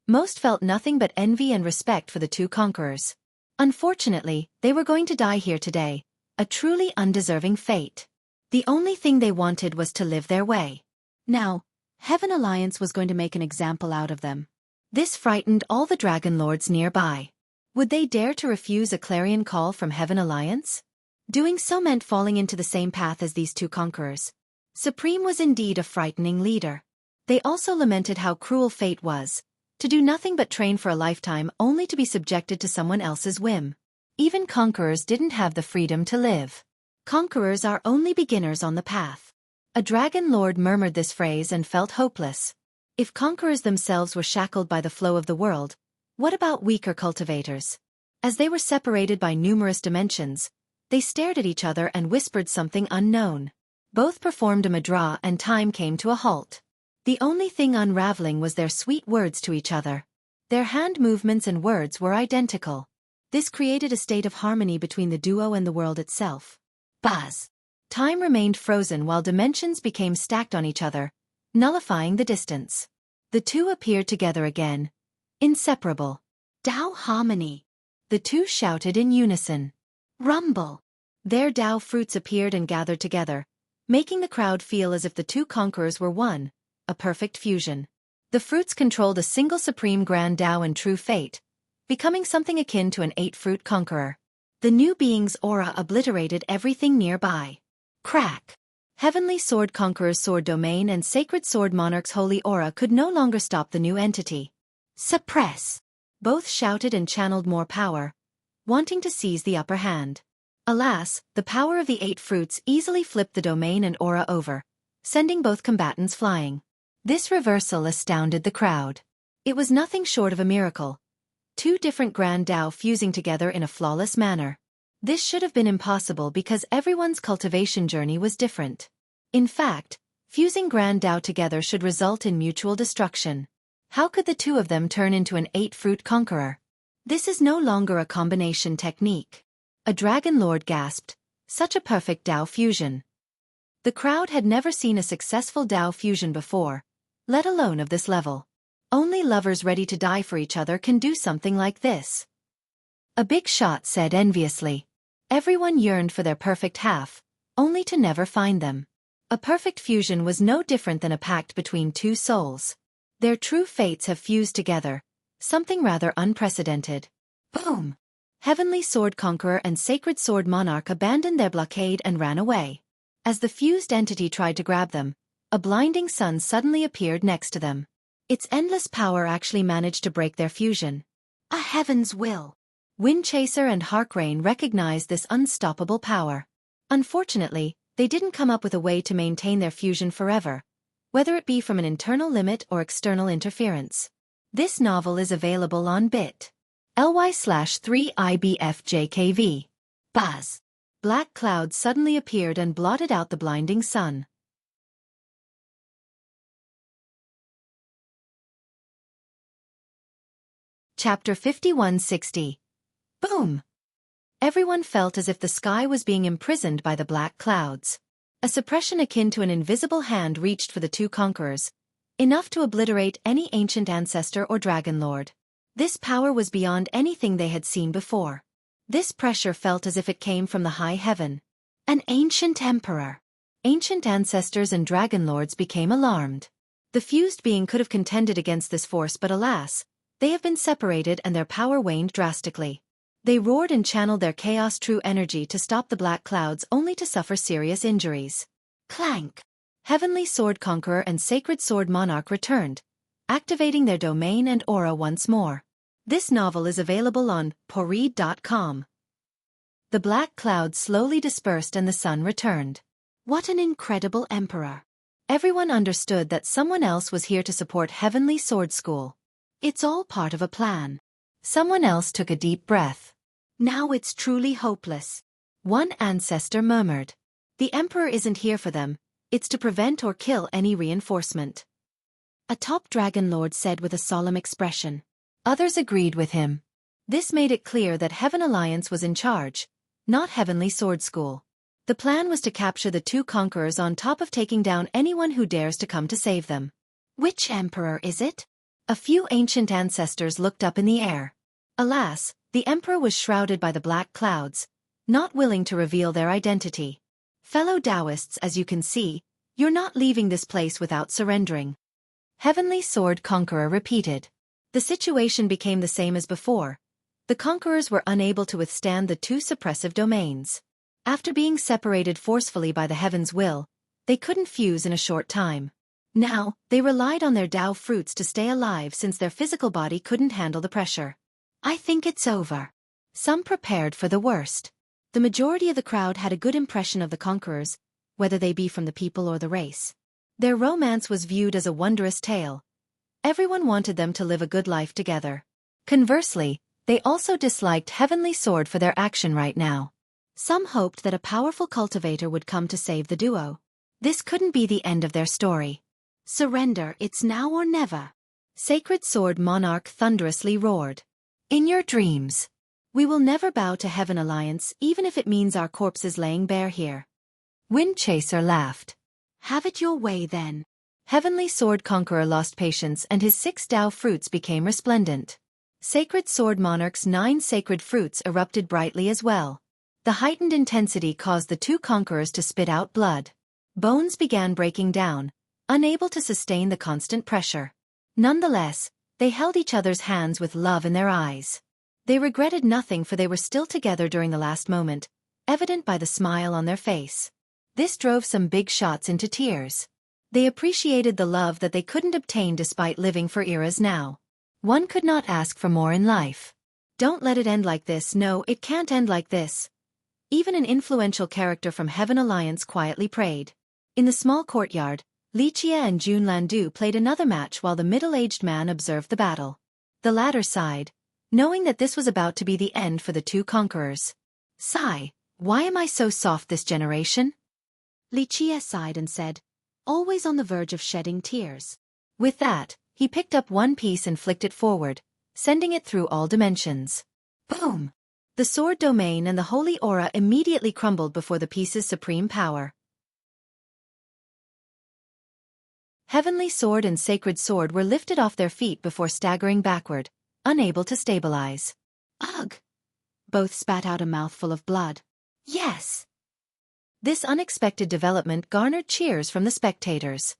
Most felt nothing but envy and respect for the two conquerors. Unfortunately, they were going to die here today, a truly undeserving fate. The only thing they wanted was to live their way. Now, Heaven Alliance was going to make an example out of them. This frightened all the Dragon Lords nearby. Would they dare to refuse a clarion call from Heaven Alliance? Doing so meant falling into the same path as these two conquerors. Supreme was indeed a frightening leader. They also lamented how cruel fate was, to do nothing but train for a lifetime only to be subjected to someone else's whim. Even conquerors didn't have the freedom to live. Conquerors are only beginners on the path. A dragon lord murmured this phrase and felt hopeless. If conquerors themselves were shackled by the flow of the world, what about weaker cultivators? As they were separated by numerous dimensions, they stared at each other and whispered something unknown. Both performed a madra and time came to a halt. The only thing unraveling was their sweet words to each other. Their hand movements and words were identical. This created a state of harmony between the duo and the world itself. Buzz. Time remained frozen while dimensions became stacked on each other, nullifying the distance. The two appeared together again. Inseparable. Dao harmony. The two shouted in unison. Rumble. Their Dao fruits appeared and gathered together, making the crowd feel as if the two conquerors were one. A perfect fusion. The fruits controlled a single supreme grand Dao and true fate, becoming something akin to an 8-fruit conqueror. The new being's aura obliterated everything nearby. Crack! Heavenly Sword Conqueror's Sword Domain and Sacred Sword Monarch's Holy Aura could no longer stop the new entity. Suppress! Both shouted and channeled more power, wanting to seize the upper hand. Alas, the power of the 8 fruits easily flipped the domain and aura over, sending both combatants flying. This reversal astounded the crowd. It was nothing short of a miracle. Two different Grand Dao fusing together in a flawless manner. This should have been impossible because everyone's cultivation journey was different. In fact, fusing Grand Dao together should result in mutual destruction. How could the two of them turn into an 8-fruit conqueror? This is no longer a combination technique. A dragon lord gasped, such a perfect Dao fusion. The crowd had never seen a successful Dao fusion before, let alone of this level. Only lovers ready to die for each other can do something like this. A big shot said enviously. Everyone yearned for their perfect half, only to never find them. A perfect fusion was no different than a pact between two souls. Their true fates have fused together, something rather unprecedented. Boom! Heavenly Sword Conqueror and Sacred Sword Monarch abandoned their blockade and ran away. As the fused entity tried to grab them, a blinding sun suddenly appeared next to them. Its endless power actually managed to break their fusion. A heaven's will. Windchaser and Harkrain recognized this unstoppable power. Unfortunately, they didn't come up with a way to maintain their fusion forever, whether it be from an internal limit or external interference.
This novel is available on bit.ly/3IBFJKV. Buzz. Black clouds suddenly appeared and blotted out the blinding sun. Chapter 5160. Boom! Everyone felt as if the sky was being imprisoned by the black clouds. A suppression akin to an invisible hand reached for the two conquerors, enough to obliterate any ancient ancestor or dragon lord. This power was beyond anything they had seen before. This pressure felt as if it came from the high heaven. An ancient emperor. Ancient ancestors and dragon lords became alarmed. The fused being could have contended against this force, but alas, they have been separated and their power waned drastically. They roared and channeled their chaos true energy to stop the black clouds, only to suffer serious injuries. Clank! Heavenly Sword Conqueror and Sacred Sword Monarch returned, activating their domain and aura once more. This novel is available on poread.com. The black clouds slowly dispersed and the sun returned. What an incredible emperor! Everyone understood that someone else was here to support Heavenly Sword School. It's all part of a plan. Someone else took a deep breath. Now it's truly hopeless. One ancestor murmured. The emperor isn't here for them, it's to prevent or kill any reinforcement. A top dragon lord said with a solemn expression. Others agreed with him. This made it clear that Heaven Alliance was in charge, not Heavenly Sword School. The plan was to capture the two conquerors on top of taking down anyone who dares to come to save them. Which emperor is it? A few ancient ancestors looked up in the air. Alas, the emperor was shrouded by the black clouds, not willing to reveal their identity. Fellow Taoists, as you can see, you're not leaving this place without surrendering. Heavenly Sword Conqueror repeated. The situation became the same as before. The conquerors were unable to withstand the two suppressive domains. After being separated forcefully by the heaven's will, they couldn't fuse in a short time. Now, they relied on their Tao fruits to stay alive since their physical body couldn't handle the pressure. I think it's over. Some prepared for the worst. The majority of the crowd had a good impression of the conquerors, whether they be from the people or the race. Their romance was viewed as a wondrous tale. Everyone wanted them to live a good life together. Conversely, they also disliked Heavenly Sword for their action right now. Some hoped that a powerful cultivator would come to save the duo. This couldn't be the end of their story. Surrender, it's now or never. Sacred Sword Monarch thunderously roared. In your dreams. We will never bow to Heaven Alliance, even if it means our corpses laying bare here. Wind Chaser laughed. Have it your way then. Heavenly Sword Conqueror lost patience and his 6 Tao fruits became resplendent. Sacred Sword Monarch's 9 sacred fruits erupted brightly as well. The heightened intensity caused the two conquerors to spit out blood. Bones began breaking down, unable to sustain the constant pressure. Nonetheless, they held each other's hands with love in their eyes. They regretted nothing, for they were still together during the last moment, evident by the smile on their face. This drove some big shots into tears. They appreciated the love that they couldn't obtain despite living for eras now. One could not ask for more in life. Don't let it end like this. No, it can't end like this. Even an influential character from Heaven Alliance quietly prayed. In the small courtyard, Li Jie and Jun Landu played another match while the middle-aged man observed the battle. The latter sighed, knowing that this was about to be the end for the two conquerors. Sigh, why am I so soft this generation? Li Jie sighed and said, always on the verge of shedding tears. With that, he picked up one piece and flicked it forward, sending it through all dimensions. Boom! The sword domain and the holy aura immediately crumbled before the piece's supreme power. Heavenly Sword and Sacred Sword were lifted off their feet before staggering backward, unable to stabilize. Ugh! Both spat out a mouthful of blood. Yes! This unexpected development garnered cheers from the spectators.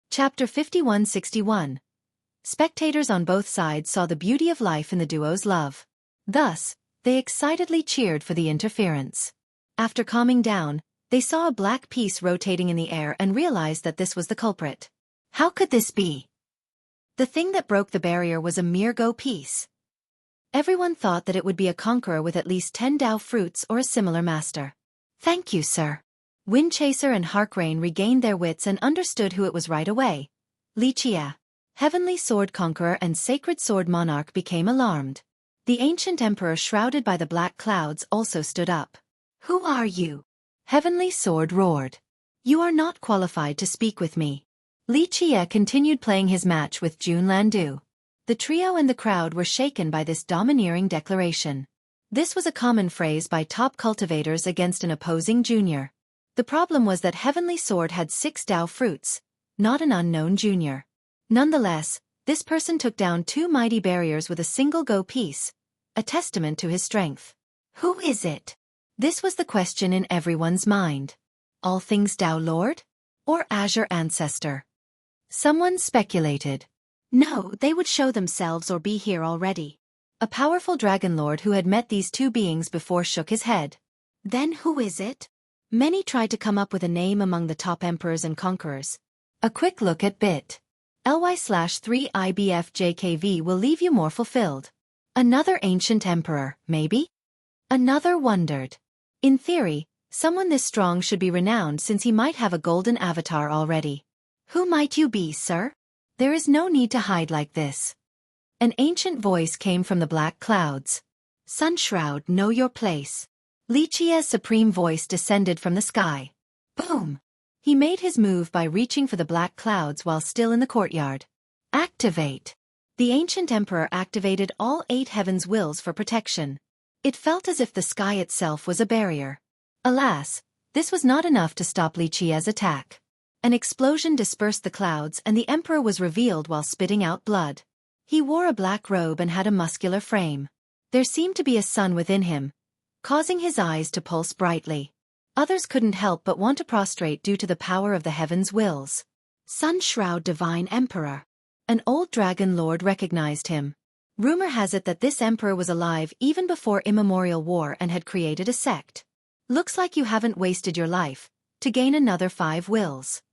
Chapter 5161. Spectators on both sides saw the beauty of life in the duo's love. Thus, they excitedly cheered for the interference. After calming down, they saw a black piece rotating in the air and realized that this was the culprit. How could this be? The thing that broke the barrier was a mere Go piece. Everyone thought that it would be a conqueror with at least 10 Tao fruits or a similar master. Thank you, sir. Windchaser and Harkrain regained their wits and understood who it was right away. Li Qie, Heavenly Sword Conqueror and Sacred Sword Monarch, became alarmed. The ancient emperor shrouded by the black clouds also stood up. Who are you? Heavenly Sword roared. You are not qualified to speak with me. Li Qie continued playing his match with Jun Landu. The trio and the crowd were shaken by this domineering declaration. This was a common phrase by top cultivators against an opposing junior. The problem was that Heavenly Sword had 6 Dao fruits, not an unknown junior. Nonetheless, this person took down 2 mighty barriers with a single go piece, a testament to his strength. Who is it? This was the question in everyone's mind. All Things Dao Lord? Or Azure Ancestor? Someone speculated. No, they would show themselves or be here already. A powerful dragon lord who had met these 2 beings before shook his head. Then who is it? Many tried to come up with a name among the top emperors and conquerors. A quick look at bit.ly/3IBFJKV will leave you more fulfilled. Another ancient emperor, maybe? Another wondered. In theory, someone this strong should be renowned since he might have a golden avatar already. Who might you be, sir? There is no need to hide like this. An ancient voice came from the black clouds. Sunshroud, know your place. Li Qie's supreme voice descended from the sky. Boom! He made his move by reaching for the black clouds while still in the courtyard. Activate! The ancient emperor activated all 8 heavens' wills for protection. It felt as if the sky itself was a barrier. Alas, this was not enough to stop Li Qie's attack. An explosion dispersed the clouds and the emperor was revealed while spitting out blood. He wore a black robe and had a muscular frame. There seemed to be a sun within him, causing his eyes to pulse brightly. Others couldn't help but want to prostrate due to the power of the heavens' wills. Sunshroud Divine Emperor. An old dragon lord recognized him. Rumor has it that this emperor was alive even before immemorial war and had created a sect. Looks like you haven't wasted your life to gain another 5 wills.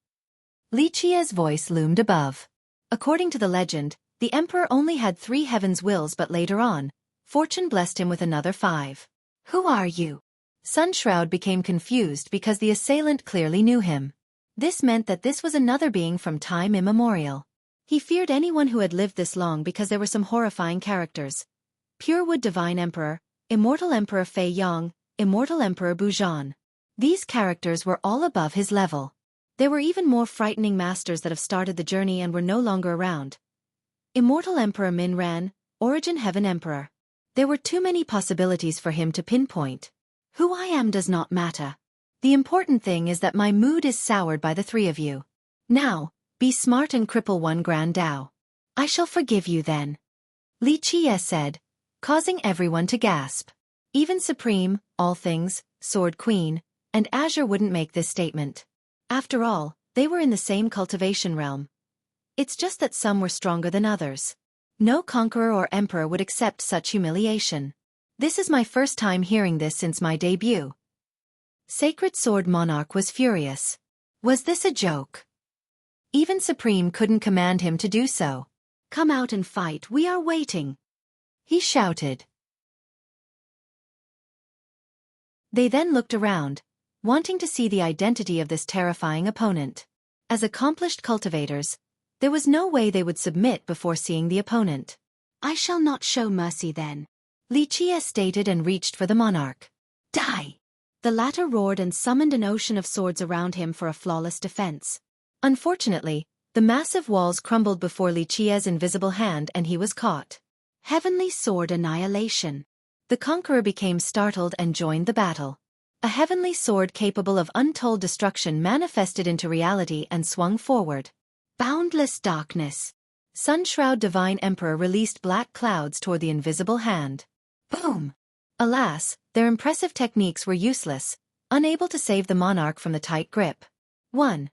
Li Qie's voice loomed above. According to the legend, the emperor only had 3 heavens' wills, but later on, fortune blessed him with another 5. Who are you? Sunshroud became confused because the assailant clearly knew him. This meant that this was another being from time immemorial. He feared anyone who had lived this long because there were some horrifying characters. Purewood Divine Emperor, Immortal Emperor Fei Yong, Immortal Emperor Bujan. These characters were all above his level. There were even more frightening masters that have started the journey and were no longer around. Immortal Emperor Min Ran, Origin Heaven Emperor. There were too many possibilities for him to pinpoint. Who I am does not matter. The important thing is that my mood is soured by the 3 of you. Now, be smart and cripple 1 grand Dao. I shall forgive you then. Li Qie said, causing everyone to gasp. Even Supreme, All Things, Sword Queen, and Azure wouldn't make this statement. After all, they were in the same cultivation realm. It's just that some were stronger than others. No conqueror or emperor would accept such humiliation. This is my first time hearing this since my debut. Sacred Sword Monarch was furious. Was this a joke? Even Supreme couldn't command him to do so. Come out and fight, we are waiting. He shouted. They then looked around, wanting to see the identity of this terrifying opponent. As accomplished cultivators, there was no way they would submit before seeing the opponent. I shall not show mercy then. Li Qie stated and reached for the monarch. Die! The latter roared and summoned an ocean of swords around him for a flawless defense. Unfortunately, the massive walls crumbled before Li Qie's invisible hand and he was caught. Heavenly Sword Annihilation. The conqueror became startled and joined the battle. A heavenly sword capable of untold destruction manifested into reality and swung forward. Boundless darkness. Sunshroud Divine Emperor released black clouds toward the invisible hand. Boom! Alas, their impressive techniques were useless, unable to save the monarch from the tight grip. 1.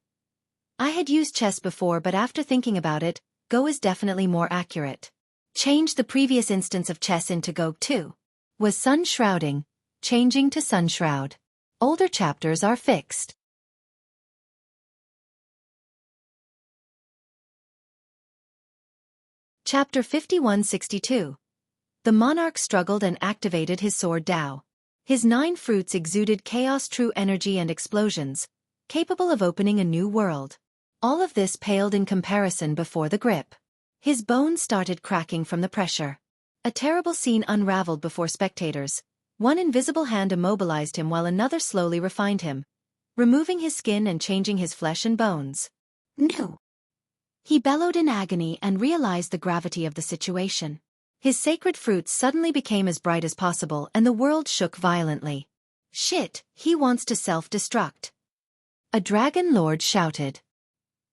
I had used chess before, but after thinking about it, Go is definitely more accurate. Change the previous instance of chess into Go 2. Was Sun Shrouding, changing to Sunshroud. Older chapters are fixed. Chapter 5162. The monarch struggled and activated his sword Dao.
His 9 fruits exuded chaos, true energy and explosions, capable of opening a new world. All of this paled in comparison before the grip. His bones started cracking from the pressure. A terrible scene unraveled before spectators. One invisible hand immobilized him while another slowly refined him, removing his skin and changing his flesh and bones.
No!
He bellowed in agony and realized the gravity of the situation. His sacred fruits suddenly became as bright as possible and the world shook violently. Shit, he wants to self-destruct. A dragon lord shouted.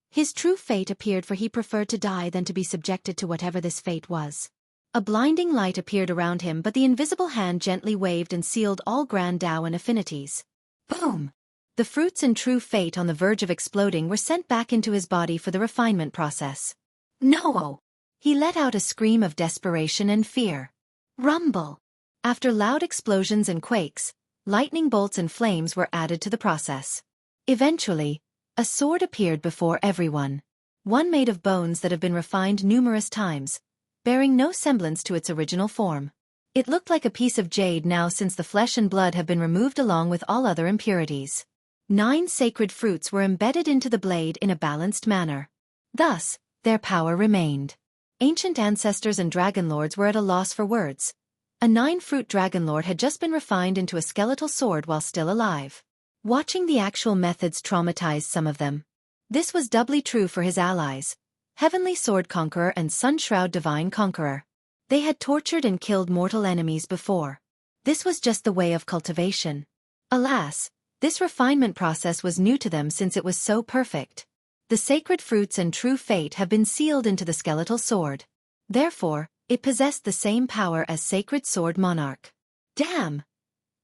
His true fate appeared, for he preferred to die than to be subjected to whatever this fate was. A blinding light appeared around him, but the invisible hand gently waved and sealed all grand Tao and affinities.
Boom!
The fruits and true fate, on the verge of exploding, were sent back into his body for the refinement process.
No!
He let out a scream of desperation and fear.
Rumble!
After loud explosions and quakes, lightning bolts and flames were added to the process. Eventually, a sword appeared before everyone. One made of bones that have been refined numerous times, bearing no semblance to its original form. It looked like a piece of jade now, since the flesh and blood have been removed along with all other impurities. 9 sacred fruits were embedded into the blade in a balanced manner. Thus, their power remained. Ancient ancestors and dragon lords were at a loss for words. A 9-fruit dragon lord had just been refined into a skeletal sword while still alive. Watching the actual methods traumatized some of them. This was doubly true for his allies, Heavenly Sword Conqueror and Sun Shroud Divine Conqueror. They had tortured and killed mortal enemies before. This was just the way of cultivation. Alas, this refinement process was new to them since it was so perfect. The sacred fruits and true fate have been sealed into the skeletal sword. Therefore, it possessed the same power as Sacred Sword Monarch. Damn!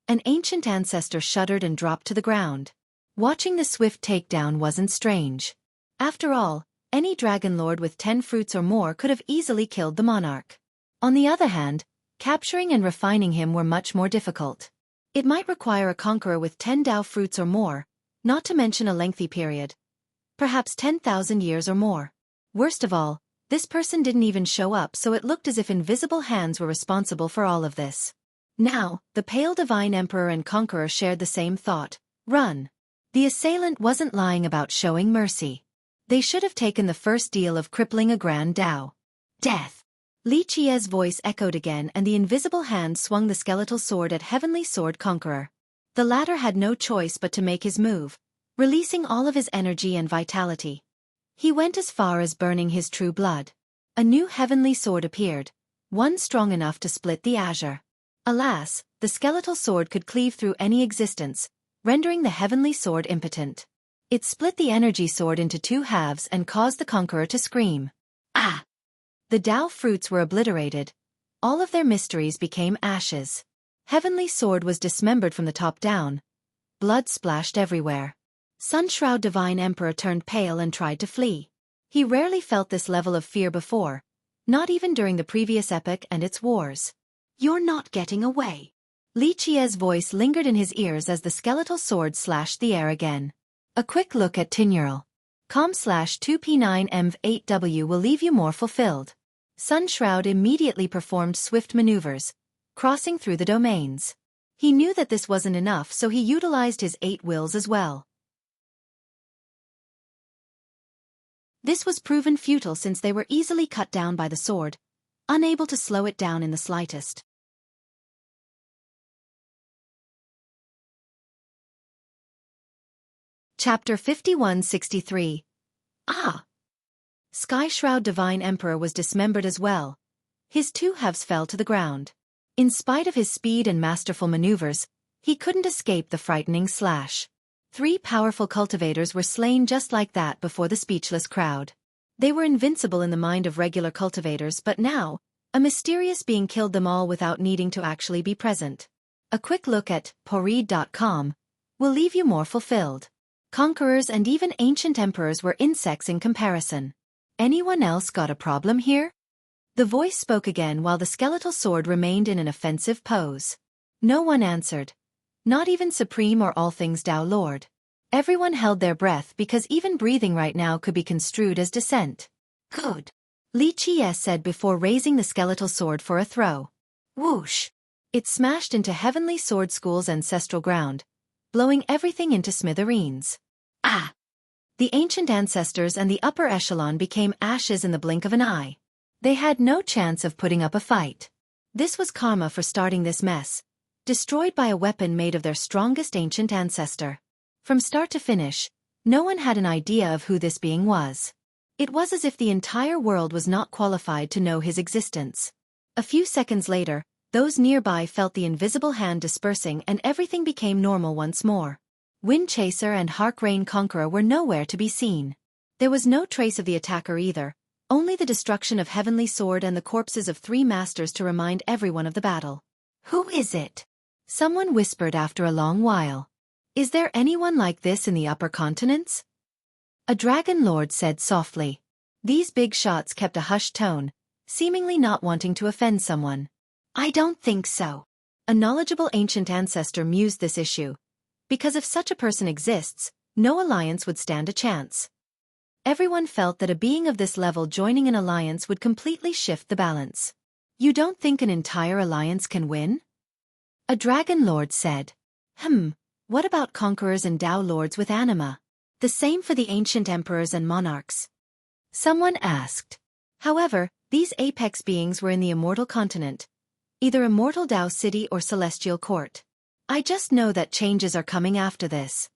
An ancient ancestor shuddered and dropped to the ground. Watching the swift takedown wasn't strange. After all, any dragon lord with 10 fruits or more could have easily killed the monarch. On the other hand, capturing and refining him were much more difficult. It might require a conqueror with 10 Tao fruits or more, not to mention a lengthy period. Perhaps 10,000 years or more. Worst of all, this person didn't even show up, so it looked as if invisible hands were responsible for all of this. Now, the pale divine emperor and conqueror shared the same thought: run. The assailant wasn't lying about showing mercy. They should have taken the first deal of crippling a grand Tao.
Death!
Li Qie's voice echoed again, and the invisible hand swung the skeletal sword at Heavenly Sword Conqueror. The latter had no choice but to make his move, releasing all of his energy and vitality. He went as far as burning his true blood. A new heavenly sword appeared, one strong enough to split the azure. Alas, the skeletal sword could cleave through any existence, rendering the heavenly sword impotent. It split the energy sword into 2 halves and caused the conqueror to scream.
Ah!
The Tao fruits were obliterated. All of their mysteries became ashes. Heavenly sword was dismembered from the top down. Blood splashed everywhere. Sun Shroud Divine Emperor turned pale and tried to flee. He rarely felt this level of fear before, not even during the previous epoch and its wars.
You're not getting away.
Li Qie's voice lingered in his ears as the skeletal sword slashed the air again. A quick look at Tinural. com/2p9mv8w will leave you more fulfilled. Sun Shroud immediately performed swift maneuvers, crossing through the domains. He knew that this wasn't enough, so he utilized his 8 wills as well. This was proven futile since they were easily cut down by the sword, unable to slow it down in the slightest. Chapter 5163.
Ah!
Sky Shroud Divine Emperor was dismembered as well. His 2 halves fell to the ground. In spite of his speed and masterful maneuvers, he couldn't escape the frightening slash. 3 powerful cultivators were slain just like that before the speechless crowd. They were invincible in the mind of regular cultivators, but now, a mysterious being killed them all without needing to actually be present. A quick look at poreed.com will leave you more fulfilled. Conquerors and even ancient emperors were insects in comparison. Anyone else got a problem here? The voice spoke again while the skeletal sword remained in an offensive pose. No one answered. Not even Supreme or All Things Tao Lord. Everyone held their breath because even breathing right now could be construed as dissent.
Good.
Li Qie said before raising the skeletal sword for a throw.
Whoosh!
It smashed into Heavenly Sword School's ancestral ground, blowing everything into smithereens. Ah! The ancient ancestors and the upper echelon became ashes in the blink of an eye. They had no chance of putting up a fight. This was karma for starting this mess, destroyed by a weapon made of their strongest ancient ancestor. From start to finish, no one had an idea of who this being was. It was as if the entire world was not qualified to know his existence. A few seconds later, those nearby felt the invisible hand dispersing and everything became normal once more. Wind Chaser and Hark Rain Conqueror were nowhere to be seen. There was no trace of the attacker either, only the destruction of Heavenly Sword and the corpses of 3 masters to remind everyone of the battle. "Who is it?" someone whispered after a long while. "Is there anyone like this in the upper continents?" A dragon lord said softly. These big shots kept a hushed tone, seemingly not wanting to offend someone. "I don't think so." A knowledgeable ancient ancestor mused this issue. Because if such a person exists, no alliance would stand a chance. Everyone felt that a being of this level joining an alliance would completely shift the balance. "You don't think an entire alliance can win?" A dragon lord said. What about conquerors and Tao lords with anima? The same for the ancient emperors and monarchs?" someone asked. However, these apex beings were in the immortal continent, either Immortal Tao City or Celestial Court. "I just know that changes are coming after this."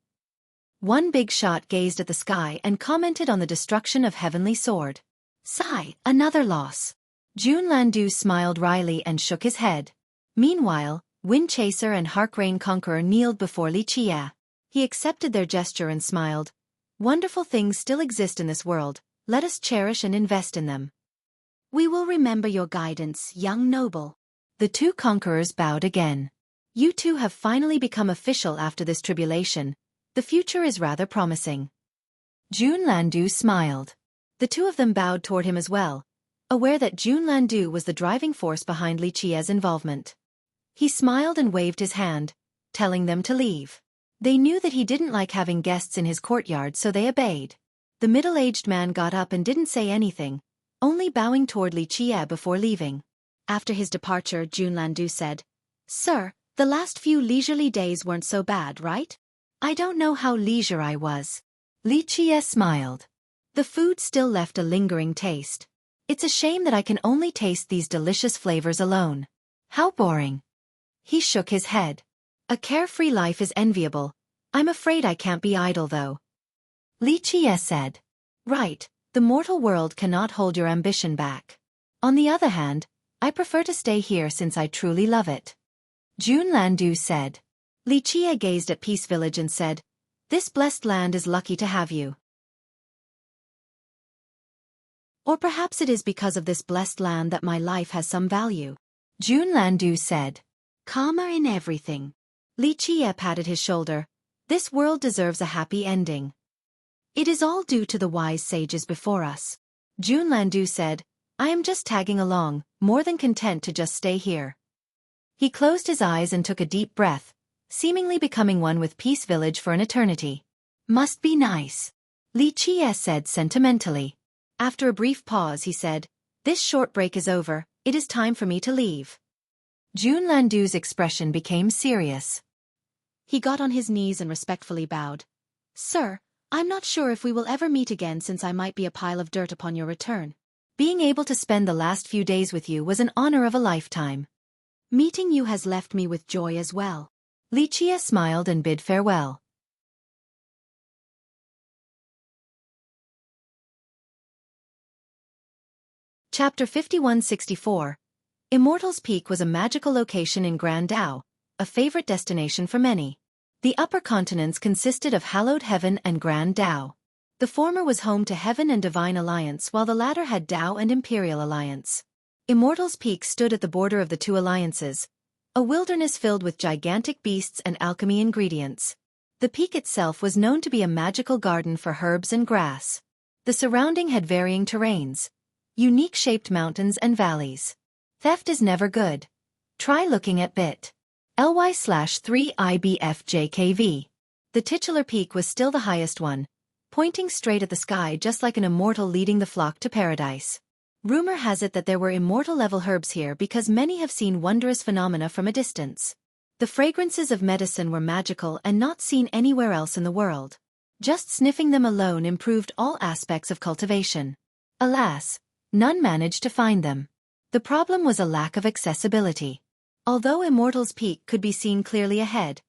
One big shot gazed at the sky and commented on the destruction of Heavenly Sword. "Sigh, another loss." Jun Landu smiled wryly and shook his head. Meanwhile, Wind Chaser and Hark Rain Conqueror kneeled before Li Chia. He accepted their gesture and smiled. "Wonderful things still exist in this world, let us cherish and invest in them." "We will remember your guidance, young noble." The 2 conquerors bowed again. "You 2 have finally become official after this tribulation. The future is rather promising." Jun Landu smiled. The 2 of them bowed toward him as well, aware that Jun Landu was the driving force behind Li Chia's involvement. He smiled and waved his hand, telling them to leave. They knew that he didn't like having guests in his courtyard, so they obeyed. The middle-aged man got up and didn't say anything, only bowing toward Li Chia before leaving. After his departure, Jun Landu said, "Sir, the last few leisurely days weren't so bad, right?" "I don't know how leisure I was." Li Chia smiled. The food still left a lingering taste. "It's a shame that I can only taste these delicious flavors alone. How boring." He shook his head. "A carefree life is enviable. I'm afraid I can't be idle though." Li Chia said. "Right, the mortal world cannot hold your ambition back. On the other hand, I prefer to stay here since I truly love it." Jun Landu said. Li Chia gazed at Peace Village and said, "This blessed land is lucky to have you. Or perhaps it is because of this blessed land that my life has some value." Jun Landu said. "Karma in everything." Li Chia patted his shoulder. "This world deserves a happy ending. It is all due to the wise sages before us." Jun Landu said, "I am just tagging along, more than content to just stay here." He closed his eyes and took a deep breath, seemingly becoming one with Peace Village for an eternity. "Must be nice," Li Chia said sentimentally. After a brief pause he said, "This short break is over, it is time for me to leave." Jun Landu's expression became serious. He got on his knees and respectfully bowed. "Sir, I'm not sure if we will ever meet again since I might be a pile of dirt upon your return. Being able to spend the last few days with you was an honor of a lifetime. Meeting you has left me with joy as well." Li Chia smiled and bid farewell. Chapter 5164. Immortal's Peak was a magical location in Grand Tao, a favorite destination for many. The upper continents consisted of Hallowed Heaven and Grand Tao. The former was home to Heaven and Divine Alliance while the latter had Tao and Imperial Alliance. Immortal's Peak stood at the border of the 2 alliances, a wilderness filled with gigantic beasts and alchemy ingredients. The peak itself was known to be a magical garden for herbs and grass. The surrounding had varying terrains, unique-shaped mountains and valleys. Theft is never good. Try looking at bit.ly/3IBFJKV. The titular peak was still the highest one, pointing straight at the sky just like an immortal leading the flock to paradise. Rumor has it that there were immortal-level herbs here because many have seen wondrous phenomena from a distance. The fragrances of medicine were magical and not seen anywhere else in the world. Just sniffing them alone improved all aspects of cultivation. Alas, none managed to find them. The problem was a lack of accessibility. Although Immortal's Peak could be seen clearly ahead,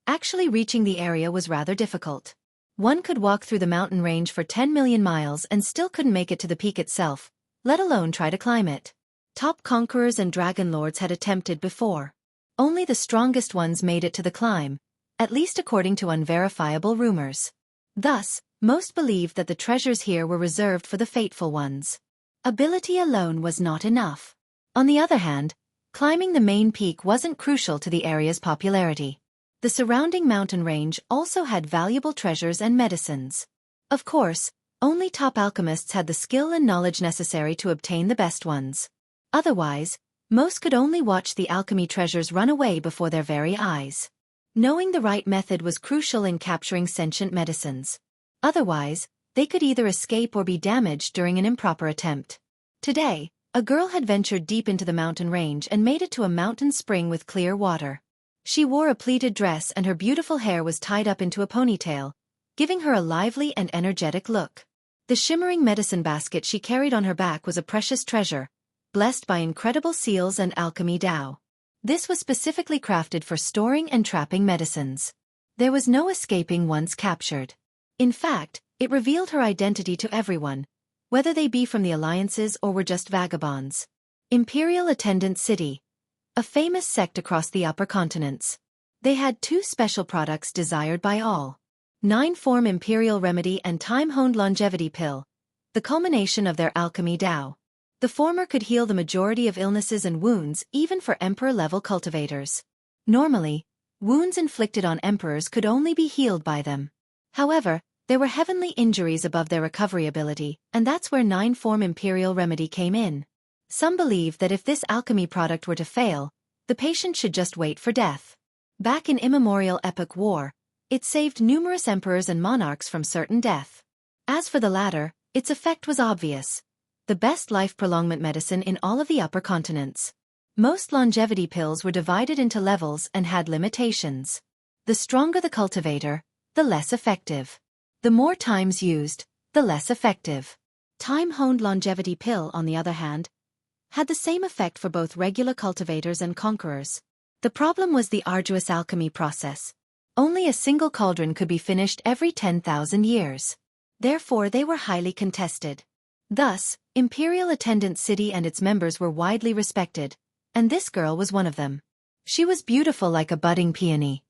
actually reaching the area was rather difficult. One could walk through the mountain range for 10 million miles and still couldn't make it to the peak itself, let alone try to climb it. Top conquerors and dragon lords had attempted before. Only the strongest ones made it to the climb, at least according to unverifiable rumors. Thus, most believed that the treasures here were reserved for the fateful ones. Ability alone was not enough. On the other hand, climbing the main peak wasn't crucial to the area's popularity. The surrounding mountain range also had valuable treasures and medicines. Of course, only top alchemists had the skill and knowledge necessary to obtain the best ones. Otherwise, most could only watch the alchemy treasures run away before their very eyes. Knowing the right method was crucial in capturing sentient medicines. Otherwise, they could either escape or be damaged during an improper attempt. Today, a girl had ventured deep into the mountain range and made it to a mountain spring with clear water. She wore a pleated dress and her beautiful hair was tied up into a ponytail, giving her a lively and energetic look. The shimmering medicine basket she carried on her back was a precious treasure, blessed by incredible seals and alchemy Dao. This was specifically crafted for storing and trapping medicines. There was no escaping once captured. In fact, it revealed her identity to everyone, whether they be from the alliances or were just vagabonds. Imperial Attendant City, a famous sect across the upper continents. They had two special products desired by all. 9-form Imperial Remedy and Time-Honed Longevity Pill, the culmination of their alchemy Dao. The former could heal the majority of illnesses and wounds even for Emperor-level cultivators. Normally, wounds inflicted on Emperors could only be healed by them. However, there were heavenly injuries above their recovery ability, and that's where 9-form Imperial Remedy came in. Some believe that if this alchemy product were to fail, the patient should just wait for death. Back in immemorial epic war, it saved numerous emperors and monarchs from certain death. As for the latter, its effect was obvious. The best life prolongment medicine in all of the upper continents. Most longevity pills were divided into levels and had limitations. The stronger the cultivator, the less effective. The more times used, the less effective. Time-honed longevity pill, on the other hand, had the same effect for both regular cultivators and conquerors. The problem was the arduous alchemy process. Only a single cauldron could be finished every 10,000 years. Therefore they were highly contested. Thus, Imperial Attendant City and its members were widely respected, and this girl was one of them. She was beautiful like a budding peony.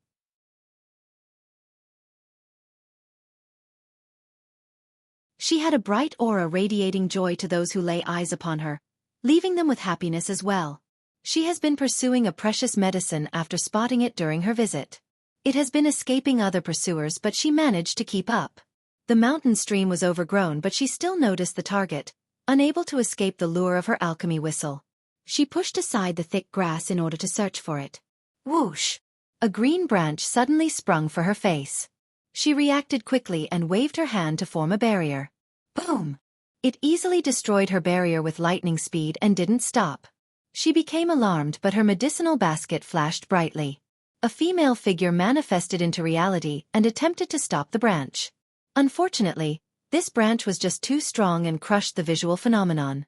She had a bright aura radiating joy to those who lay eyes upon her, leaving them with happiness as well. She has been pursuing a precious medicine after spotting it during her visit. It has been escaping other pursuers but she managed to keep up. The mountain stream was overgrown but she still noticed the target, unable to escape the lure of her alchemy whistle. She pushed aside the thick grass in order to search for it. Whoosh! A green branch suddenly sprung for her face. She reacted quickly and waved her hand to form a barrier. Boom! It easily destroyed her barrier with lightning speed and didn't stop. She became alarmed but her medicinal basket flashed brightly. A female figure manifested into reality and attempted to stop the branch. Unfortunately, this branch was just too strong and crushed the visual phenomenon.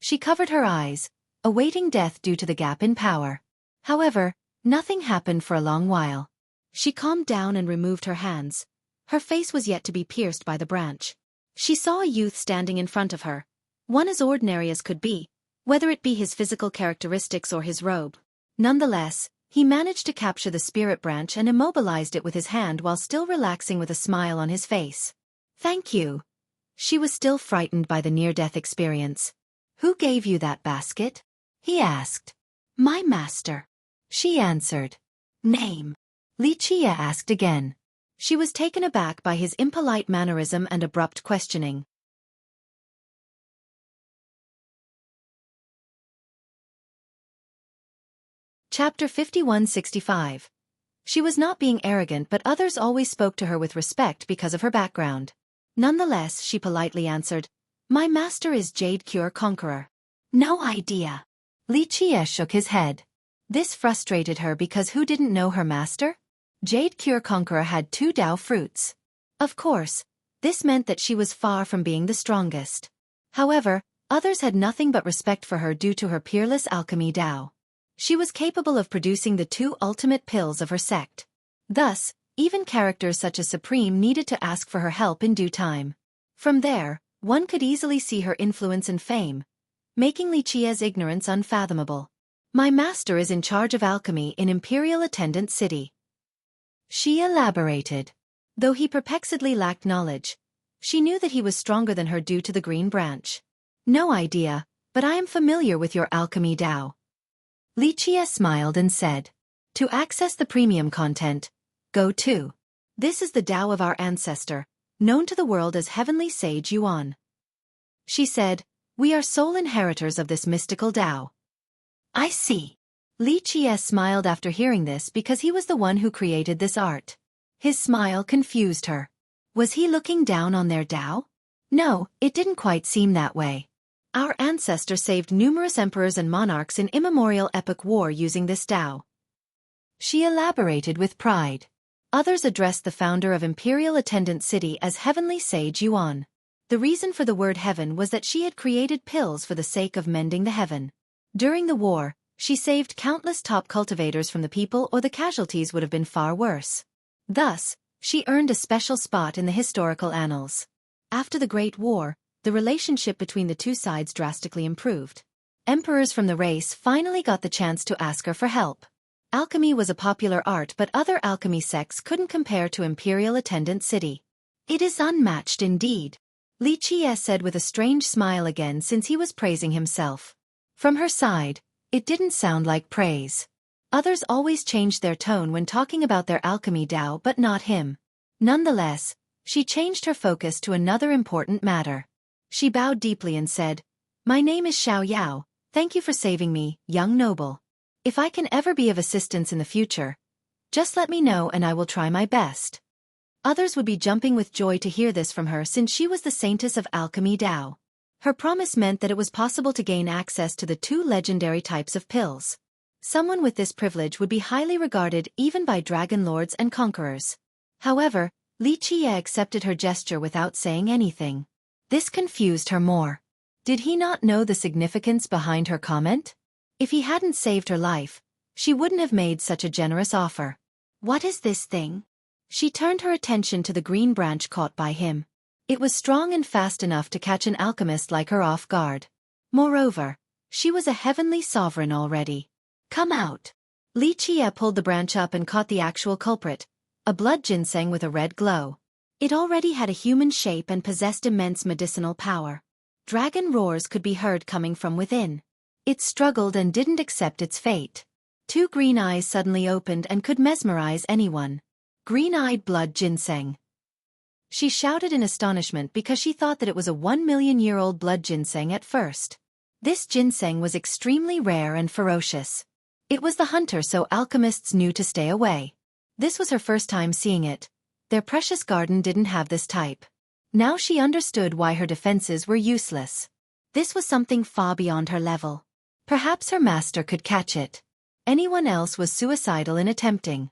She covered her eyes, awaiting death due to the gap in power. However, nothing happened for a long while. She calmed down and removed her hands. Her face was yet to be pierced by the branch. She saw a youth standing in front of her, one as ordinary as could be, whether it be his physical characteristics or his robe. Nonetheless, he managed to capture the spirit branch and immobilized it with his hand while still relaxing with a smile on his face. Thank you. She was still frightened by the near-death experience. Who gave you that basket? He asked. My master. She answered. Name? Xie asked again. She was taken aback by his impolite mannerism and abrupt questioning. Chapter 5165. She was not being arrogant but others always spoke to her with respect because of her background. Nonetheless, she politely answered, My master is Jade Cure Conqueror.
No idea. Li Qie shook his head.
This frustrated her because who didn't know her master? Jade Cure Conqueror had 2 Dao fruits. Of course, this meant that she was far from being the strongest. However, others had nothing but respect for her due to her peerless alchemy Dao. She was capable of producing the 2 ultimate pills of her sect. Thus, even characters such as Supreme needed to ask for her help in due time. From there, one could easily see her influence and fame, making Li Qie's ignorance unfathomable. My master is in charge of alchemy in Imperial Attendant City.
She elaborated.
Though he perplexedly lacked knowledge, she knew that he was stronger than her due to the green branch.
No idea, but I am familiar with your alchemy Dao. Li Qie smiled and said.
To access the premium content, go to. This is the Dao of our ancestor, known to the world as Heavenly Sage Yuan. She said, we are sole inheritors of this mystical Dao.
I see.
Li Qie smiled after hearing this because he was the one who created this art. His smile confused her. Was he looking down on their Dao? No, it didn't quite seem that way. Our ancestor saved numerous emperors and monarchs in immemorial epic war using this Dao.
She elaborated with pride.
Others addressed the founder of Imperial Attendant City as Heavenly Sage Yuan. The reason for the word heaven was that she had created pills for the sake of mending the heaven. During the war, she saved countless top cultivators from the people, or the casualties would have been far worse. Thus, she earned a special spot in the historical annals. After the Great War, the relationship between the 2 sides drastically improved. Emperors from the race finally got the chance to ask her for help. Alchemy was a popular art, but other alchemy sects couldn't compare to Imperial Attendant City.
It is unmatched indeed.
Li Qie said with a strange smile again, since he was praising himself. From her side, it didn't sound like praise. Others always changed their tone when talking about their alchemy Dao, but not him. Nonetheless, she changed her focus to another important matter. She bowed deeply and said, my name is Xiao Yao, thank you for saving me, young noble. If I can ever be of assistance in the future, just let me know and I will try my best. Others would be jumping with joy to hear this from her, since she was the saintess of alchemy Dao. Her promise meant that it was possible to gain access to the 2 legendary types of pills. Someone with this privilege would be highly regarded even by dragon lords and conquerors. However, Li Qie accepted her gesture without saying anything. This confused her more. Did he not know the significance behind her comment? If he hadn't saved her life, she wouldn't have made such a generous offer.
What is this thing?
She turned her attention to the green branch caught by him. It was strong and fast enough to catch an alchemist like her off guard. Moreover, she was a heavenly sovereign already.
Come out.
Li Qie pulled the branch up and caught the actual culprit, a blood ginseng with a red glow. It already had a human shape and possessed immense medicinal power. Dragon roars could be heard coming from within. It struggled and didn't accept its fate. 2 green eyes suddenly opened and could mesmerize anyone. Green-eyed blood ginseng. She shouted in astonishment because she thought that it was a 1,000,000-year-old blood ginseng at first. This ginseng was extremely rare and ferocious. It was the hunter, so alchemists knew to stay away. This was her first time seeing it. Their precious garden didn't have this type. Now she understood why her defenses were useless. This was something far beyond her level. Perhaps her master could catch it. Anyone else was suicidal in attempting.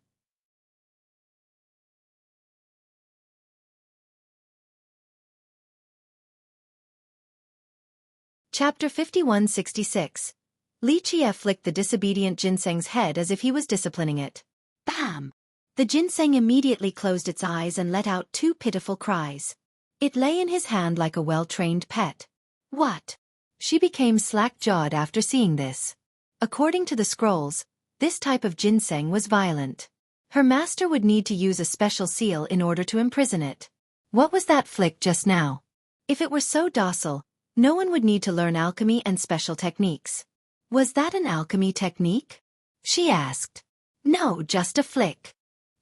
Chapter 5166. Li Qie flicked the disobedient ginseng's head as if he was disciplining it. Bam! The ginseng immediately closed its eyes and let out 2 pitiful cries. It lay in his hand like a well-trained pet. What? She became slack-jawed after seeing this. According to the scrolls, this type of ginseng was violent. Her master would need to use a special seal in order to imprison it. What was that flick just now? If it were so docile, no one would need to learn alchemy and special techniques. Was that an alchemy technique? She asked. No, just a flick.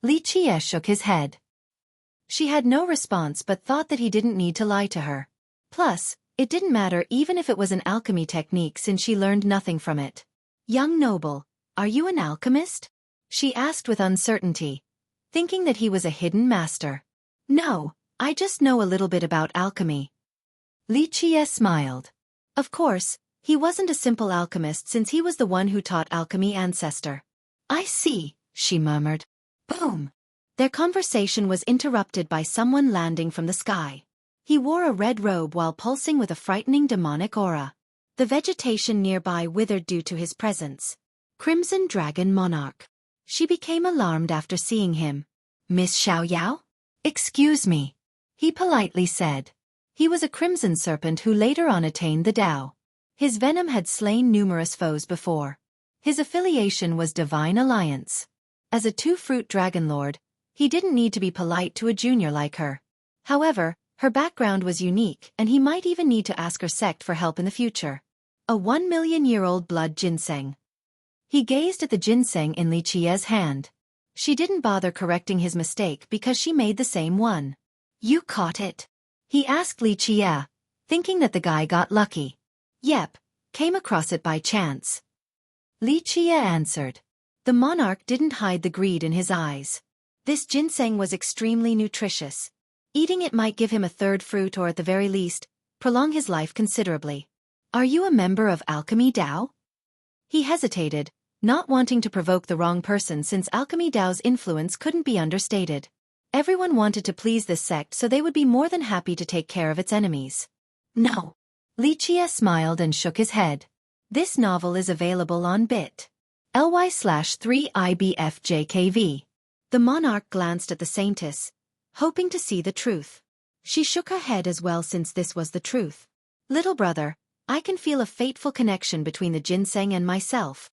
Li Qie shook his head. She had no response but thought that he didn't need to lie to her. Plus, it didn't matter even if it was an alchemy technique since she learned nothing from it. Young noble, are you an alchemist? She asked with uncertainty, thinking that he was a hidden master. No, I just know a little bit about alchemy.
Li Qie smiled. Of course, he wasn't a simple alchemist since he was the one who taught alchemy ancestor. I see, she murmured. Boom! Their conversation was interrupted by someone landing from the sky. He wore a red robe while pulsing with a frightening demonic aura. The vegetation nearby withered due to his presence. Crimson Dragon Monarch. She became alarmed after seeing him. Miss Xiaoyao? Excuse me. He politely said. He was a crimson serpent who later on attained the Tao. His venom had slain numerous foes before. His affiliation was Divine Alliance. As a two-fruit dragon lord, he didn't need to be polite to a junior like her. However, her background was unique and he might even need to ask her sect for help in the future. A 1,000,000-year-old blood ginseng. He gazed at the ginseng in Li Qie's hand. She didn't bother correcting his mistake because she made the same one. You caught it? He asked Li Qie, thinking that the guy got lucky. Yep, came across it by chance. Li Qie answered. The monarch didn't hide the greed in his eyes. This ginseng was extremely nutritious. Eating it might give him a third fruit or at the very least, prolong his life considerably. Are you a member of Alchemy Dao? He hesitated, not wanting to provoke the wrong person since Alchemy Dao's influence couldn't be understated. Everyone wanted to please this sect so they would be more than happy to take care of its enemies. No. Li Qie smiled and shook his head. This novel is available on bit.ly/3IBFJKV. The monarch glanced at the saintess, hoping to see the truth. She shook her head as well since this was the truth. Little brother, I can feel a fateful connection between the ginseng and myself.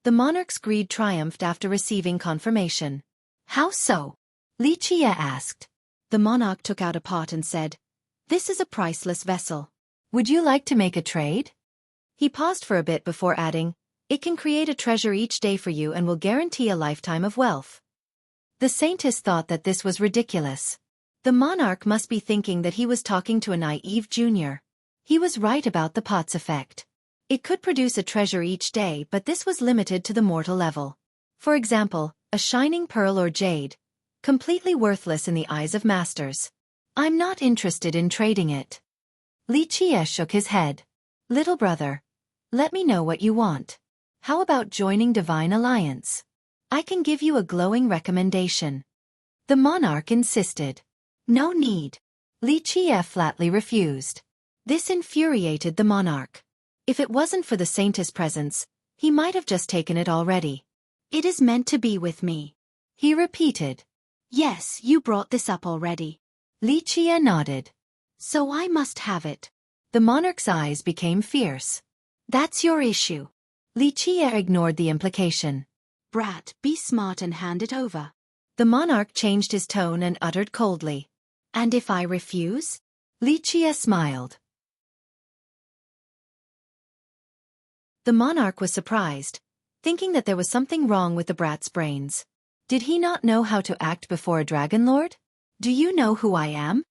The monarch's greed triumphed after receiving confirmation. How so? Li Qie asked. The monarch took out a pot and said, This is a priceless vessel. Would you like to make a trade? He paused for a bit before adding, It can create a treasure each day for you and will guarantee a lifetime of wealth. The saintess thought that this was ridiculous. The monarch must be thinking that he was talking to a naive junior. He was right about the pot's effect. It could produce a treasure each day, but this was limited to the mortal level. For example, a shining pearl or jade, completely worthless in the eyes of masters. I'm not interested in trading it. Li Qie shook his head. Little brother, let me know what you want. How about joining Divine Alliance? I can give you a glowing recommendation. The monarch insisted. No need. Li Qie flatly refused. This infuriated the monarch. If it wasn't for the saintess' presence, he might have just taken it already. It is meant to be with me. He repeated. Yes, you brought this up already. Li Qie nodded. So I must have it. The monarch's eyes became fierce. That's your issue. Li Qie ignored the implication. Brat, be smart and hand it over. The monarch changed his tone and uttered coldly. And if I refuse? Li Qie smiled. The monarch was surprised, thinking that there was something wrong with the brat's brains. Did he not know how to act before a dragon lord? Do you know who I am?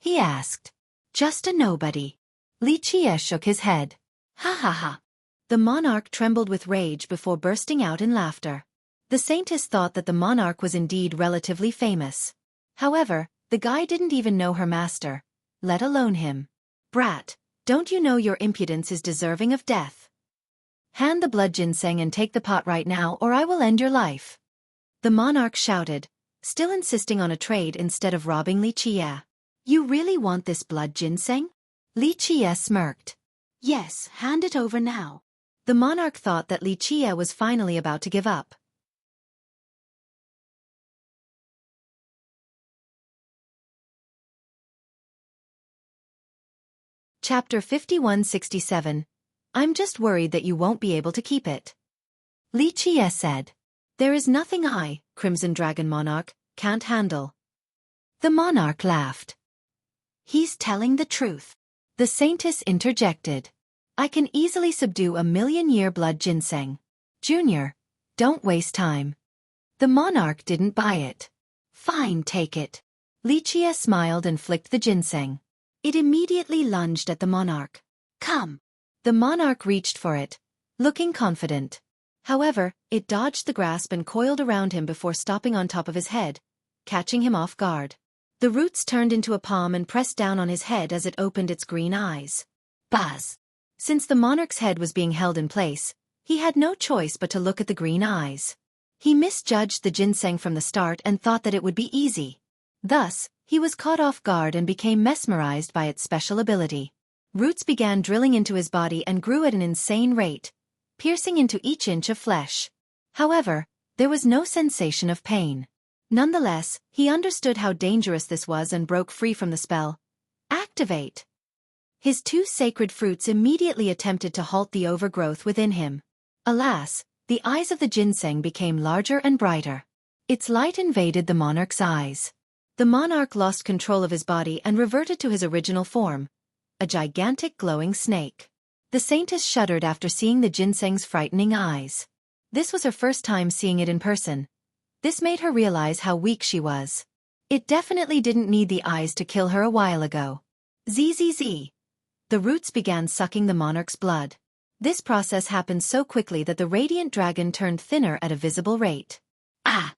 He asked. Just a nobody. Li Qie shook his head. Ha ha ha. The monarch trembled with rage before bursting out in laughter. The saintess thought that the monarch was indeed relatively famous. However, the guy didn't even know her master, let alone him. Brat, don't you know your impudence is deserving of death? Hand the blood ginseng and take the pot right now or I will end your life. The monarch shouted, still insisting on a trade instead of robbing Li Qie. You really want this blood ginseng? Li Qie smirked. Yes, hand it over now. The monarch thought that Li Qie was finally about to give up. Chapter 5167. I'm just worried that you won't be able to keep it. Li Qie said. There is nothing I, Crimson Dragon Monarch, can't handle. The monarch laughed. He's telling the truth. The saintess interjected. I can easily subdue 1,000,000-year blood ginseng. Junior, don't waste time. The monarch didn't buy it. Fine, take it. Li Qie smiled and flicked the ginseng. It immediately lunged at the monarch. Come. The monarch reached for it, looking confident. However, it dodged the grasp and coiled around him before stopping on top of his head, catching him off guard.
The roots turned into a palm and pressed down on his head as it opened its green eyes. Buzz! Since the monarch's head was being held in place, he had no choice but to look at the green eyes. He misjudged the ginseng from the start and thought that it would be easy. Thus, he was caught off guard and became mesmerized by its special ability. Roots began drilling into his body and grew at an insane rate, piercing into each inch of flesh. However, there was no sensation of pain. Nonetheless, he understood how dangerous this was and broke free from the spell. Activate! His 2 sacred fruits immediately attempted to halt the overgrowth within him. Alas, the eyes of the ginseng became larger and brighter. Its light invaded the monarch's eyes. The monarch lost control of his body and reverted to his original form, a gigantic glowing snake. The saintess shuddered after seeing the ginseng's frightening eyes. This was her first time seeing it in person. This made her realize how weak she was. It definitely didn't need the eyes to kill her a while ago. Zzz. The roots began sucking the monarch's blood. This process happened so quickly that the radiant dragon turned thinner at a visible rate. Ah!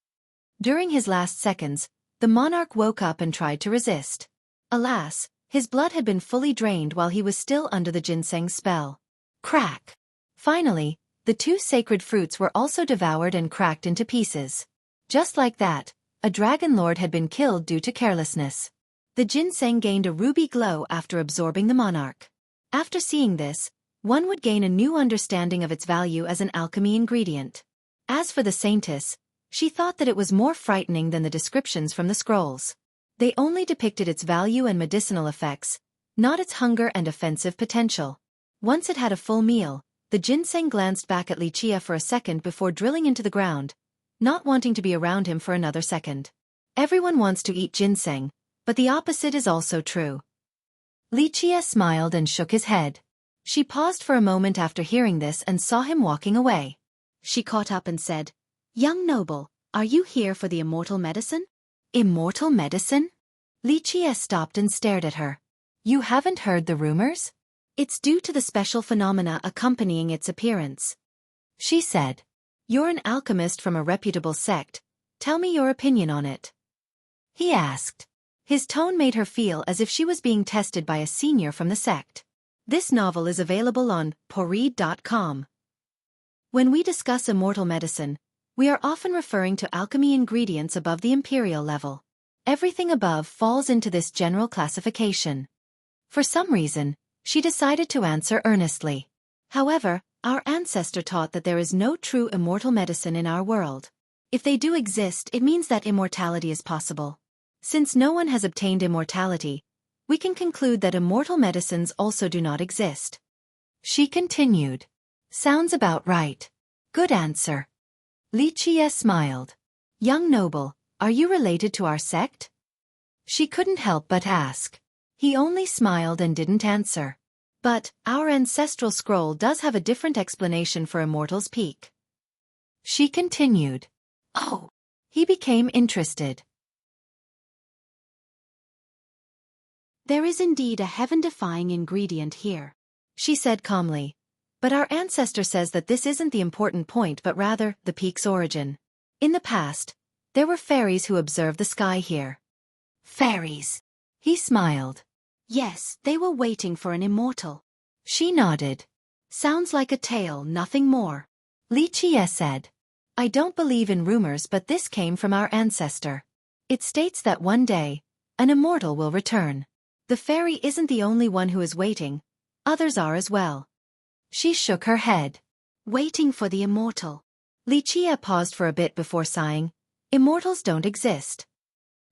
During his last seconds, the monarch woke up and tried to resist. Alas, his blood had been fully drained while he was still under the ginseng spell. Crack! Finally, the 2 sacred fruits were also devoured and cracked into pieces. Just like that, a dragon lord had been killed due to carelessness. The ginseng gained a ruby glow after absorbing the monarch. After seeing this, one would gain a new understanding of its value as an alchemy ingredient. As for the saintess, she thought that it was more frightening than the descriptions from the scrolls. They only depicted its value and medicinal effects, not its hunger and offensive potential. Once it had a full meal, the ginseng glanced back at Xueqi for a second before drilling into the ground, not wanting to be around him for another second. Everyone wants to eat ginseng, but the opposite is also true. Xueqi smiled and shook his head. She paused for a moment after hearing this and saw him walking away. She caught up and said, "Young noble, are you here for the immortal medicine?" Immortal medicine? Xueqi stopped and stared at her. You haven't heard the rumors? It's due to the special phenomena accompanying its appearance. She said, "You're an alchemist from a reputable sect. Tell me your opinion on it." He asked. His tone made her feel as if she was being tested by a senior from the sect. This novel is available on pourread.com. When we discuss immortal medicine, we are often referring to alchemy ingredients above the imperial level. Everything above falls into this general classification. For some reason, she decided to answer earnestly. However, our ancestor taught that there is no true immortal medicine in our world. If they do exist, it means that immortality is possible. Since no one has obtained immortality, we can conclude that immortal medicines also do not exist. She continued. Sounds about right. Good answer. Xueqi smiled. Young noble, are you related to our sect? She couldn't help but ask. He only smiled and didn't answer. But, our ancestral scroll does have a different explanation for Immortal's Peak. She continued. Oh. He became interested. There is indeed a heaven-defying ingredient here, she said calmly. But our ancestor says that this isn't the important point but rather the peak's origin. In the past, there were fairies who observed the sky here. Fairies? He smiled. Yes, they were waiting for an immortal. She nodded. Sounds like a tale, nothing more. Xueqi said. I don't believe in rumors, but this came from our ancestor. It states that one day, an immortal will return. The fairy isn't the only one who is waiting, others are as well. She shook her head. Waiting for the immortal. Xueqi paused for a bit before sighing. Immortals don't exist.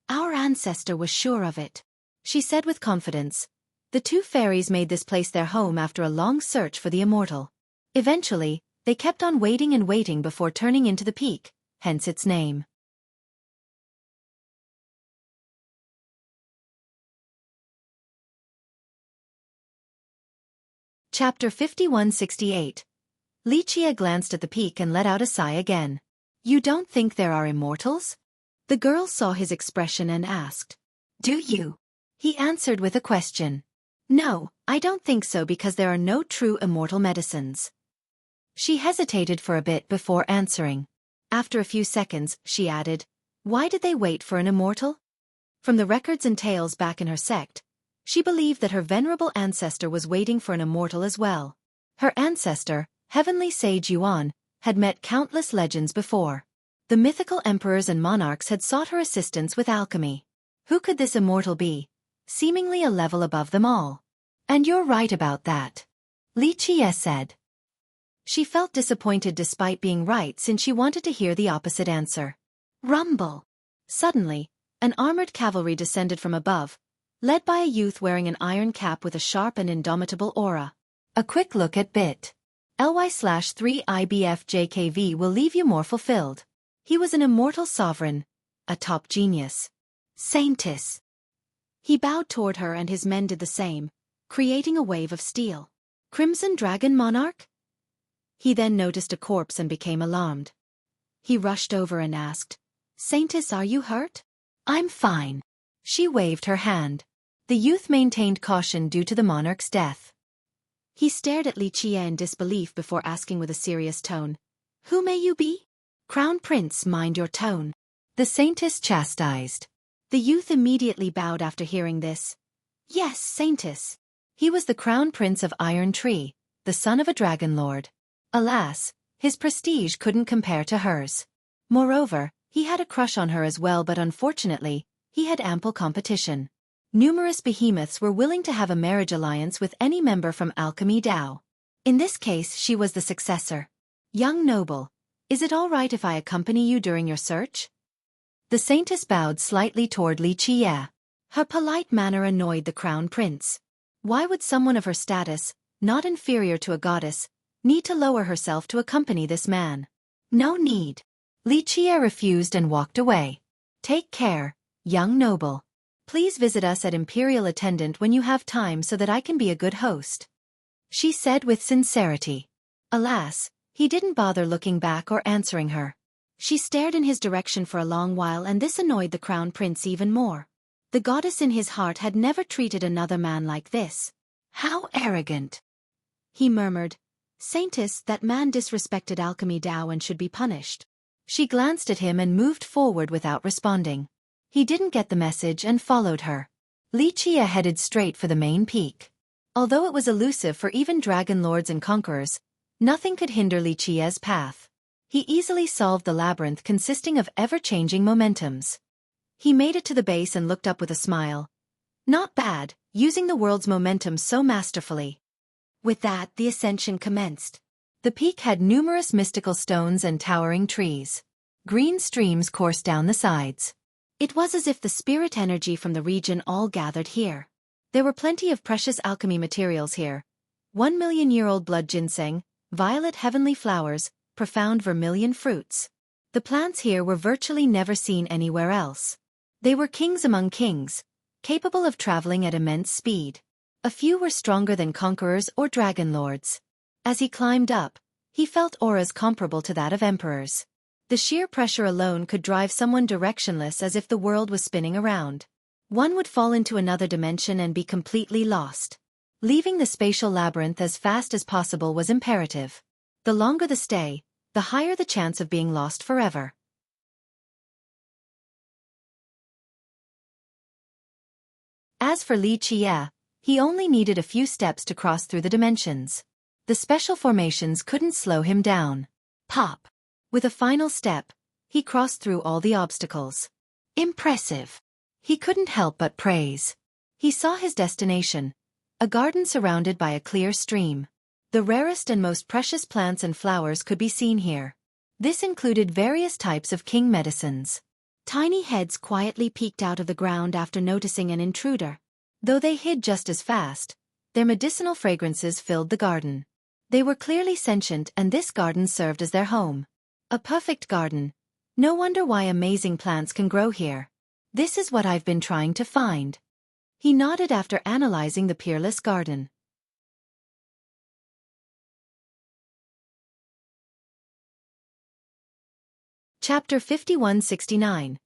Our ancestor was sure of it, she said with confidence. The 2 fairies made this place their home after a long search for the immortal. Eventually, they kept on waiting and waiting before turning into the peak, hence its name. Chapter 5168. Xueqi glanced at the peak and let out a sigh again. You don't think there are immortals? The girl saw his expression and asked. Do you? He answered with a question. No, I don't think so because there are no true immortal medicines. She hesitated for a bit before answering. After a few seconds, she added, Why did they wait for an immortal? From the records and tales back in her sect, she believed that her venerable ancestor was waiting for an immortal as well. Her ancestor, Heavenly Sage Yuan, had met countless legends before. The mythical emperors and monarchs had sought her assistance with alchemy. Who could this immortal be? Seemingly a level above them all.
And you're right about that, Li Qie said.
She felt disappointed despite being right since she wanted to hear the opposite answer.
Rumble.
Suddenly, an armored cavalry descended from above, led by a youth wearing an iron cap with a sharp and indomitable aura.
A quick look at bit.
ly/3IBFJKV will leave you more fulfilled. He was an immortal sovereign, a top genius.
Saintess.
He bowed toward her and his men did the same, creating a wave of steel. Crimson Dragon Monarch? He then noticed a corpse and became alarmed. He rushed over and asked, "Saintess, are you hurt?"
"I'm fine."
She waved her hand. The youth maintained caution due to the monarch's death. He stared at Li Qie in disbelief before asking with a serious tone, "Who may you be?"
"Crown Prince, mind your tone," the saintess chastised.
The youth immediately bowed after hearing this. "Yes, Saintess." He was the Crown Prince of Iron Tree, the son of a dragon lord. Alas, his prestige couldn't compare to hers. Moreover, he had a crush on her as well, but unfortunately, he had ample competition. Numerous behemoths were willing to have a marriage alliance with any member from Alchemy Dao. In this case, she was the successor. "Young noble, is it all right if I accompany you during your search?" The saintess bowed slightly toward Li Qie. Her polite manner annoyed the crown prince. Why would someone of her status, not inferior to a goddess, need to lower herself to accompany this man?
"No need." Li Qie refused and walked away.
"Take care, young noble. Please visit us at Imperial Attendant when you have time so that I can be a good host," she said with sincerity. Alas, he didn't bother looking back or answering her. She stared in his direction for a long while and this annoyed the crown prince even more. The goddess in his heart had never treated another man like this.
"How arrogant,"
he murmured. "Saintess, that man disrespected Alchemy Dao and should be punished." She glanced at him and moved forward without responding. He didn't get the message and followed her. Li Qie headed straight for the main peak. Although it was elusive for even dragon lords and conquerors, nothing could hinder Li Qie's path. He easily solved the labyrinth consisting of ever-changing momentums. He made it to the base and looked up with a smile. Not bad, using the world's momentum so masterfully. With that, the ascension commenced. The peak had numerous mystical stones and towering trees. Green streams coursed down the sides. It was as if the spirit energy from the region all gathered here. There were plenty of precious alchemy materials here. 1,000,000-year-old blood ginseng, violet heavenly flowers, profound vermilion fruits. The plants here were virtually never seen anywhere else. They were kings among kings, capable of traveling at immense speed. A few were stronger than conquerors or dragon lords. As he climbed up, he felt auras comparable to that of emperors. The sheer pressure alone could drive someone directionless as if the world was spinning around. One would fall into another dimension and be completely lost. Leaving the spatial labyrinth as fast as possible was imperative. The longer the stay, the higher the chance of being lost forever. As for Li Qie, he only needed a few steps to cross through the dimensions. The special formations couldn't slow him down. Pop! With a final step, he crossed through all the obstacles.
"Impressive,"
he couldn't help but praise. He saw his destination, a garden surrounded by a clear stream. The rarest and most precious plants and flowers could be seen here. This included various types of king medicines. Tiny heads quietly peeked out of the ground after noticing an intruder. Though they hid just as fast, their medicinal fragrances filled the garden. They were clearly sentient and this garden served as their home. A perfect garden. No wonder why amazing plants can grow here. This is what I've been trying to find. He nodded after analyzing the peerless garden. Chapter 5169.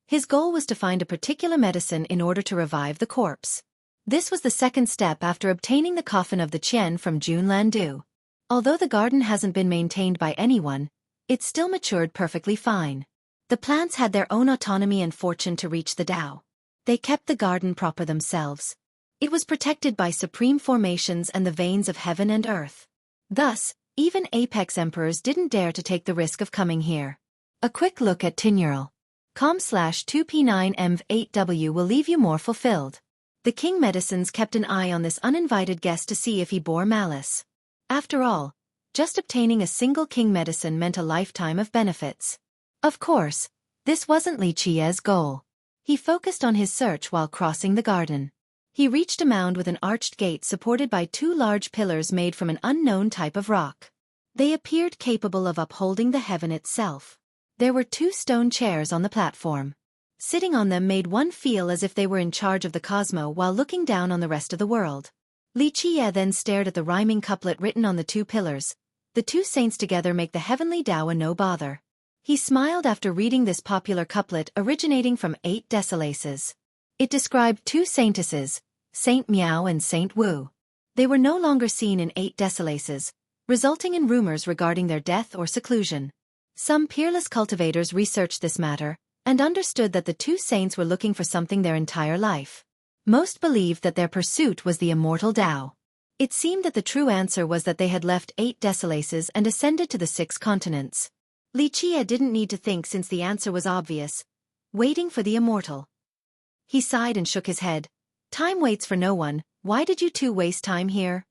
His goal was to find a particular medicine in order to revive the corpse. This was the second step after obtaining the coffin of the Qian from Junlandu. Although the garden hasn't been maintained by anyone, it still matured perfectly fine. The plants had their own autonomy and fortune to reach the Tao. They kept the garden proper themselves. It was protected by supreme formations and the veins of heaven and earth. Thus, even apex emperors didn't dare to take the risk of coming here. A quick look at Tinural.com/2P9MV8W will leave you more fulfilled. The king medicines kept an eye on this uninvited guest to see if he bore malice. After all, just obtaining a single king medicine meant a lifetime of benefits. Of course, this wasn't Li Qie's goal. He focused on his search while crossing the garden. He reached a mound with an arched gate supported by two large pillars made from an unknown type of rock. They appeared capable of upholding the heaven itself. There were two stone chairs on the platform. Sitting on them made one feel as if they were in charge of the cosmos while looking down on the rest of the world. Li Qie then stared at the rhyming couplet written on the two pillars. The two saints together make the heavenly Tao a no bother. He smiled after reading this popular couplet originating from 8 Decelaces. It described two saintesses, Saint Miao and Saint Wu. They were no longer seen in 8 Decelaces, resulting in rumors regarding their death or seclusion. Some peerless cultivators researched this matter, and understood that the two saints were looking for something their entire life. Most believed that their pursuit was the immortal Tao. It seemed that the true answer was that they had left 8 Decelaces and ascended to the 6 continents. Li Qie didn't need to think since the answer was obvious. Waiting for the immortal. He sighed and shook his head. Time waits for no one, why did you two waste time here?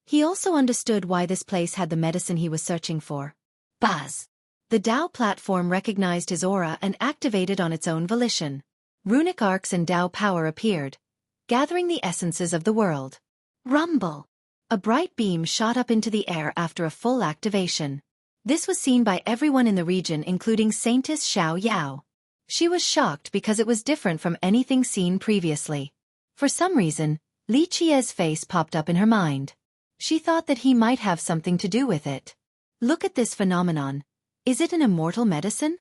He also understood why this place had the medicine he was searching for. Buzz! The Tao platform recognized his aura and activated on its own volition. Runic arcs and Tao power appeared, gathering the essences of the world. Rumble! A bright beam shot up into the air after a full activation. This was seen by everyone in the region including Saintess Xiao Yao. She was shocked because it was different from anything seen previously. For some reason, Li Qie's face popped up in her mind. She thought that he might have something to do with it. Look at this phenomenon. Is it an immortal medicine?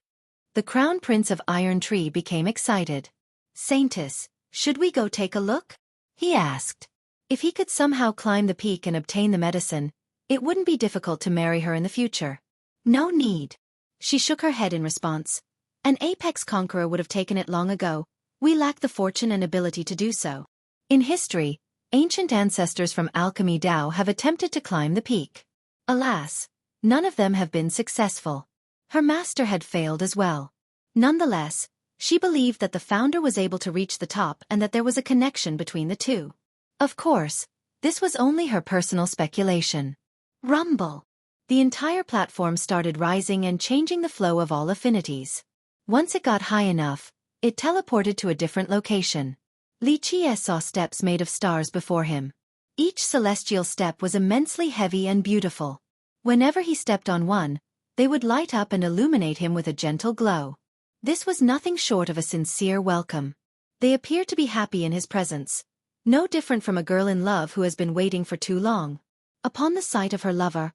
The Crown Prince of Iron Tree became excited. Saintess, should we go take a look? He asked. If he could somehow climb the peak and obtain the medicine, it wouldn't be difficult to marry her in the future. No need. She shook her head in response. An apex conqueror would have taken it long ago. We lack the fortune and ability to do so. In history, ancient ancestors from Alchemy Tao have attempted to climb the peak. Alas, none of them have been successful. Her master had failed as well. Nonetheless, she believed that the founder was able to reach the top and that there was a connection between the two. Of course, this was only her personal speculation. Rumble! The entire platform started rising and changing the flow of all affinities. Once it got high enough, it teleported to a different location. Li Qie saw steps made of stars before him. Each celestial step was immensely heavy and beautiful. Whenever he stepped on one, they would light up and illuminate him with a gentle glow. This was nothing short of a sincere welcome. They appeared to be happy in his presence. No different from a girl in love who has been waiting for too long. Upon the sight of her lover,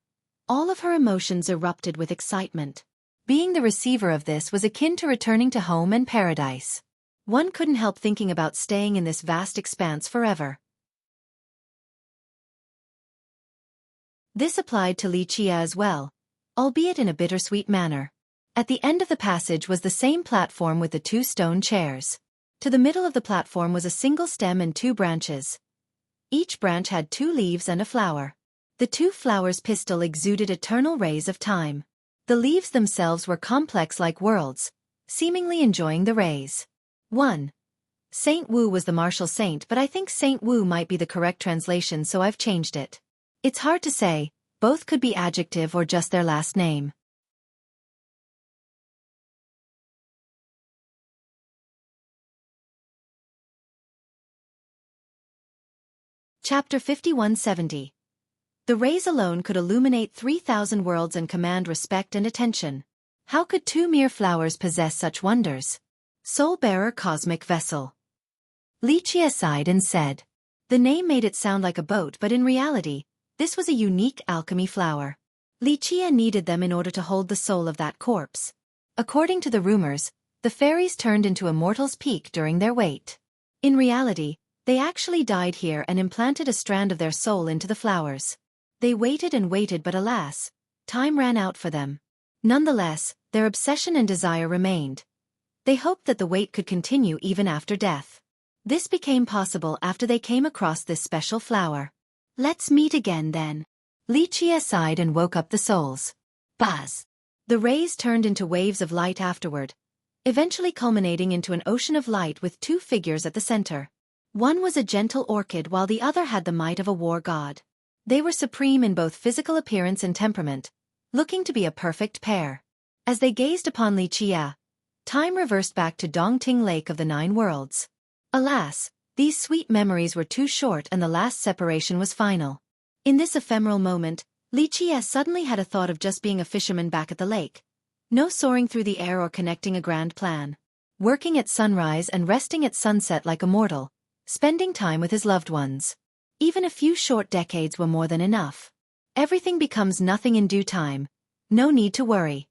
all of her emotions erupted with excitement. Being the receiver of this was akin to returning to home and paradise. One couldn't help thinking about staying in this vast expanse forever. This applied to Li Qie as well, albeit in a bittersweet manner. At the end of the passage was the same platform with the two stone chairs. To the middle of the platform was a single stem and 2 branches. Each branch had 2 leaves and a flower. The 2 flowers' pistil exuded eternal rays of time. The leaves themselves were complex like worlds, seemingly enjoying the rays. 1. Saint Wu was the martial saint, but I think Saint Wu might be the correct translation, so I've changed it. It's hard to say, both could be adjective or just their last name. Chapter 5170. The rays alone could illuminate 3,000 worlds and command respect and attention. How could 2 mere flowers possess such wonders? Soul-bearer cosmic vessel. Li Qie sighed and said. The name made it sound like a boat, but in reality, this was a unique alchemy flower. Li Qie needed them in order to hold the soul of that corpse. According to the rumors, the fairies turned into a mortal's peak during their wait. In reality, they actually died here and implanted a strand of their soul into the flowers. They waited and waited, but alas, time ran out for them. Nonetheless, their obsession and desire remained. They hoped that the wait could continue even after death. This became possible after they came across this special flower.
Let's meet again then. Li Qie sighed and woke up the souls. Buzz.
The rays turned into waves of light afterward, eventually culminating into an ocean of light with two figures at the center. One was a gentle orchid while the other had the might of a war god. They were supreme in both physical appearance and temperament, looking to be a perfect pair. As they gazed upon Li Qie, time reversed back to Dongting Lake of the Nine Worlds. Alas, these sweet memories were too short and the last separation was final. In this ephemeral moment, Li Qie suddenly had a thought of just being a fisherman back at the lake. No soaring through the air or connecting a grand plan. Working at sunrise and resting at sunset like a mortal, spending time with his loved ones. Even a few short decades were more than enough. Everything becomes nothing in due time. No need to worry.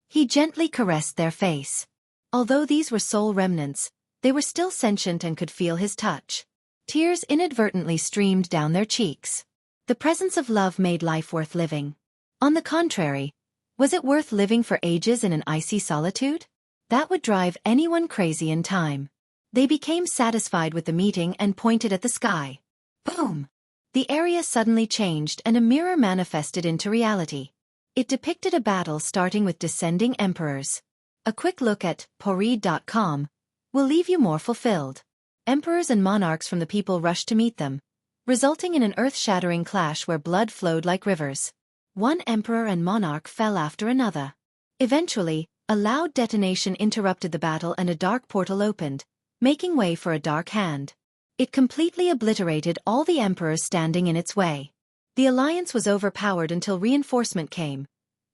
He gently caressed their face. Although these were soul remnants, they were still sentient and could feel his touch. Tears inadvertently streamed down their cheeks. The presence of love made life worth living. On the contrary, was it worth living for ages in an icy solitude? That would drive anyone crazy in time. They became satisfied with the meeting and pointed at the sky. Boom! The area suddenly changed and a mirror manifested into reality. It depicted a battle starting with descending emperors. A quick look at poreed.com will leave you more fulfilled. Emperors and monarchs from the people rushed to meet them, resulting in an earth-shattering clash where blood flowed like rivers. One emperor and monarch fell after another. Eventually, a loud detonation interrupted the battle and a dark portal opened, making way for a dark hand. It completely obliterated all the emperors standing in its way. The alliance was overpowered until reinforcement came.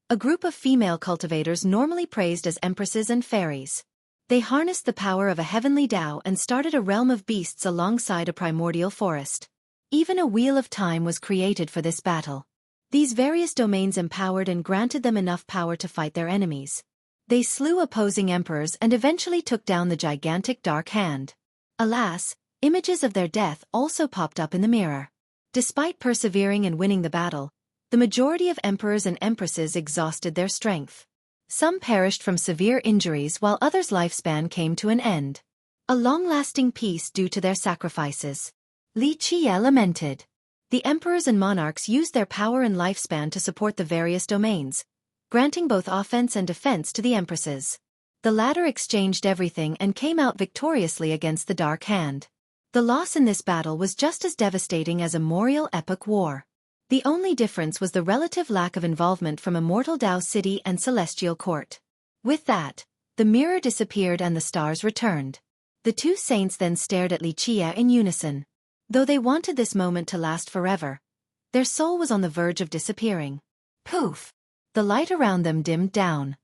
A group of female cultivators normally praised as empresses and fairies. They harnessed the power of a heavenly Tao and started a realm of beasts alongside a primordial forest. Even a wheel of time was created for this battle. These various domains empowered and granted them enough power to fight their enemies. They slew opposing emperors and eventually took down the gigantic Dark Hand. Alas, images of their death also popped up in the mirror. Despite persevering and winning the battle, the majority of emperors and empresses exhausted their strength. Some perished from severe injuries while others' lifespan came to an end. A long-lasting peace due to their sacrifices. Li Qie lamented. The emperors and monarchs used their power and lifespan to support the various domains, granting both offense and defense to the empresses. The latter exchanged everything and came out victoriously against the Dark Hand. The loss in this battle was just as devastating as a Moriel epic war. The only difference was the relative lack of involvement from Immortal Dao City and Celestial Court. With that, the mirror disappeared and the stars returned. The two saints then stared at Li Qie in unison. Though they wanted this moment to last forever, their soul was on the verge of disappearing. Poof! The light around them dimmed down.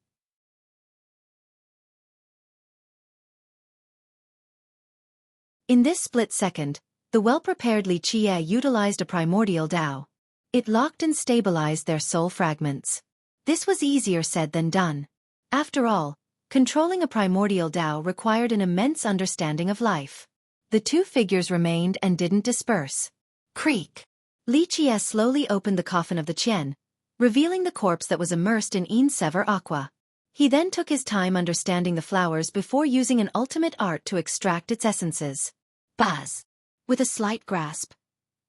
In this split second, the well-prepared Li Qie utilized a primordial Tao. It locked and stabilized their soul fragments. This was easier said than done. After all, controlling a primordial Tao required an immense understanding of life. The two figures remained and didn't disperse. Creak! Li Qie slowly opened the coffin of the Qian, revealing the corpse that was immersed in Sever aqua. He then took his time understanding the flowers before using an ultimate art to extract its essences. Buzz! With a slight grasp,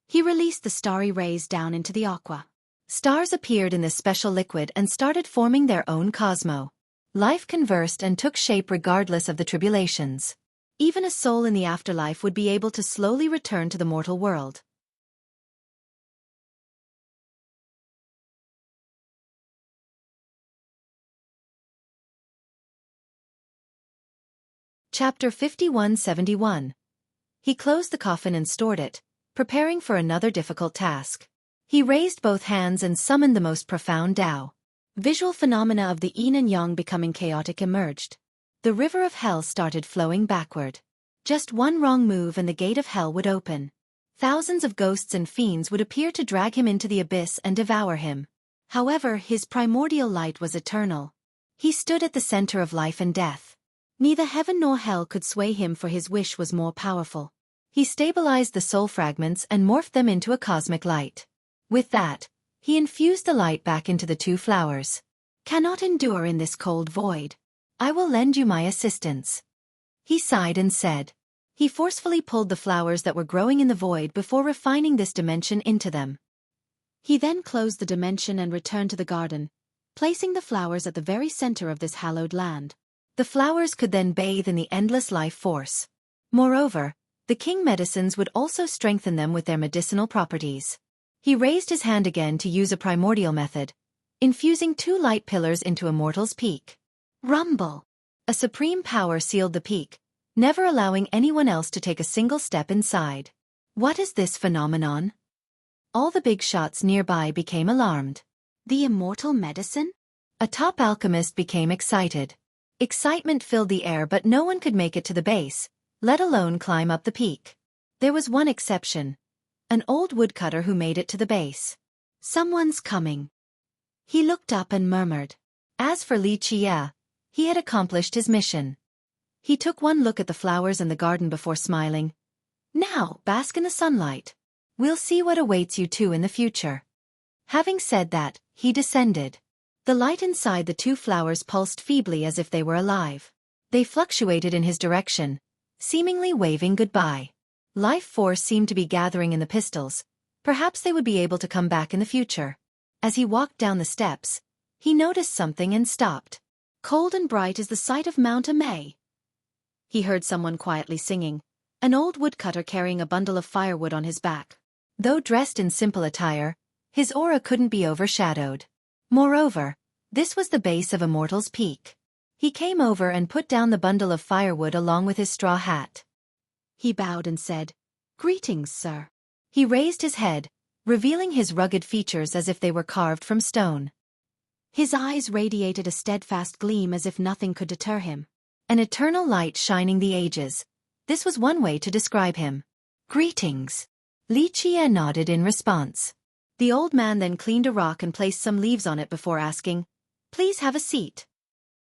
he released the starry rays down into the aqua. Stars appeared in this special liquid and started forming their own cosmo. Life conversed and took shape regardless of the tribulations. Even a soul in the afterlife would be able to slowly return to the mortal world. Chapter 5171. He closed the coffin and stored it, preparing for another difficult task. He raised both hands and summoned the most profound Tao. Visual phenomena of the yin and yang becoming chaotic emerged. The river of hell started flowing backward. Just one wrong move and the gate of hell would open. Thousands of ghosts and fiends would appear to drag him into the abyss and devour him. However, his primordial light was eternal. He stood at the center of life and death. Neither heaven nor hell could sway him, for his wish was more powerful. He stabilized the soul fragments and morphed them into a cosmic light. With that, he infused the light back into the two flowers. Cannot endure in this cold void.
I will lend you my assistance. He sighed and said. He forcefully pulled the flowers that were growing in the void before refining this dimension into them.
He then closed the dimension and returned to the garden, placing the flowers at the very center of this hallowed land.
The flowers could then bathe in the endless life force. Moreover, the king medicines would also strengthen them with their medicinal properties. He raised his hand again to use a primordial method, infusing 2 light pillars into Immortal's peak. Rumble! A supreme power sealed the peak, never allowing anyone else to take a single step inside. What is this phenomenon? All the big shots nearby became alarmed.
The immortal medicine?
A top alchemist became excited. Excitement filled the air, but no one could make it to the base, let alone climb up the peak. There was one exception. An old woodcutter who made it to the base.
Someone's coming.
He looked up and murmured. As for Li Qie, he had accomplished his mission. He took one look at the flowers and the garden before smiling. Now, bask in the sunlight. We'll see what awaits you two in the future. Having said that, he descended. The light inside the 2 flowers pulsed feebly as if they were alive. They fluctuated in his direction, seemingly waving goodbye. Life force seemed to be gathering in the pistils. Perhaps they would be able to come back in the future. As he walked down the steps, he noticed something and stopped.
Cold and bright is the sight of Mount Amay. He heard someone quietly singing, an old woodcutter carrying a bundle of firewood on his back.
Though dressed in simple attire, his aura couldn't be overshadowed. Moreover, this was the base of Immortal's Peak. He came over and put down the bundle of firewood along with his straw hat.
He bowed and said, "Greetings, sir."
He raised his head, revealing his rugged features as if they were carved from stone.
His eyes radiated a steadfast gleam as if nothing could deter him.
An eternal light shining the ages. This was one way to describe him. Greetings. Li Qie nodded in response. The old man then cleaned a rock and placed some leaves on it before asking, "Please have a seat."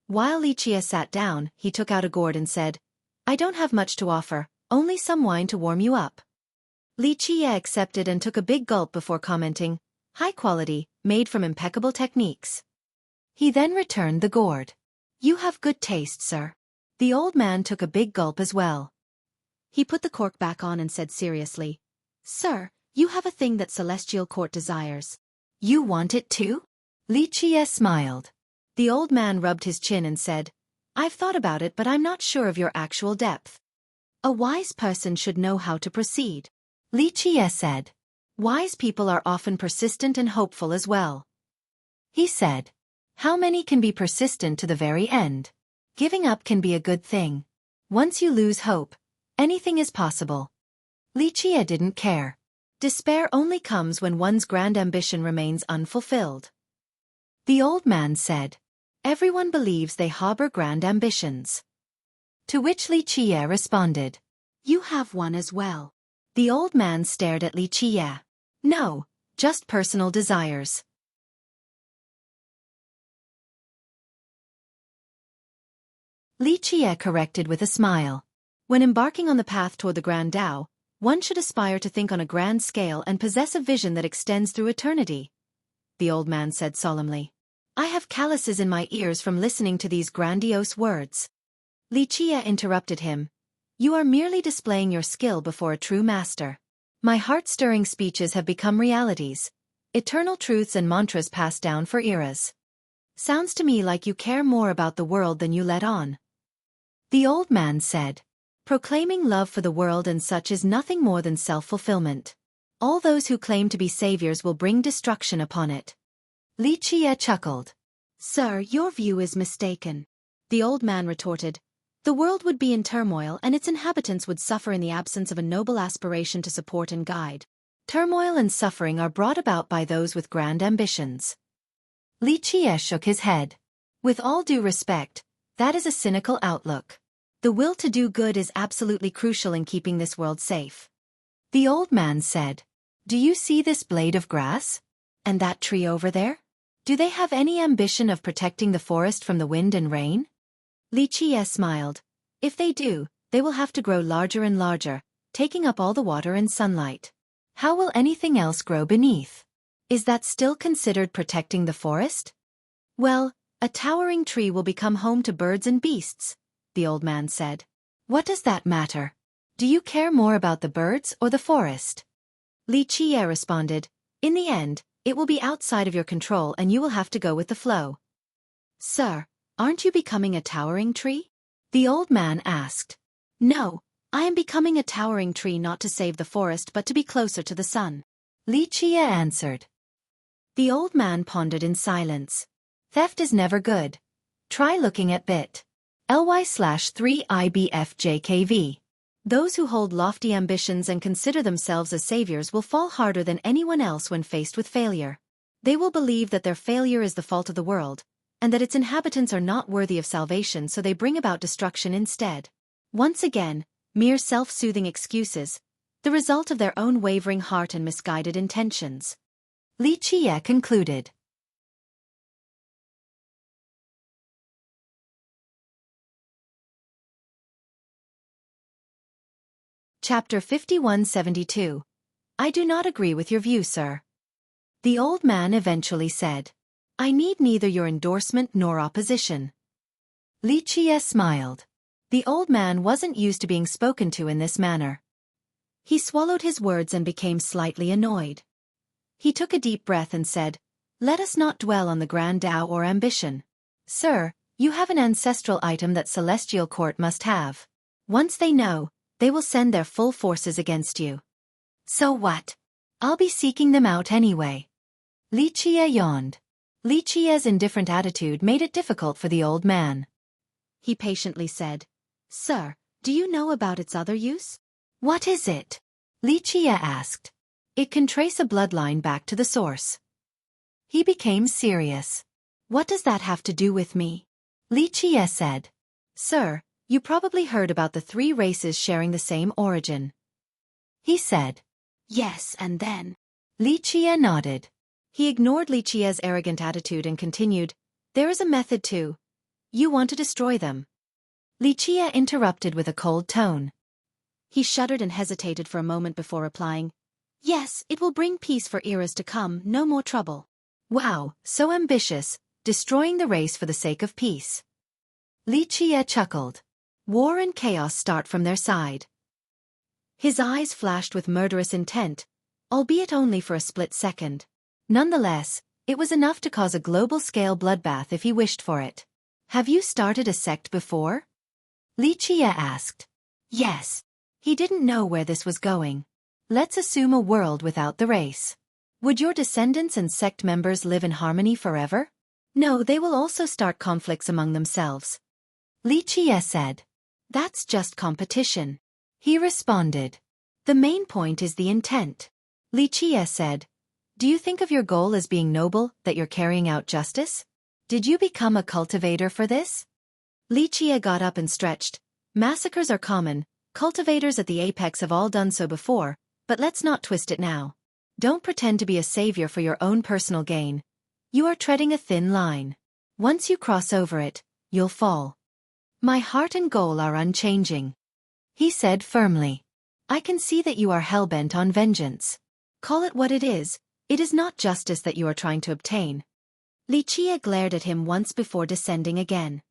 While Li Qie sat down, he took out a gourd and said, "I don't have much to offer, only some wine to warm you up." Li Qie accepted and took a big gulp before commenting, "High quality, made from impeccable techniques." He then returned the gourd. "You have good taste, sir." The old man took a big gulp as well.
He put the cork back on and said seriously, "Sir, you have a thing that Celestial Court desires."
"You want it too?" Li Qie smiled. The old man rubbed his chin and said, "I've thought about it, but I'm not sure of your actual depth."
"A wise person should know how to proceed,"
Li Qie said. "Wise people are often persistent and hopeful as well." He said, "How many can be persistent to the very end? Giving up can be a good thing. Once you lose hope, anything is possible." Li Qie didn't care. Despair only comes when one's grand ambition remains unfulfilled. The old man said, "Everyone believes they harbor grand ambitions." To which Li Qie responded,
"You have one as well."
The old man stared at Li Qie. "No, just personal desires." Li Qie corrected with a smile. When embarking on the path toward the Grand Tao, one should aspire to think on a grand scale and possess a vision that extends through eternity. The old man said solemnly. "I have calluses in my ears from listening to these grandiose words." Li Qie interrupted him. "You are merely displaying your skill before a true master. My heart-stirring speeches have become realities, eternal truths and mantras passed down for eras. Sounds to me like you care more about the world than you let on." The old man said, "Proclaiming love for the world and such is nothing more than self-fulfillment. All those who claim to be saviors will bring destruction upon it." Li Qie chuckled.
"Sir, your view is mistaken." The old man retorted, "The world would be in turmoil and its inhabitants would suffer in the absence of a noble aspiration to support and guide.
Turmoil and suffering are brought about by those with grand ambitions." Li Qie shook his head. "With all due respect, that is a cynical outlook. The will to do good is absolutely crucial in keeping this world safe." The old man said, "Do you see this blade of grass? And that tree over there? Do they have any ambition of protecting the forest from the wind and rain?" Li Qie smiled. "If they do, they will have to grow larger and larger, taking up all the water and sunlight. How will anything else grow beneath? Is that still considered protecting the forest?" "Well,
A towering tree will become home to birds and beasts, the old man said. What does that matter? Do you care more about the birds or the forest? Li Qiye responded, in the end, it will be outside of your control and you will have to go with the flow. Sir, aren't you becoming a towering tree? The old man asked. No, I am becoming a towering tree not to save the forest but to be closer to the sun. Li Qiye answered. The old man pondered in silence. Theft is never good. Try looking at bit.ly/3IBFJKV. Those who hold lofty ambitions and consider themselves as saviors will fall harder than anyone else when faced with failure. They will believe that their failure is the fault of the world, and that its inhabitants are not worthy of salvation, so they bring about destruction instead. Once again, mere self-soothing excuses, the result of their own wavering heart and misguided intentions. Li Qiye concluded. Chapter 5172. I do not agree with your view, sir. The old man eventually said. I need neither your endorsement nor opposition. Li Qiye smiled. The old man wasn't used to being spoken to in this manner. He swallowed his words and became slightly annoyed. He took a deep breath and said, let us not dwell on the grand Tao or ambition. Sir, you have an ancestral item that Celestial Court must have. Once they know, they will send their full forces against you. So what? I'll be seeking them out anyway. Li Qiye yawned. Li Qiye's indifferent attitude made it difficult for the old man. He patiently said, Sir, do you know about its other use? What is it? Li Qiye asked. It can trace a bloodline back to the source. He became serious. What does that have to do with me? Li Qiye said. Sir, you probably heard about the 3 races sharing the same origin. He said. Yes, and then? Li Qiye nodded. He ignored Li Qiye's arrogant attitude and continued, there is a method too. You want to destroy them. Li Qiye interrupted with a cold tone. He shuddered and hesitated for a moment before replying, yes, it will bring peace for eras to come, no more trouble. Wow, so ambitious, destroying the race for the sake of peace. Li Qiye chuckled. War and chaos start from their side. His eyes flashed with murderous intent, albeit only for a split second. Nonetheless, it was enough to cause a global-scale bloodbath if he wished for it. Have you started a sect before? Li Qiye asked. Yes. He didn't know where this was going. Let's assume a world without the race. Would your descendants and sect members live in harmony forever? No, they will also start conflicts among themselves. Li Qiye said. That's just competition. He responded. The main point is the intent. Li Qiye said. Do you think of your goal as being noble, that you're carrying out justice? Did you become a cultivator for this? Li Qiye got up and stretched. Massacres are common, cultivators at the apex have all done so before, but let's not twist it now. Don't pretend to be a savior for your own personal gain. You are treading a thin line. Once you cross over it, you'll fall. My heart and goal are unchanging. He said firmly. I can see that you are hell-bent on vengeance. Call it what it is not justice that you are trying to obtain. Li Qiye glared at him once before descending again.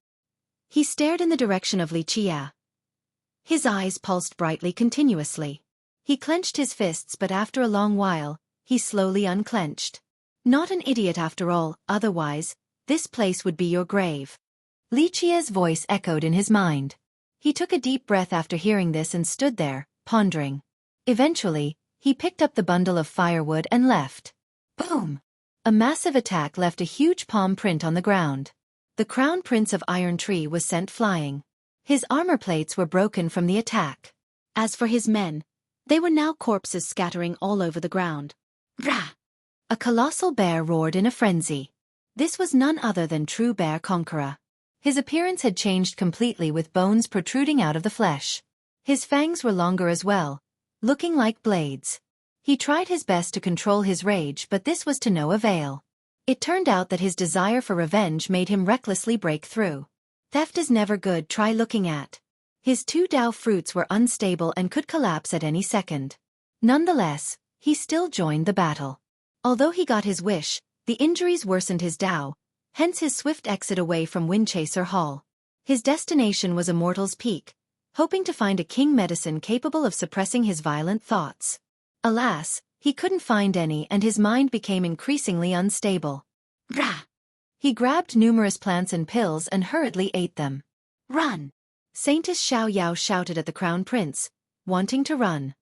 He stared in the direction of Li Qiye. His eyes pulsed brightly continuously. He clenched his fists, but after a long while, he slowly unclenched. Not an idiot after all, otherwise, this place would be your grave. Li Qiye's voice echoed in his mind. He took a deep breath after hearing this and stood there, pondering. Eventually, he picked up the bundle of firewood and left. Boom! A massive attack left a huge palm print on the ground. The crown prince of Iron Tree was sent flying. His armor plates were broken from the attack. As for his men, they were now corpses scattering all over the ground. Rah! A colossal bear roared in a frenzy. This was none other than true bear conqueror. His appearance had changed completely, with bones protruding out of the flesh. His fangs were longer as well, looking like blades. He tried his best to control his rage, but this was to no avail. It turned out that his desire for revenge made him recklessly break through. Theft is never good, try looking at. His 2 Dao fruits were unstable and could collapse at any second. Nonetheless, he still joined the battle. Although he got his wish, the injuries worsened his Dao, hence his swift exit away from Windchaser Hall. His destination was Immortal's Peak, hoping to find a king medicine capable of suppressing his violent thoughts. Alas, he couldn't find any and his mind became increasingly unstable. Rah! He grabbed numerous plants and pills and hurriedly ate them. Run! Saintess Xiao Yao shouted at the Crown Prince, wanting to run.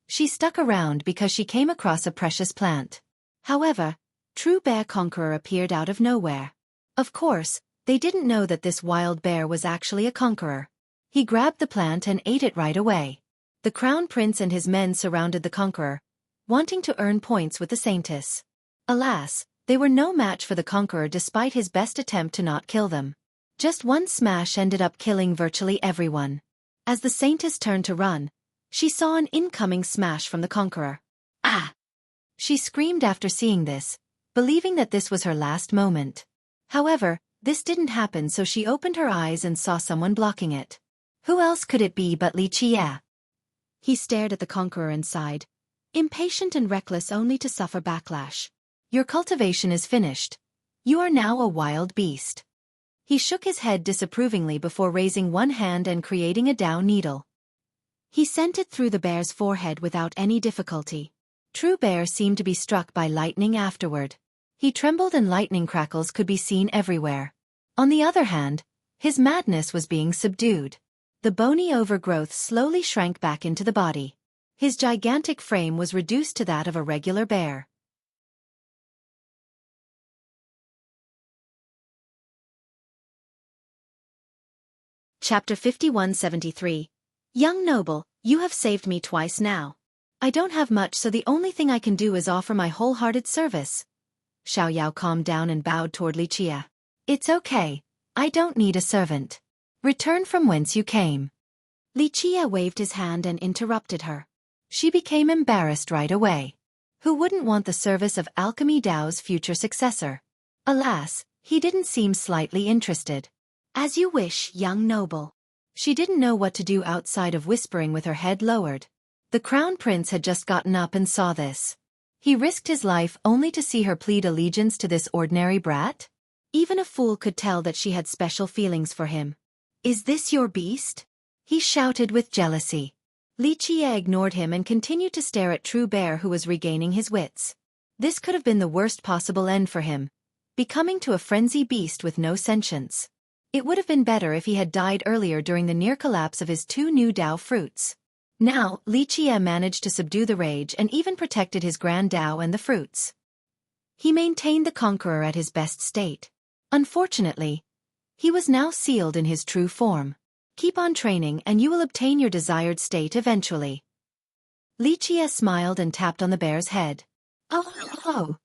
She stuck around because she came across a precious plant. However, True Bear Conqueror appeared out of nowhere. Of course, they didn't know that this wild bear was actually a conqueror. He grabbed the plant and ate it right away. The Crown Prince and his men surrounded the conqueror, wanting to earn points with the Saintess. Alas, they were no match for the conqueror despite his best attempt to not kill them. Just one smash ended up killing virtually everyone. As the Saintess turned to run, she saw an incoming smash from the conqueror. Ah! She screamed after seeing this, believing that this was her last moment. However, this didn't happen, so she opened her eyes and saw someone blocking it. Who else could it be but Li Qie? He stared at the conqueror and sighed, impatient and reckless only to suffer backlash. Your cultivation is finished. You are now a wild beast. He shook his head disapprovingly before raising one hand and creating a Dao needle. He sent it through the bear's forehead without any difficulty. True Bear seemed to be struck by lightning afterward. He trembled and lightning crackles could be seen everywhere. On the other hand, his madness was being subdued. The bony overgrowth slowly shrank back into the body. His gigantic frame was reduced to that of a regular bear. Chapter 5173. Young noble, you have saved me twice now. I don't have much, so the only thing I can do is offer my wholehearted service. Xiao Yao calmed down and bowed toward Li Qie. It's okay. I don't need a servant. Return from whence you came. Li Qie waved his hand and interrupted her. She became embarrassed right away. Who wouldn't want the service of Alchemy Dao's future successor? Alas, he didn't seem slightly interested. As you wish, young noble. She didn't know what to do outside of whispering with her head lowered. The Crown Prince had just gotten up and saw this. He risked his life only to see her plead allegiance to this ordinary brat? Even a fool could tell that she had special feelings for him. Is this your beast? He shouted with jealousy. Li Qie ignored him and continued to stare at True Bear, who was regaining his wits. This could have been the worst possible end for him, becoming to a frenzy beast with no sentience. It would have been better if he had died earlier during the near collapse of his two new Dao fruits. Now, Li Qie managed to subdue the rage and even protected his grand Dao and the fruits. He maintained the conqueror at his best state. Unfortunately, he was now sealed in his true form. Keep on training and you will obtain your desired state eventually. Li Qie smiled and tapped on the bear's head. Oh.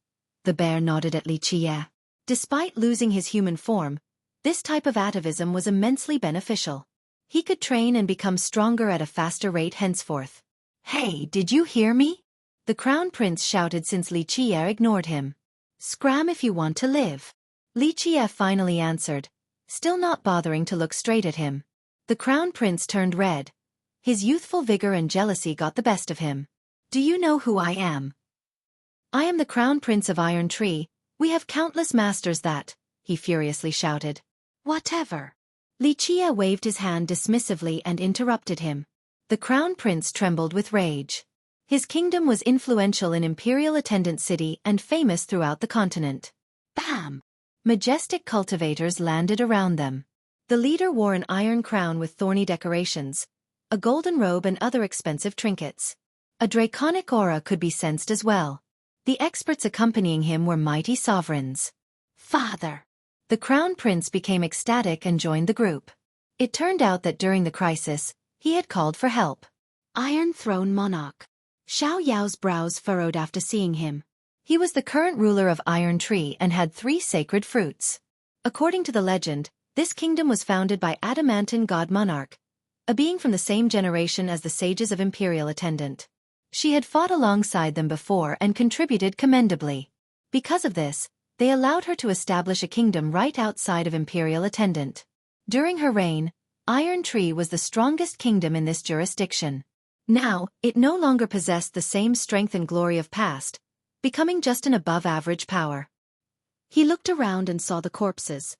The bear nodded at Li Qie. Despite losing his human form, this type of atavism was immensely beneficial. He could train and become stronger at a faster rate henceforth. Hey, did you hear me? The Crown Prince shouted since Li Qie ignored him. Scram if you want to live. Li Qie finally answered, still not bothering to look straight at him. The Crown Prince turned red. His youthful vigor and jealousy got the best of him. Do you know who I am? I am the Crown Prince of Iron Tree. We have countless masters that, he furiously shouted. Whatever. Li Qie waved his hand dismissively and interrupted him. The Crown Prince trembled with rage. His kingdom was influential in Imperial Attendant City and famous throughout the continent. Bam! Majestic cultivators landed around them. The leader wore an iron crown with thorny decorations, a golden robe and other expensive trinkets. A draconic aura could be sensed as well. The experts accompanying him were mighty sovereigns. Father! The Crown Prince became ecstatic and joined the group. It turned out that during the crisis, he had called for help. Iron Throne Monarch. Xiao Yao's brows furrowed after seeing him. He was the current ruler of Iron Tree and had 3 sacred fruits. According to the legend, this kingdom was founded by Adamantine God Monarch, a being from the same generation as the sages of Imperial Attendant. She had fought alongside them before and contributed commendably. Because of this, they allowed her to establish a kingdom right outside of Imperial Attendant. During her reign, Iron Tree was the strongest kingdom in this jurisdiction. Now, it no longer possessed the same strength and glory of past, becoming just an above-average power. He looked around and saw the corpses.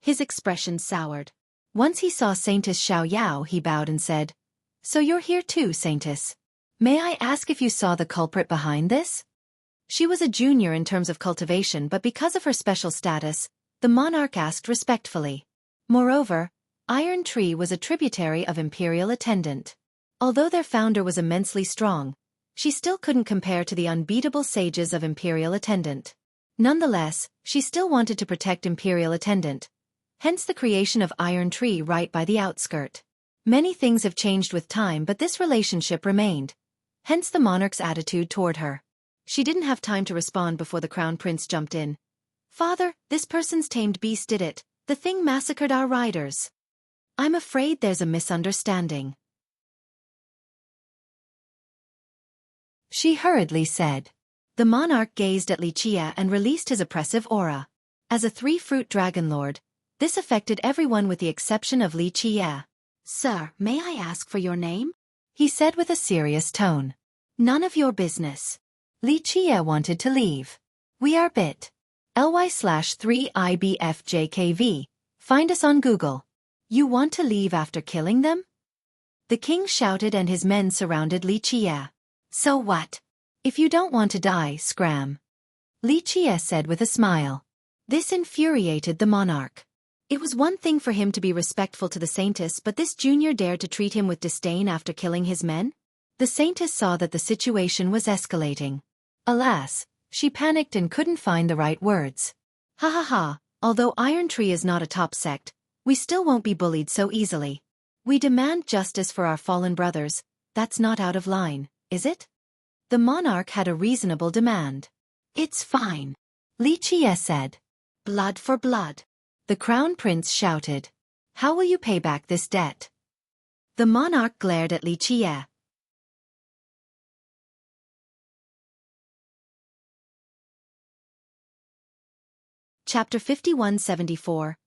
His expression soured. Once he saw Saintess Xiao Yao, he bowed and said, "So you're here too, Saintess. May I ask if you saw the culprit behind this?" She was a junior in terms of cultivation, but because of her special status, the monarch asked respectfully. Moreover, Iron Tree was a tributary of Imperial Attendant. Although their founder was immensely strong, she still couldn't compare to the unbeatable sages of Imperial Attendant. Nonetheless, she still wanted to protect Imperial Attendant, hence the creation of Iron Tree right by the outskirt. Many things have changed with time, but this relationship remained, hence the monarch's attitude toward her. She didn't have time to respond before the crown prince jumped in. "Father, this person's tamed beast did it. The thing massacred our riders. I'm afraid there's a misunderstanding,"
she hurriedly said.
The monarch gazed at Li Qie and released his oppressive aura. As a three-fruit dragon lord, this affected everyone with the exception of Li Qie. "Sir, may I ask for your name?"
he said with a serious tone.
"None of your business."
Li Qie wanted to leave. We are bit.ly/3IBFJKV. Find us on Google.
"You want to leave after killing them?" The king shouted and his men surrounded Li Qie. "So what?
If you don't want to die, scram," Li Qie said with a smile.
This infuriated the monarch. It was one thing for him to be respectful to the Saintess, but this junior dared to treat him with disdain after killing his men? The Saintess saw that the situation was escalating.
Alas, she panicked and couldn't find the right words.
"Ha ha ha, although Iron Tree is not a top sect, we still won't be bullied so easily. We demand justice for our fallen brothers. That's not out of line, is it?" The monarch had a reasonable demand. "It's fine,"
Li Qie said.
"Blood for blood."
The crown prince shouted. "How will you pay back this debt?"
The monarch glared at Li Qie. Chapter 5174.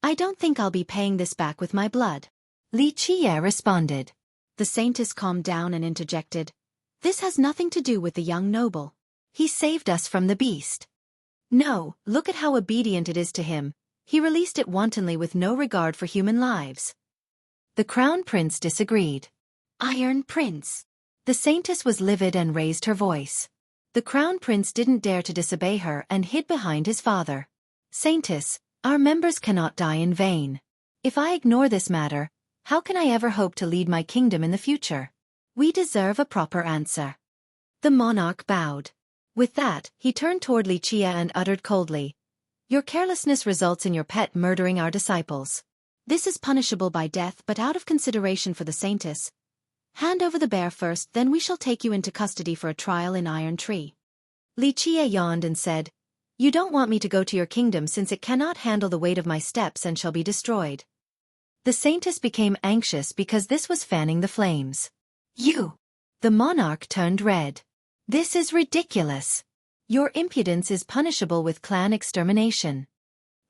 "I don't think I'll be paying this back with my blood,"
Li Qie responded.
The Saintess calmed down and interjected. "This has nothing to do with the young noble. He saved us from the beast. No, look at how obedient it is to him. He released it wantonly with no regard for human lives."
The crown prince disagreed.
"Iron Prince."
The Saintess was livid and raised her voice.
The crown prince didn't dare to disobey her and hid behind his father.
"Saintess, our members cannot die in vain. If I ignore this matter, how can I ever hope to lead my kingdom in the future?
We deserve a proper answer." The monarch bowed. With that, he turned toward Li Qie and uttered coldly, "Your carelessness results in your pet murdering our disciples. This is punishable by death, but out of consideration for the Saintess, hand over the bear first, then we shall take you into custody for a trial in Iron Tree." Li Qie yawned and said, "You don't want me to go to your kingdom since it cannot handle the weight of my steps and shall be destroyed."
The Saintess became anxious because this was fanning the flames.
"You!"
The monarch turned red. "This is ridiculous. Your impudence is punishable with clan extermination."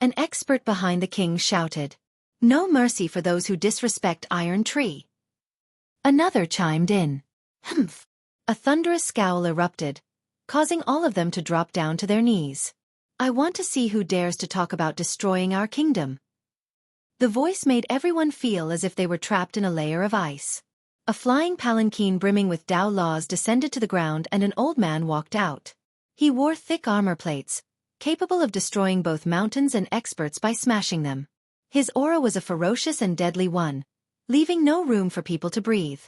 An expert behind the king shouted, "No mercy for those who disrespect Iron Tree."
Another chimed in.
"Humph." A thunderous scowl erupted, causing all of them to drop down to their knees. "I want to see who dares to talk about destroying our kingdom." The voice made everyone feel as if they were trapped in a layer of ice. A flying palanquin brimming with Dao laws descended to the ground and an old man walked out. He wore thick armor plates, capable of destroying both mountains and experts by smashing them. His aura was a ferocious and deadly one, leaving no room for people to breathe.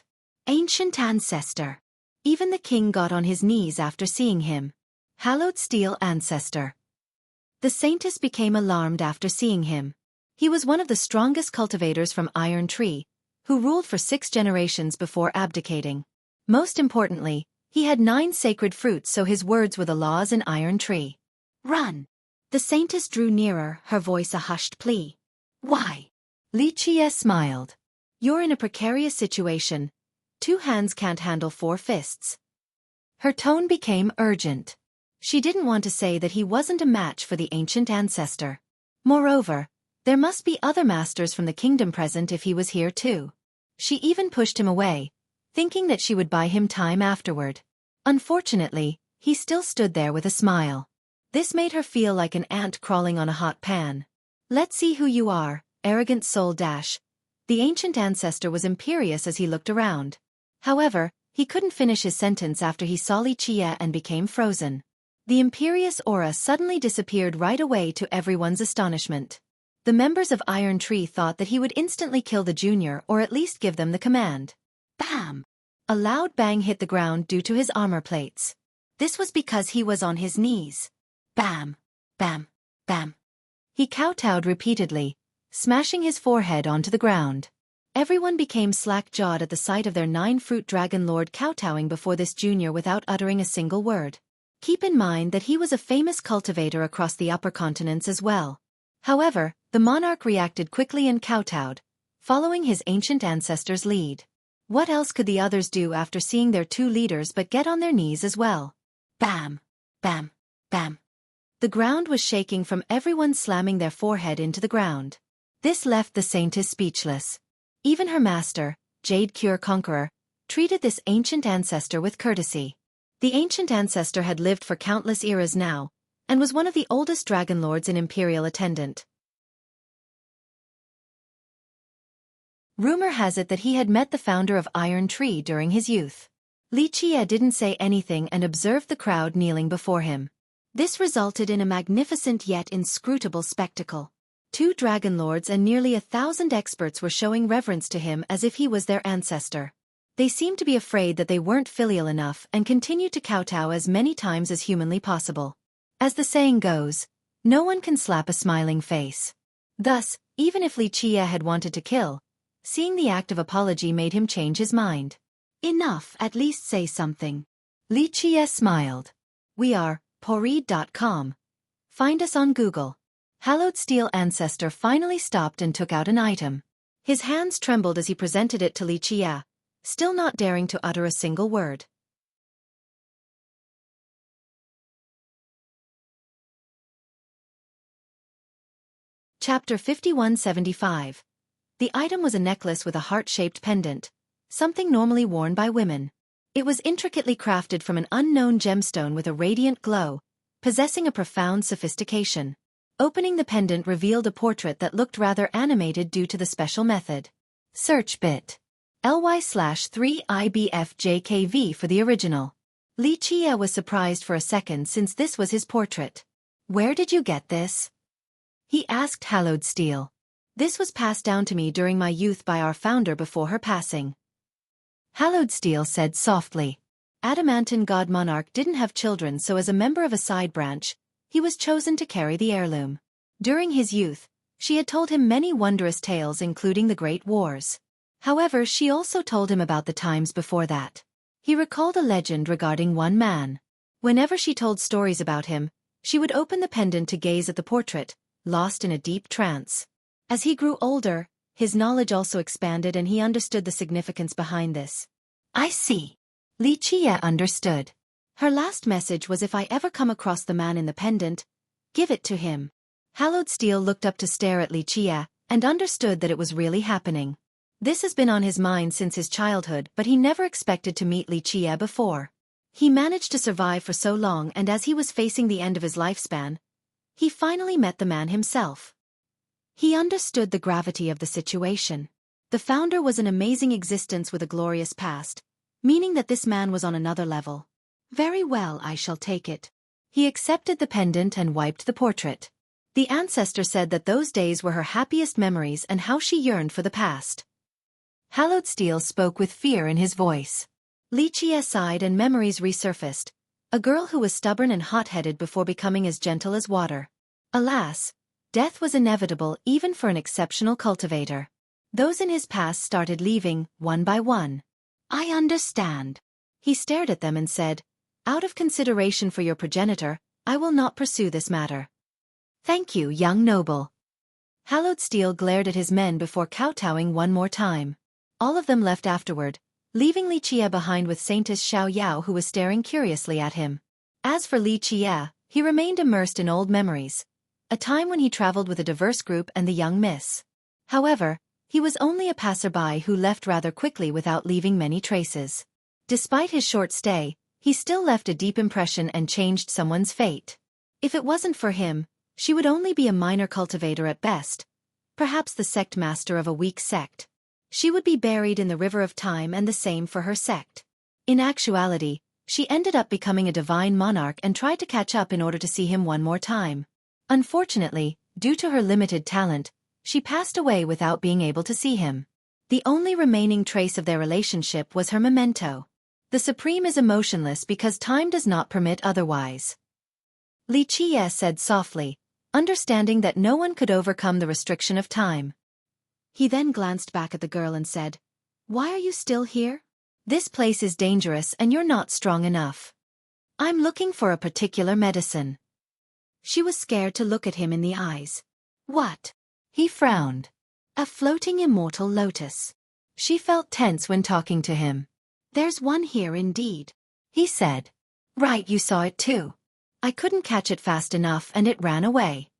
Ancient ancestor. Even the king got on his knees after seeing him. Hallowed steel ancestor. The Saintess became alarmed after seeing him. He was one of the strongest cultivators from Iron Tree, who ruled for 6 generations before abdicating. Most importantly, he had 9 sacred fruits, so his words were the laws in Iron Tree. "Run!" The Saintess drew nearer, her voice a hushed plea. "Why?"
Li Qie smiled.
"You're in a precarious situation. 2 hands can't handle 4 fists."
Her tone became urgent.
She didn't want to say that he wasn't a match for the ancient ancestor. Moreover, there must be other masters from the kingdom present if he was here too. She even pushed him away, thinking that she would buy him time afterward. Unfortunately, He still stood there with a smile. This made her feel like an ant crawling on a hot pan. "Let's see who you are, arrogant soul dash." The ancient ancestor was imperious as he looked around. However, he couldn't finish his sentence after he saw Li Qie and became frozen. The imperious aura suddenly disappeared right away to everyone's astonishment. The members of Iron Tree thought that he would instantly kill the junior or at least give them the command. Bam! A loud bang hit the ground due to his armor plates. This was because he was on his knees. Bam! Bam! Bam! He kowtowed repeatedly, smashing his forehead onto the ground. Everyone became slack-jawed at the sight of their 9-fruit dragon lord kowtowing before this junior without uttering a single word. Keep in mind that he was a famous cultivator across the upper continents as well. However, the monarch reacted quickly and kowtowed, following his ancient ancestor's lead. What else could the others do after seeing their two leaders but get on their knees as well? Bam! Bam! Bam! The ground was shaking from everyone slamming their forehead into the ground. This left the saintess speechless. Even her master, Jade Cure Conqueror, treated this ancient ancestor with courtesy. The ancient ancestor had lived for countless eras now, and was one of the oldest dragon lords in imperial attendant. Rumor has it that he had met the founder of Iron Tree during his youth. Li Qie didn't say anything and observed the crowd kneeling before him. This resulted in a magnificent yet inscrutable spectacle. 2 dragon lords and nearly 1,000 experts were showing reverence to him as if he was their ancestor. They seemed to be afraid that they weren't filial enough and continued to kowtow as many times as humanly possible. As the saying goes, no one can slap a smiling face. Thus, even if Li Qie had wanted to kill, seeing the act of apology made him change his mind. Enough, at least say something. Li Qie smiled. We are Poreed.com. Find us on Google. Hallowed Steel Ancestor finally stopped and took out an item. His hands trembled as he presented it to Li Qie, still not daring to utter a single word. Chapter 5175. The item was a necklace with a heart-shaped pendant, something normally worn by women. It was intricately crafted from an unknown gemstone with a radiant glow, possessing a profound sophistication. Opening the pendant revealed a portrait that looked rather animated due to the special method. Search bit. ly/3IBFJKV for the original. Li Qie was surprised for a second since this was his portrait. Where did you get this? He asked Hallowed Steel. This was passed down to me during my youth by our founder before her passing. Hallowed Steel said softly. Adamantine God Monarch didn't have children, so as a member of a side branch, he was chosen to carry the heirloom. During his youth, she had told him many wondrous tales including the Great Wars. However, she also told him about the times before that. He recalled a legend regarding one man. Whenever she told stories about him, she would open the pendant to gaze at the portrait, lost in a deep trance. As he grew older, his knowledge also expanded and he understood the significance behind this. I see. Li Qie understood. Her last message was, if I ever come across the man in the pendant, give it to him. Hallowed Steel looked up to stare at Li Qie and understood that it was really happening. This has been on his mind since his childhood, but he never expected to meet Li Qie before. He managed to survive for so long, and as he was facing the end of his lifespan, he finally met the man himself. He understood the gravity of the situation. The founder was an amazing existence with a glorious past, meaning that this man was on another level. Very well, I shall take it. He accepted the pendant and wiped the portrait. The ancestor said that those days were her happiest memories and how she yearned for the past. Hallowed Steel spoke with fear in his voice. Li Qie sighed and memories resurfaced, a girl who was stubborn and hot-headed before becoming as gentle as water. Alas, death was inevitable even for an exceptional cultivator. Those in his past started leaving, one by one. I understand. He stared at them and said, out of consideration for your progenitor, I will not pursue this matter. Thank you, young noble. Hallowed Steel glared at his men before kowtowing one more time. All of them left afterward, leaving Li Qie behind with Saintess Xiao Yao, who was staring curiously at him. As for Li Qie, he remained immersed in old memories, a time when he traveled with a diverse group and the young miss. However, he was only a passerby who left rather quickly without leaving many traces. Despite his short stay, He still left a deep impression and changed someone's fate. If it wasn't for him, she would only be a minor cultivator at best, perhaps the sect master of a weak sect. She would be buried in the river of time, and the same for her sect. In actuality, she ended up becoming a divine monarch and tried to catch up in order to see him one more time. Unfortunately, due to her limited talent, she passed away without being able to see him. The only remaining trace of their relationship was her memento. The Supreme is emotionless because time does not permit otherwise. Li Qie said softly, understanding that no one could overcome the restriction of time. He then glanced back at the girl and said, "Why are you still here? This place is dangerous and you're not strong enough. I'm looking for a particular medicine." She was scared to look at him in the eyes. "What?" He frowned. "A floating immortal lotus." She felt tense when talking to him. "There's one here indeed," he said. "Right, you saw it too. I couldn't catch it fast enough and it ran away."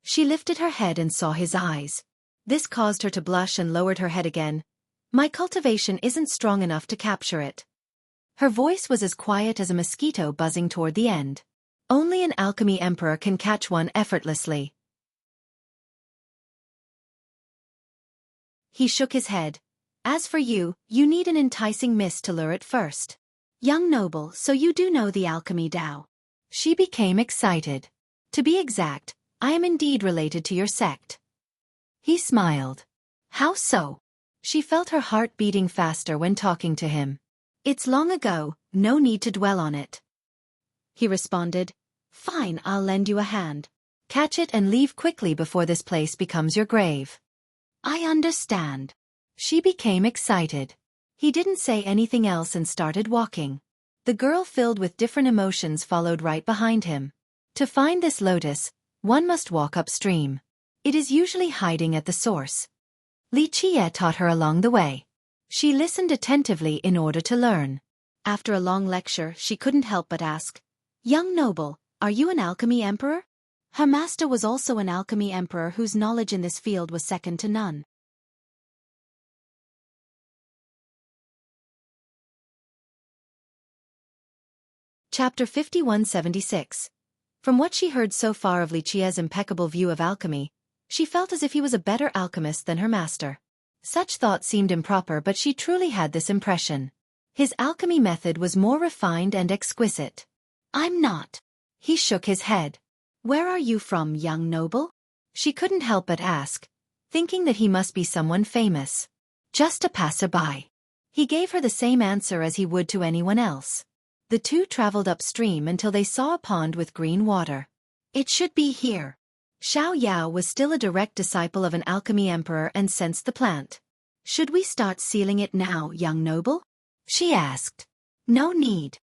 She lifted her head and saw his eyes. This caused her to blush and lowered her head again. "My cultivation isn't strong enough to capture it." Her voice was as quiet as a mosquito buzzing toward the end. "Only an alchemy emperor can catch one effortlessly." He shook his head. "As for you, you need an enticing mist to lure it first. Young noble, so you do know the alchemy Tao." She became excited. "To be exact, I am indeed related to your sect." He smiled. "How so?" She felt her heart beating faster when talking to him. "It's long ago, no need to dwell on it." He responded, "Fine, I'll lend you a hand. Catch it and leave quickly before this place becomes your grave." "I understand." She became excited. He didn't say anything else and started walking. The girl, filled with different emotions, followed right behind him. To find this lotus, one must walk upstream. It is usually hiding at the source. Li Qie taught her along the way. She listened attentively in order to learn. After a long lecture, she couldn't help but ask, "Young noble, are you an alchemy emperor?" Her master was also an alchemy emperor whose knowledge in this field was second to none. Chapter 5176. From what she heard so far of Li Qie's impeccable view of alchemy, she felt as if he was a better alchemist than her master. Such thought seemed improper, but she truly had this impression. His alchemy method was more refined and exquisite. "I'm not." He shook his head. "Where are you from, young noble?" She couldn't help but ask, thinking that he must be someone famous. "Just a passerby." He gave her the same answer as he would to anyone else. The two traveled upstream until they saw a pond with green water. "It should be here." Xiao Yao was still a direct disciple of an alchemy emperor and sensed the plant. "Should we start sealing it now, young noble?" she asked. "No need."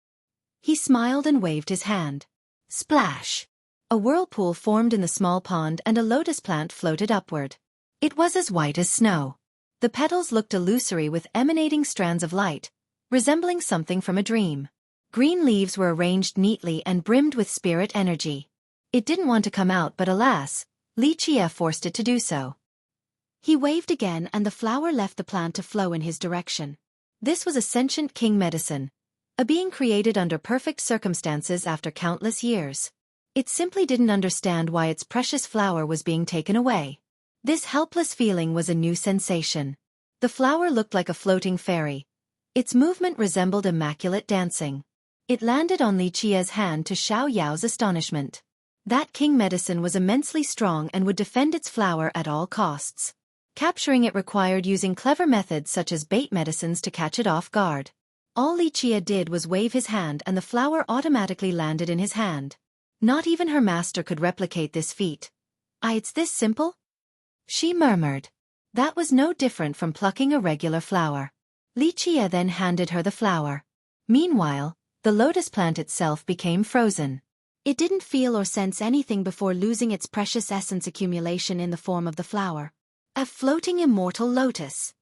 He smiled and waved his hand. Splash! A whirlpool formed in the small pond and a lotus plant floated upward. It was as white as snow. The petals looked illusory with emanating strands of light, resembling something from a dream. Green leaves were arranged neatly and brimmed with spirit energy. It didn't want to come out, but alas, Li Qie forced it to do so. He waved again and the flower left the plant to flow in his direction. This was a sentient king medicine, a being created under perfect circumstances after countless years. It simply didn't understand why its precious flower was being taken away. This helpless feeling was a new sensation. The flower looked like a floating fairy. Its movement resembled immaculate dancing. It landed on Li Qie's hand to Xiao Yao's astonishment. That king medicine was immensely strong and would defend its flower at all costs. Capturing it required using clever methods such as bait medicines to catch it off guard. All Li Qie did was wave his hand and the flower automatically landed in his hand. Not even her master could replicate this feat. It's this simple?" she murmured. That was no different from plucking a regular flower. Li Qie then handed her the flower. Meanwhile, the lotus plant itself became frozen. It didn't feel or sense anything before losing its precious essence accumulation in the form of the flower. A floating immortal lotus.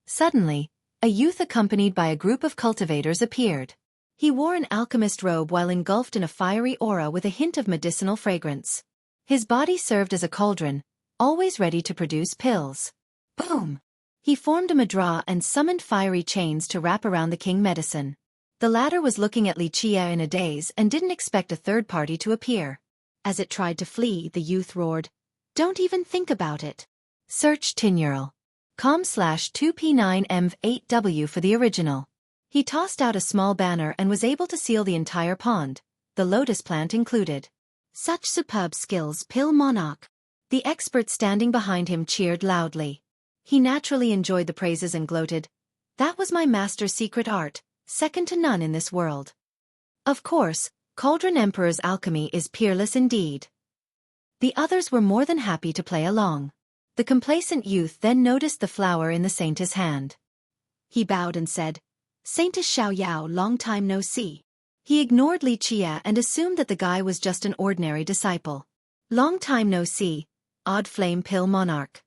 Suddenly, a youth accompanied by a group of cultivators appeared. He wore an alchemist robe while engulfed in a fiery aura with a hint of medicinal fragrance. His body served as a cauldron, always ready to produce pills. Boom! He formed a madra and summoned fiery chains to wrap around the king medicine. The latter was looking at Li Qie in a daze and didn't expect a third party to appear. As it tried to flee, the youth roared, "Don't even think about it." Search tinyurl.com/2p9mv8w for the original. He tossed out a small banner and was able to seal the entire pond, the lotus plant included. Such superb skills, Pill Monarch. The expert standing behind him cheered loudly. He naturally enjoyed the praises and gloated, "That was my master's secret art, second to none in this world." Of course, Cauldron Emperor's alchemy is peerless indeed. The others were more than happy to play along. The complacent youth then noticed the flower in the saintess' hand. He bowed and said, "Saintess Xiaoyao, long time no see." He ignored Li Qie and assumed that the guy was just an ordinary disciple. "Long time no see, Odd Flame Pill Monarch."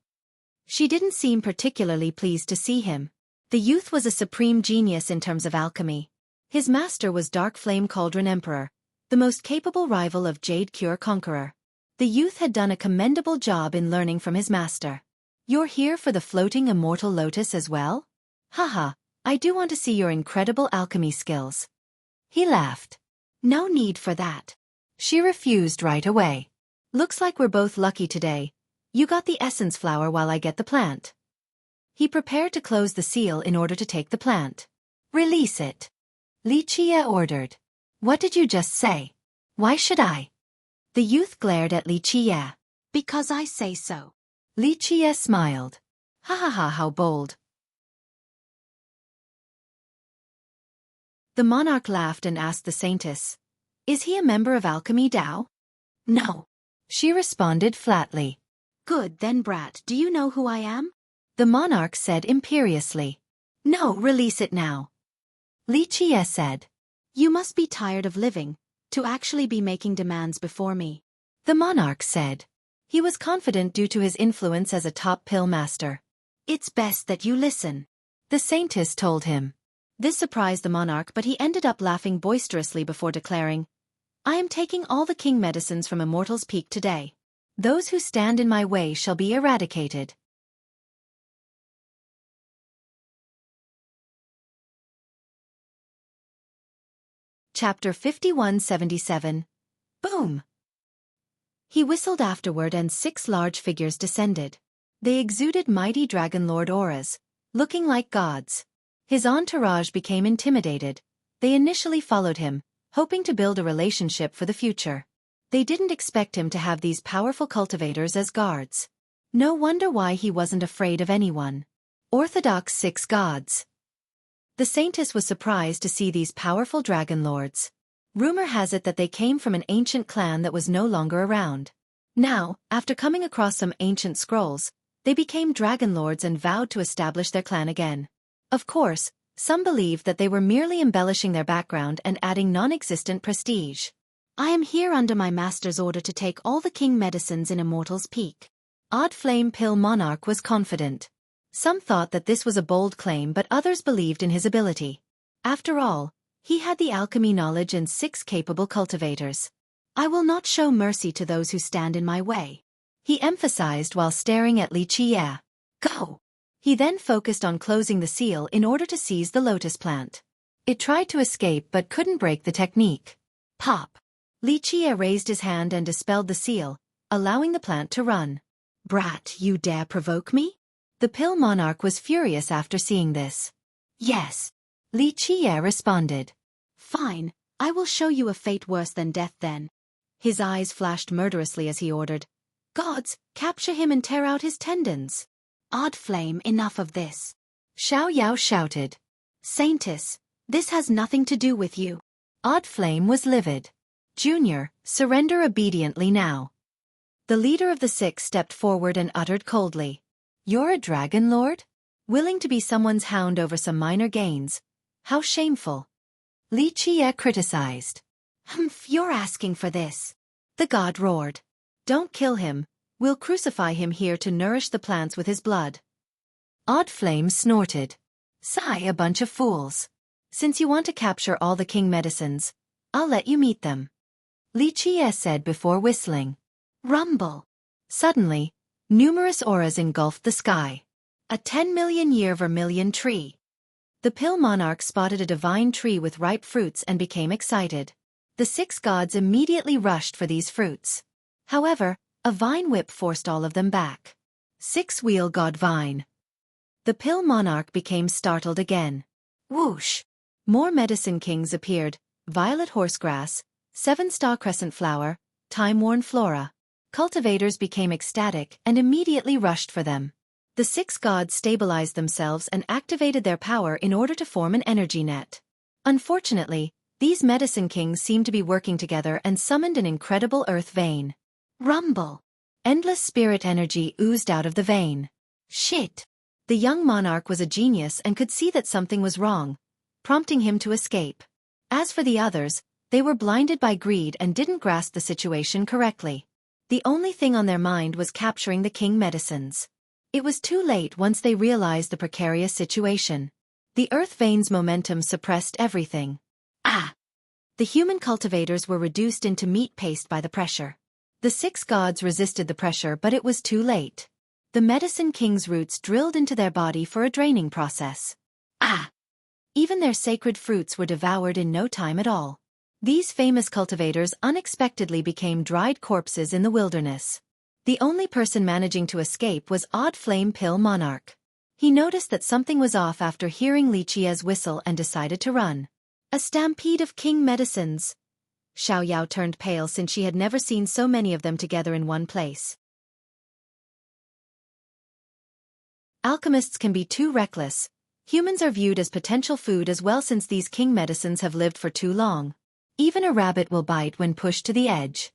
She didn't seem particularly pleased to see him. The youth was a supreme genius in terms of alchemy. His master was Dark Flame Cauldron Emperor, the most capable rival of Jade Cure Conqueror. The youth had done a commendable job in learning from his master. "You're here for the floating immortal lotus as well? Haha, I do want to see your incredible alchemy skills." He laughed. "No need for that." She refused right away. "Looks like we're both lucky today. You got the essence flower while I get the plant." He prepared to close the seal in order to take the plant. "Release it," Li Qie ordered. "What did you just say? Why should I?" The youth glared at Li Qie. "Because I say so." Li Qie smiled. "Ha ha ha, how bold." The monarch laughed and asked the saintess, "Is he a member of Alchemy Dao?" "No," she responded flatly. "Good then, brat, do you know who I am?" The monarch said imperiously. "No, release it now." Li Qie said, "You must be tired of living, to actually be making demands before me." The monarch said. He was confident due to his influence as a top pill master. "It's best that you listen," the saintess told him. This surprised the monarch, but he ended up laughing boisterously before declaring, "I am taking all the king medicines from Immortal's Peak today. Those who stand in my way shall be eradicated." Chapter 5177. Boom! He whistled afterward and 6 large figures descended. They exuded mighty Dragonlord auras, looking like gods. His entourage became intimidated. They initially followed him, hoping to build a relationship for the future. They didn't expect him to have these powerful cultivators as guards. No wonder why he wasn't afraid of anyone. Orthodox 6 gods. The saintess was surprised to see these powerful dragon lords. Rumor has it that they came from an ancient clan that was no longer around. Now, after coming across some ancient scrolls, they became dragon lords and vowed to establish their clan again. Of course, some believed that they were merely embellishing their background and adding non-existent prestige. "I am here under my master's order to take all the king medicines in Immortal's Peak." Odd Flame Pill Monarch was confident. Some thought that this was a bold claim, but others believed in his ability. After all, he had the alchemy knowledge and 6 capable cultivators. "I will not show mercy to those who stand in my way," he emphasized while staring at Li Qie. "Go!" He then focused on closing the seal in order to seize the lotus plant. It tried to escape but couldn't break the technique. Pop! Li Qie raised his hand and dispelled the seal, allowing the plant to run. "Brat, you dare provoke me?" The pill monarch was furious after seeing this. "Yes," Li Qie responded. "Fine, I will show you a fate worse than death then." His eyes flashed murderously as he ordered, "Gods, capture him and tear out his tendons." "Odd Flame, enough of this," Xiaoyao shouted. "Saintess, this has nothing to do with you." Odd Flame was livid. "Junior, surrender obediently now." The leader of the 6 stepped forward and uttered coldly, "You're a dragon lord? Willing to be someone's hound over some minor gains? How shameful." Li Qie criticized. "Humph, you're asking for this." The god roared. "Don't kill him. We'll crucify him here to nourish the plants with his blood." Odd Flame snorted. "Sigh, a bunch of fools. Since you want to capture all the king medicines, I'll let you meet them," Li Qie said before whistling. Rumble! Suddenly, numerous auras engulfed the sky. A 10 million year vermilion tree. The Pill Monarch spotted a divine tree with ripe fruits and became excited. The 6 gods immediately rushed for these fruits. However, a vine whip forced all of them back. 6-wheel god vine. The Pill Monarch became startled again. Whoosh! More medicine kings appeared: violet horsegrass, 7-star crescent flower, time-worn flora. Cultivators became ecstatic and immediately rushed for them. The 6 gods stabilized themselves and activated their power in order to form an energy net. Unfortunately, these medicine kings seemed to be working together and summoned an incredible earth vein. Rumble! Endless spirit energy oozed out of the vein. Shit! The young monarch was a genius and could see that something was wrong, prompting him to escape. As for the others, they were blinded by greed and didn't grasp the situation correctly. The only thing on their mind was capturing the king medicines. It was too late once they realized the precarious situation. The earth vein's momentum suppressed everything. Ah! The human cultivators were reduced into meat paste by the pressure. The 6 gods resisted the pressure, but it was too late. The medicine king's roots drilled into their body for a draining process. Ah! Even their sacred fruits were devoured in no time at all. These famous cultivators unexpectedly became dried corpses in the wilderness. The only person managing to escape was Odd Flame Pill Monarch. He noticed that something was off after hearing Li Qia's whistle and decided to run. A stampede of king medicines. Xiao Yao turned pale since she had never seen so many of them together in one place. Alchemists can be too reckless. Humans are viewed as potential food as well since these king medicines have lived for too long. Even a rabbit will bite when pushed to the edge.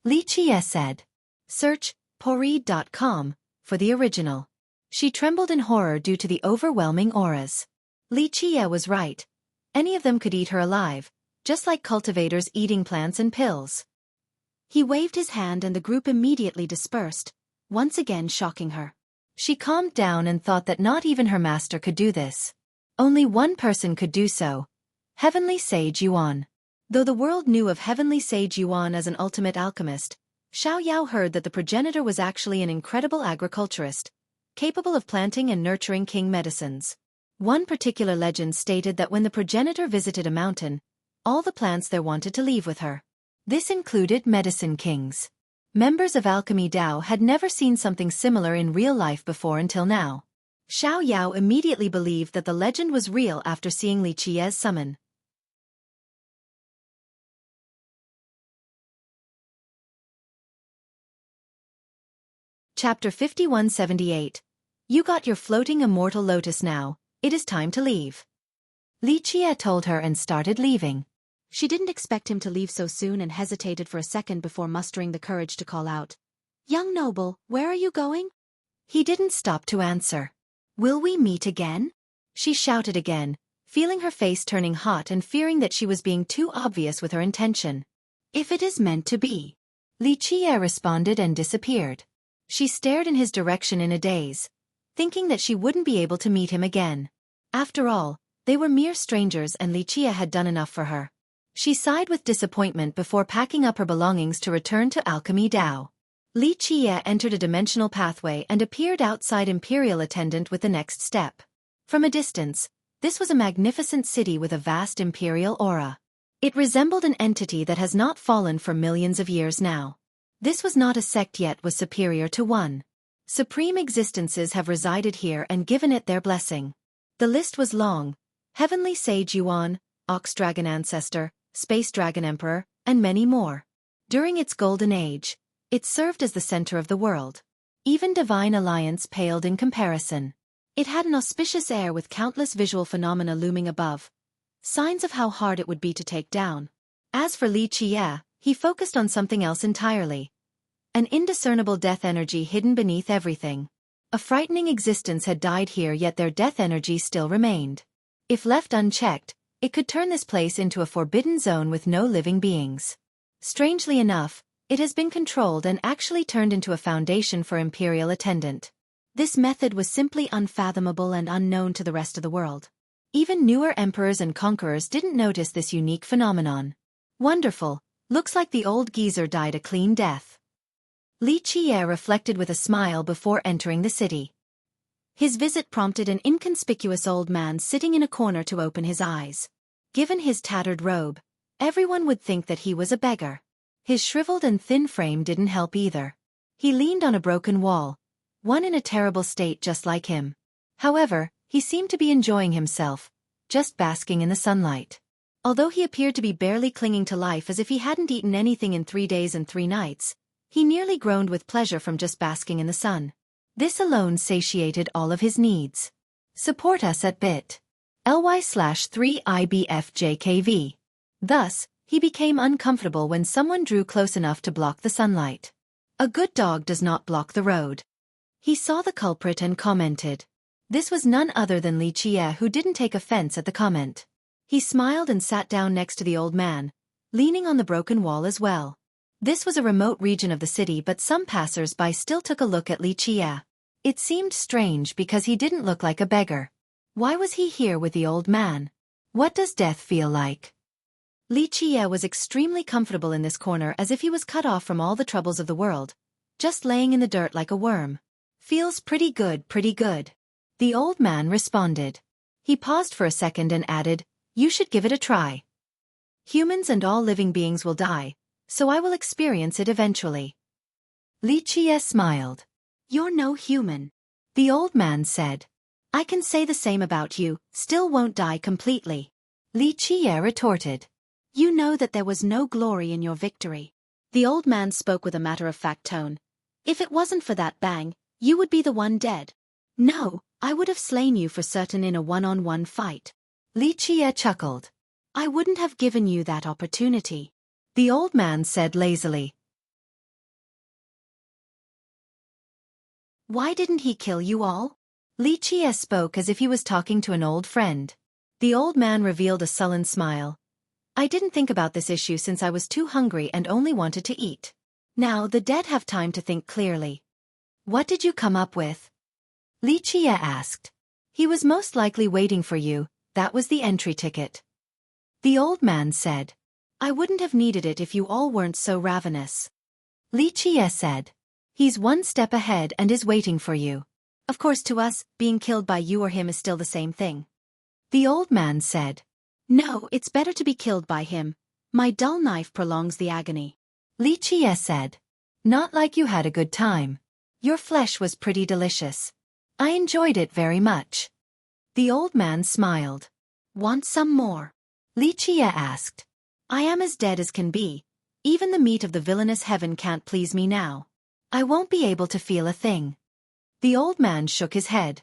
Li Qia said. Search Poreed.com for the original. She trembled in horror due to the overwhelming auras. Li Qia was right. Any of them could eat her alive, just like cultivators eating plants and pills. He waved his hand and the group immediately dispersed, once again shocking her. She calmed down and thought that not even her master could do this. Only one person could do so. Heavenly Sage Yuan. Though the world knew of Heavenly Sage Yuan as an ultimate alchemist, Xiao Yao heard that the progenitor was actually an incredible agriculturist, capable of planting and nurturing king medicines. One particular legend stated that when the progenitor visited a mountain, all the plants there wanted to leave with her. This included medicine kings. Members of Alchemy Dao had never seen something similar in real life before until now. Xiao Yao immediately believed that the legend was real after seeing Li Qia's summon. Chapter 5178. You got your floating immortal lotus now, it is time to leave. Li Qia told her and started leaving. She didn't expect him to leave so soon and hesitated for a second before mustering the courage to call out. Young noble, where are you going? He didn't stop to answer. Will we meet again? She shouted again, feeling her face turning hot and fearing that she was being too obvious with her intention. If it is meant to be. Li Qia responded and disappeared. She stared in his direction in a daze, thinking that she wouldn't be able to meet him again. After all, they were mere strangers and Li Qia had done enough for her. She sighed with disappointment before packing up her belongings to return to Alchemy Dao. Li Qia entered a dimensional pathway and appeared outside Imperial Attendant with the next step. From a distance, this was a magnificent city with a vast imperial aura. It resembled an entity that has not fallen for millions of years now. This was not a sect yet was superior to one. Supreme existences have resided here and given it their blessing. The list was long: Heavenly Sage Yuan, Ox Dragon Ancestor, Space Dragon Emperor, and many more. During its golden age, it served as the center of the world. Even Divine Alliance paled in comparison. It had an auspicious air with countless visual phenomena looming above, signs of how hard it would be to take down. As for Li Qia, he focused on something else entirely. An indiscernible death energy hidden beneath everything. A frightening existence had died here, yet their death energy still remained. If left unchecked, it could turn this place into a forbidden zone with no living beings. Strangely enough, it has been controlled and actually turned into a foundation for Imperial Attendant. This method was simply unfathomable and unknown to the rest of the world. Even newer emperors and conquerors didn't notice this unique phenomenon. Wonderful, looks like the old geezer died a clean death. Li Qia reflected with a smile before entering the city. His visit prompted an inconspicuous old man sitting in a corner to open his eyes. Given his tattered robe, everyone would think that he was a beggar. His shriveled and thin frame didn't help either. He leaned on a broken wall, one in a terrible state just like him. However, he seemed to be enjoying himself, just basking in the sunlight. Although he appeared to be barely clinging to life as if he hadn't eaten anything in 3 days and 3 nights, he nearly groaned with pleasure from just basking in the sun. This alone satiated all of his needs. Support us at bit.ly/3IBFJKV. Thus, he became uncomfortable when someone drew close enough to block the sunlight. A good dog does not block the road. He saw the culprit and commented. This was none other than Li Qie, who didn't take offense at the comment. He smiled and sat down next to the old man, leaning on the broken wall as well. This was a remote region of the city, but some passers-by still took a look at Li Qie. It seemed strange because he didn't look like a beggar. Why was he here with the old man? What does death feel like? Li Qie was extremely comfortable in this corner, as if he was cut off from all the troubles of the world, just laying in the dirt like a worm. Feels pretty good, pretty good. The old man responded. He paused for a second and added, you should give it a try. Humans and all living beings will die, so I will experience it eventually. Li Qie smiled. You're no human. The old man said. I can say the same about you, still won't die completely. Li Qie retorted. You know that there was no glory in your victory. The old man spoke with a matter-of-fact tone. If it wasn't for that bang, you would be the one dead. No, I would have slain you for certain in a one-on-one fight. Li Qie chuckled. I wouldn't have given you that opportunity. The old man said lazily. Why didn't he kill you all? Li Qie spoke as if he was talking to an old friend. The old man revealed a sullen smile. I didn't think about this issue since I was too hungry and only wanted to eat. Now the dead have time to think clearly. What did you come up with? Li Qie asked. He was most likely waiting for you, that was the entry ticket. The old man said. I wouldn't have needed it if you all weren't so ravenous. Li Qie said. He's one step ahead and is waiting for you. Of course, to us, being killed by you or him is still the same thing. The old man said. No, it's better to be killed by him. My dull knife prolongs the agony. Li Qie said. Not like you had a good time. Your flesh was pretty delicious. I enjoyed it very much. The old man smiled. Want some more? Li Qie asked. I am as dead as can be. Even the meat of the villainous heaven can't please me now. I won't be able to feel a thing. The old man shook his head.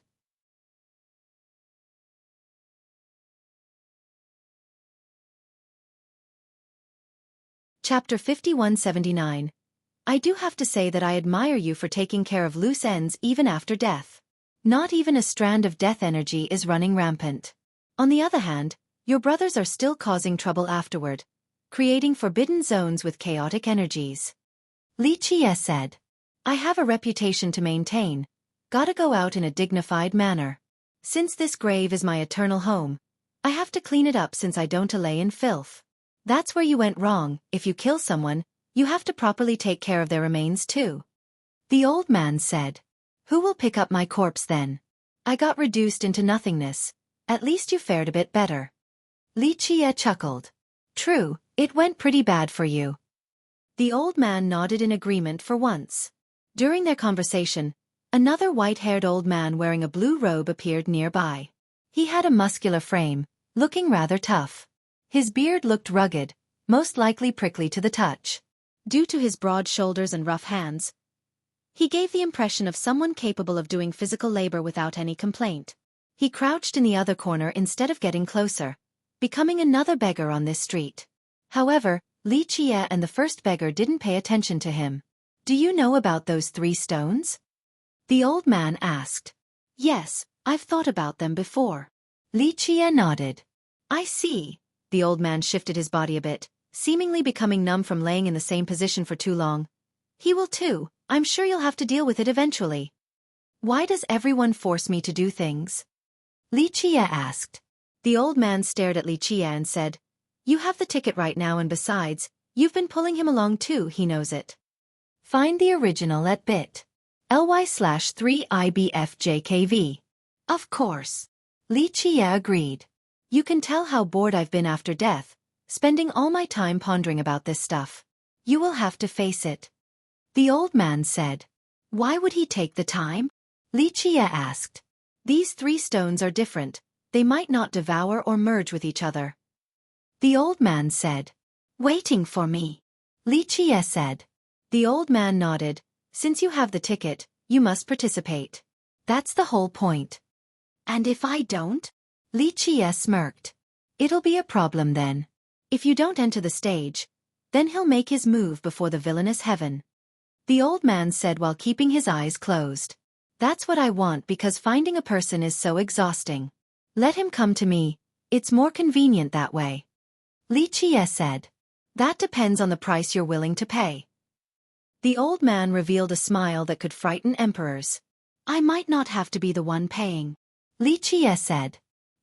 Chapter 5179. I do have to say that I admire you for taking care of loose ends even after death. Not even a strand of death energy is running rampant. On the other hand, your brothers are still causing trouble afterward, creating forbidden zones with chaotic energies. Li Qie said. I have a reputation to maintain. Gotta go out in a dignified manner. Since this grave is my eternal home, I have to clean it up since I don't lay in filth. That's where you went wrong. If you kill someone, you have to properly take care of their remains too. The old man said. Who will pick up my corpse then? I got reduced into nothingness. At least you fared a bit better. Li Qie chuckled. True, it went pretty bad for you. The old man nodded in agreement for once. During their conversation, another white-haired old man wearing a blue robe appeared nearby. He had a muscular frame, looking rather tough. His beard looked rugged, most likely prickly to the touch. Due to his broad shoulders and rough hands, he gave the impression of someone capable of doing physical labor without any complaint. He crouched in the other corner instead of getting closer, becoming another beggar on this street. However, Li Qie and the first beggar didn't pay attention to him. Do you know about those 3 stones? The old man asked. Yes, I've thought about them before. Li Qie nodded. I see. The old man shifted his body a bit, seemingly becoming numb from laying in the same position for too long. He will too. I'm sure you'll have to deal with it eventually. Why does everyone force me to do things? Li Qie asked. The old man stared at Li Qie and said, You have the ticket right now, and besides, you've been pulling him along too, he knows it. Find the original at bit.ly/3IBFJKV.
Of course. Li Qie agreed. You can tell how bored I've been after death, spending all my time pondering about this stuff. You will have to face it. The old man said. Why would he take the time? Li Qie asked. These 3 stones are different, they might not devour or merge with each other. The old man said. Waiting for me. Li Qie said. The old man nodded. Since you have the ticket, you must participate. That's the whole point. And if I don't? Li Qie smirked. It'll be a problem then. If you don't enter the stage, then he'll make his move before the villainous heaven. The old man said while keeping his eyes closed. That's what I want because finding a person is so exhausting. Let him come to me, it's more convenient that way. Li Qie said. That depends on the price you're willing to pay. The old man revealed a smile that could frighten emperors. I might not have to be the one paying. Li Qie said.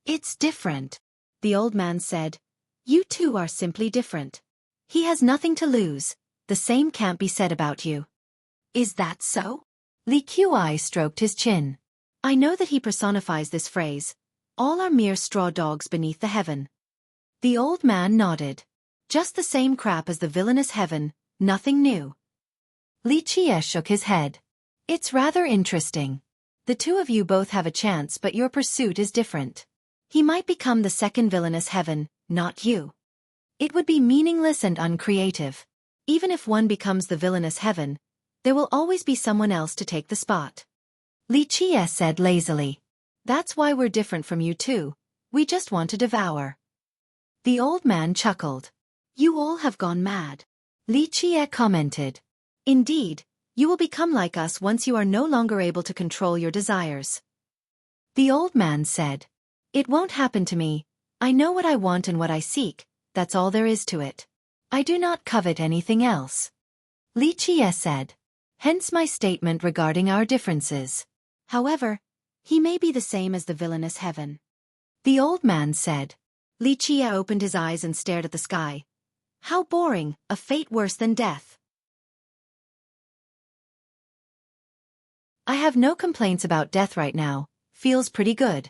It's different. The old man said. You two are simply different. He has nothing to lose, the same can't be said about you. Is that so? Li Qi stroked his chin. I know that he personifies this phrase. All are mere straw dogs beneath the heaven. The old man nodded. Just the same crap as the villainous heaven, nothing new. Li Qie shook his head. It's rather interesting. The two of you both have a chance but your pursuit is different. He might become the second villainous heaven, not you. It would be meaningless and uncreative. Even if one becomes the villainous heaven, there will always be someone else to take the spot. Li Qie said lazily. That's why we're different from you two. We just want to devour. The old man chuckled. You all have gone mad. Li Qie commented. Indeed, you will become like us once you are no longer able to control your desires. The old man said. It won't happen to me. I know what I want and what I seek, that's all there is to it. I do not covet anything else. Li Qie said. Hence my statement regarding our differences. However, he may be the same as the villainous heaven. The old man said. Li Qie opened his eyes and stared at the sky. How boring, a fate worse than death. I have no complaints about death right now, feels pretty good.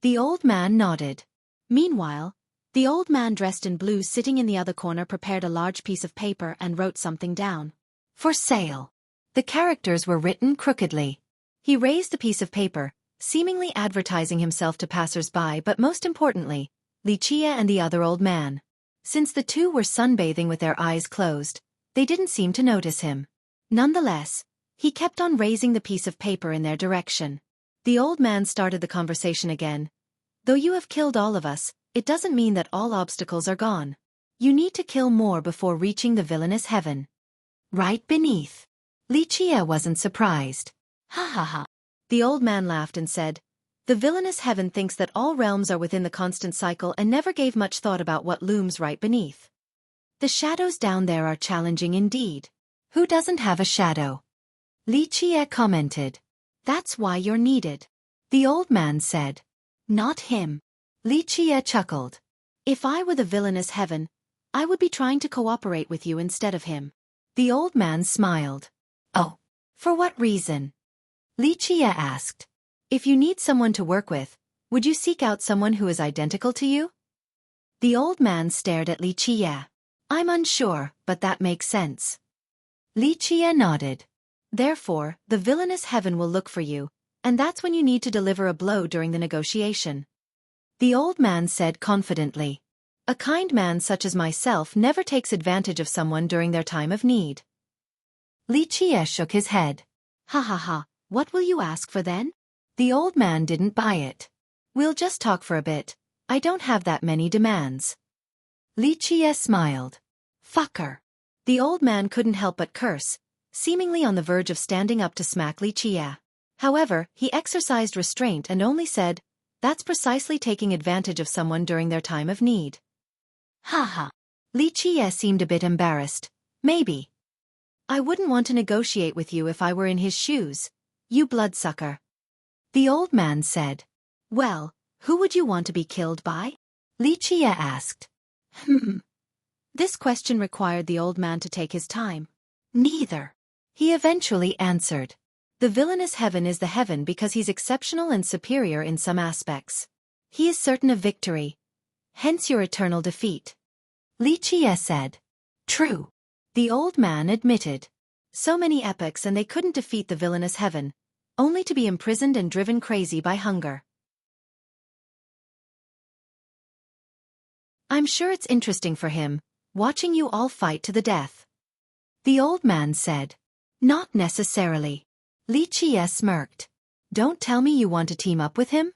The old man nodded. Meanwhile, the old man dressed in blue sitting in the other corner prepared a large piece of paper and wrote something down. For sale. The characters were written crookedly. He raised the piece of paper, seemingly advertising himself to passers-by but most importantly, Li Qie and the other old man. Since the two were sunbathing with their eyes closed, they didn't seem to notice him. Nonetheless, he kept on raising the piece of paper in their direction. The old man started the conversation again. Though you have killed all of us, it doesn't mean that all obstacles are gone. You need to kill more before reaching the villainous heaven. Right beneath. Li Qie wasn't surprised. Ha ha ha. The old man laughed and said, the villainous heaven thinks that all realms are within the constant cycle and never gave much thought about what looms right beneath. The shadows down there are challenging indeed. Who doesn't have a shadow? Li Qie commented. That's why you're needed. The old man said. Not him. Li Qie chuckled. If I were the villainous heaven, I would be trying to cooperate with you instead of him. The old man smiled. Oh, for what reason? Li Qie asked. If you need someone to work with, would you seek out someone who is identical to you? The old man stared at Li Qie. I'm unsure, but that makes sense. Li Qie nodded. Therefore, the villainous heaven will look for you, and that's when you need to deliver a blow during the negotiation. The old man said confidently. A kind man such as myself never takes advantage of someone during their time of need. Li Qie shook his head. Ha ha ha, what will you ask for then? The old man didn't buy it. We'll just talk for a bit. I don't have that many demands. Li Qie smiled. Fucker. The old man couldn't help but curse, seemingly on the verge of standing up to smack Li Qie. However, he exercised restraint and only said, that's precisely taking advantage of someone during their time of need. Ha ha. Li Qie seemed a bit embarrassed. Maybe. I wouldn't want to negotiate with you if I were in his shoes, you bloodsucker. The old man said. Well, who would you want to be killed by? Li Qie asked. This question required the old man to take his time. Neither. He eventually answered.
The villainous heaven is the heaven because he's exceptional and superior in some aspects. He is certain of victory. Hence your eternal defeat.
Li Qie said. True.
The old man admitted. So many epochs and they couldn't defeat the villainous heaven, only to be imprisoned and driven crazy by hunger. I'm sure it's interesting for him, watching you all fight to the death.
The old man said. Not necessarily. Li Qie smirked. Don't tell me you want to team up with him?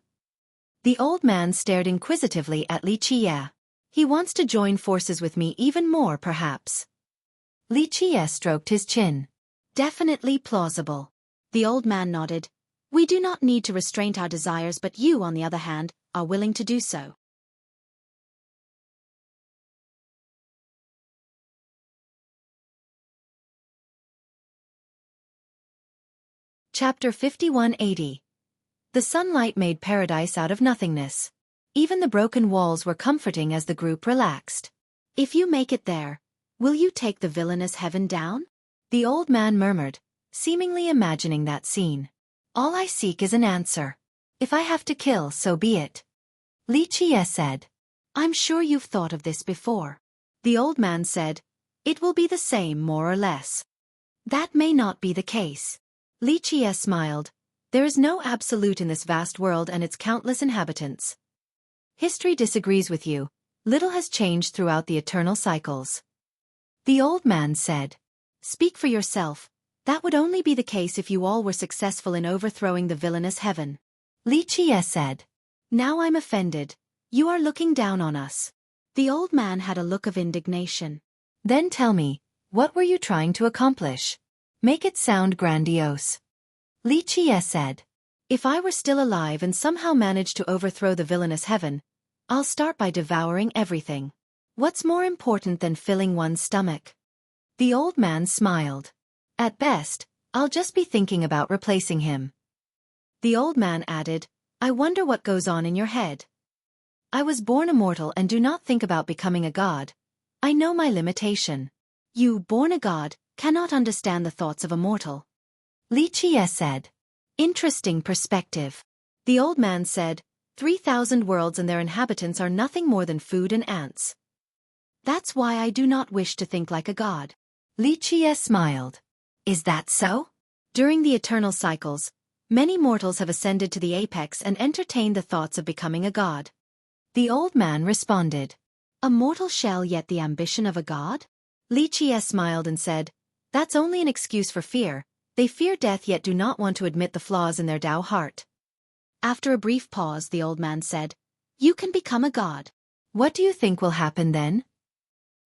The old man stared inquisitively at Li Qie. He wants to join forces with me even more perhaps.
Li Qie stroked his chin.
Definitely plausible. The old man nodded. We do not need to restrain our desires, but you, on the other hand, are willing to do so. Chapter 5180. The sunlight made paradise out of nothingness. Even the broken walls were comforting as the group relaxed. If you make it there, will you take the villainous heaven down? The old man murmured, seemingly imagining that scene.
All I seek is an answer. If I have to kill, so be it. Li Qie said.
I'm sure you've thought of this before. The old man said. It will be the same more or less.
That may not be the case.
Li Qie smiled. There is no absolute in this vast world and its countless inhabitants. History disagrees with you. Little has changed throughout the eternal cycles.
The old man said.
Speak for yourself. That would only be the case if you all were successful in overthrowing the villainous heaven.
Li Qie said.
Now I'm offended. You are looking down on us. The old man had a look of indignation.
Then tell me, what were you trying to accomplish? Make it sound grandiose. Li Qie said.
If I were still alive and somehow managed to overthrow the villainous heaven, I'll start by devouring everything. What's more important than filling one's stomach?
The old man smiled. At best, I'll just be thinking about replacing him.
The old man added, I wonder what goes on in your head. I was born immortal and do not think about becoming a god. I know my limitation. You, born a god, cannot understand the thoughts of a mortal.
Li Qie said.
Interesting perspective. The old man said, 3,000 worlds and their inhabitants are nothing more than food and ants. That's why I do not wish to think like a god.
Li Qie smiled. Is that so?
During the eternal cycles, many mortals have ascended to the apex and entertained the thoughts of becoming a god.
The old man responded.
A mortal shell yet the ambition of a god? Li Qie smiled and said, That's only an excuse for fear. They fear death yet do not want to admit the flaws in their Tao heart. After a brief pause, the old man said, You can become a god.
What do you think will happen then?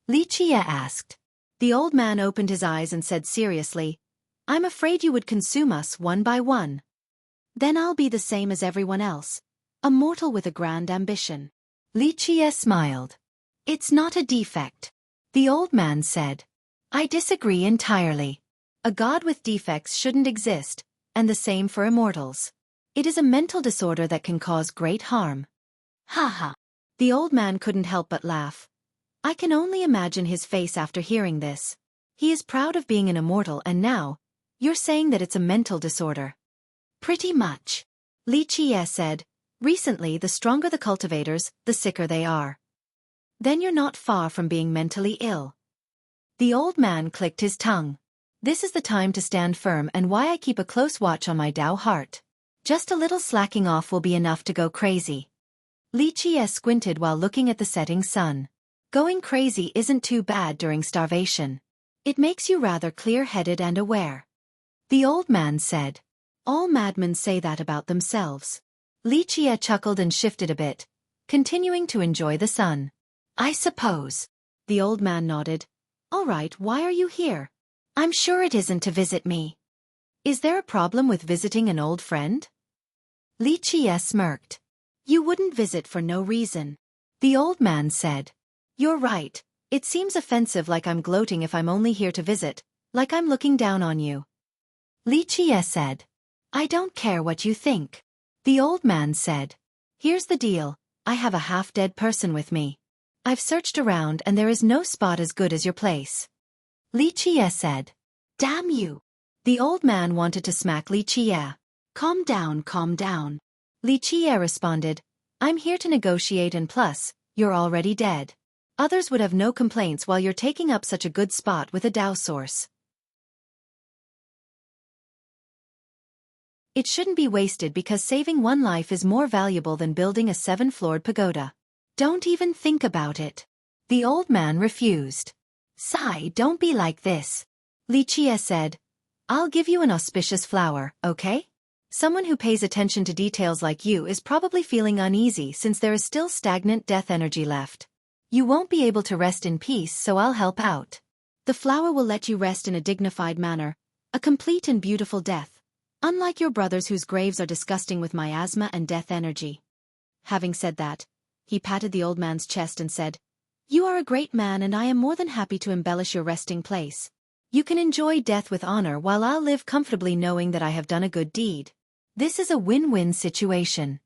Li Qie asked.
The old man opened his eyes and said seriously, I'm afraid you would consume us one by one. Then I'll be the same as everyone else, a mortal with a grand ambition.
Li Qie smiled.
It's not a defect.
The old man said. I disagree entirely.
A god with defects shouldn't exist, and the same for immortals. It is a mental disorder that can cause great harm.
Ha ha.
The old man couldn't help but laugh. I can only imagine his face after hearing this. He is proud of being an immortal and now, you're saying that it's a mental disorder.
Pretty much.
Li Qie said, recently the stronger the cultivators, the sicker they are. Then you're not far from being mentally ill. The old man clicked his tongue. This is the time to stand firm and why I keep a close watch on my Tao heart. Just a little slacking off will be enough to go crazy. Li Qie squinted while looking at the setting sun. Going crazy isn't too bad during starvation. It makes you rather clear-headed and aware.
The old man said.
All madmen say that about themselves. Li Qie chuckled and shifted a bit, continuing to enjoy the sun.
I suppose.
The old man nodded. All right, why are you here?
I'm sure it isn't to visit me.
Is there a problem with visiting an old friend?
Li Qie smirked.
You wouldn't visit for no reason.
The old man said.
You're right. It seems offensive, like I'm gloating if I'm only here to visit, like I'm looking down on you.
Li Qie said. I don't care what you think.
The old man said. Here's the deal, I have a half-dead person with me. I've searched around and there is no spot as good as your place.
Li Qie said. Damn you.
The old man wanted to smack Li Qie. Calm down, calm down. Li Qie responded, I'm here to negotiate and plus, you're already dead. Others would have no complaints while you're taking up such a good spot with a Dao source. It shouldn't be wasted because saving one life is more valuable than building a 7-floored pagoda. Don't even think about it. The old man refused. Sai, don't be like this. Li Qie said, I'll give you an auspicious flower, okay? Someone who pays attention to details like you is probably feeling uneasy since there is still stagnant death energy left. You won't be able to rest in peace, so I'll help out. The flower will let you rest in a dignified manner, a complete and beautiful death, unlike your brothers whose graves are disgusting with miasma and death energy. Having said that, he patted the old man's chest and said, You are a great man and I am more than happy to embellish your resting place. You can enjoy death with honor while I'll live comfortably knowing that I have done a good deed. This is a win-win situation.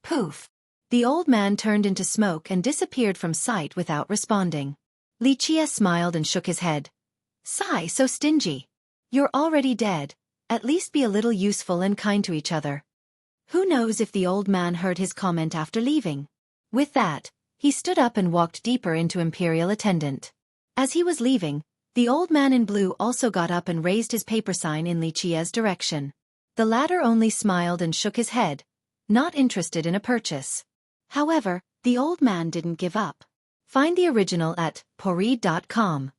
Poof! The old man turned into smoke and disappeared from sight without responding. Li Qie smiled and shook his head. Sigh, so stingy. You're already dead. At least be a little useful and kind to each other. Who knows if the old man heard his comment after leaving? With that, he stood up and walked deeper into Imperial Attendant. As he was leaving, the old man in blue also got up and raised his paper sign in Li Qie's direction. The latter only smiled and shook his head, not interested in a purchase. However, the old man didn't give up. Find the original at poreed.com.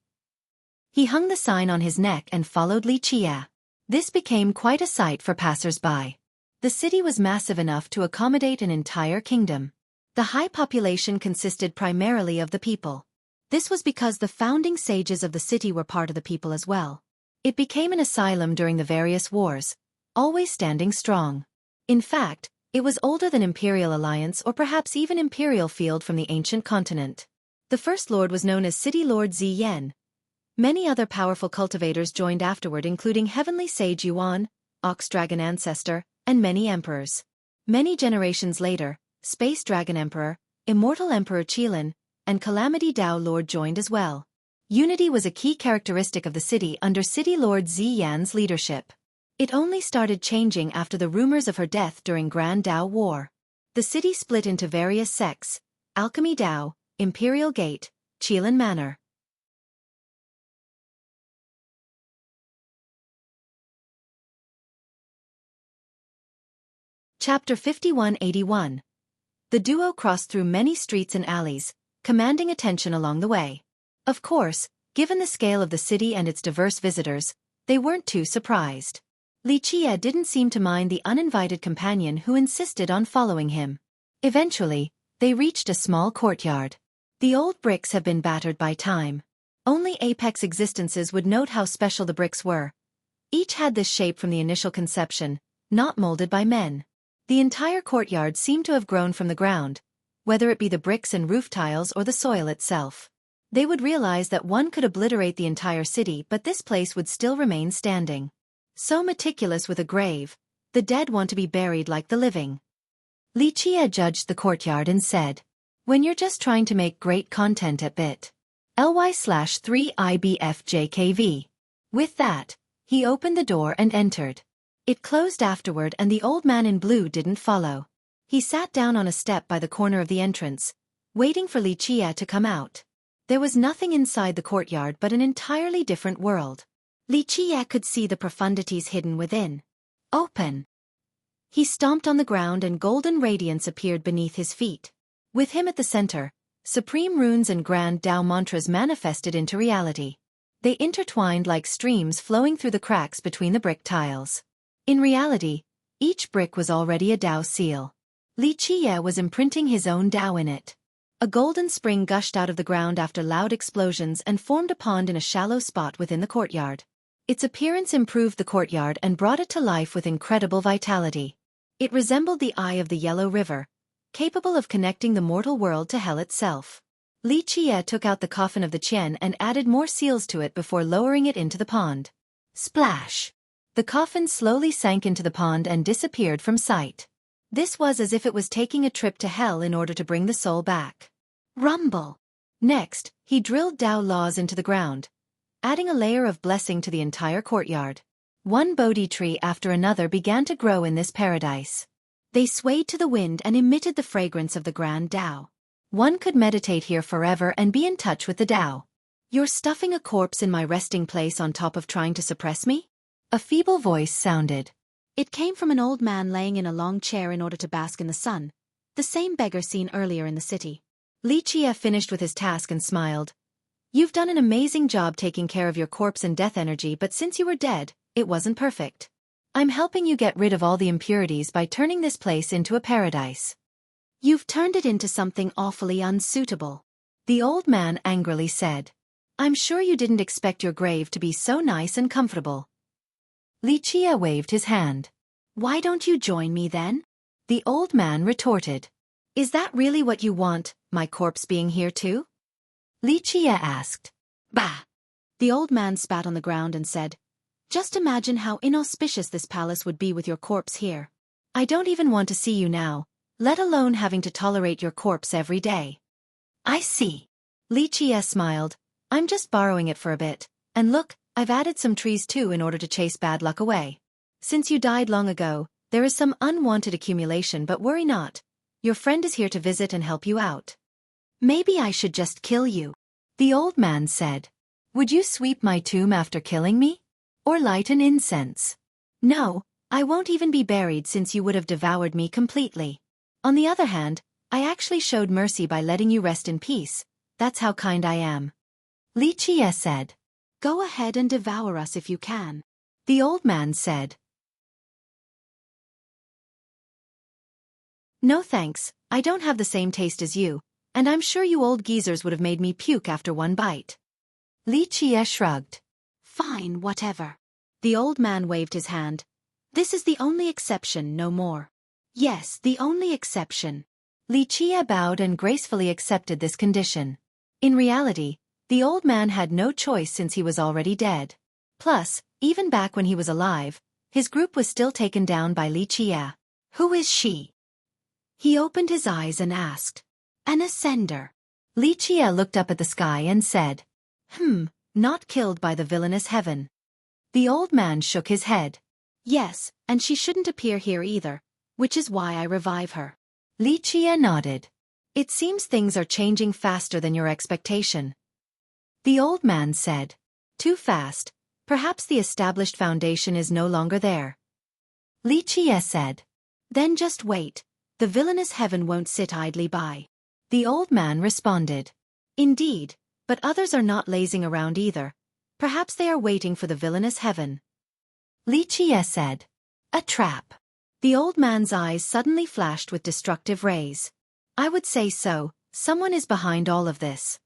He hung the sign on his neck and followed Li Qie. This became quite a sight for passers-by. The city was massive enough to accommodate an entire kingdom. The high population consisted primarily of the people. This was because the founding sages of the city were part of the people as well. It became an asylum during the various wars, always standing strong. In fact, it was older than Imperial Alliance or perhaps even Imperial Field from the ancient continent. The first lord was known as City Lord Ziyan. Many other powerful cultivators joined afterward, including Heavenly Sage Yuan, Ox Dragon Ancestor, and many emperors. Many generations later, Space Dragon Emperor, Immortal Emperor Qilin, and Calamity Dao Lord joined as well. Unity was a key characteristic of the city under City Lord Ziyan's leadership. It only started changing after the rumors of her death during Grand Dao War. The city split into various sects: Alchemy Dao, Imperial Gate, Qilin Manor. Chapter 5181. The duo crossed through many streets and alleys, commanding attention along the way. Of course, given the scale of the city and its diverse visitors, they weren't too surprised. Li Qie didn't seem to mind the uninvited companion who insisted on following him. Eventually, they reached a small courtyard. The old bricks have been battered by time. Only apex existences would note how special the bricks were. Each had this shape from the initial conception, not molded by men. The entire courtyard seemed to have grown from the ground, whether it be the bricks and roof tiles or the soil itself. They would realize that one could obliterate the entire city, but this place would still remain standing. So meticulous with a grave, the dead want to be buried like the living. Li Qie judged the courtyard and said, When you're just trying to make great content at bit.ly/3ibfjkv. With that, he opened the door and entered. It closed afterward and the old man in blue didn't follow. He sat down on a step by the corner of the entrance, waiting for Li Qie to come out. There was nothing inside the courtyard but an entirely different world. Li Qie could see the profundities hidden within. Open! He stomped on the ground and golden radiance appeared beneath his feet. With him at the center, supreme runes and grand Dao mantras manifested into reality. They intertwined like streams flowing through the cracks between the brick tiles. In reality, each brick was already a Dao seal. Li Qie was imprinting his own Dao in it. A golden spring gushed out of the ground after loud explosions and formed a pond in a shallow spot within the courtyard. Its appearance improved the courtyard and brought it to life with incredible vitality. It resembled the eye of the Yellow River, capable of connecting the mortal world to hell itself. Li Qie took out the coffin of the Qian and added more seals to it before lowering it into the pond. Splash! The coffin slowly sank into the pond and disappeared from sight. This was as if it was taking a trip to hell in order to bring the soul back. Rumble! Next, he drilled Dao laws into the ground, adding a layer of blessing to the entire courtyard.
One Bodhi tree after another began to grow in this paradise.
They swayed to the wind and emitted the fragrance of the grand Tao.
One could meditate here forever and be in touch with the Tao.
You're stuffing a corpse in my resting place on top of trying to suppress me?
A feeble voice sounded.
It came from an old man laying in a long chair in order to bask in the sun, the same beggar seen earlier in the city.
Li Qie finished with his task and smiled. You've done an amazing job taking care of your corpse and death energy, but since you were dead, it wasn't perfect. I'm helping you get rid of all the impurities by turning this place into a paradise.
You've turned it into something awfully unsuitable,
the old man angrily said. I'm sure you didn't expect your grave to be so nice and comfortable. Li Qie waved his hand.
Why don't you join me then?
The old man retorted. Is that really what you want, my corpse being here too? Li Qie asked.
Bah! The old man spat on the ground and said, just imagine how inauspicious this palace would be with your corpse here.
I don't even want to see you now, let alone having to tolerate your corpse every day.
I see.
Li Qie smiled. I'm just borrowing it for a bit, and look, I've added some trees too in order to chase bad luck away. Since you died long ago, there is some unwanted accumulation, but worry not. Your friend is here to visit and help you out.
Maybe I should just kill you,
the old man said. Would you sweep my tomb after killing me? Or light an incense?
No, I won't even be buried since you would have devoured me completely.
On the other hand, I actually showed mercy by letting you rest in peace. That's how kind I am. Li Qie said.
Go ahead and devour us if you can,
the old man said. No thanks, I don't have the same taste as you, and I'm sure you old geezers would have made me puke after one bite. Li Qie shrugged.
Fine, whatever. The old man waved his hand. This is the only exception, no more. Yes, the only exception.
Li Qie bowed and gracefully accepted this condition. In reality, the old man had no choice since he was already dead. Plus, even back when he was alive, his group was still taken down by Li Qie.
Who is she? He opened his eyes and asked. An ascender.
Li Qie looked up at the sky and said. Not killed by the villainous heaven. The old man shook his head.
Yes, and she shouldn't appear here either, which is why I revive her.
Li Qie nodded. It seems things are changing faster than your expectation. The old man said. Too fast. Perhaps the established foundation is no longer there. Li Qie said.
Then just wait. The villainous heaven won't sit idly by.
The old man responded.
Indeed, but others are not lazing around either. Perhaps they are waiting for the villainous heaven.
Li Qie said. A trap. The old man's eyes suddenly flashed with destructive rays. I would say so, someone is behind all of this.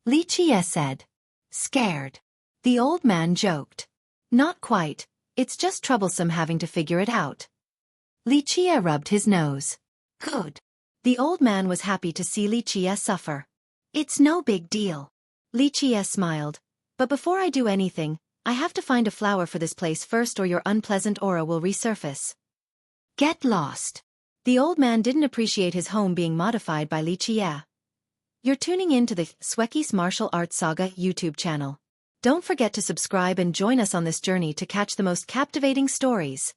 Li Qie said. Scared. The old man joked. Not quite, it's just troublesome having to figure it out. Li Qie rubbed his nose.
Good.
The old man was happy to see Li Qie suffer.
It's no big deal.
Li Qie smiled. But before I do anything, I have to find a flower for this place first or your unpleasant aura will resurface.
Get lost.
The old man didn't appreciate his home being modified by Li Qie. You're tuning in to the Xueqi's Martial Arts Saga YouTube channel. Don't forget to subscribe and join us on this journey to catch the most captivating stories.